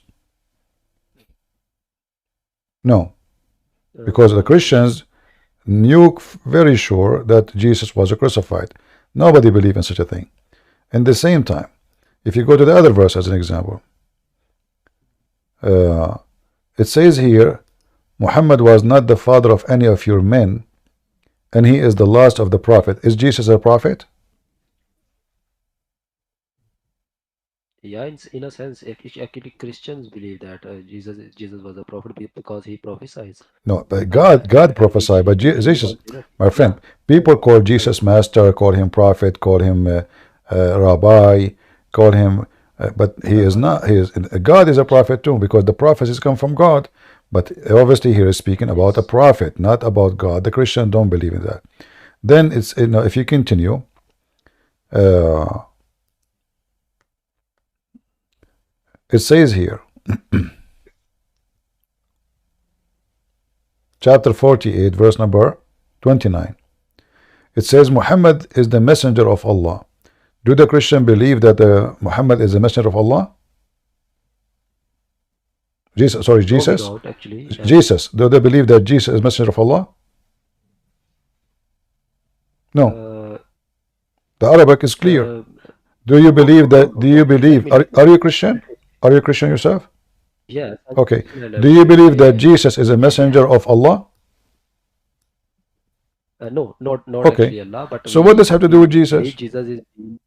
No, because the Christians knew very sure that Jesus was crucified. Nobody believed in such a thing. In the same time, if you go to the other verse as an example, it says here, Muhammad was not the father of any of your men, and he is the last of the prophet. Is Jesus a prophet? Yeah, in a sense, actually Christians believe that Jesus was a prophet because he prophesies. No, but God prophesied, but Jesus, my friend, people call Jesus master, call him prophet, call him rabbi, call him, but he is not. He is God is a prophet too, because the prophecies come from God. But obviously, here is speaking about a prophet, not about God. The Christians don't believe in that. Then it's if you continue, uh, it says here, chapter 48, verse number 29. It says Muhammad is the messenger of Allah. Do the Christian believe that Muhammad is the messenger of Allah? Jesus, sorry, No, we Jesus. don't actually. Jesus. Do they believe that Jesus is messenger of Allah? No. The Arabic is clear. Do you believe that? Do you believe? Are you Christian? Are you Christian yourself? Yes. Okay. Do you believe that Jesus is a messenger of Allah? No, not Okay. actually Allah, but So what does have to do with we Jesus? believe Jesus is being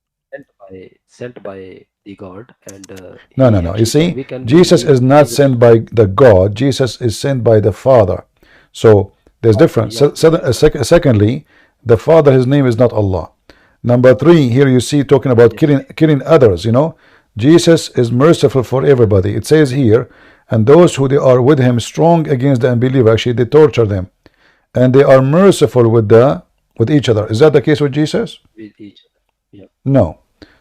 sent by the God, and No, he no, no. You actually see, we can Jesus believe is not sent by the God. Jesus is sent by the Father. So there's difference. Secondly, the Father, his name is not Allah. Number three, here you see talking about killing others. Jesus is merciful for everybody. It says here, and those who they are with him strong against the unbeliever. Actually, they torture them, and they are merciful with each other. Is that the case with Jesus? with each other. Yeah. No.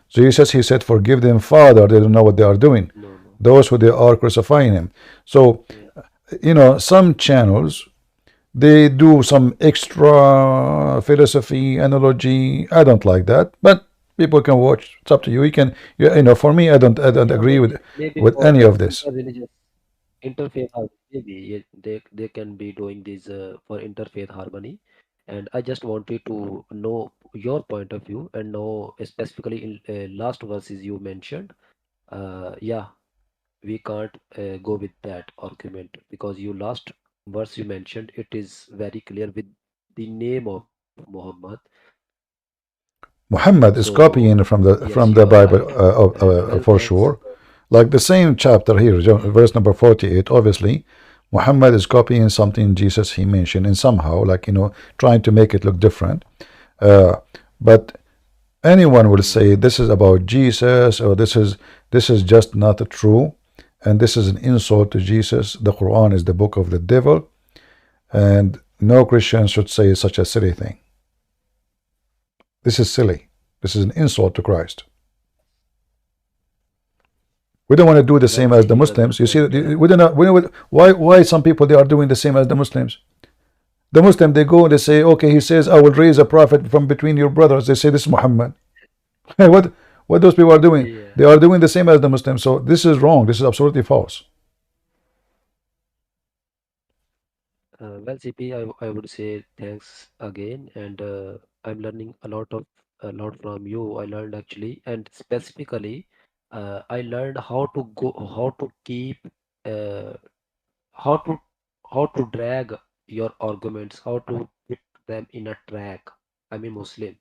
Jesus, he said, forgive them, Father, they don't know what they are doing. Those who they are crucifying him. So, some channels, they do some extra philosophy, analogy. I don't like that, but people can watch. It's up to you. You can, for me, I don't agree Maybe with for any of this. interfaith harmony, maybe they can be doing this for interfaith harmony. And I just wanted to know your point of view and know specifically in last verses you mentioned. Yeah, we can't go with that argument because you last verse you mentioned it is very clear with the name of Muhammad. Muhammad is So copying from the yes, from you the are Bible right. And well, for thanks. sure. Like the same chapter here, verse number 48. Obviously, Muhammad is copying something Jesus he mentioned, and somehow, like trying to make it look different. But anyone will say this is about Jesus, or this is just not true, and this is an insult to Jesus. The Quran is the book of the devil, and no Christian should say such a silly thing. This is silly. This is an insult to Christ. We don't want to do the same as the Muslims. You see, we don't know, why some people they are doing the same as the Muslims. The Muslim they go and they say, okay, he says I will raise a prophet from between your brothers. They say this is Muhammad. what those people are doing? They are doing the same as the Muslims. So this is wrong. This is absolutely false. Well, CP, I would say thanks again, and I'm learning a lot from you. I learned actually, and specifically, I learned how to keep, uh, how to how to drag your arguments, how to put them in a track. I'm a Muslim.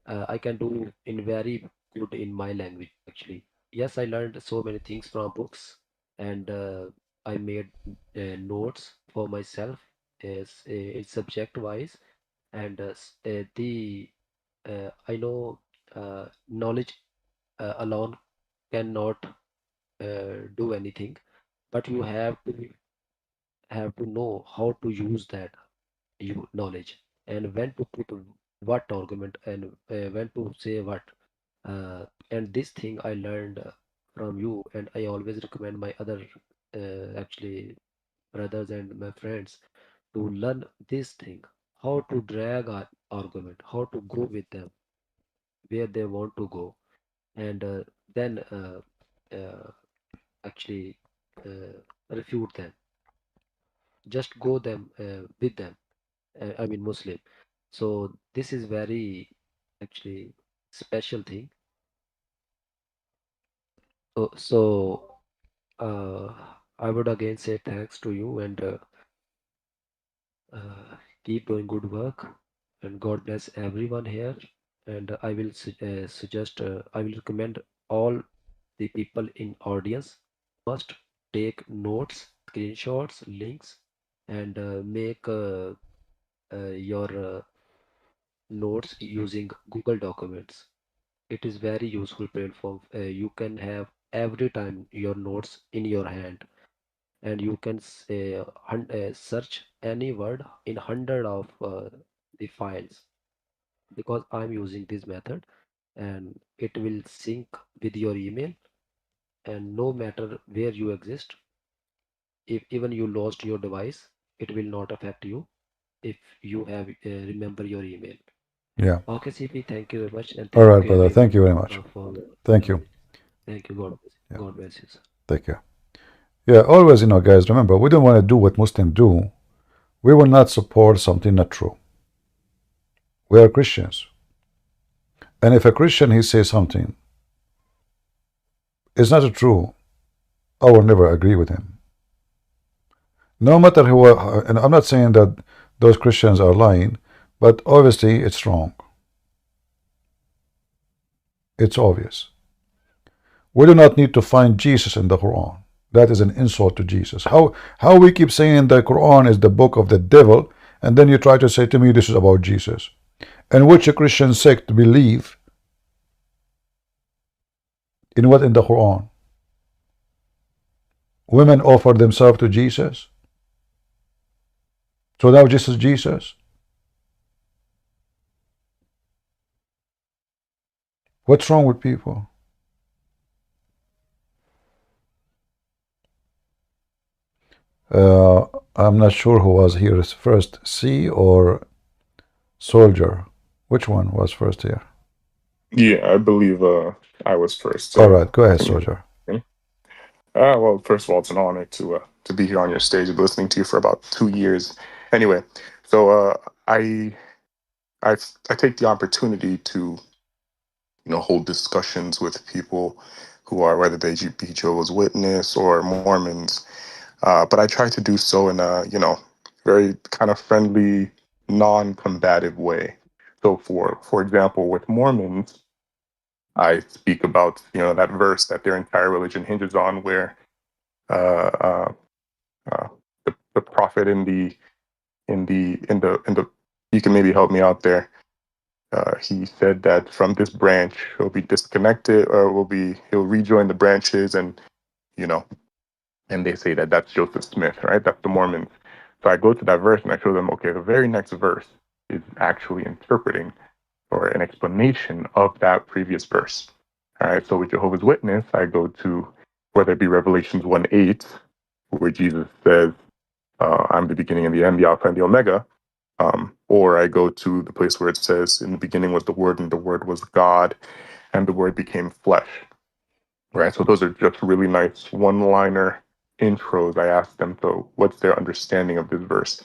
I can do in very good in my language actually. Yes, I learned so many things from books, and I made notes for myself as it's subject wise, and the I know knowledge alone cannot do anything, but you have to have to know how to use that knowledge, and when to put what argument, and when to say what. And this thing I learned from you, and I always recommend my other actually brothers and my friends to learn this thing, how to drag our argument, how to go with them where they want to go, and then actually refute them, just go them with them, I mean Muslim. So this is very actually special thing. So uh, I would again say thanks to you, and keep doing good work, and God bless everyone here. And I will suggest, I will recommend all the people in audience must take notes, screenshots, links, and make your notes using Google Documents. It is very useful platform. You can have every time your notes in your hand, and you can say, search any word in hundred of the files, because I'm using this method, and it will sync with your email, and no matter where you exist, if even you lost your device, it will not affect you if you have remember your email. Yeah. Okay, CP, thank you very much, and All thank right, you brother. Thank everyone you very much. for Thank you. thank you. God bless. Yeah. God bless you, sir. Take care. Yeah, always, guys, remember, we don't want to do what Muslims do. We will not support something not true. We are Christians. And if a Christian, he says something, it's not true, I will never agree with him. No matter who, and I'm not saying that those Christians are lying, but obviously it's wrong. It's obvious. We do not need to find Jesus in the Quran. That is an insult to Jesus. How we keep saying the Quran is the book of the devil, and then you try to say to me this is about Jesus. And which a Christian sect believe in what in the Quran? Women offer themselves to Jesus. So now Jesus is Jesus. What's wrong with people? I'm not sure who was here first, C or Soldier. Which one was first here? Yeah, I believe I was first. All right, go ahead, Soldier. Well, first of all, it's an honor to be here on your stage, listening to you for about 2 years. Anyway, so I take the opportunity to hold discussions with people who are, whether they be Jehovah's Witness or Mormons, but I try to do so in a very kind of friendly, non-combative way. So for example, with Mormons, I speak about that verse that their entire religion hinges on, where uh, uh, the prophet in the you can maybe help me out there. He said that from this branch he'll be disconnected, or he'll rejoin the branches, and you know and they say that that's Joseph Smith, right? That's the Mormons. So I go to that verse and I show them, okay, the very next verse is actually interpreting or an explanation of that previous verse. All right. So with Jehovah's Witness, I go to whether it be Revelations 1:8, where Jesus says, I'm the beginning and the end, the Alpha and the Omega. Or I go to the place where it says, in the beginning was the Word, and the Word was God, and the Word became flesh. Right. So those are just really nice one-liner intros. I ask them, so what's their understanding of this verse?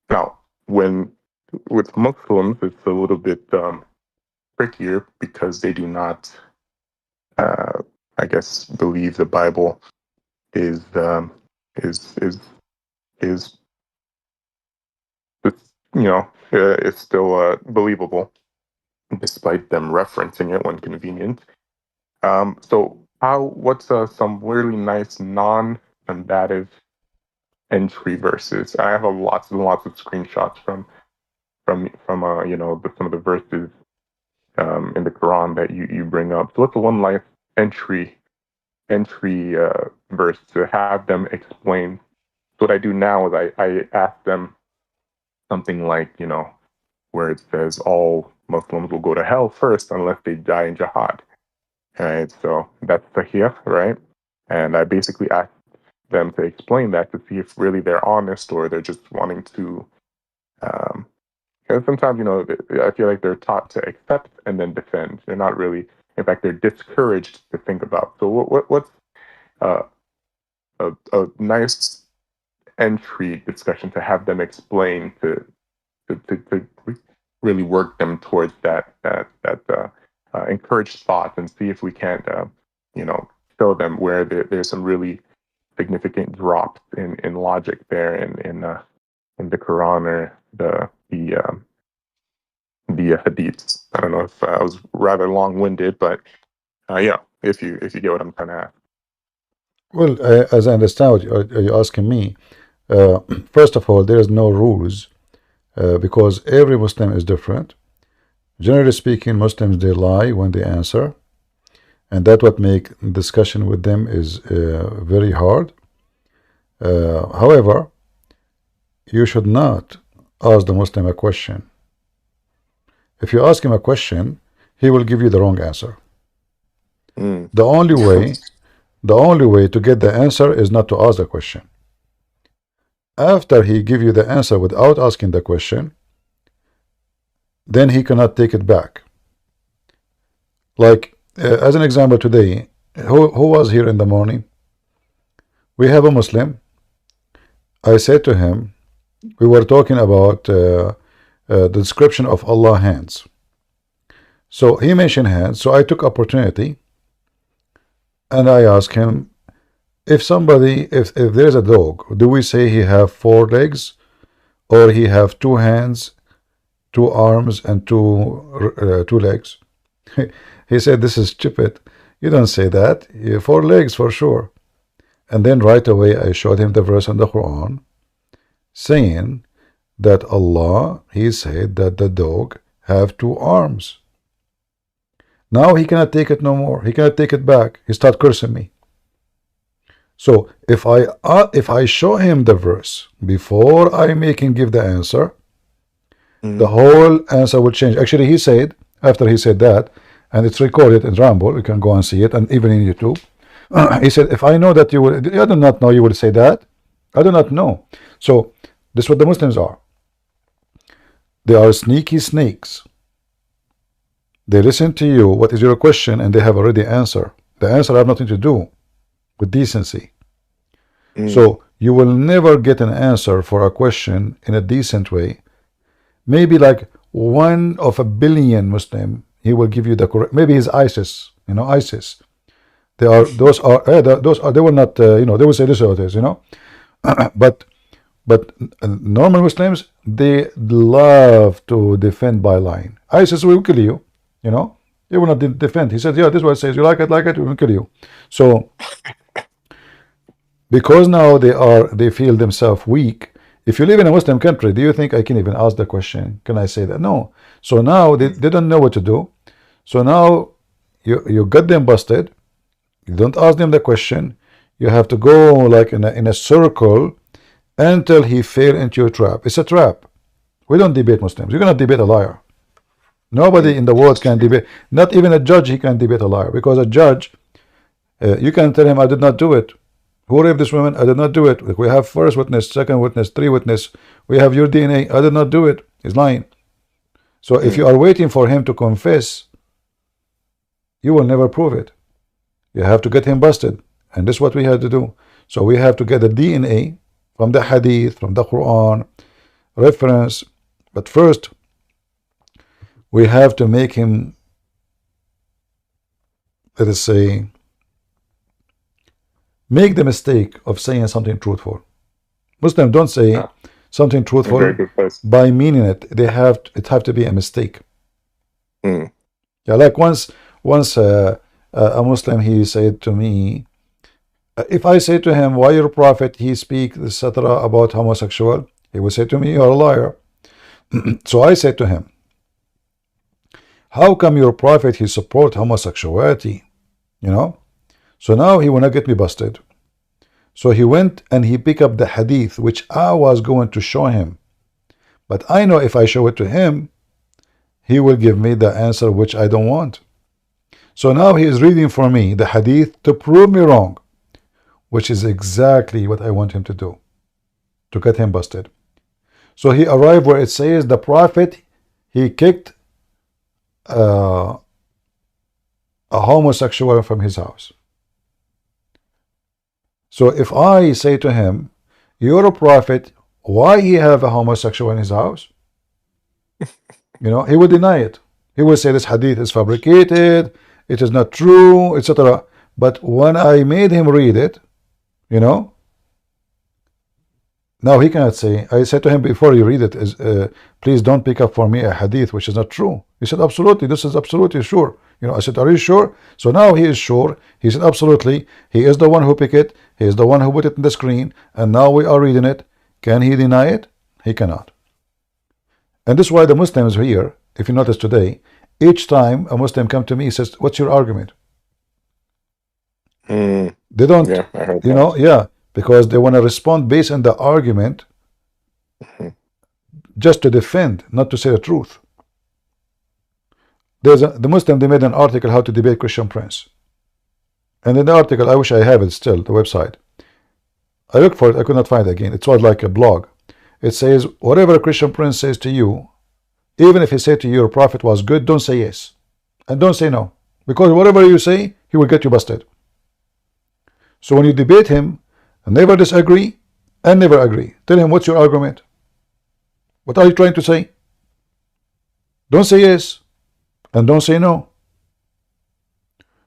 Now, with Muslims, it's a little bit trickier because they do not, I guess, believe the Bible is is is is it's still believable despite them referencing it when convenient. So what's some really nice non-combative entry verses? I have lots and lots of screenshots from some of the verses in the Quran that you bring up. So what's the one life entry verse to have them explain? what I do now is I ask them something like, you know, where it says all Muslims will go to hell first unless they die in jihad. Right? So that's sahih, right? And I basically ask them to explain that to see if really they're honest or they're just wanting to. Because sometimes, you know, I feel like they're taught to accept and then defend. They're not really, in fact, they're discouraged to think about. So what's a nice entry discussion to have them explain to really work them towards that encourage thought and see if we can't you know, show them where there's some really significant drops in logic there in the Quran or the hadiths. I don't know if I was rather long-winded, but yeah, if you get what I'm trying to ask. Well, as I understand what you're asking me, first of all, there is no rules because every Muslim is different. Generally speaking, Muslims, they lie when they answer, and that what make discussion with them is very hard. However, you should not ask the Muslim a question. If you ask him a question, he will give you the wrong answer. The only way to get the answer is not to ask the question. After he give you the answer without asking the question, then he cannot take it back. Like as an example today, who was here in the morning? We have a Muslim. I said to him, we were talking about the description of Allah hands. So he mentioned hands, so I took opportunity and I asked him, if there's a dog, do we say he have 4 legs or he have 2 hands, 2 arms and 2 legs? He said, this is stupid. You don't say that. You have 4 legs for sure. And then right away I showed him the verse in the Quran saying that Allah, he said that the dog have 2 arms. Now he cannot take it no more. He cannot take it back. He start cursing me. So if I show him the verse before I make him give the answer, the whole answer will change. Actually, he said, after he said that, and it's recorded in Ramble, you can go and see it, and even in YouTube, he said, if I know that you will, I do not know you will say that. I do not know. So this is what the Muslims are. They are sneaky snakes. They listen to you, what is your question, and they have already answer. The answer have nothing to do with decency. So you will never get an answer for a question in a decent way. Maybe like 1 of a billion Muslim, he will give you the correct. Maybe he's ISIS, you know, ISIS. They will not, you know, they will say this or this, you know. but normal Muslims, they love to defend by lying. ISIS will kill you, you know. They will not defend. He said, yeah, this is what it says. You like it, we will kill you. So because now they feel themselves weak. If you live in a Muslim country, do you think I can even ask the question? Can I say that? No. So now they don't know what to do. So now you got them busted. You don't ask them the question. You have to go like in a circle until he fell into your trap. It's a trap. We don't debate Muslims. You cannot debate a liar. Nobody in the world can debate. Not even a judge, he can debate a liar. Because a judge, you can tell him, I did not do it. Who raped this woman? I did not do it. We have first witness, second witness, 3 witness. We have your DNA. I did not do it. He's lying. So if you are waiting for him to confess, you will never prove it. You have to get him busted. And this is what we had to do. So we have to get the DNA from the hadith, from the Quran, reference. But first, we have to make him, let us say, make the mistake of saying something truthful. Muslims don't say something truthful by meaning it. It have to be a mistake. Yeah, like once a Muslim, he said to me, if I say to him, why your prophet he speak etc. about homosexual, he would say to me, you're a liar. So I said to him, how come your prophet he support homosexuality? You know. So now he will not get me busted. So he went and he picked up the hadith which I was going to show him. But I know if I show it to him, he will give me the answer which I don't want. So now he is reading for me the hadith to prove me wrong, which is exactly what I want him to do, to get him busted. So he arrived where it says the Prophet, he kicked a homosexual from his house. So if I say to him, you're a prophet, why he have a homosexual in his house? You know, he will deny it. He will say this hadith is fabricated, it is not true, etc. But when I made him read it, you know, now he cannot say. I said to him before you read it, please don't pick up for me a hadith which is not true. He said, absolutely, this is absolutely sure. You know, I said, are you sure? So now he is sure. He said, absolutely. He is the one who picked it. He is the one who put it in the screen. And now we are reading it. Can he deny it? He cannot. And this is why the Muslims here, if you notice today, each time a Muslim comes to me, he says, what's your argument? They don't, Yeah, I heard you that. know, yeah, because they want to respond based on the argument just to defend, not to say the truth. The Muslim, they made an article how to debate Christian Prince. And in the article, I wish I have it still, the website. I looked for it, I could not find it again. It was like a blog. It says, whatever a Christian Prince says to you, even if he said to you your prophet was good, don't say yes. And don't say no. Because whatever you say, he will get you busted. So when you debate him, never disagree and never agree. Tell him, what's your argument? What are you trying to say? Don't say yes and don't say no.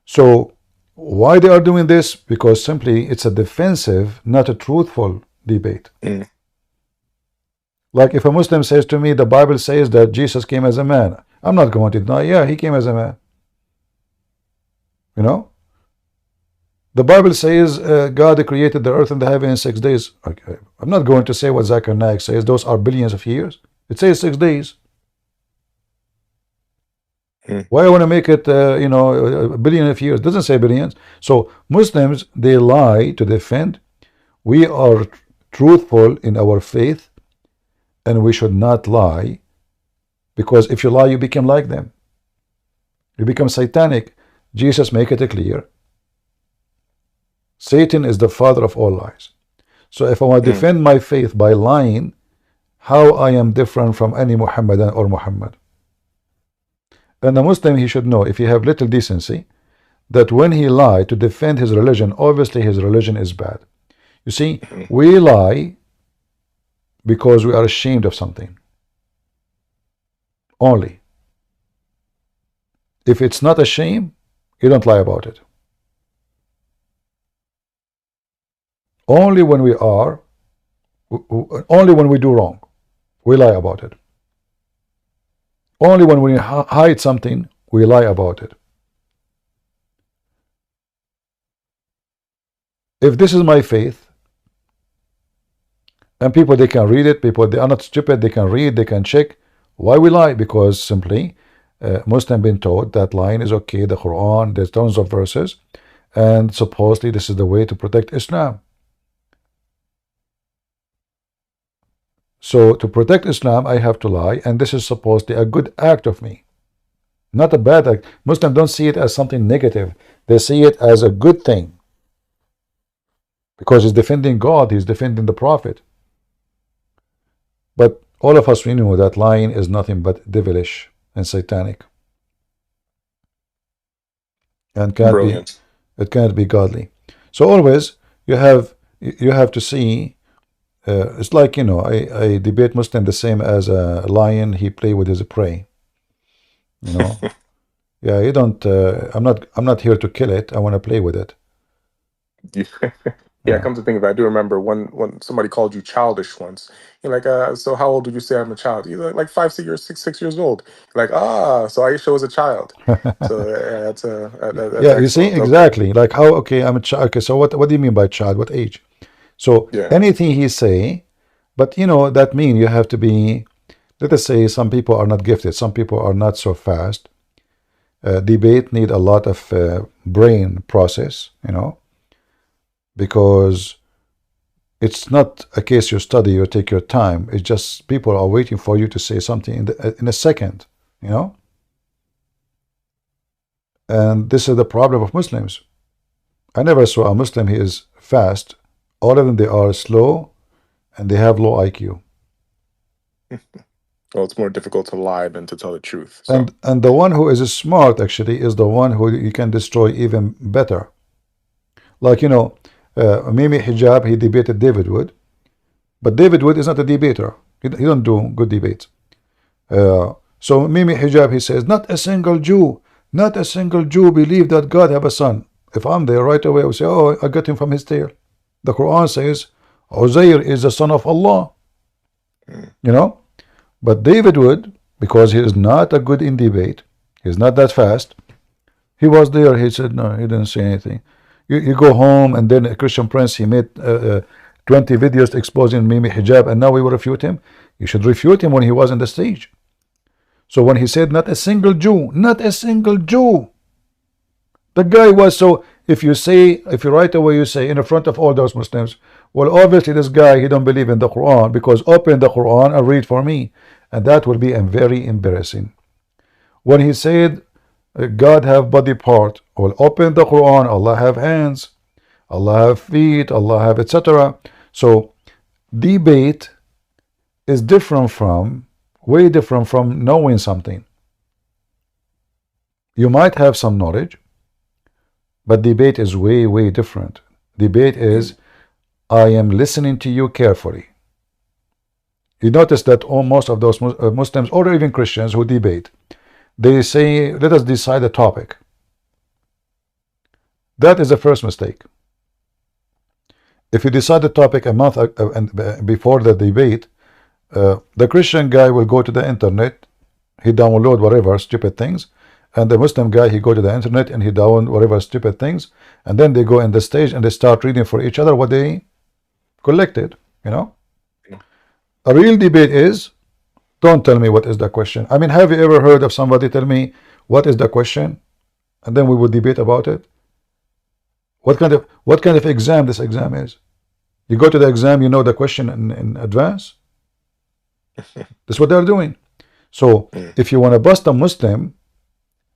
So why they are doing this? Because simply it's a defensive, not a truthful debate. Like if a Muslim says to me, the Bible says that Jesus came as a man, I'm not going to deny, yeah, he came as a man. You know? The Bible says God created the earth and the heaven in 6 days. Okay. I'm not going to say what Zakir Naik says. Those are billions of years. It says 6 days. Why I want to make it, you know, a billion of years? It doesn't say billions. So Muslims, they lie to defend. We are truthful in our faith, and we should not lie, because if you lie, you become like them. You become satanic. Jesus make it clear. Satan is the father of all lies. So if I want to defend my faith by lying, how I am different from any Muhammadan or Muhammad? And the Muslim, he should know, if he have little decency, that when he lie to defend his religion, obviously his religion is bad. You see, we lie because we are ashamed of something. Only. If it's not a shame, you don't lie about it. Only when we are, only when we do wrong, we lie about it. Only when we hide something, we lie about it. If this is my faith, and people, they can read it, people, they are not stupid, they can read, they can check. Why we lie? Because simply, Muslim been taught that lying is okay, the Quran, there's tons of verses, and supposedly this is the way to protect Islam. So to protect Islam, I have to lie, and this is supposedly a good act of me, not a bad act. Muslims don't see it as something negative. They see it as a good thing, because he's defending God, he's defending the Prophet. But all of us, we know that lying is nothing but devilish and satanic, and Brilliant. it can't be godly. So always you have to see. It's like, you know, I debate Muslim the same as a lion. He play with his prey. You know, yeah. You don't. I'm not here to kill it. I want to play with it. Yeah, come to think of it, I do remember when somebody called you childish once. You're like, so how old did you say I'm a child? You're like 5, 6 years, 6 years old. You're like, so Aisha was a child. So that's Yeah, you see, excellent. Okay. exactly. Like how? Okay, I'm a child. Okay, so what do you mean by child? What age? So Yeah. anything he say, but you know that mean you have to be. Let us say some people are not gifted. Some people are not so fast. Debate need a lot of brain process. You know. Because It's not a case you study, you take your time. It's just people are waiting for you to say something in a second, you know? And this is the problem of Muslims. I never saw a Muslim, he is fast. All of them, they are slow and they have low IQ. Well, it's more difficult to lie than to tell the truth. So. And the one who is smart actually is the one who you can destroy even better. Like, you know, Mimi Hijab, he debated David Wood. But David Wood is not a debater. He don't do good debates. So Mimi Hijab, he says, not a single Jew believed that God have a son. If I'm there right away, I would say, oh, I got him from his tail. The Quran says, Uzair is the son of Allah. You know? But David Wood, because he is not a good in debate, he's not that fast, he was there, he said, no, he didn't say anything. You go home, and then a Christian Prince, he made 20 videos exposing Mimi Hijab, and now we will refute him. You should refute him when he was on the stage. So when he said, not a single Jew, the guy was, so if you right away you say in front of all those Muslims, well, obviously this guy, he don't believe in the Quran, because open the Quran and read for me. And that will be very embarrassing. When he said, God have body part, well, open the Quran, Allah have hands, Allah have feet, Allah have etc. So debate is way different from knowing something. You might have some knowledge, but debate is way different. Debate is, I am listening to you carefully. You notice that most of those Muslims or even Christians who debate, they say, let us decide a topic. That is the first mistake. If you decide the topic a month before the debate, the Christian guy will go to the internet, he download whatever stupid things, and the Muslim guy, he go to the internet and he download whatever stupid things, and then they go in the stage and they start reading for each other what they collected, you know. A real debate is, don't tell me what is the question. I mean, have you ever heard of somebody tell me what is the question, and then we would debate about it? What kind of exam this exam is? You go to the exam, you know the question in advance. That's what they're doing. So if you want to bust a Muslim,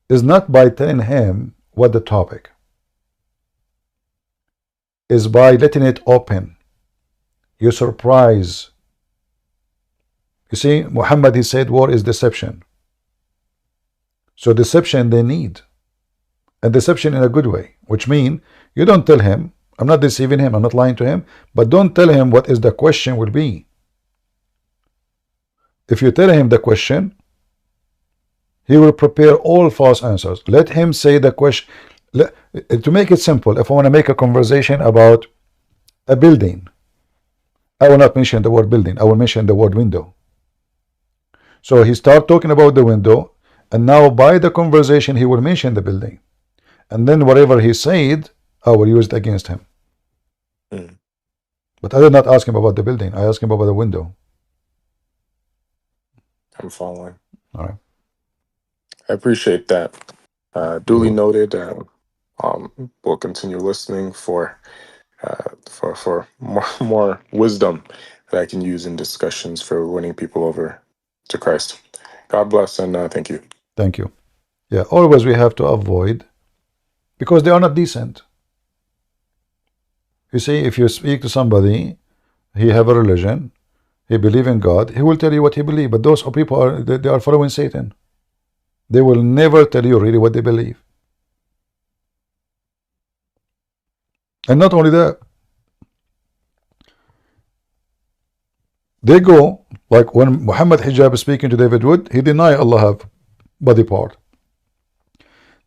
is not by telling him what the topic is, by letting it open. You surprise. You see, Muhammad, he said war is deception. So deception they need, and deception in a good way, which means you don't tell him, I'm not deceiving him, I'm not lying to him, but don't tell him what is the question will be. If you tell him the question, he will prepare all false answers. Let him say the question. To make it simple, if I want to make a conversation about a building, I will not mention the word building, I will mention the word window. So he start talking about the window, and now by the conversation he will mention the building, and then whatever he said, I will use it against him. But I did not ask him about the building, I asked him about the window. I'm following. All right. I appreciate that. Duly noted. We'll continue listening for more wisdom that I can use in discussions for winning people over to Christ. God bless, and thank you. Thank you. Yeah, always we have to avoid, because they are not decent. You see, if you speak to somebody, he have a religion, he believe in God, he will tell you what he believe. But those people they are following Satan. They will never tell you really what they believe. And not only that, they go, like when Muhammad Hijab is speaking to David Wood, he deny Allah have body part.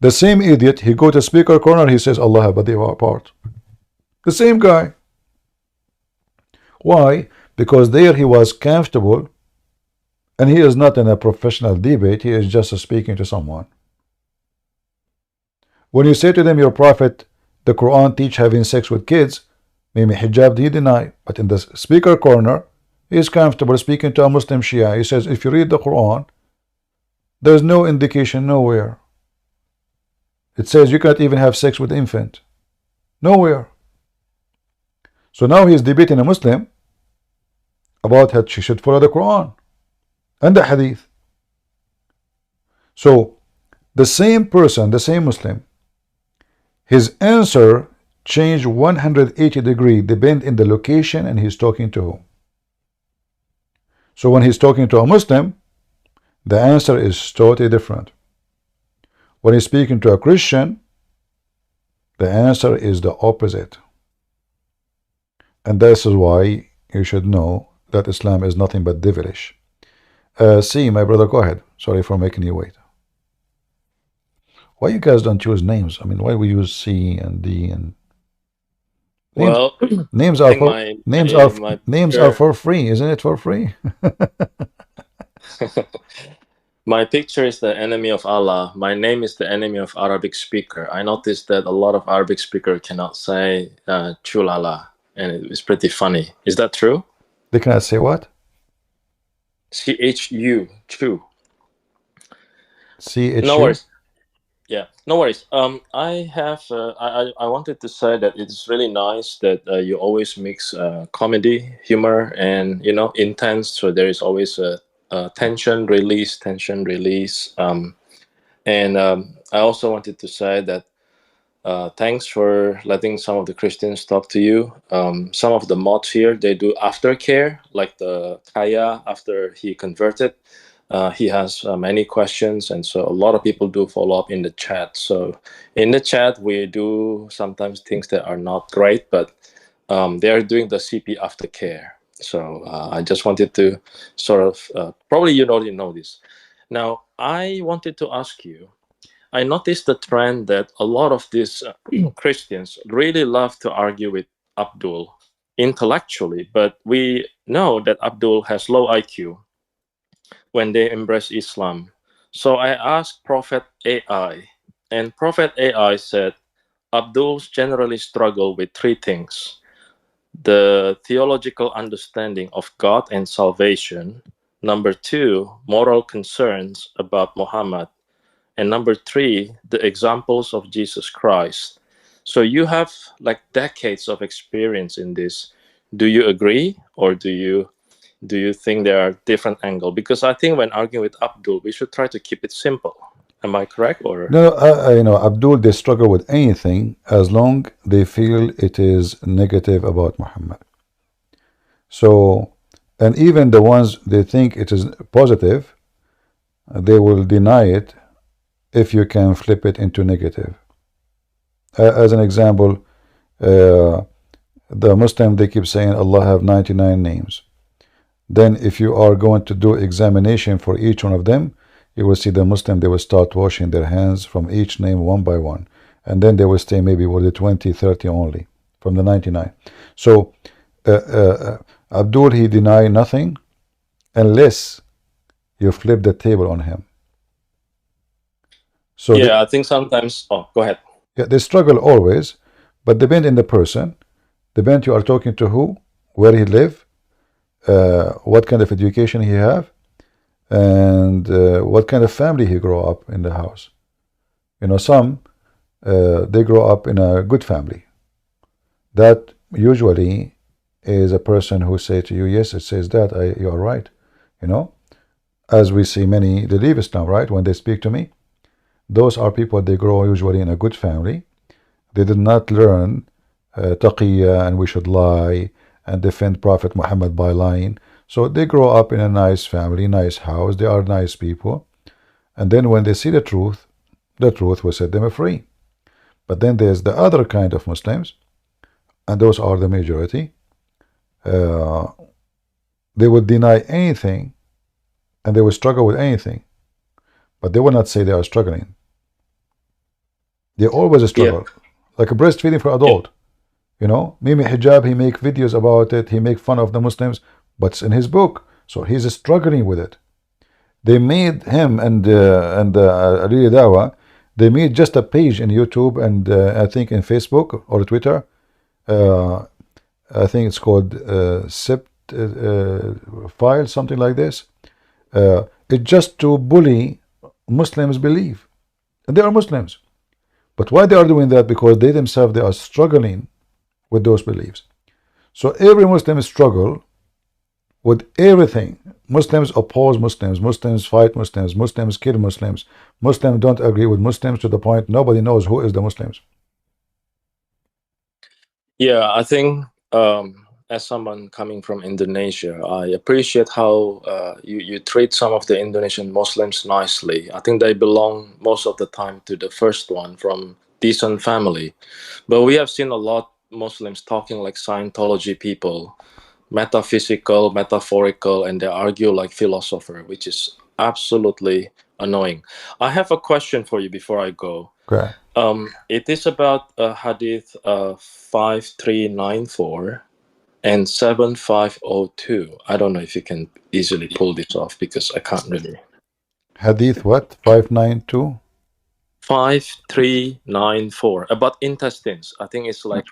The same idiot, he go to speaker corner, he says Allah have body part. The same guy. Why? Because there he was comfortable, and he is not in a professional debate, he is just speaking to someone. When you say to them, your prophet, the Quran teach having sex with kids, Mimi Hijab, he deny. But in the speaker corner, he is comfortable speaking to a Muslim Shia. He says, if you read the Quran, there is no indication nowhere. It says you cannot even have sex with infant. Nowhere. So now he is debating a Muslim about that she should follow the Quran and the Hadith. So the same person, the same Muslim, his answer changed 180 degrees depending on the location and he's talking to whom. So when he's talking to a Muslim, the answer is totally different. When he's speaking to a Christian, the answer is the opposite. And this is why you should know that Islam is nothing but devilish. See, my brother, go ahead. Sorry for making you wait. Why you guys don't use names? I mean, why we use C and D and names? Well, Names I are think for my names are picture for free, isn't it? For free. my picture is the enemy of Allah. My name is the enemy of Arabic speaker. I noticed that a lot of Arabic speaker cannot say chulala, and it's pretty funny. Is that true? They cannot say what? CHU, chew. CHU? No worries. Yeah, no worries. I have. I wanted to say that it's really nice that you always mix comedy, humor, and intense. So there is always a tension release, tension release. And I also wanted to say that thanks for letting some of the Christians talk to you. Some of the mods here, they do aftercare, like the Kaya after he converted. He has many questions, and so a lot of people do follow up in the chat. So in the chat, we do sometimes things that are not great, but they are doing the CP aftercare. So I just wanted to sort of, probably you already know this. Now, I wanted to ask you, I noticed the trend that a lot of these Christians really love to argue with Abdul intellectually, but we know that Abdul has low IQ when they embrace Islam. So I asked Prophet AI, and Prophet AI said Abduls generally struggle with three things: the theological understanding of God and salvation, number two, moral concerns about Muhammad, and number three, the examples of Jesus Christ. So you have like decades of experience in this. Do you agree, or do you think there are different angles? Because I think when arguing with Abdul, we should try to keep it simple. Am I correct? Or No, Abdul, they struggle with anything as long they feel it is negative about Muhammad. So, and even the ones they think it is positive, they will deny it if you can flip it into negative. As an example, the Muslim, they keep saying Allah have 99 names. Then if you are going to do examination for each one of them, you will see the Muslim, they will start washing their hands from each name one by one. And then they will stay maybe with the 20, 30 only from the 99. So Abdul, he denied nothing unless you flip the table on him. So yeah, I think sometimes. Oh, go ahead. Yeah, they struggle always, but depend on the person, depend you are talking to who, where he live, what kind of education he have, and what kind of family he grow up in the house. Some they grow up in a good family. That usually is a person who say to you, yes, it says that, you are right. As we see many, they leave Islam, right? When they speak to me, those are people, they grow usually in a good family. They did not learn taqiyya and we should lie and defend Prophet Muhammad by lying. So they grow up in a nice family, nice house. They are nice people. And then when they see the truth will set them free. But then there's the other kind of Muslims, and those are the majority. They would deny anything and they will struggle with anything, but they will not say they are struggling. They always struggle. Yeah. Like a breastfeeding for adult. Mimi Hijab, he make videos about it, he make fun of the Muslims, but it's in his book, so he's struggling with it. They made him and Ali Dawa, they made just a page in YouTube and I think in Facebook or Twitter. I think it's called Sept File, something like this. It's just to bully Muslims' belief. And they are Muslims. But why they are doing that? Because they themselves, they are struggling with those beliefs. So every Muslim struggle with everything. Muslims oppose Muslims. Muslims fight Muslims. Muslims kill Muslims. Muslims don't agree with Muslims to the point nobody knows who is the Muslims. Yeah, I think as someone coming from Indonesia, I appreciate how you treat some of the Indonesian Muslims nicely. I think they belong most of the time to the first one, from decent family. But we have seen a lot Muslims talking like Scientology people, metaphysical, metaphorical, and they argue like philosopher, which is absolutely annoying. I have a question for you before I go. Okay. It is about Hadith 5394 and 7502. I don't know if you can easily pull this off because I can't really. Hadith what? 592? 5394 about intestines. I think it's like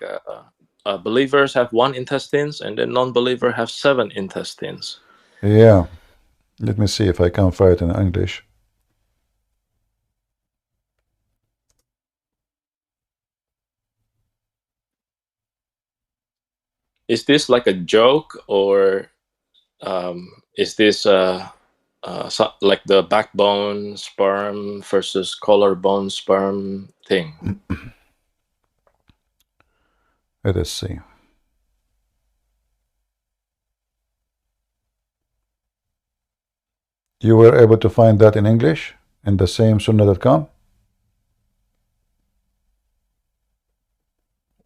believers have one intestines and the non-believer have 7 intestines. Yeah. Let me see if I can find it in English. Is this like a joke, or is this like the backbone sperm versus collarbone sperm thing? Let us see. You were able to find that in English in the same sunnah.com?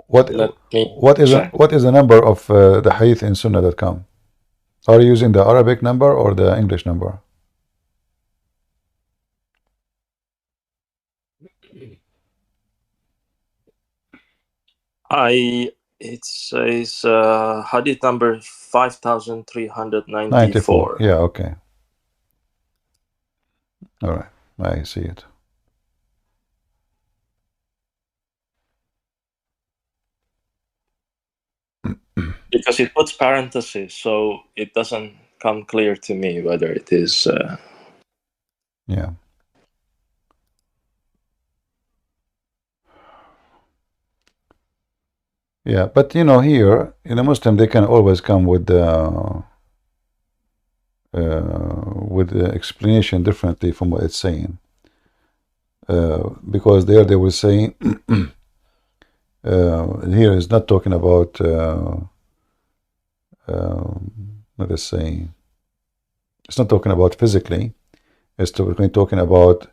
What is the number of the hadith in sunnah.com? Are you using the Arabic number or the English number? It says hadith number 5394. 94. Yeah, okay. All right, I see it. Because it puts parentheses, so it doesn't come clear to me whether it is. Yeah. Yeah, but you know, here in a Muslim, they can always come with the explanation differently from what it's saying, because there they will say here is not talking about let us say it's not talking about physically. It's talking about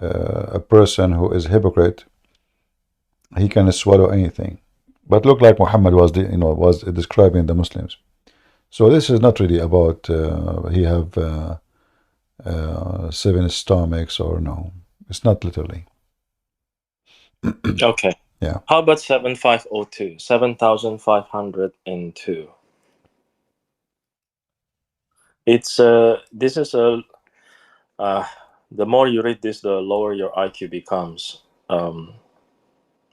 a person who is a hypocrite. He can swallow anything, but look like Muhammad was was describing the Muslims. So this is not really about he have 7 stomachs, or no, it's not literally. Okay. Yeah. How about 7502? 7502. It's this is a the more you read this, the lower your IQ becomes.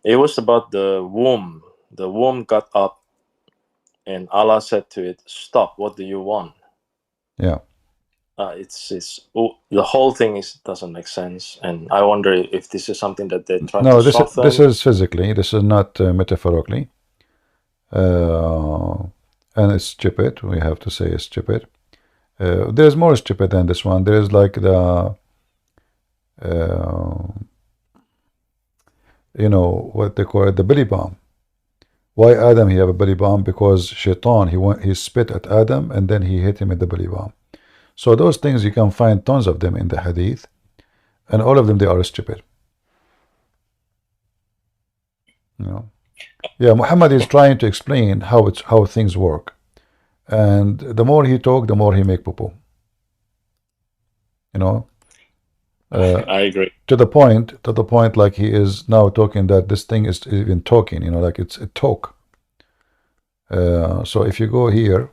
It was about the womb. The womb got up, and Allah said to it, "Stop! What do you want?" Yeah. The whole thing doesn't make sense, and I wonder if this is something that they try No, to soften. this is physically. This is not metaphorically. And it's stupid. We have to say it's stupid. There's more stupid than this one. There's like the you know what they call it, the belly bomb. Why Adam he have a belly bomb? Because Shaitan he spit at Adam and then he hit him with the belly bomb. So those things you can find tons of them in the hadith, and all of them they are stupid. You know. Yeah, Muhammad is trying to explain how things work, and the more he talk, the more he make poo-poo. You know. I agree. To the point, like he is now talking that this thing is even talking. You know, like it's a talk. So if you go here.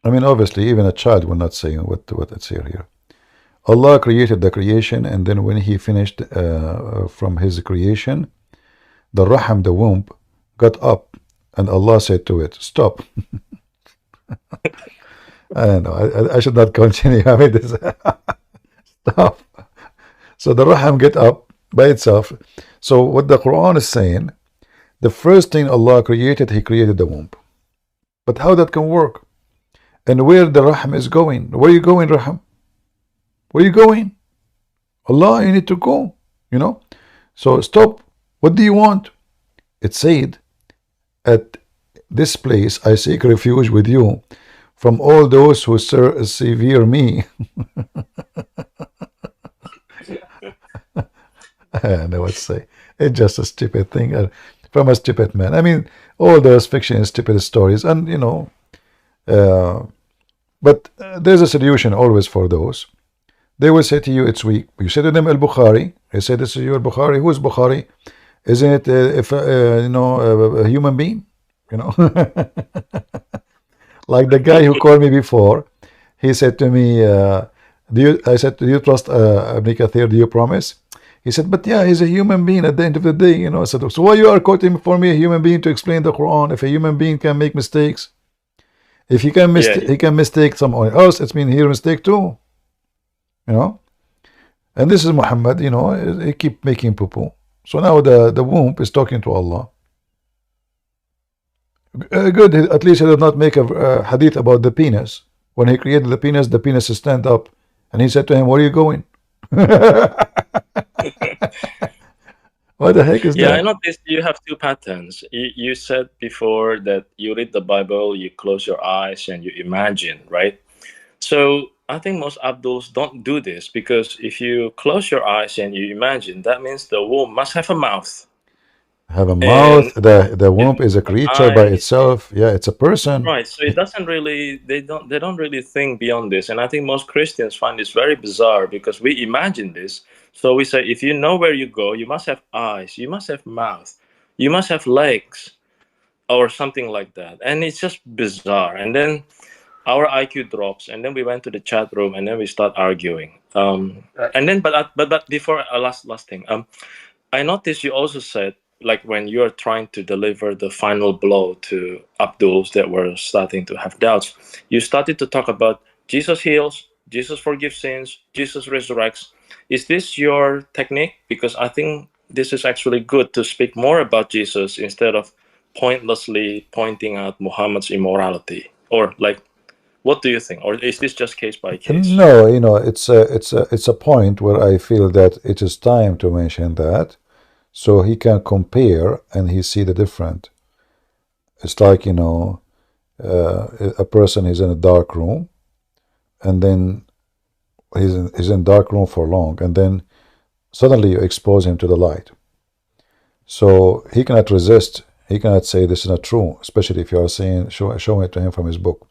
I mean, obviously, even a child will not say what it's here. Allah created the creation, and then when He finished from His creation, the Raham, the womb, got up, and Allah said to it, "Stop." I don't know. I should not continue. I mean, this stop. So the rahim get up by itself. So what the Quran is saying, the first thing Allah created, He created the womb. But how that can work? And where the rahim is going? Where you going, rahim? Where you going? Allah, you need to go. You know. So stop. What do you want? It said, at this place I seek refuge with you from all those who severe me. I know what to say. It's just a stupid thing from a stupid man. I mean, all those fiction is stupid stories, and you know, but there's a solution always for those. They will say to you, it's weak. You say to them, Al Bukhari. They say, this is your Bukhari. Who is Bukhari? Isn't it, if you know, a human being? You know, like the guy who called me before. He said to me, "Do you?" I said, "Do you trust Ibn Kathir? Do you promise?" He said, "But yeah, he's a human being at the end of the day, you know." I said, "So why you are quoting for me a human being to explain the Quran? If a human being can make mistakes, if he can he can mistake someone else, it's mean he mistake too, you know." And this is Muhammad, you know, he keep making poo-poo. So now the womb is talking to Allah. Good, at least he did not make a hadith about the penis. When he created the penis stand up, and he said to him, "Where are you going?" What the heck is that? I noticed you have two patterns. You said before that you read the Bible, you close your eyes and you imagine, right? So I think most Abduls don't do this, because if you close your eyes and you imagine, that means the womb must have a mouth. Have a mouth. The womb is a creature by itself. Yeah, it's a person. Right. So it doesn't really, they don't really think beyond this. And I think most Christians find this very bizarre, because we imagine this. So we say, if you know where you go, you must have eyes, you must have mouth, you must have legs, or something like that. And it's just bizarre. And then our IQ drops, and then we went to the chat room, and then we start arguing. And then, but before last thing, I noticed you also said, like, when you're trying to deliver the final blow to Abduls that were starting to have doubts, you started to talk about Jesus heals, Jesus forgives sins, Jesus resurrects. Is this your technique? Because I think this is actually good to speak more about Jesus instead of pointlessly pointing out Muhammad's immorality. Or, like, what do you think? Or is this just case by case? No, you know, it's a point where I feel that it is time to mention that, so he can compare and he see the different. It's like, you know, a person is in a dark room, and then he's in dark room for long, and then suddenly you expose him to the light. So he cannot resist. He cannot say this is not true, especially if you are saying showing it to him from his book.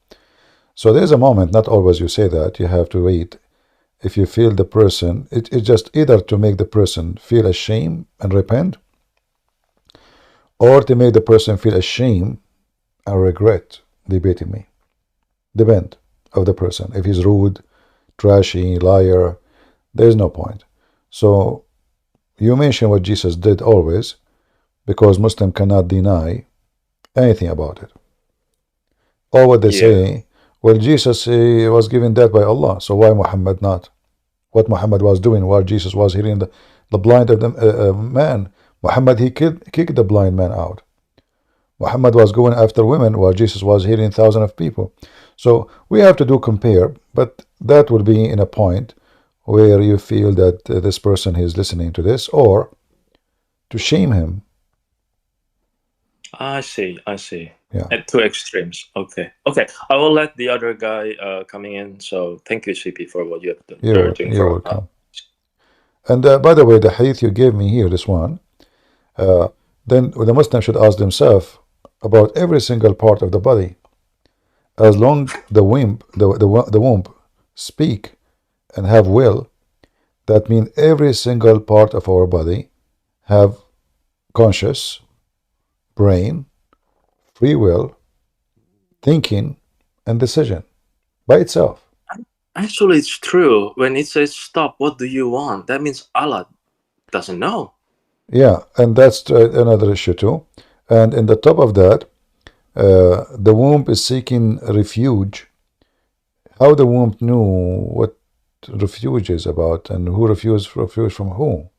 So there's a moment, not always you say that, you have to wait. If you feel the person, it's just either to make the person feel ashamed and repent, or to make the person feel ashamed and regret debating me. Depend of the person. If he's rude, trashy, liar, there's no point. So you mention what Jesus did always, because Muslim cannot deny anything about it. Or what they say, well, Jesus was given that by Allah, so why Muhammad not? What Muhammad was doing while Jesus was healing the blind man. Muhammad, he kicked the blind man out. Muhammad was going after women while Jesus was healing thousands of people. So we have to do compare, but that would be in a point where you feel that this person is listening to this, or to shame him. I see. Yeah. At two extremes. Okay. I will let the other guy coming in. So thank you, CP, for what you have done. You're welcome. And by the way, the hadith you gave me here, this one, then the Muslim should ask themselves about every single part of the body. As long the womb speak and have will, that means every single part of our body have conscious, brain, free will, thinking, and decision by itself. Actually, it's true. When it says stop, what do you want? That means Allah doesn't know. Yeah, and that's another issue too. And in the top of that, the womb is seeking refuge. How the womb knew what refuges about, and who refused refuge from who.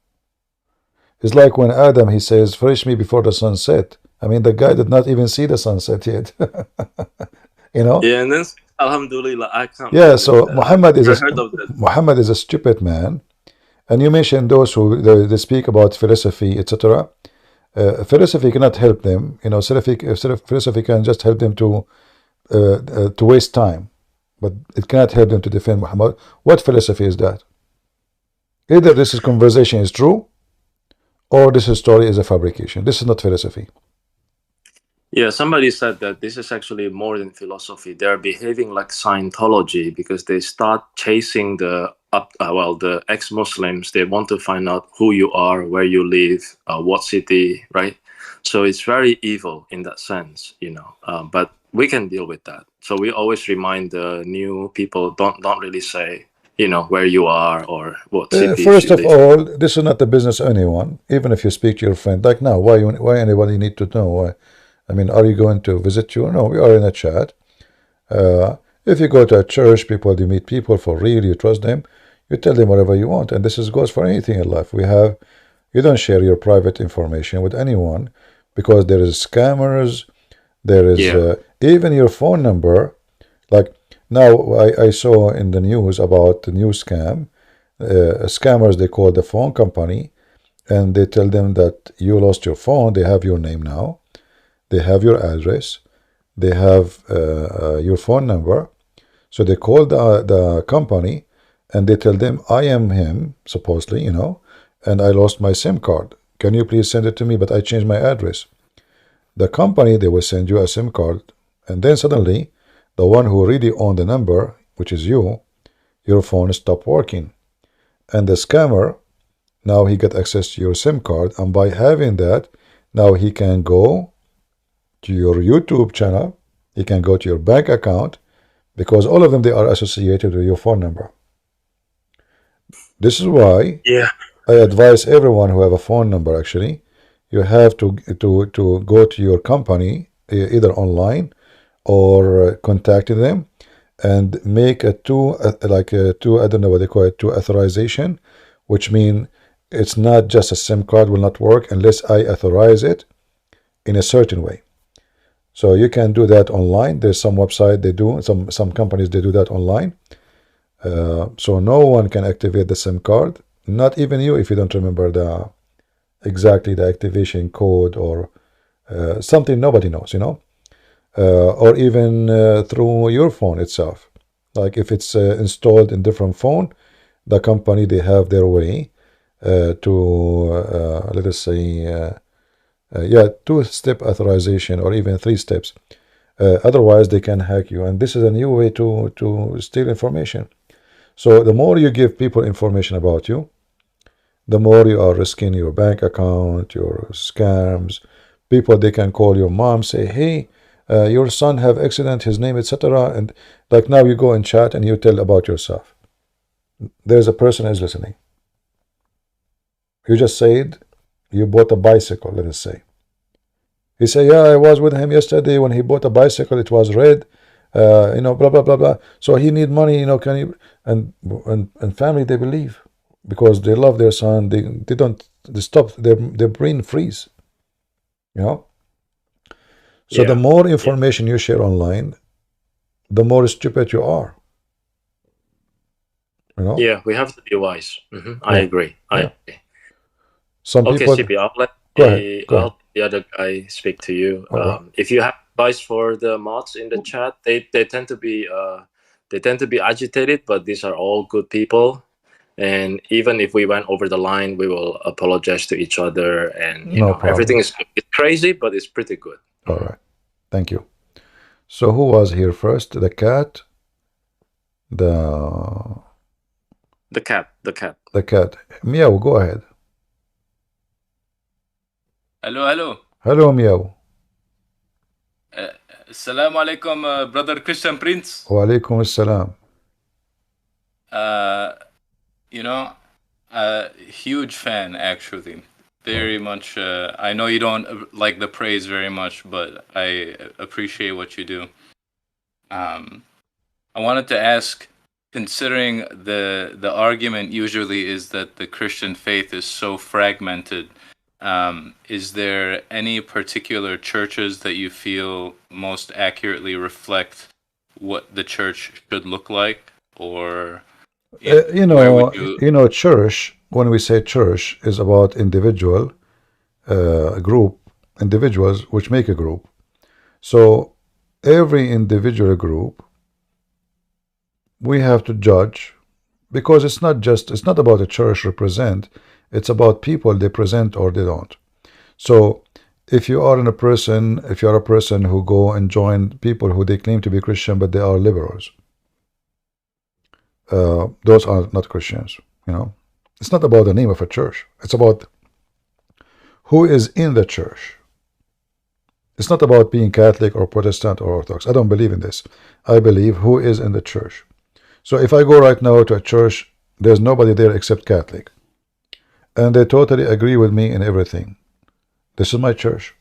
It's like when Adam, he says, "Fetch me before the sunset." I mean, the guy did not even see the sunset yet. You know? Yeah, and then Alhamdulillah, I can't Yeah, believe so that. Muhammad is I heard of that. Muhammad is a stupid man. And you mentioned those who they speak about philosophy, etc. Philosophy cannot help them. You know, philosophy can just help them to waste time, but it cannot help them to defend Muhammad. What philosophy is that? Either this conversation is true, or this story is a fabrication. This is not philosophy. Yeah, somebody said that this is actually more than philosophy. They're behaving like Scientology because they start chasing the ex-Muslims. They want to find out who you are, where you live, what city, right? So it's very evil in that sense, you know. But we can deal with that. So we always remind the new people, don't really say, you know, where you are or what city First you of live. all, this is not the business of anyone. Even if you speak to your friend, like now, why anybody need to know? Why? I mean, are you going to visit you? No, we are in a chat. If you go to a church, you meet people for real, you trust them, you tell them whatever you want, and this goes for anything in life. You don't share your private information with anyone because there is scammers, there is even your phone number. Like now, I saw in the news about the new scam. Scammers, they call the phone company and they tell them that you lost your phone. They have your name now, they have your address, they have your phone number. So they call the company and they tell them, I am him, supposedly, you know, and I lost my SIM card. Can you please send it to me? But I changed my address. The company, they will send you a SIM card, and then suddenly the one who really owned the number, which is you, your phone stopped working. And the scammer, now he got access to your SIM card, and by having that, now he can go to your YouTube channel, he can go to your bank account, because all of them, they are associated with your phone number. This is why I advise everyone who have a phone number, actually, you have to go to your company, either online or contacting them, and make I don't know what they call it, two authorization, which mean it's not just a SIM card will not work unless I authorize it in a certain way. So you can do that online. There's some website they do, some companies they do that online. So no one can activate the SIM card, not even you, if you don't remember exactly the activation code or something nobody knows, you know, or even through your phone itself. Like if it's installed in different phone, the company, they have their way to let us say 2-step authorization or even 3 steps. Otherwise they can hack you, and this is a new way to steal information. So the more you give people information about you, the more you are risking your bank account, your scams. People, they can call your mom, say, hey, your son have accident, his name, etc. And like now you go and chat and you tell about yourself. There's a person is listening. You just said you bought a bicycle, let us say. He say, yeah, I was with him yesterday when he bought a bicycle, it was red, you know, blah, blah, blah, blah. So he need money, you know, can you, and family, they believe because they love their son. They don't, they stop, their brain freeze, you know. So the more information you share online, the more stupid you are. You know? Yeah, we have to be wise. I agree. I agree. Some people. CP, I'll let the other guy speak to you. If you have advice for the mods in the chat, they tend to be agitated, but these are all good people. And even if we went over the line, we will apologize to each other, and you know everything is crazy, but it's pretty good. All right, thank you. So who was here first? The cat. The cat. The cat. Meow, go ahead. Hello. Hello, Meow. Assalamu alaikum, brother Christian Prince. Wa alaikum assalam. You know, huge fan, actually. Very much. I know you don't like the praise very much, but I appreciate what you do. I wanted to ask, considering the argument usually is that the Christian faith is so fragmented, is there any particular churches that you feel most accurately reflect what the church should look like, or where would you? Church, when we say church, is about individual, group, individuals which make a group. So every individual group we have to judge, because it's not about a church represent, it's about people they present or they don't. So if you are a person who go and join people who they claim to be Christian but they are liberals, those are not Christians. It's not about the name of a church, it's about who is in the church. It's not about being Catholic or Protestant or Orthodox. I don't believe in this. I believe who is in the church. So if I go right now to a church, there's nobody there except Catholic, and they totally agree with me in everything, this is my church.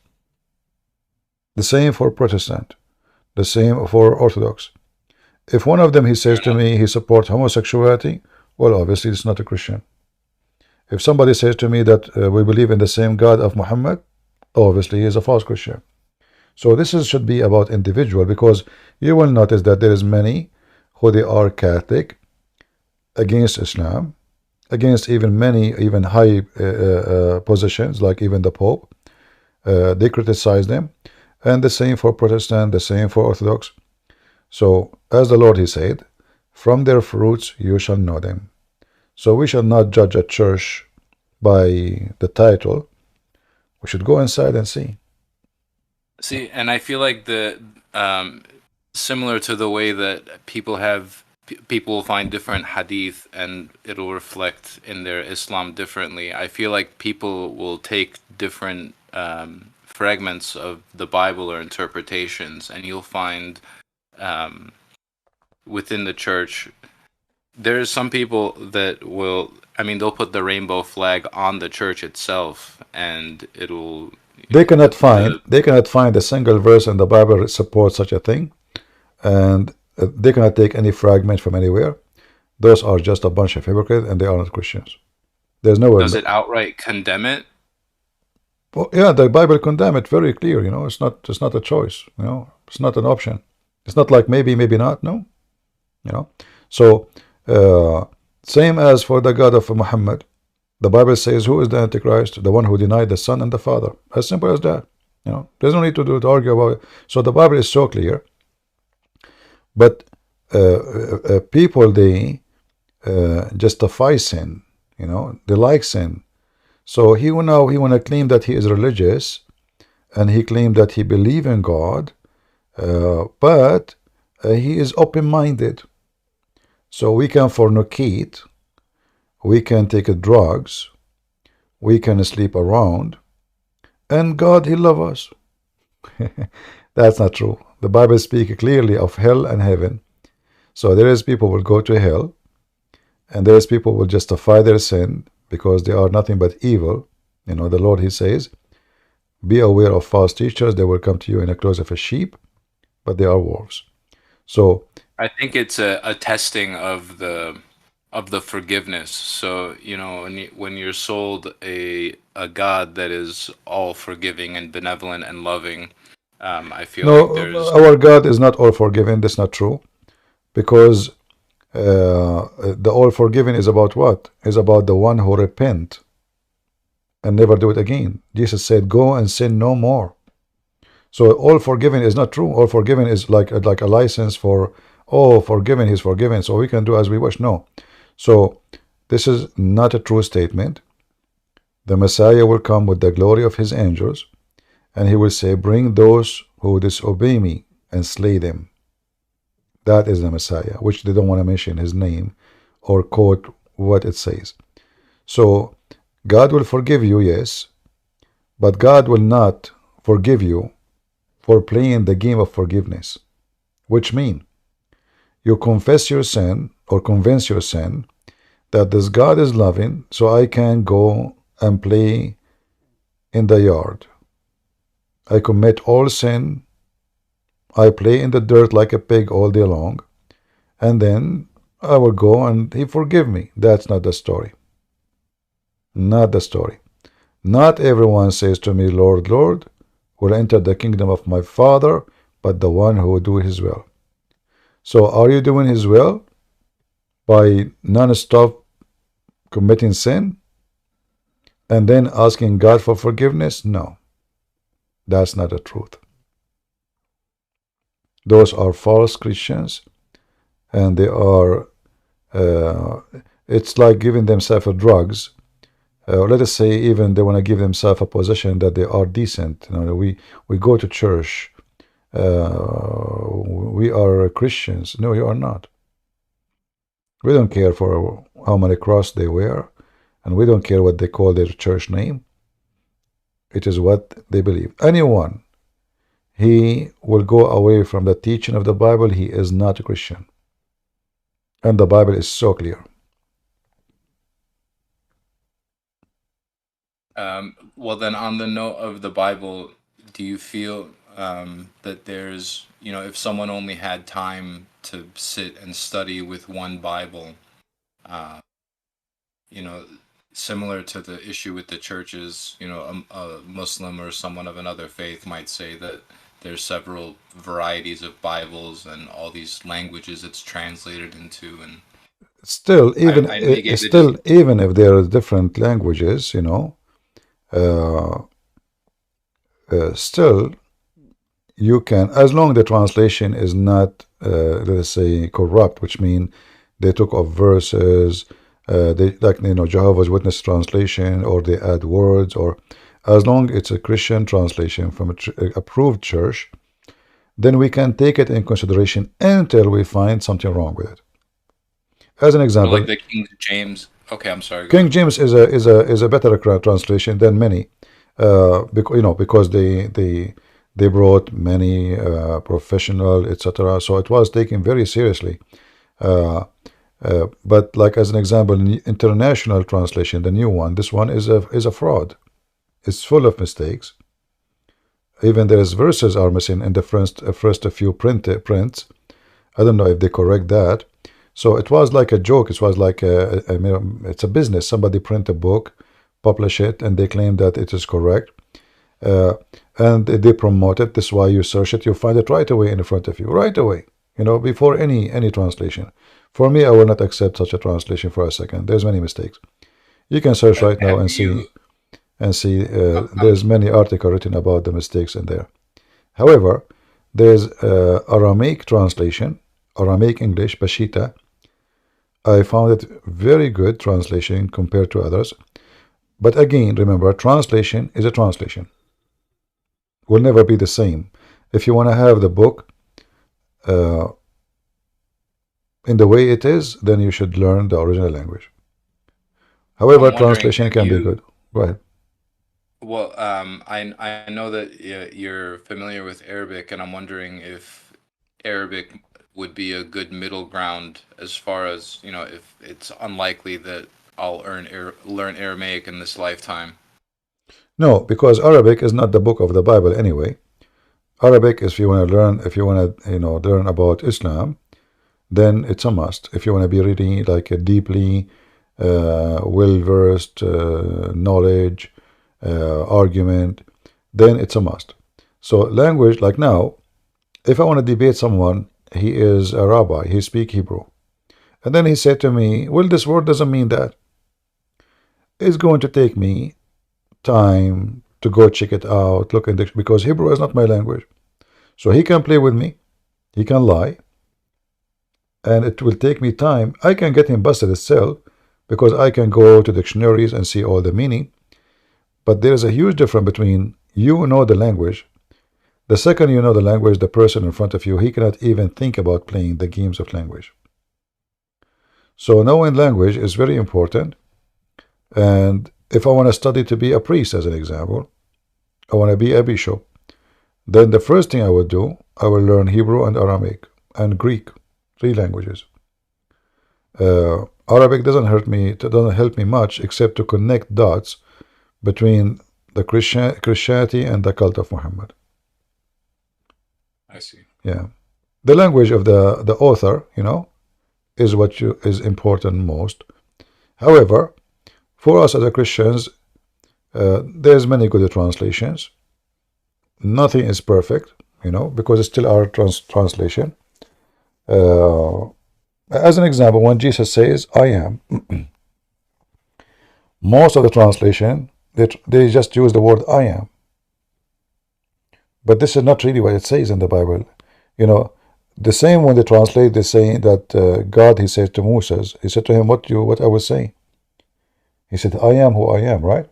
The same for Protestant, the same for Orthodox. If one of them he says to me he supports homosexuality, well, obviously it's not a Christian. If somebody says to me that we believe in the same God of Muhammad, obviously he is a false Christian. So this should be about individual, because you will notice that there is many who they are Catholic, against Islam, against even many high positions like even the Pope. They criticize them, and the same for Protestant, the same for Orthodox. So as the Lord he said, from their fruits you shall know them. So we shall not judge a church by the title. We should go inside and see. See, and I feel like similar to the way that people find different hadith and it'll reflect in their Islam differently. I feel like people will take different fragments of the Bible or interpretations, and you'll find within the church, there's some people that they'll put the rainbow flag on the church itself, and it'll. They cannot find a single verse in the Bible that supports such a thing, and they cannot take any fragment from anywhere. Those are just a bunch of hypocrites, and they are not Christians. There's no. Does it outright condemn it? Well, yeah, the Bible condemn it very clear. It's not a choice. It's not an option. It's not like maybe not. No. So same as for the God of Muhammad. The Bible says, who is the Antichrist? The one who denied the Son and the Father. As simple as that. There's no need to argue about it. So the Bible is so clear. But people, they justify sin. They like sin. So he want to claim that he is religious, and he claimed that he believes in God, but he is open-minded. So we can fornicate, we can take drugs, we can sleep around, and God, he loves us. That's not true. The Bible speaks clearly of hell and heaven. So there is people will go to hell, and there is people will justify their sin because they are nothing but evil. The Lord, he says, be aware of false teachers. They will come to you in the clothes of a sheep, but they are wolves. So I think it's a testing of the forgiveness. So when you're sold a God that is all forgiving and benevolent and loving, I feel like there's our God is not all forgiving. That's not true, because the all forgiving is about what? Is about the one who repent and never do it again. Jesus said, go and sin no more. So all forgiving is not true. All forgiving is like a license for, forgiven, he's forgiven, so we can do as we wish. No. So this is not a true statement. The Messiah will come with the glory of his angels, and he will say, bring those who disobey me and slay them. That is the Messiah, which they don't want to mention his name or quote what it says. So God will forgive you, yes, but God will not forgive you for playing the game of forgiveness, which means you confess your sin or convince your sin that this God is loving, so I can go and play in the yard. I commit all sin. I play in the dirt like a pig all day long, and then I will go and he forgive me. That's not the story. Not the story. Not everyone says to me, Lord, Lord, will enter the kingdom of my Father, but the one who will do his will. So are you doing his will by non-stop committing sin and then asking God for forgiveness? No, that's not the truth. Those are false Christians, and they are, it's like giving themselves drugs. Let us say even they want to give themselves a position that they are decent. You know, we go to church. We are Christians. No, you are not. We don't care for how many crosses they wear, and we don't care what they call their church name. It is what they believe. Anyone, he will go away from the teaching of the Bible, he is not a Christian. And the Bible is so clear. Well, then, on the note of the Bible, do you feel that there's, if someone only had time to sit and study with one Bible, similar to the issue with the churches, a Muslim or someone of another faith might say that there's several varieties of Bibles and all these languages it's translated into, and still, even I know you gave the even if there are different languages, still you can, as long the translation is not, let us say, corrupt, which means they took off verses, they like Jehovah's Witness translation, or they add words, or as long it's a Christian translation from a approved church, then we can take it in consideration until we find something wrong with it. As an example, like the King James. Okay, I'm sorry. King James is a better translation than many, because they brought many professional, etc. So it was taken very seriously. But like as an example, in international translation, the new one, this one is a fraud. It's full of mistakes. Even there's verses are missing in the first few prints. I don't know if they correct that. So it was like a joke. It was like it's a business. Somebody print a book, publish it, and they claim that it is correct. And they promote it. This is why you search it. You find it right away in front of you. Right away. Before any translation. For me, I will not accept such a translation for a second. There's many mistakes. You can search right now and see. There's many articles written about the mistakes in there. However, there's Aramaic translation, Aramaic English, Pashita. I found it very good translation compared to others. But again, remember, translation is a translation. Will never be the same. If you want to have the book in the way it is, then you should learn the original language. However, translation can be good. Go ahead. Well, I know that you're familiar with Arabic, and I'm wondering if Arabic would be a good middle ground as far as, if it's unlikely that I'll learn Aramaic in this lifetime. No, because Arabic is not the book of the Bible anyway. Arabic, if you want to learn about Islam, then it's a must. If you want to be really like a deeply well-versed knowledge, argument, then it's a must. So language, like now, if I want to debate someone, he is a rabbi, he speaks Hebrew. And then he said to me, well, this word doesn't mean that. It's going to take me time to go check it out, look in dictionary, because Hebrew is not my language. So he can play with me, he can lie, and it will take me time. I can get him busted itself because I can go to dictionaries and see all the meaning. But there is a huge difference between you know the language. The second you know the language, the person in front of you, he cannot even think about playing the games of language. So knowing language is very important. And if I want to study to be a priest, as an example, I want to be a bishop, then the first thing I would do, I will learn Hebrew and Aramaic and Greek, 3 languages. Arabic doesn't help me much except to connect dots between the Christianity and the cult of Muhammad. I see. Yeah. The language of the author, is what is important most. However, for us as a Christians, there's many good translations. Nothing is perfect, because it's still our translation. As an example, when Jesus says, I am, most of the translation, they just use the word I am. But this is not really what it says in the Bible. The same when they translate, they say that God, he said to Moses, he said to him, what I will say. He said, I am who I am, right?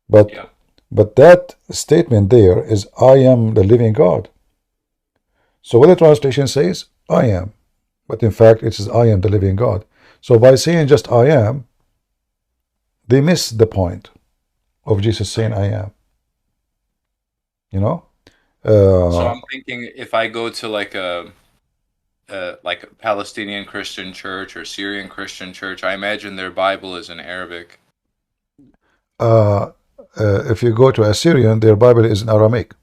But that statement there is, I am the living God. So what the translation says, I am. But in fact, it says, I am the living God. So by saying just I am, they miss the point of Jesus saying I am. So I'm thinking if I go to like a Palestinian Christian church or Syrian Christian church, I imagine their Bible is in Arabic. If you go to a Syrian, their Bible is in Aramaic.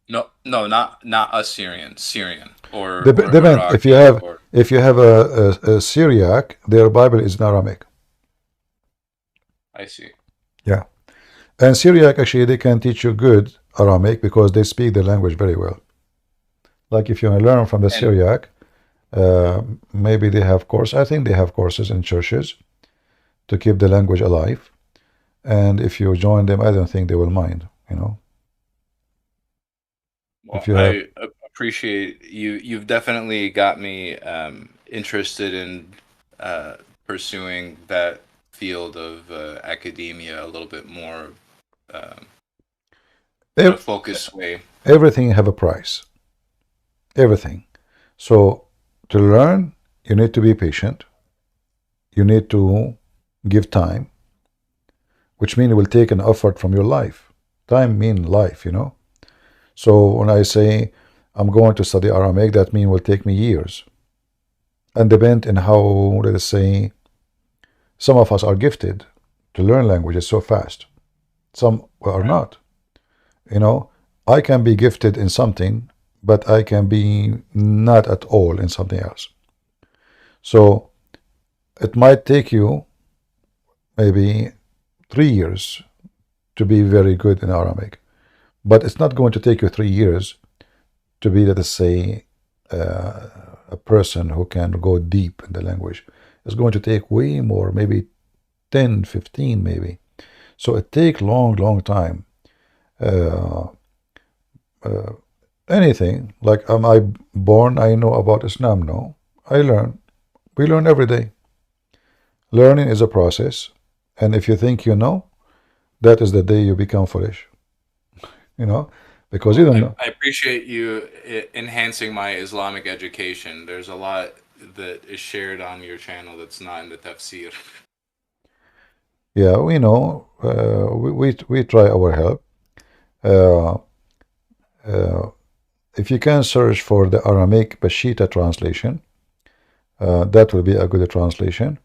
No, not Assyrian, Syrian or Depend. Iraqi If you have a Syriac, their Bible is in Aramaic. I see. Yeah, and Syriac actually they can teach you good Aramaic because they speak the language very well. Like if you want to learn from the Syriac, maybe they have course. I think they have courses in churches to keep the language alive. And if you join them, I don't think they will mind. Well, I appreciate you. You've definitely got me interested in pursuing that field of academia a little bit more in a focused way. Everything have a price. Everything. So to learn, you need to be patient. You need to give time, which means it will take an effort from your life. Time means life, So when I say I'm going to study Aramaic, that means it will take me years. And depend on how, let us say, some of us are gifted to learn languages so fast. Some are not. I can be gifted in something, but I can be not at all in something else. So it might take you maybe 3 years to be very good in Aramaic. But it's not going to take you 3 years to be, let us say, a person who can go deep in the language. It's going to take way more, maybe 10, 15 maybe. So it takes long time. Anything, like am I born, I know about Islam? No. I learn. We learn every day. Learning is a process. And if you think you know, that is the day you become foolish. Because you don't know. I appreciate you enhancing my Islamic education. There's a lot that is shared on your channel that's not in the tafsir. Yeah, we know. We try our help. If you can search for the Aramaic Peshitta translation, that will be a good translation.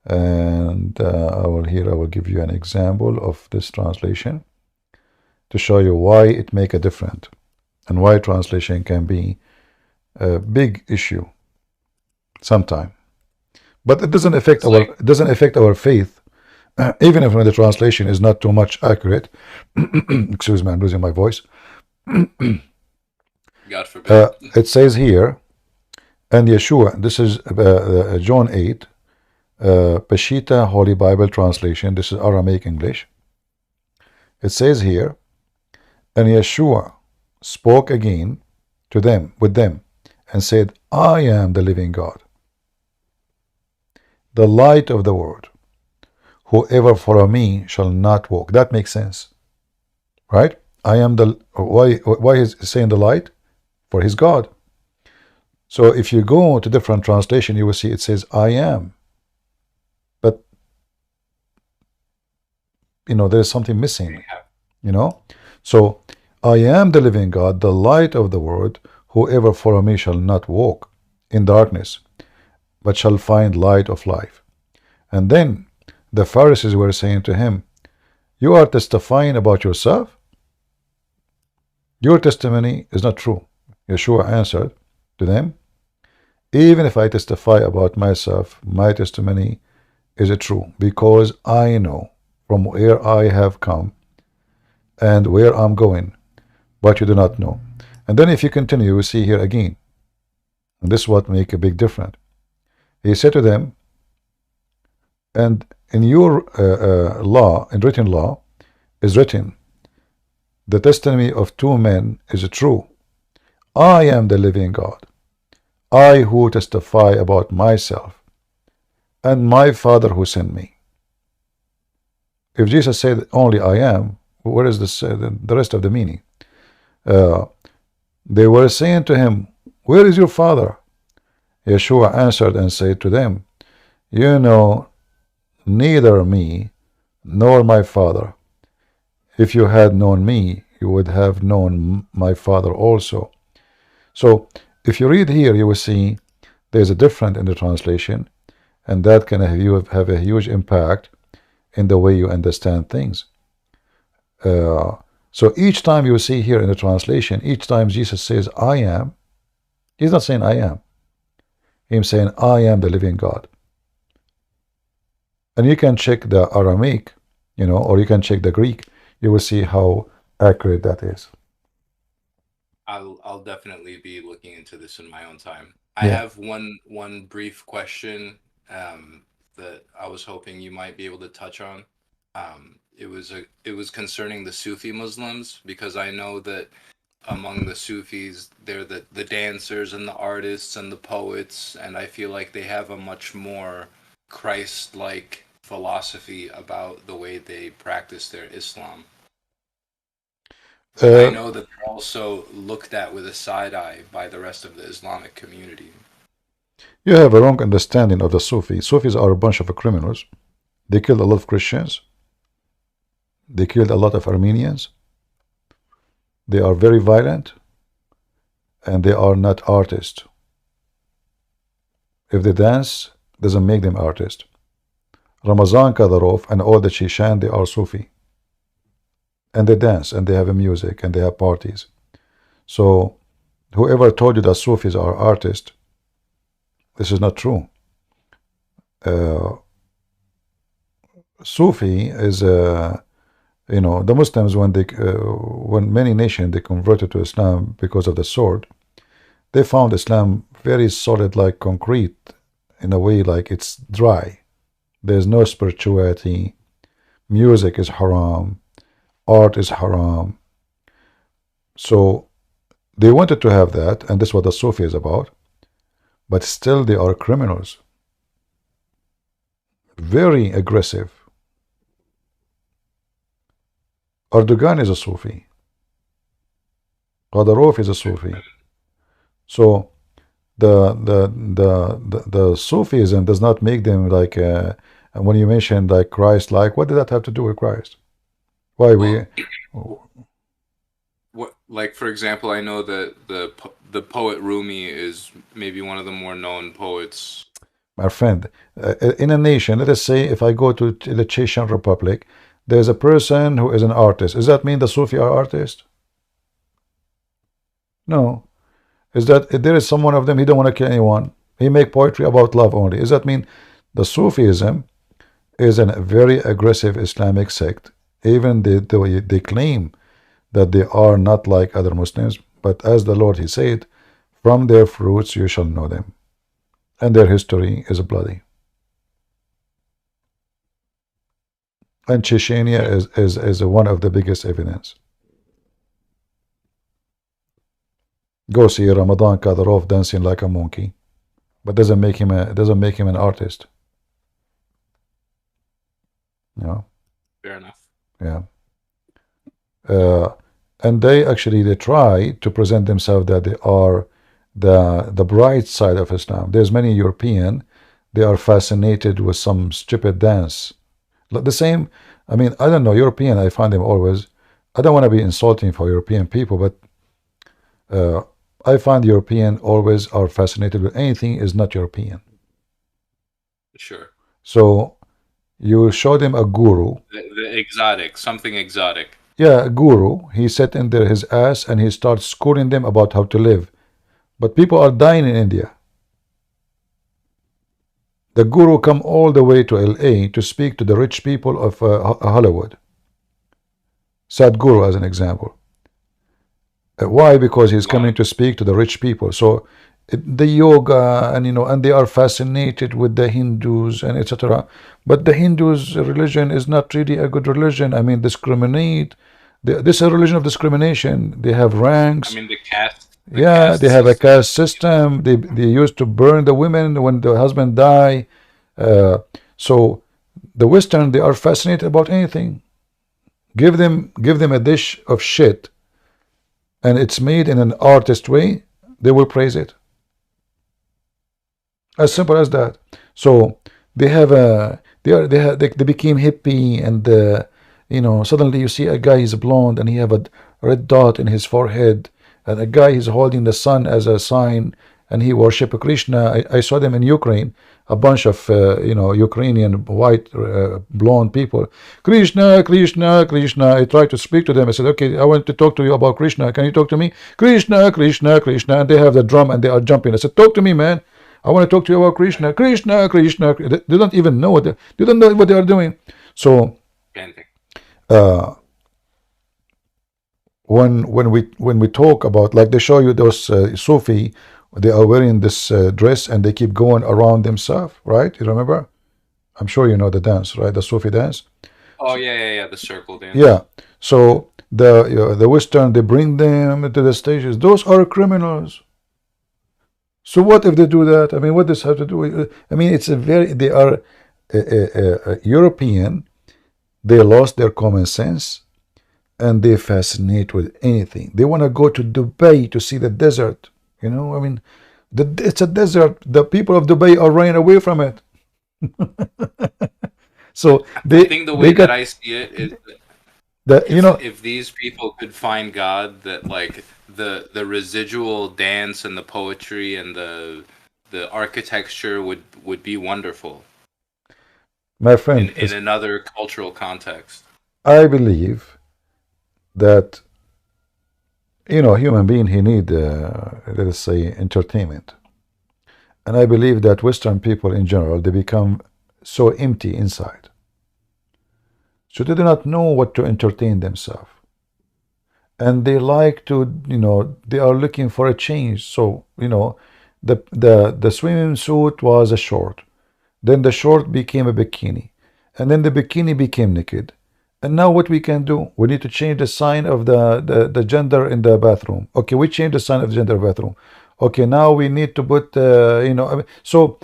And I will give you an example of this translation to show you why it make a difference and why translation can be a big issue sometime. But it doesn't affect our faith, even if the translation is not too much accurate. Excuse me, I'm losing my voice. God forbid. It says here, and Yeshua, this is John 8, Peshitta Holy Bible translation. This is Aramaic English. It says here, and Yeshua spoke again to them, with them, and said, I am the living God, the light of the world. Whoever follow me shall not walk. That makes sense, right? I am the, why is he saying the light? For his God. So if you go to different translation, you will see it says, I am. But, there is something missing, So, I am the living God, the light of the world. Whoever follow me shall not walk in darkness, but shall find light of life. And then the Pharisees were saying to him, you are testifying about yourself? Your testimony is not true. Yeshua answered to them, Even if I testify about myself, my testimony is true because I know from where I have come and where I'm going, but you do not know. And then if you continue, you see here again, and this is what make a big difference. He said to them, and in your law, in written law, is written, the testimony of two men is true. I am the living God, I who testify about myself, and my Father who sent me. If Jesus said only I am, where is this, the rest of the meaning? They were saying to him, where is your Father? Yeshua answered and said to them, you know neither me nor my Father. If you had known me, you would have known my Father also. So if you read here, you will see there's a difference in the translation, and that can have a huge impact in the way you understand things. So each time you see here in the translation, each time Jesus says I am, he's not saying I am. He's saying I am the living God. And you can check the Aramaic, or you can check the Greek. You will see how accurate that is. I'll definitely be looking into this in my own time. I have one brief question that I was hoping you might be able to touch on. It was concerning the Sufi Muslims, because I know that among the Sufis, they're the dancers and the artists and the poets, and I feel like they have a much more Christ-like philosophy about the way they practice their Islam. I know that they're also looked at with a side eye by the rest of the Islamic community. You have a wrong understanding of the Sufis. Sufis are a bunch of criminals. They killed a lot of Christians. They killed a lot of Armenians. They are very violent, and they are not artists. If they dance, doesn't make them artists. Ramazan Kadyrov and all the Chechen, they are Sufi. And they dance, and they have a music, and they have parties. So whoever told you that Sufis are artists, this is not true. Sufi is, the Muslims, when many nations, they converted to Islam because of the sword, they found Islam very solid like concrete, in a way like it's dry. There's no spirituality. Music is haram. Art is haram. So they wanted to have that, and this is what the Sufi is about. But still they are criminals. Very aggressive. Erdogan is a Sufi. Kadyrov is a Sufi. So the Sufism does not make them like, when you mentioned like Christ, like, what did that have to do with Christ? Why what, like, for example, I know that the poet Rumi is maybe one of the more known poets. My friend, in a nation, let us say if I go to the Chechen Republic, there's a person who is an artist. Does that mean the Sufi are artists? No. Is that if there is someone of them, he don't want to kill anyone. He make poetry about love only. Does that mean the Sufism is a very aggressive Islamic sect? Even they claim that they are not like other Muslims, but as the Lord, He said, from their fruits you shall know them. And their history is bloody. And Chechnya is one of the biggest evidence. Go see Ramadan Kadyrov dancing like a monkey, but doesn't make him an artist. Yeah. Fair enough. Yeah. And they try to present themselves that they are the bright side of Islam. There's many European, they are fascinated with some stupid dance. The same, I mean, I don't know, European, I find them always, I don't want to be insulting for European people, but I find European always are fascinated with anything is not European. Sure. So you show them a guru. The exotic, something exotic. Yeah, a guru. He sat in there his ass and he starts schooling them about how to live. But people are dying in India. The guru come all the way to LA to speak to the rich people of Hollywood. Sadhguru as an example. Why? Because he's coming to speak to the rich people. So the yoga, and and they are fascinated with the Hindus and etc. But the Hindus' religion is not really a good religion. I mean, discriminate. This is a religion of discrimination. They have ranks. I mean, the caste. Yeah, they have a caste system. They used to burn the women when the husband die. So the Western, they are fascinated about anything. Give them a dish of shit, and it's made in an artist way, they will praise it. As simple as that. So they have a they became hippie, and suddenly you see a guy is blonde and he have a red dot in his forehead, and a guy is holding the sun as a sign, and he worship Krishna. I saw them in Ukraine, a bunch of Ukrainian white blonde people. Krishna, Krishna, Krishna. I tried to speak to them. I said, okay, I want to talk to you about Krishna. Can you talk to me? Krishna, Krishna, Krishna. And they have the drum and they are jumping. I said, talk to me, man. I want to talk to you about Krishna. Krishna, Krishna. They don't even know they don't know what they are doing. So when we talk about, like, they show you those Sufi, they are wearing this dress and they keep going around themselves, right? You remember? I'm sure you know the dance, right? The Sufi dance. Oh yeah, the circle dance. Yeah. So the Western, they bring them to the stages. Those are criminals. So what if they do that? I mean, what does have to do with? I mean, they are European. They lost their common sense, and they fascinate with anything. They want to go to Dubai to see the desert. I mean, it's a desert. The people of Dubai are running away from it. So I think the way that I see it is that if these people could find God, that like the residual dance and the poetry and the architecture would be wonderful. My friend, in another cultural context. I believe that human being, he need let us say entertainment, and I believe that Western people in general, they become so empty inside, so they do not know what to entertain themselves, and they like to they are looking for a change. So the swimming suit was a short, then the short became a bikini, and then the bikini became naked. And now what we can do? We need to change the sign of the gender in the bathroom. Okay, we change the sign of the gender bathroom. Okay, now we need to put so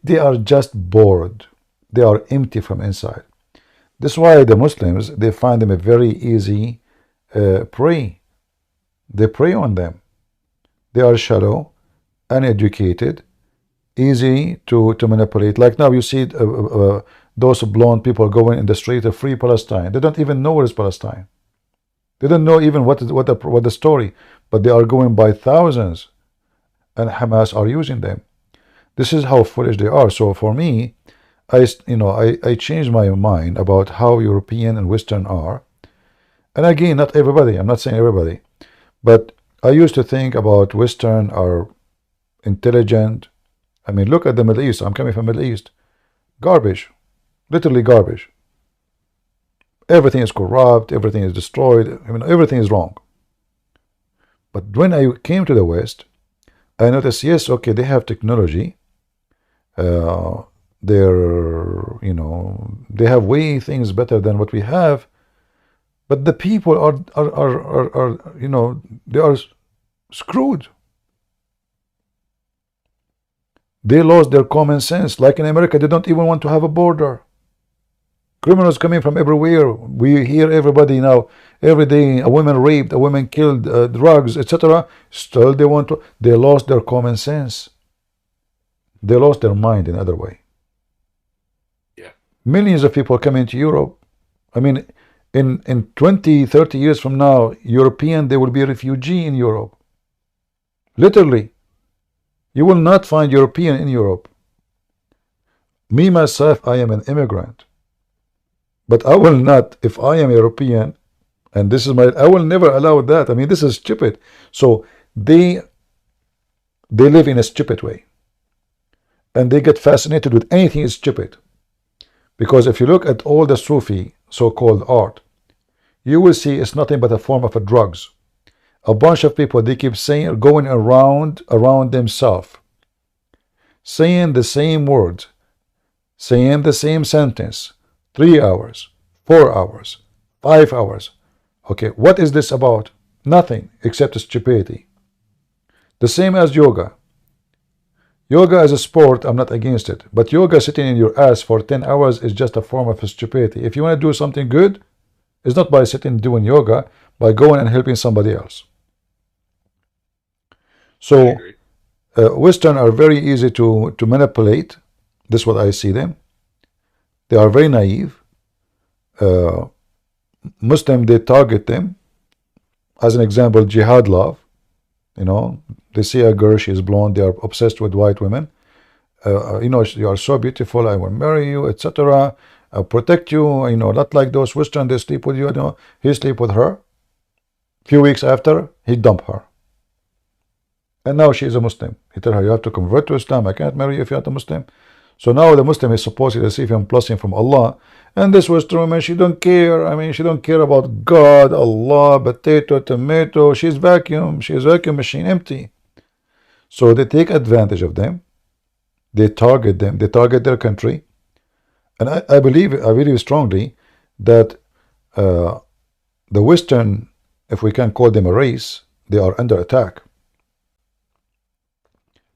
they are just bored. They are empty from inside. That's why the Muslims, they find them a very easy prey. They prey on them. They are shallow, uneducated, easy to manipulate. Like now you see those blonde people going in the street of Free Palestine. They don't even know where is Palestine. They don't know even what the story, but they are going by thousands, and Hamas are using them. This is how foolish they are. So for me, I changed my mind about how European and Western are. And again, not everybody. I'm not saying everybody, but I used to think about Western are intelligent. I mean, look at the Middle East. I'm coming from Middle East. Garbage. Literally garbage. Everything is corrupt. Everything is destroyed. I mean, everything is wrong. But when I came to the West, I noticed, yes, okay, they have technology. They're, they have way things better than what we have. But the people are they are screwed. They lost their common sense. Like in America, they don't even want to have a border. Criminals coming from everywhere. We hear everybody now, every day, a woman raped, a woman killed, drugs, etc. Still they want to, they lost their common sense. They lost their mind in other way. Yeah. Millions of people coming to Europe. I mean, in 20, 30 years from now, European, they will be a refugee in Europe. Literally. You will not find European in Europe. Me, myself, I am an immigrant. But I will not, if I am European, and this is I will never allow that. I mean, this is stupid. So they live in a stupid way. and they get fascinated with anything stupid. Because if you look at all the Sufi so-called art, you will see it's nothing but a form of a drugs. A bunch of people, they keep saying, going around themselves, saying the same words, saying the same sentence, 3 hours, 4 hours, 5 hours. Okay, what is this about? Nothing except stupidity. The same as yoga. Yoga as a sport, I'm not against it. But yoga sitting in your ass for 10 hours is just a form of stupidity. If you want to do something good, it's not by sitting doing yoga, by going and helping somebody else. So, Western are very easy to manipulate. This is what I see them. They are very naive. Muslim, they target them. As an example, jihad love. You know, they see a girl, she is blonde, they are obsessed with white women. You know, you are so beautiful, I will marry you, etc. Protect you, you know, not like those Western, they sleep with you, you know. He sleep with her. Few weeks after, he dump her. And now she is a Muslim. He tell her, you have to convert to Islam, I can't marry you if you're not a Muslim. So now the Muslim is supposed to receive him blessing from Allah. And this Western woman, she don't care. I mean, she don't care about God, Allah, potato, tomato. She's vacuum. She's vacuum machine, empty. So they take advantage of them. They target them. They target their country. And I believe strongly that the Western, if we can call them a race, they are under attack.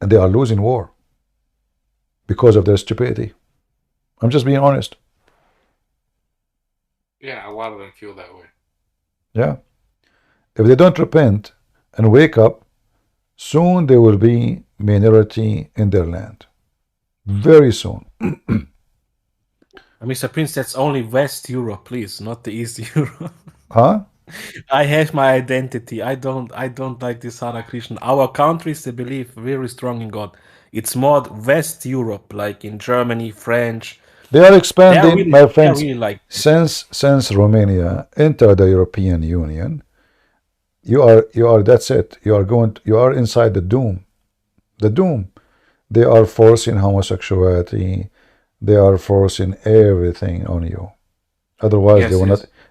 And they are losing war because of their stupidity. I'm just being honest. Yeah, a lot of them feel that way. Yeah. If they don't repent and wake up, soon they will be minority in their land. Very soon. Mr. Prince, that's only West Europe, please, not the East Europe. Huh? I have my identity. I don't like this Hare Krishna. Our countries, they believe very strong in God. It's more West Europe, like in Germany, French. They are expanding, my friends. Really like since Romania entered the European Union, you are that's it. You are inside the doom. The doom. They are forcing homosexuality. They are forcing everything on you. Otherwise,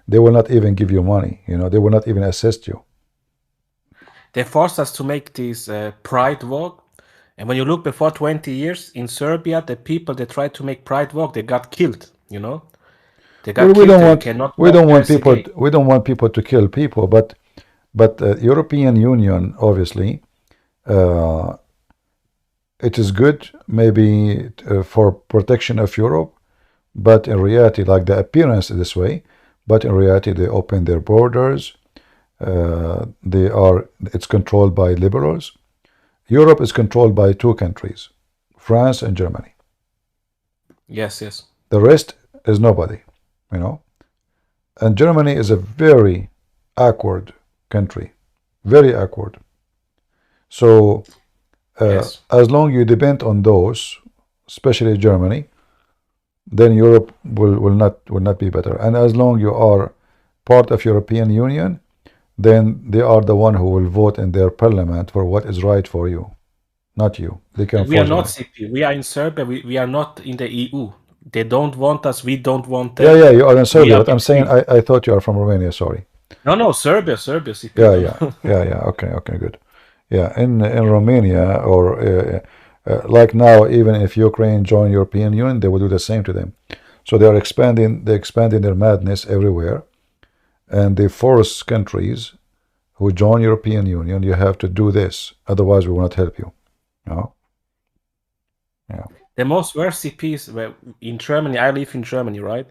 they will not even give you money. You know, they will not even assist you. They forced us to make this pride walk. And when you look before 20 years in Serbia, the people that tried to make pride walk, they got killed, you know? They got We killed. don't want people to kill people, but European Union, obviously, it is good maybe for protection of Europe, but in reality, like the appearance is this way, but in reality, they open their borders. It's controlled by liberals. Europe is controlled by two countries, France and Germany. Yes, yes. The rest is nobody, you know. And Germany is a very awkward country, very awkward. So as long you depend on those, especially Germany, then Europe will not be better. And as long you are part of European Union, then they are the one who will vote in their parliament for what is right for you, not you. They can. We are not CP. We are in Serbia. We are not in the EU. They don't want us. We don't want them. Yeah, you are in Serbia. But I'm saying I thought you are from Romania. Sorry. No, Serbia, CP. Yeah. Okay, good. Yeah, in Romania or like now, even if Ukraine join European Union, they will do the same to them. So they are expanding. They're expanding their madness everywhere. And they force countries who join European Union, you have to do this, otherwise we will not help you. No? Yeah. The most worst CPs in Germany, I live in Germany, right?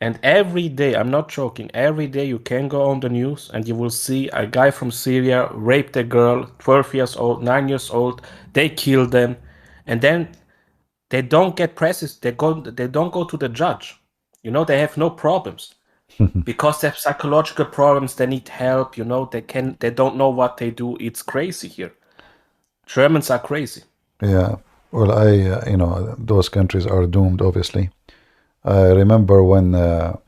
And every day, I'm not joking, every day you can go on the news and you will see a guy from Syria raped a girl, 12 years old, 9 years old, they kill them, and then they don't get presses, they don't go to the judge. You know, they have no problems. Because they have psychological problems, they need help, you know, they don't know what they do. It's crazy here. Germans are crazy. Yeah, well, you know, those countries are doomed, obviously. I remember when a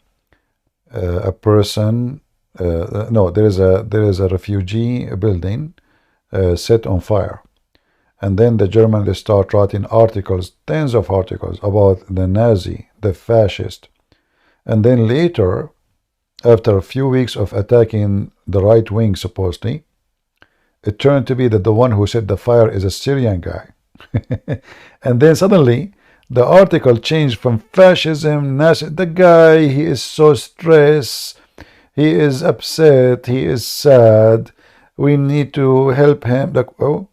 person, no, there is a refugee building set on fire, And then the Germans, they start writing articles, tens of articles about the Nazi, the fascist. And then later, after a few weeks of attacking the right wing, supposedly, it turned to be that the one who set the fire is a Syrian guy. And then suddenly, the article changed from fascism, Nazi. The guy, he is so stressed, he is upset, he is sad. We need to help him. Like, oh,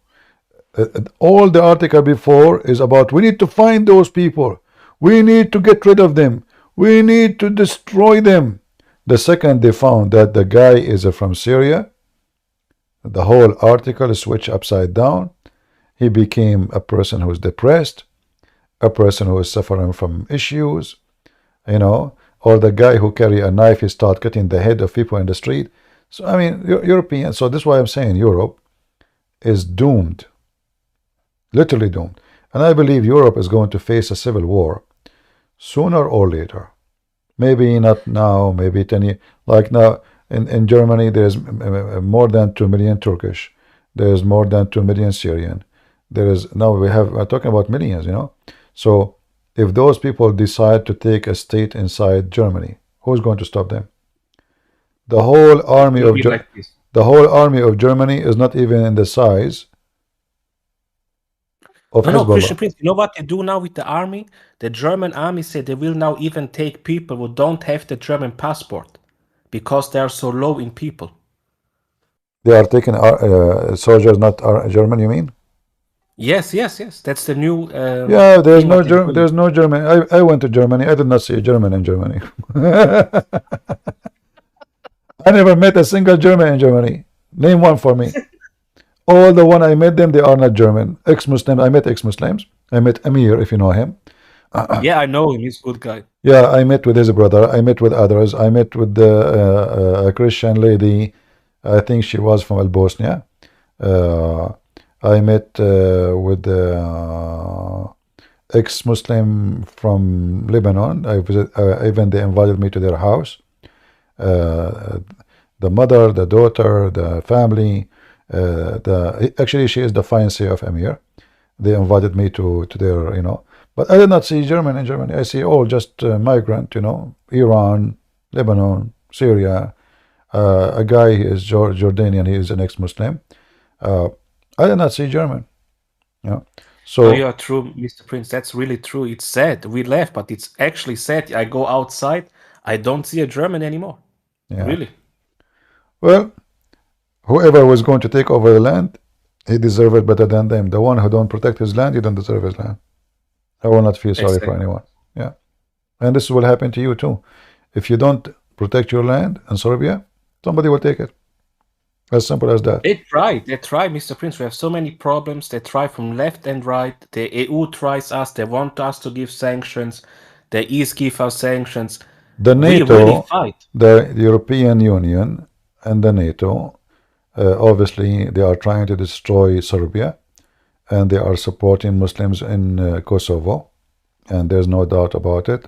all the article before is about we need to find those people, we need to get rid of them, we need to destroy them. The second they found that the guy is from Syria, the whole article switched upside down. He became a person who is depressed, a person who is suffering from issues, or the guy who carry a knife, he start cutting the head of people in the street. So I mean, European. So this is why I'm saying Europe is doomed, literally doomed. And I believe Europe is going to face a civil war sooner or later. Maybe not now, maybe 10 years. Like now in Germany, there's more than 2 million Turkish. There's more than 2 million Syrian. We're talking about millions, So if those people decide to take a state inside Germany, who's going to stop them? The whole army of Germany is not even in the size of No, Christian Hezbollah. Prince, you know what they do now with the army? The German army said they will now even take people who don't have the German passport because they are so low in people. They are taking soldiers, not German, you mean? Yes. That's the new. Yeah, there's no German. I went to Germany. I did not see a German in Germany. I never met a single German in Germany. Name one for me. All the one I met them, they are not German. Ex-Muslims. I met ex-Muslims. I met Amir, if you know him. Yeah, I know him. He's a good guy. Yeah, I met with his brother. I met with others. I met with a Christian lady. I think she was from Bosnia. I met with ex-Muslim from Lebanon. Even they invited me to their house. The mother, the daughter, the family. Actually, she is the fiancée of Amir. They invited me to their, But I did not see German in Germany. I see all just migrant, Iran, Lebanon, Syria. A guy, he is Jordanian. He is an ex-Muslim. I did not see German. So you are true, Mr. Prince. That's really true. It's sad. We left, but it's actually sad. I go outside, I don't see a German anymore. Yeah. Really. Well, whoever was going to take over the land, he deserved it better than them. The one who don't protect his land, he don't deserve his land. I will not feel sorry for anyone. Yeah. And this will happen to you too. If you don't protect your land in Serbia, somebody will take it. As simple as that. They try, Mr. Prince. We have so many problems. They try from left and right. The EU tries us. They want us to give sanctions. The East give us sanctions. The NATO, we really fight. the European Union and the NATO, obviously they are trying to destroy Serbia, and they are supporting Muslims in Kosovo, and there's no doubt about it.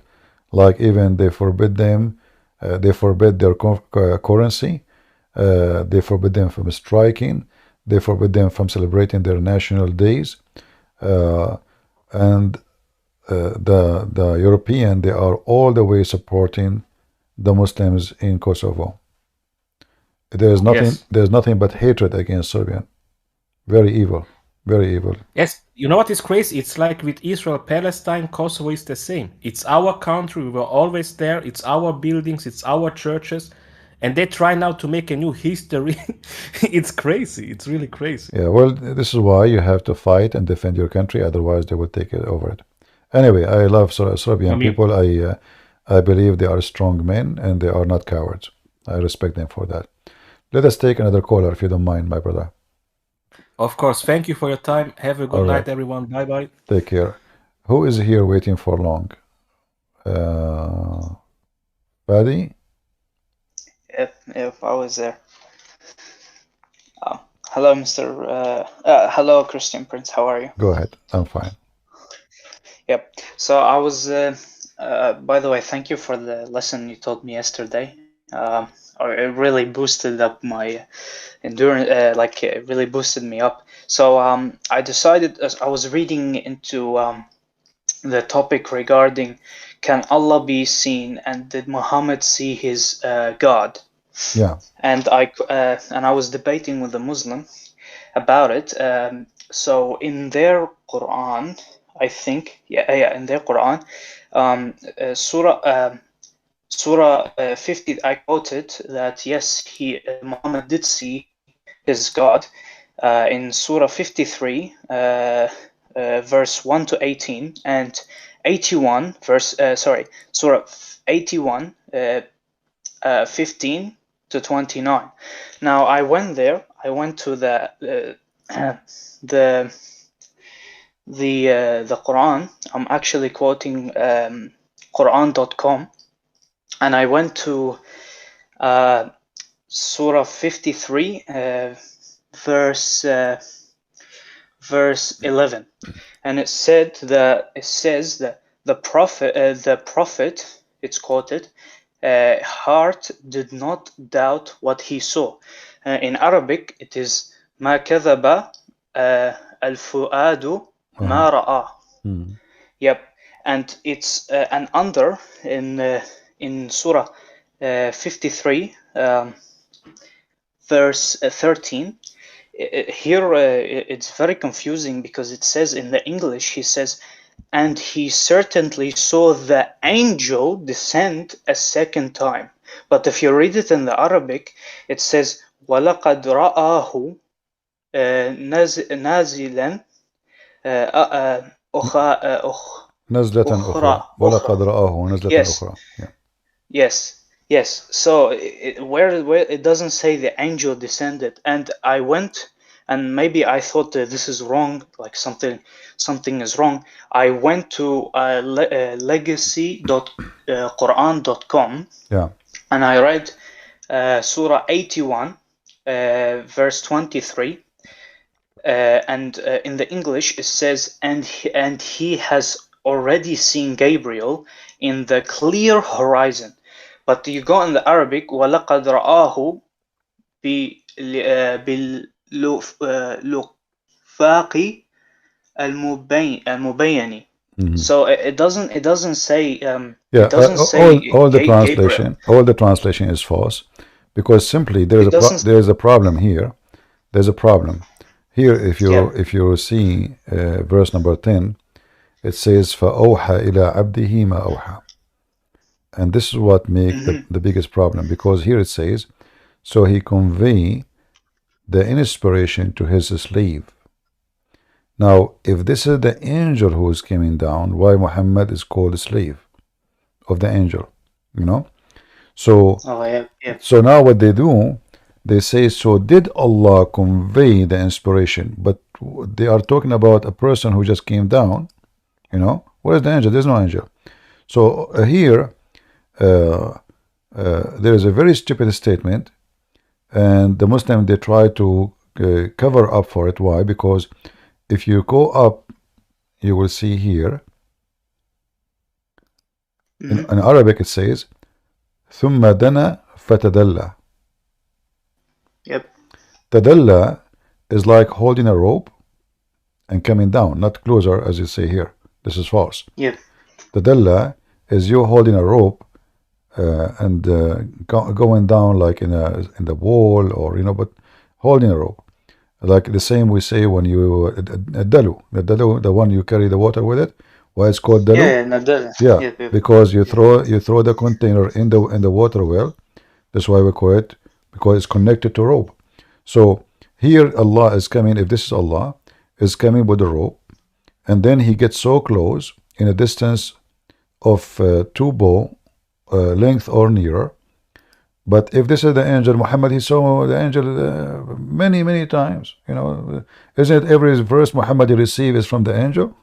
Like even they forbid them, they forbid their currency, they forbid them from striking, they forbid them from celebrating their national days, and the European, they are all the way supporting the Muslims in Kosovo. There's nothing but hatred against Serbia. Very evil. Very evil. Yes, you know what is crazy? It's like with Israel, Palestine, Kosovo is the same. It's our country. We were always there. It's our buildings. It's our churches. And they try now to make a new history. It's crazy. It's really crazy. Yeah, well, this is why you have to fight and defend your country. Otherwise, they will take it over it. Anyway, I love Serbian people. I believe they are strong men and they are not cowards. I respect them for that. Let us take another caller, if you don't mind, my brother. Of course. Thank you for your time. Have a good night, everyone. Bye-bye. Take care. Who is here waiting for long? Paddy? If I was there. Hello, hello, Christian Prince. How are you? Go ahead. I'm fine. Yep. So I was, by the way, thank you for the lesson you told me yesterday. or it really boosted up my endurance, like it really boosted me up. So I decided, as I was reading into the topic regarding can Allah be seen and did Muhammad see his God? Yeah. And I was debating with a Muslim about it. So in their Quran, I think, in their Quran, Surah 50, I quoted that yes, Muhammad did see his God in Surah 53, verse 1 to 18, and 81, Surah 81, 15 to 29. Now I went there. I went to the Quran. I'm actually quoting Quran.com, and I went to Surah 53, verse 11, and it says that the prophet, it's quoted, heart did not doubt what he saw. In Arabic, it is ما كذب الفؤاد ما رأى. Yep, and it's and under in Surah 53, verse 13. Here it's very confusing because it says in the English, he says, and he certainly saw the angel descend a second time. But if you read it in the Arabic, it says وَلَقَدْ رَآهُ نازلا نزلة أخرى ولقد رآه نزلة أخرى. Yes. So where it doesn't say the angel descended, and I went, and maybe I thought that this is wrong, like something is wrong. I went to legacy.quran.com, and I read Surah 81, verse 23, and in the English it says, and he has already seen Gabriel in the clear horizon. But you go in the Arabic, وَلَقَدْ رَآهُ بِالْأُفَاقِ الْمُبَيَّنِ. So it doesn't say it doesn't say all the translation, all the translation is false, because simply there is a problem here. There's a problem here. If you see verse number 10, it says فَأَوْحَى إِلَىٰ عَبْدِهِ مَا أَوْحَى. And this is what makes the biggest problem, because here it says, so he convey the inspiration to his slave. Now, if this is the angel who is coming down, why Muhammad is called a slave of the angel? You know? So, so now what they do, they say, so did Allah convey the inspiration? But they are talking about a person who just came down. You know? Where's the angel? There's no angel. So here, there is a very stupid statement, and the Muslim, they try to cover up for it. Why? Because if you go up, you will see here in Arabic it says ثم دنا فتدلى. Tadalla is like holding a rope and coming down, not closer as you say here. This is false. Tadalla is you holding a rope and going down like in the wall, or but holding a rope, like the same we say when you dalu, the one you carry the water with it. Why it's called dalu? Because you throw the container in the water well. That's why we call it, because it's connected to rope. So here Allah is coming. If this is Allah, is coming with a rope, and then he gets so close in a distance of 2 bow length or nearer. But if this is the angel Muhammad, he saw the angel many times. Isn't it every verse Muhammad receives is from the angel?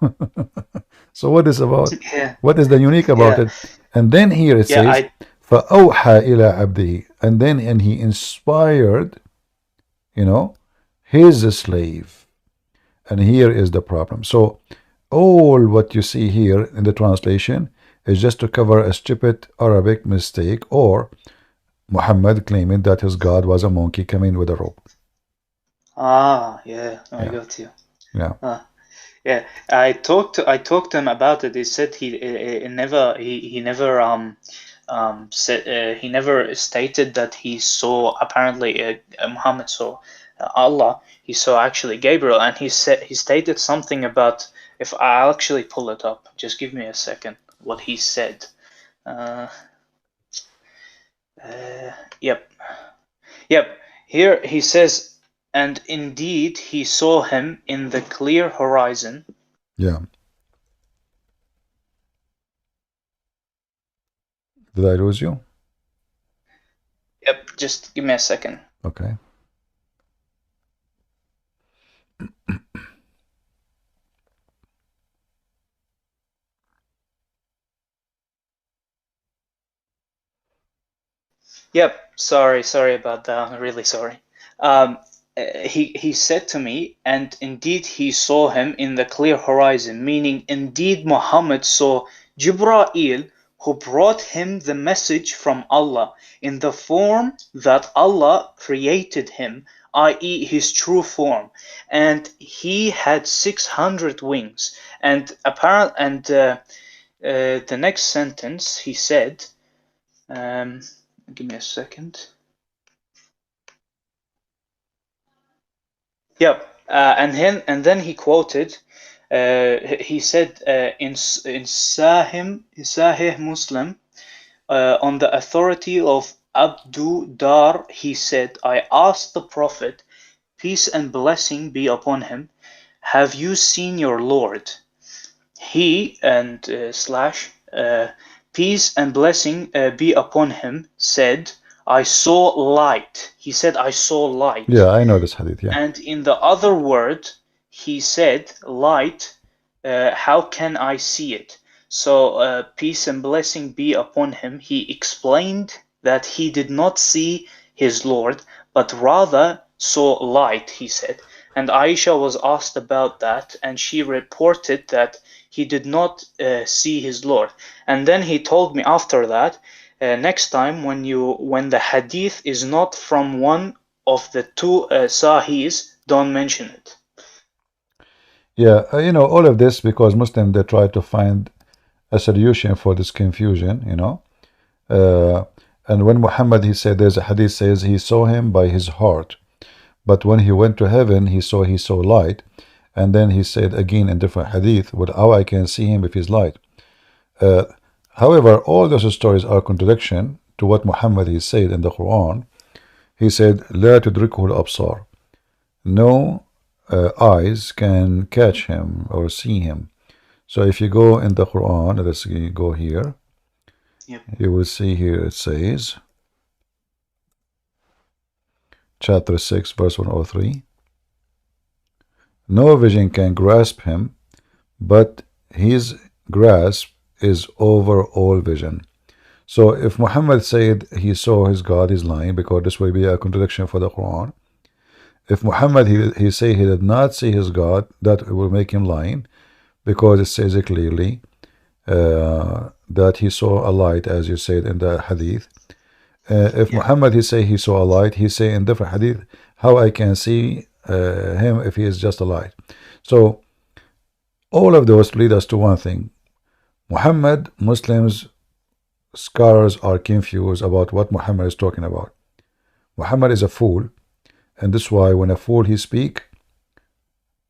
So what is about? What is the unique about it? And then here it says فَأَوْحَى إِلَىٰ عَبْدِهِ, and then he inspired his slave. And here is the problem. So all what you see here in the translation is just to cover a stupid Arabic mistake, or Muhammad claiming that his God was a monkey coming with a rope. Ah, yeah, I Yeah. got you. Yeah. Yeah, I talked to him about it. He said he never said he never stated that he saw apparently Muhammad saw Allah. He saw actually Gabriel, and he stated something about, if I'll actually pull it up. Just give me a second. What he said. Yep. Here he says, and indeed he saw him in the clear horizon. Yeah. Did I lose you? Yep, just give me a second. Okay. Yep, sorry about that. I'm really sorry. He said to me, and indeed he saw him in the clear horizon, meaning indeed Muhammad saw Jibreel, who brought him the message from Allah in the form that Allah created him, i.e. his true form, and he had 600 wings. And the next sentence he said, give me a second. Yep, and then he quoted. He said in Sahih Muslim, on the authority of Abdu Dar, he said, I asked the Prophet, peace and blessing be upon him, have you seen your Lord? He and peace and blessing be upon him said, I saw light. He said, I saw light. Yeah, I know this hadith, yeah. And in the other word, he said, light, how can I see it? So peace and blessing be upon him. He explained that he did not see his Lord, but rather saw light, he said. And Aisha was asked about that, and she reported that he did not see his Lord. And then he told me after that, next time when the hadith is not from one of the two Sahis, don't mention it. Yeah, all of this because Muslims, they try to find a solution for this confusion, and when Muhammad, he said, there's a hadith says he saw him by his heart, but when he went to heaven, he saw light, and then he said again in different hadith, well, how I can see him if he's light. However, all those stories are contradiction to what Muhammad, he said in the Quran. He said, لا تدركه الأبصار. No eyes can catch him or see him. So if you go in the Quran, let's go here. Yep. You will see here it says, chapter 6, verse 103. No vision can grasp him, but his grasp is over all vision. So if Muhammad said he saw his God, he's lying, because this will be a contradiction for the Quran. If Muhammad, he say he did not see his God, that will make him lying, because it says it clearly that he saw a light, as you said in the hadith. If Muhammad, he say he saw a light, he say in different hadith, how I can see him if he is just a light. So all of those lead us to one thing. Muhammad, Muslims, scholars are confused about what Muhammad is talking about. Muhammad is a fool, and this is why when a fool he speak,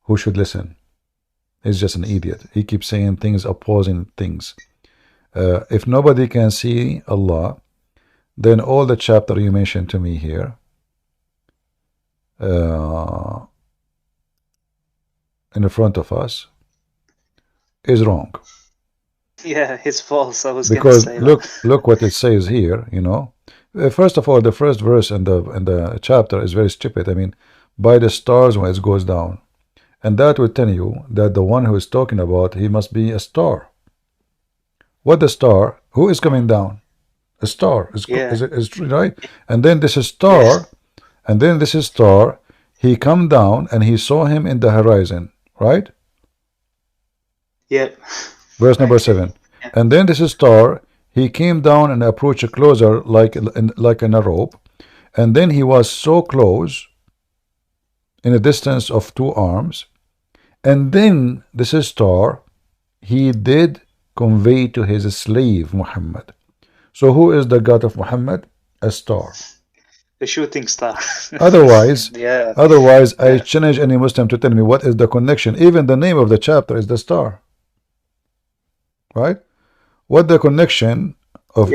who should listen? He's just an idiot. He keeps saying things, opposing things. If nobody can see Allah, then all the chapter you mentioned to me here in front of us is wrong. Yeah, it's false. I was going to Because say look what it says here. First of all, the first verse in the chapter is very stupid. I mean, by the stars when it goes down, and that will tell you that the one who is talking about, he must be a star. What the star? Who is coming down? A star is right. And then this is star, and then this is star. He come down and he saw him in the horizon, right? Yep. Verse number 7. And then this is star. He came down and approached closer like in a rope, and then he was so close in a distance of 2 arms, and then this star he did convey to his slave Muhammad. So who is the God of Muhammad? A star. The shooting star. Otherwise, Yeah. I challenge any Muslim to tell me what is the connection. Even the name of the chapter is the star, right? What the connection of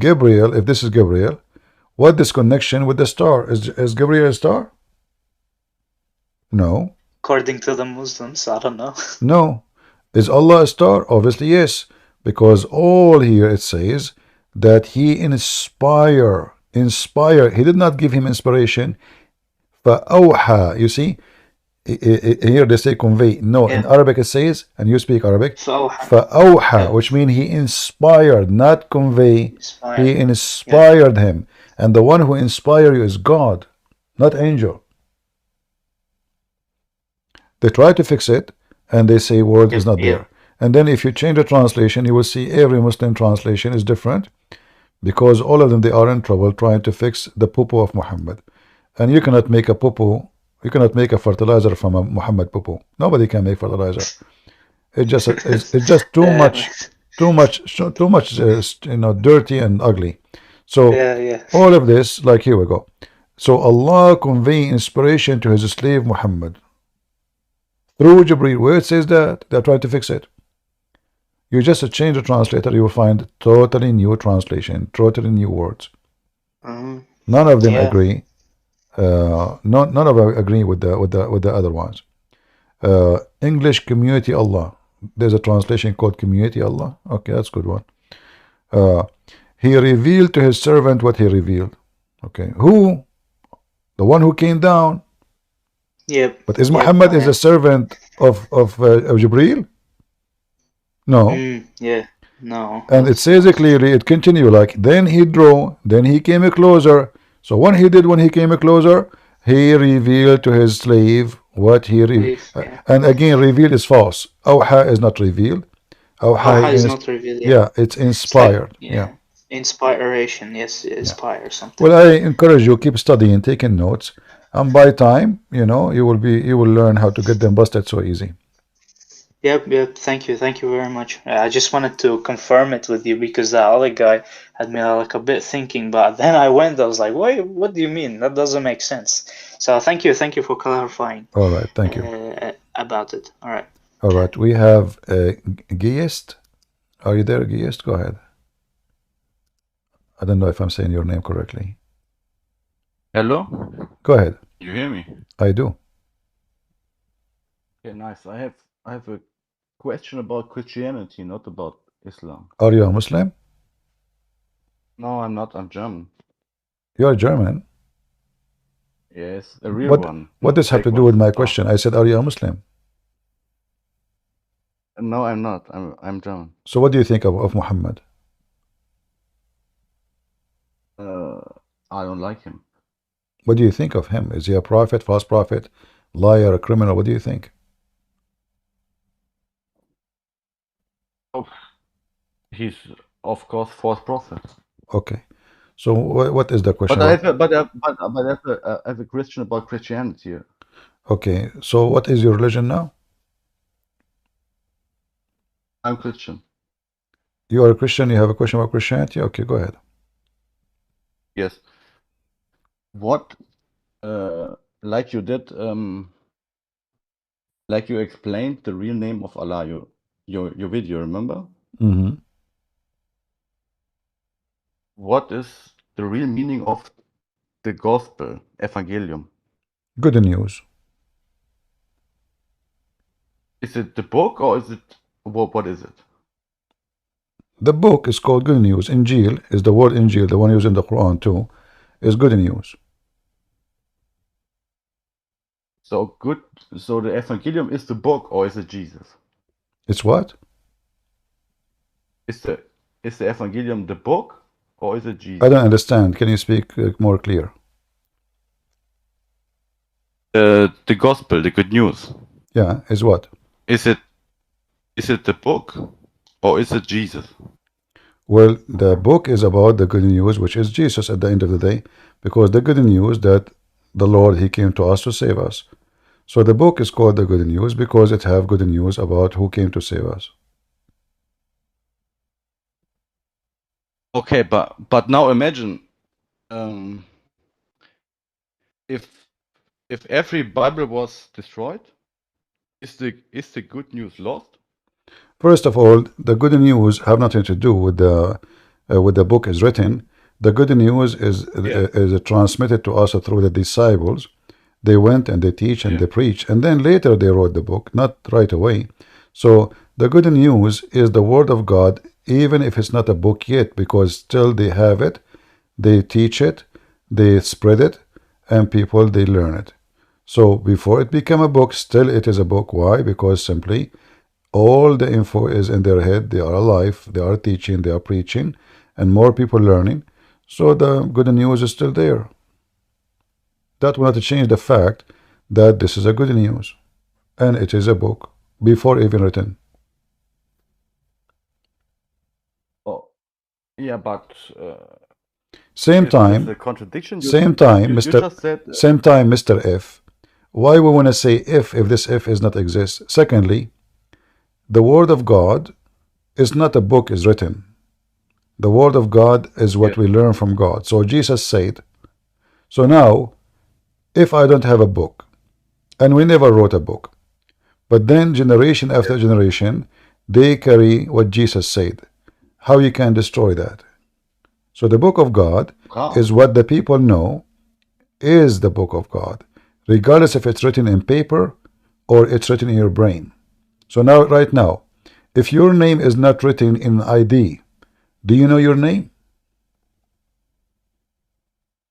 Gabriel? If this is Gabriel, what this connection with the star? Is Gabriel a star? No. According to the Muslims, I don't know. No. Is Allah a star? Obviously yes, because all here it says that he inspire. He did not give him inspiration. فأوحى. You see, here they say convey. No, in Arabic it says, and you speak Arabic, فأوحى, which means he inspired, not convey. He inspired him, and the one who inspired you is God, not angel. They try to fix it, and they say word is not there. And then if you change the translation, you will see every Muslim translation is different, because all of them, they are in trouble trying to fix the poo-poo of Muhammad. And you cannot make a poo-poo, you cannot make a fertilizer from a Muhammad poo-poo. Nobody can make fertilizer. It's just too much, dirty and ugly. So all of this, like here we go. So Allah convey inspiration to his slave Muhammad through Jibreel. Where it says that, they're trying to fix it. You just change the translator, you will find totally new translation, totally new words. None of them agree. None of them agree with the other ones. English community Allah. There's a translation called community Allah. Okay, that's a good one. He revealed to his servant what he revealed. Okay, who? The one who came down. Yep. But is Muhammad is a servant of Jibreel? No. No. And it says it clearly, it continue like, then he drew, then he came closer. So when he came closer, he revealed to his slave what he revealed. And again, revealed is false. Awha is not revealed. Awha is not revealed. Yeah, it's inspired. It's like, inspiration. Yes, inspire something. Well, I encourage you, keep studying, taking notes, and by time, you will learn how to get them busted so easy. Yep. Thank you very much. I just wanted to confirm it with you because the other guy had me like a bit thinking, but then I was like, wait, what do you mean? That doesn't make sense. So thank you for clarifying. All right, thank you. About it. All right. All right, we have Geist. Are you there, Geist? Go ahead. I don't know if I'm saying your name correctly. Hello? Go ahead. You hear me? I do. Okay, nice. I have a question about Christianity, not about Islam. Are you a Muslim? No, I'm not. I'm German. You're German? Yes, a real one. What does have to do with my question? I said, are you a Muslim? No, I'm not. I'm German. So what do you think of Muhammad? I don't like him. What do you think of him? Is he a prophet, false prophet, liar, a criminal? What do you think? Oh, he's of course false prophet. Okay, so what is the question? But I have a question about Christianity. Okay, so what is your religion now? I'm Christian. You are a Christian. You have a question about Christianity? Okay, go ahead. Yes. What, like you did, like you explained the real name of Allah, your video, remember? Mm-hmm. What is the real meaning of the gospel, evangelium? Good news. Is it the book or is it what is it? The book is called good news. Injil is the word Injil, the one used in the Quran too, is good news. So the evangelium is the book or is it Jesus? It's what? Is the evangelium the book or is it Jesus? I don't understand. Can you speak more clear? The gospel, the good news. Yeah, is what? Is it the book or is it Jesus? Well, the book is about the good news, which is Jesus at the end of the day, because the good news that the Lord, He came to us to save us. So the book is called the good news because it have good news about who came to save us. Okay, but now imagine if every Bible was destroyed, is the good news lost? First of all, the good news have nothing to do with the book is written. The good news is transmitted to us through the disciples. They went and they teach and they preach, and then later they wrote the book, not right away. So the good news is the word of God, even if it's not a book yet, because still they have it, they teach it, they spread it, and people they learn it. So before it became a book, still it is a book. Why? Because simply all the info is in their head. They are alive, they are teaching, they are preaching, and more people learning. So the good news is still there. That will not change the fact that this is a good news, and it is a book before even written. Oh, yeah, but same time, the contradiction. Same time, You Mr. just said Same time, Mr. F. Why we want to say if this if is not exist? Secondly, the word of God is not a book is written. The word of God is what we learn from God. So Jesus said, so now, if I don't have a book, and we never wrote a book, but then generation after generation, they carry what Jesus said, how you can destroy that? So the book of God is what the people know is the book of God, regardless if it's written in paper or it's written in your brain. So now, right now, if your name is not written in ID, do you know your name?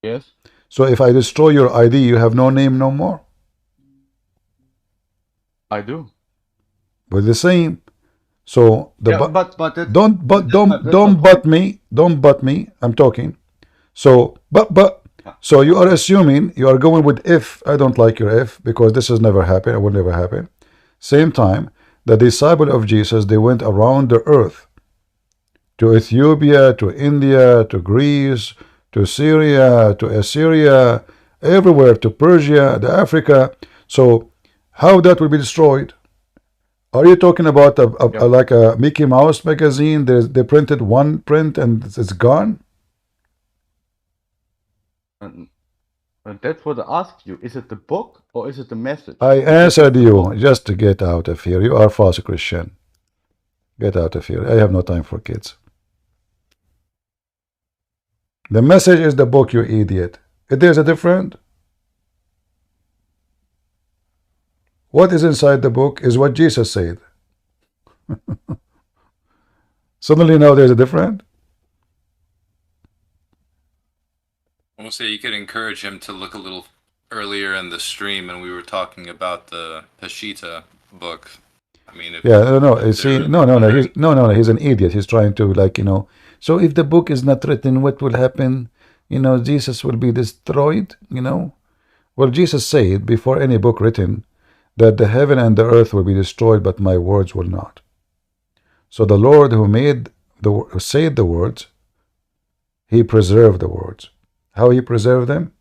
Yes. So if I destroy your ID, you have no name no more. I do. But the same. So the don't my butt me. Don't butt me. I'm talking. So so you are assuming you are going with if. I don't like your if because this has never happened. It will never happen. Same time, the disciple of Jesus, they went around the earth to Ethiopia, to India, to Greece, to Syria, to Assyria, everywhere, to Persia, to Africa. So how that will be destroyed? Are you talking about like a Mickey Mouse magazine? They printed one print and it's gone? And that's what I asked you. Is it the book or is it the message? I answered you just to get out of here. You are a false Christian. Get out of here. I have no time for kids. The message is the book, you idiot. There's a difference. What is inside the book is what Jesus said. Suddenly now there's a difference. I will say you could encourage him to look a little earlier in the stream, and we were talking about the Peshitta book. I mean, if You see, he's an idiot. He's trying to so if the book is not written, what will happen? Jesus will be destroyed, Well, Jesus said before any book written that the heaven and the earth will be destroyed, but my words will not. So the Lord who said the words, He preserved the words. How He preserved them?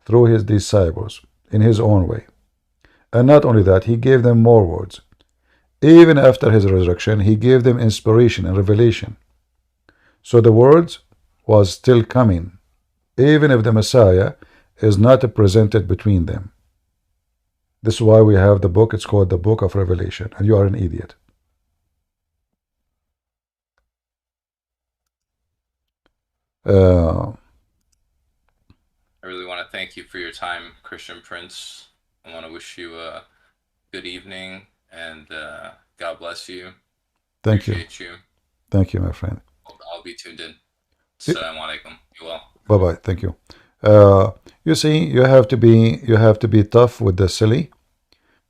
Through His disciples, in His own way. And not only that, He gave them more words. Even after His resurrection, He gave them inspiration and revelation. So the words was still coming, even if the Messiah is not presented between them. This is why we have the book. It's called the Book of Revelation, and you are an idiot. I really want to thank you for your time, Christian Prince. I want to wish you a good evening, and God bless you. Thank you. Appreciate you. Thank you, my friend. I'll be tuned in. Assalamu alaikum. You well. Bye-bye. Thank you. You see, you have to be tough with the silly,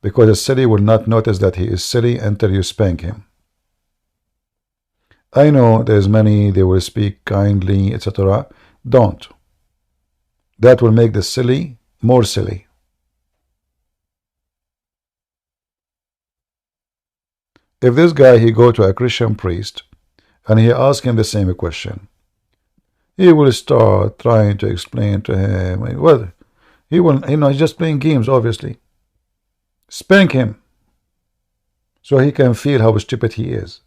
because the silly will not notice that he is silly until you spank him. I know there's many, they will speak kindly, etc. Don't. That will make the silly more silly. If this guy, he go to a Christian priest, and he asks him the same question, he will start trying to explain to him. Well, he will, he's just playing games, obviously. Spank him so he can feel how stupid he is.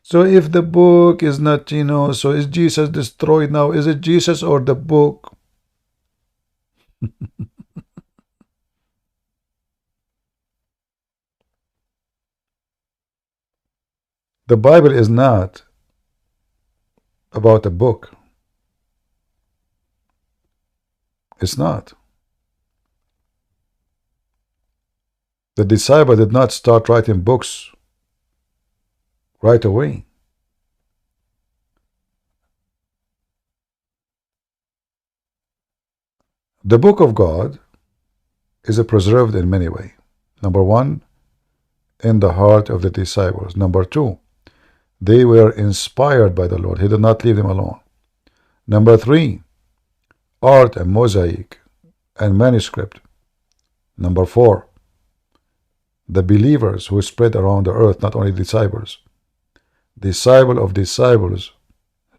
So if the book is not, so is Jesus destroyed now? Is it Jesus or the book? The Bible is not about a book. It's not. The disciple did not start writing books right away. The book of God is preserved in many ways. Number one, in the heart of the disciples. Number two, they were inspired by the Lord. He did not leave them alone. Number three, art and mosaic and manuscript. Number four, the believers who spread around the earth, not only disciples. Disciple of disciples,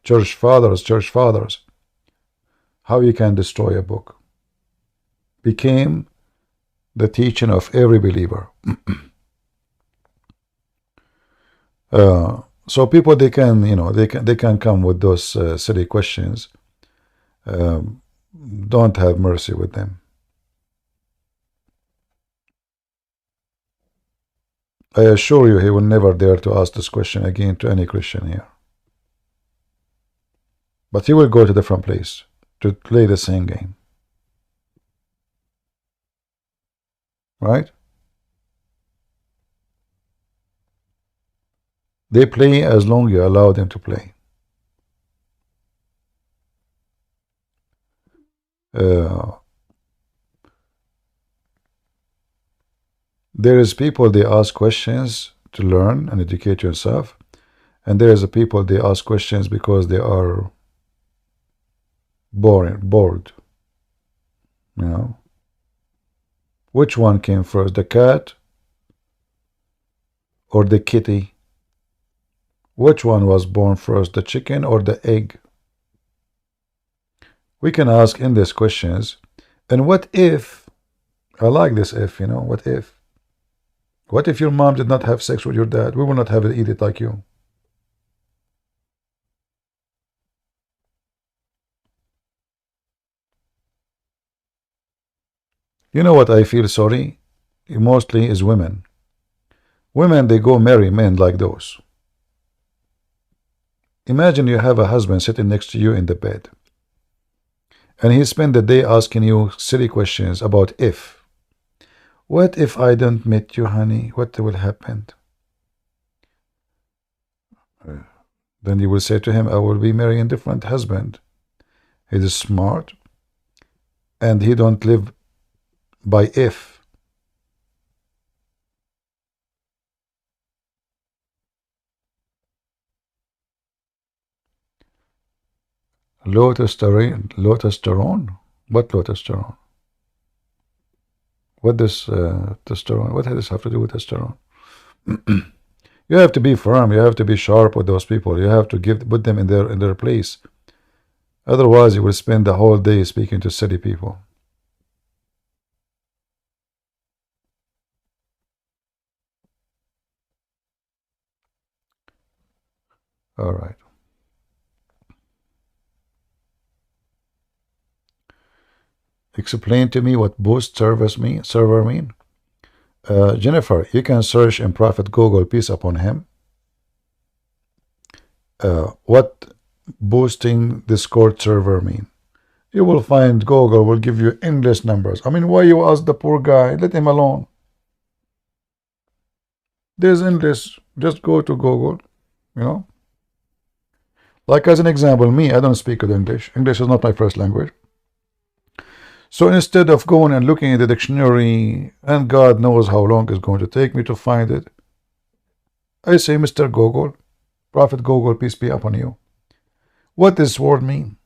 church fathers. How you can destroy a book? Became the teaching of every believer. So people, they can, they can come with those silly questions. Don't have mercy with them. I assure you, he will never dare to ask this question again to any Christian here. But he will go to a different place to play the same game. Right? They play as long as you allow them to play. There is people, they ask questions to learn and educate yourself, and there is a people, they ask questions because they are bored. Which one came first, the cat or the kitty? Which one was born first, the chicken or the egg? We can ask in these questions. And what if, I like this if, what if? What if your mom did not have sex with your dad? We will not have it, eat it like you. You know what I feel sorry? Mostly is women. Women, they go marry men like those. Imagine you have a husband sitting next to you in the bed, and he spent the day asking you silly questions about if. What if I don't meet you, honey? What will happen? Then you will say to him, I will be marrying a different husband. He is smart, and he don't live by if. Lotestosterone? What lotestosterone? What does testosterone? What does this have to do with testosterone? You have to be firm. You have to be sharp with those people. You have to put them in their place. Otherwise, you will spend the whole day speaking to silly people. All right. Explain to me what boost server mean. Jennifer, you can search in Prophet Google, peace upon him, what boosting Discord server mean. You will find Google will give you endless numbers. I mean, why you ask the poor guy? Let him alone. There's endless. Just go to Google, Like as an example, me, I don't speak good English. English is not my first language. So instead of going and looking in the dictionary, and God knows how long it's going to take me to find it, I say, Mr. Google, Prophet Google, peace be upon you, what does this word mean?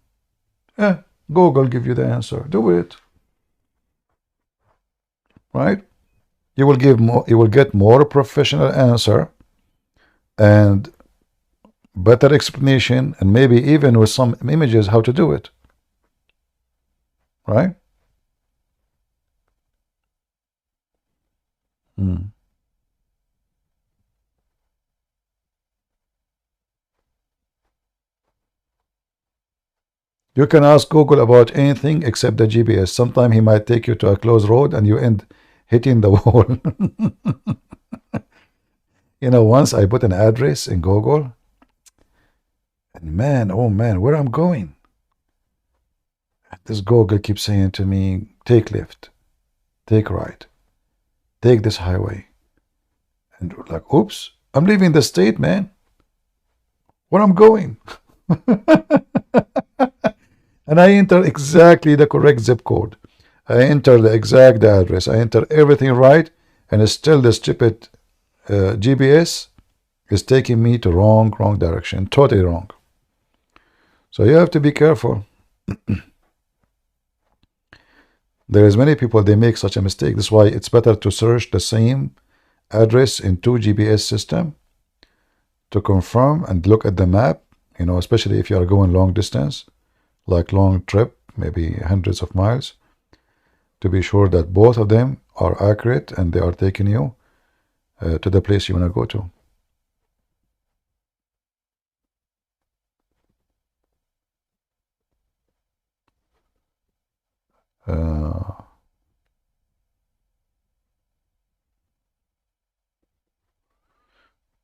Google give you the answer. Do it. Right? You will get more professional answer, and better explanation, and maybe even with some images how to do it. Right? You can ask Google about anything except the GPS. Sometimes he might take you to a closed road and you end hitting the wall. You know, once I put an address in Google, and man, oh man, where I'm going. This Google keeps saying to me, take left, take right, take this highway. And we're like, oops, I'm leaving the state, man. Where I'm going? And I enter exactly the correct zip code. I enter the exact address. I enter everything right, and still the stupid GPS is taking me to wrong direction. Totally wrong. So you have to be careful. There is many people, they make such a mistake. That's why it's better to search the same address in 2 GPS system to confirm and look at the map, you know, especially if you are going long distance, like long trip, maybe hundreds of miles, to be sure that both of them are accurate and they are taking you to the place you want to go to.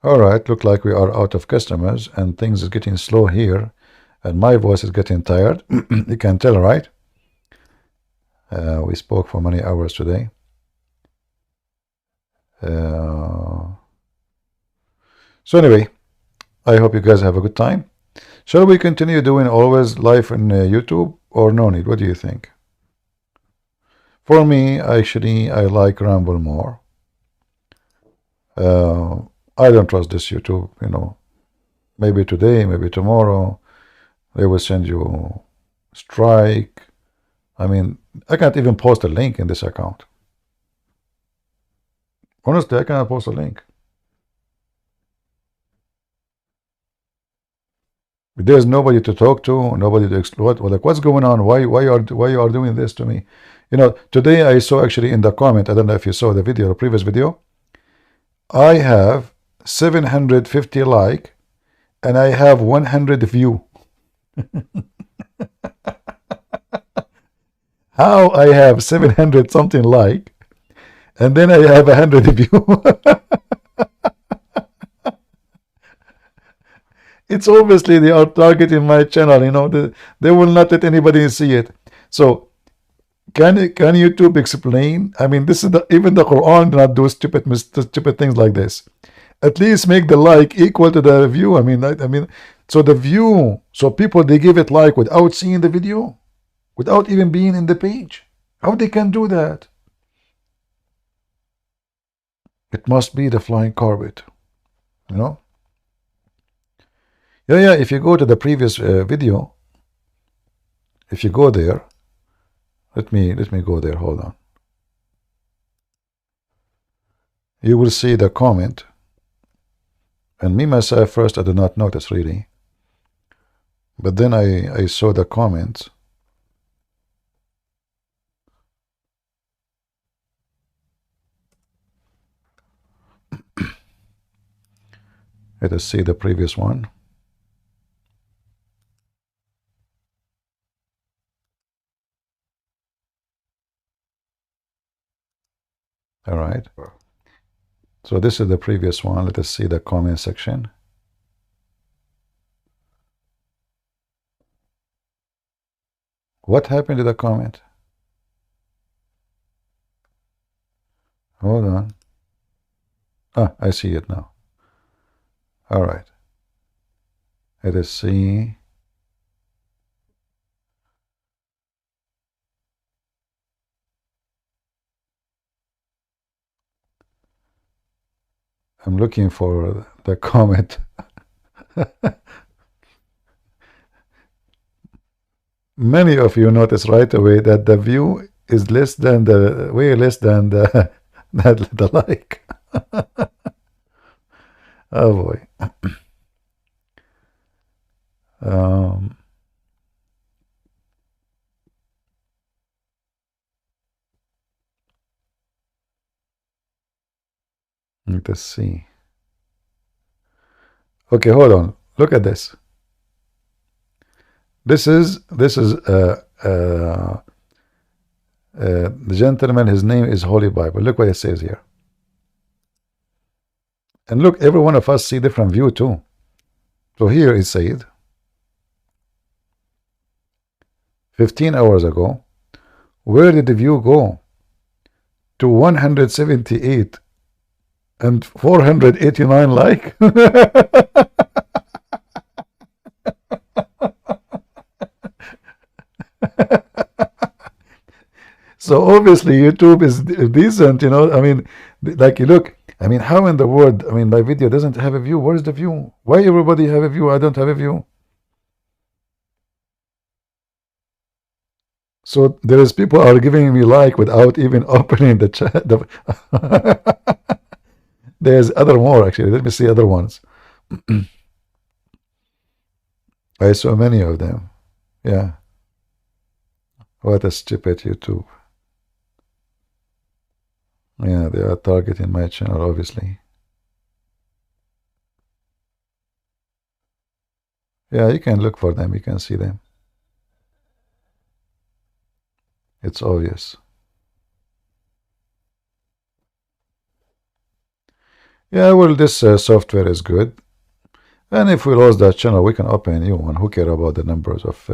All right, look like we are out of customers and things is getting slow here, and my voice is getting tired. You can tell, right? We spoke for many hours today. So anyway, I hope you guys have a good time. Shall we continue doing always live on YouTube or no need? What do you think? For me, actually, I like Ramble more. I don't trust this YouTube, you know. Maybe today, maybe tomorrow, they will send you strike. I mean, I can't even post a link in this account. Honestly, I cannot post a link. There's nobody to talk to, nobody to explore. Like, what's going on? Why you are doing this to me? You know, today I saw actually in the comment, I don't know if you saw the video, the previous video, I have 750 like and I have 100 view. How I have 700 something like and then I have 100 view? It's obviously they are targeting my channel, you know, they will not let anybody see it. So can YouTube explain? I mean, this is even the Quran do not do stupid things like this. At least make the like equal to the view. I mean, so the view, so people, they give it like without seeing the video, without even being in the page. How they can do that? It must be the flying carpet, you know. Yeah, if you go to the previous video, if you go there, let me go there, hold on. You will see the comment, and me myself first I did not notice really, but then I saw the comments. Let us see the previous one. All right. So this is the previous one. Let us see the comment section. What happened to the comment? Hold on. Ah, I see it now. All right. Let us see. I'm looking for the comment. Many of you notice right away that the view is less than the way less than the the like. Oh boy. Um, let's see. Okay, hold on. Look at this. This is the gentleman. His name is Holy Bible. Look what it says here. And look, every one of us see different view too. So here it said 15 hours ago. Where did the view go? To 178 and 489 like. So obviously YouTube is decent, you know. I mean, like you look, I mean, how in the world, I mean, my video doesn't have a view. Where's the view? Why everybody have a view? I don't have a view. So there is people are giving me like without even opening the chat. There's other more actually. Let me see other ones. I saw many of them. Yeah. What a stupid YouTube. Yeah, they are targeting my channel, obviously. Yeah, you can look for them. You can see them. It's obvious. Yeah, well, this software is good. And if we lose that channel, we can open a new one. Who care about the numbers of...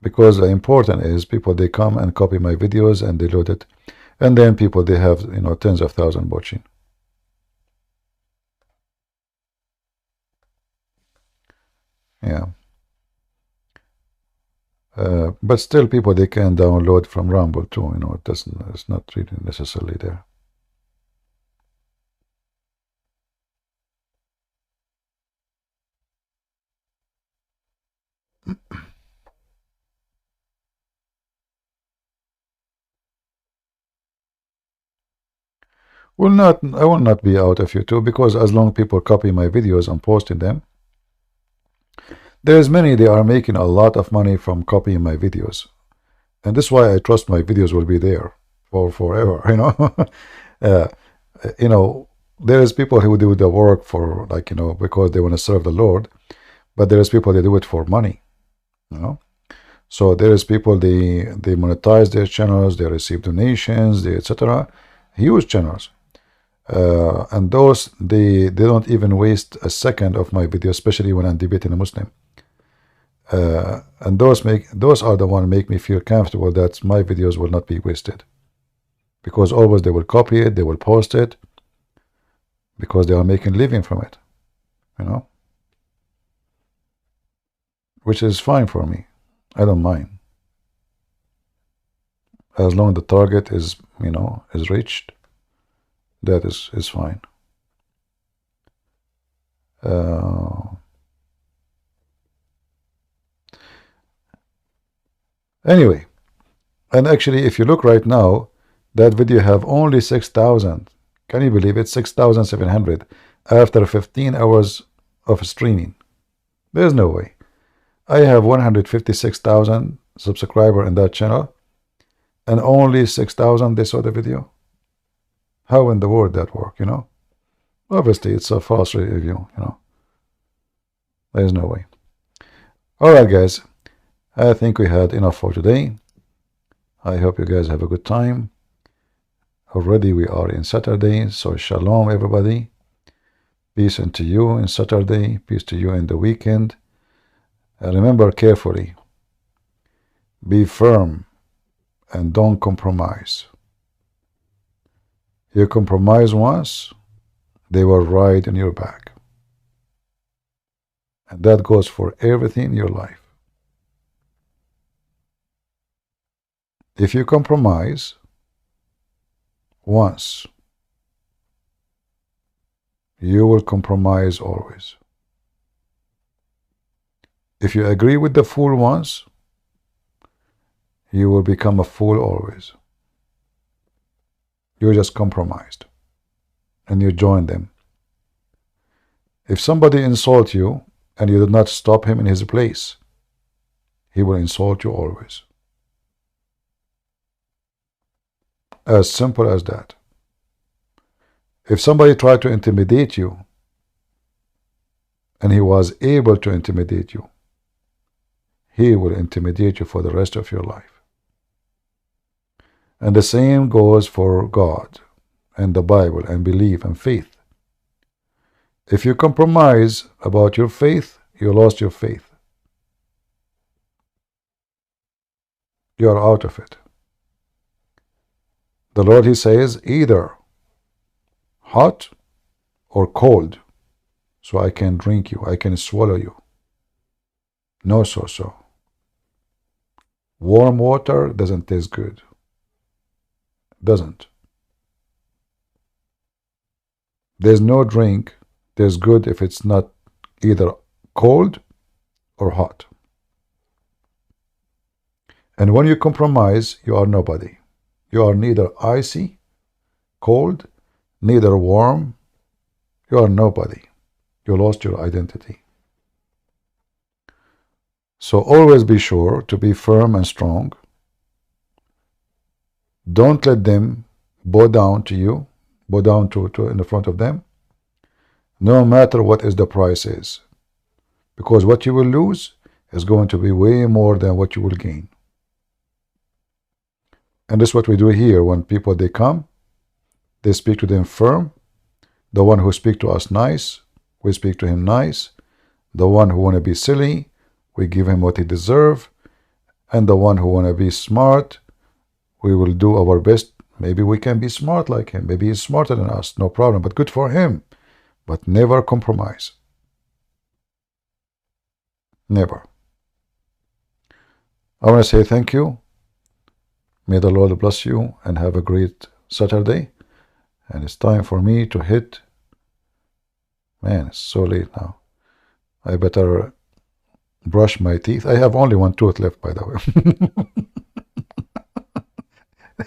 because the important is people, they come and copy my videos and they load it. And then people, they have, you know, tens of thousands watching. Yeah. But still people, they can download from Rumble too, you know. It doesn't, it's not really necessarily there. I will not be out of YouTube, because as long people copy my videos and posting them, there's many, they are making a lot of money from copying my videos. And this is why I trust my videos will be there for forever, you know. You know, there's people who do the work for, like, you know, because they want to serve the Lord, but there's people that do it for money, you know. So there's people, they monetize their channels, they receive donations, they etc. Huge channels. And those, they don't even waste a second of my video, especially when I'm debating a Muslim. And those are the one make me feel comfortable that my videos will not be wasted, because always they will copy it, they will post it, because they are making living from it, you know, which is fine for me. I don't mind, as long as the target is, you know, is reached. That is fine. Anyway, and actually, if you look right now, that video have only 6,000. Can you believe it? 6,700 after 15 hours of streaming. There's no way. I have 156,000 subscriber in that channel, and only 6,000 they saw the video. How in the world that work, you know? Obviously, it's a false review, you know. There's no way. All right, guys. I think we had enough for today. I hope you guys have a good time. Already we are in Saturday, so shalom, everybody. Peace unto you in Saturday. Peace to you in the weekend. And remember carefully. Be firm and don't compromise. You compromise once, they will ride on your back. And that goes for everything in your life. If you compromise once, you will compromise always. If you agree with the fool once, you will become a fool always. You just compromised and you join them. If somebody insults you and you do not stop him in his place, he will insult you always. As simple as that. If somebody tried to intimidate you, and he was able to intimidate you, he will intimidate you for the rest of your life. And the same goes for God and the Bible and belief and faith. If you compromise about your faith, you lost your faith. You are out of it. The Lord, he says, either hot or cold, so I can drink you, I can swallow you. No, so. Warm water doesn't taste good. Doesn't. There's no drink that's good if it's not either cold or hot. And when you compromise, you are nobody. You are neither icy, cold, neither warm. You are nobody. You lost your identity. So always be sure to be firm and strong. Don't let them bow down to you, bow down to in the front of them, no matter what is the price is. Because what you will lose is going to be way more than what you will gain. And that's what we do here. When people, they come, they speak to them firm. The one who speak to us nice, we speak to him nice. The one who want to be silly, we give him what he deserve. And the one who want to be smart, we will do our best. Maybe we can be smart like him. Maybe he's smarter than us. No problem. But good for him. But never compromise. Never. I want to say thank you. May the Lord bless you and have a great Saturday. And it's time for me to hit. Man, it's so late now. I better brush my teeth. I have only one tooth left, by the way.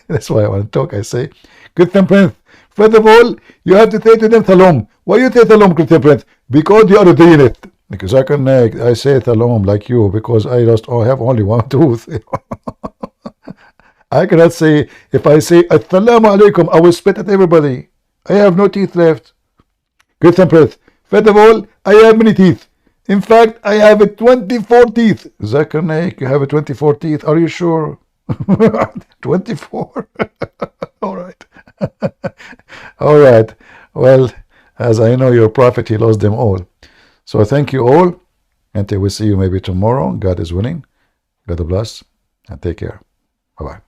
That's why I want to talk. I say, Christian Prince, first of all, you have to say to them Shalom. Why you say Shalom, Christian Prince? Because you are doing it. Because I say Shalom like you because I have only one tooth. I cannot say, if I say Assalamu alaikum, I will spit at everybody. I have no teeth left. Christian Prince, first of all, I have many teeth. In fact, I have 24 teeth. Zakir Naik, you have 24 teeth. Are you sure? 24? All right. All right. Well, as I know your prophet, he lost them all. So thank you all. Until we see you maybe tomorrow. God is winning. God bless. And take care. Bye-bye.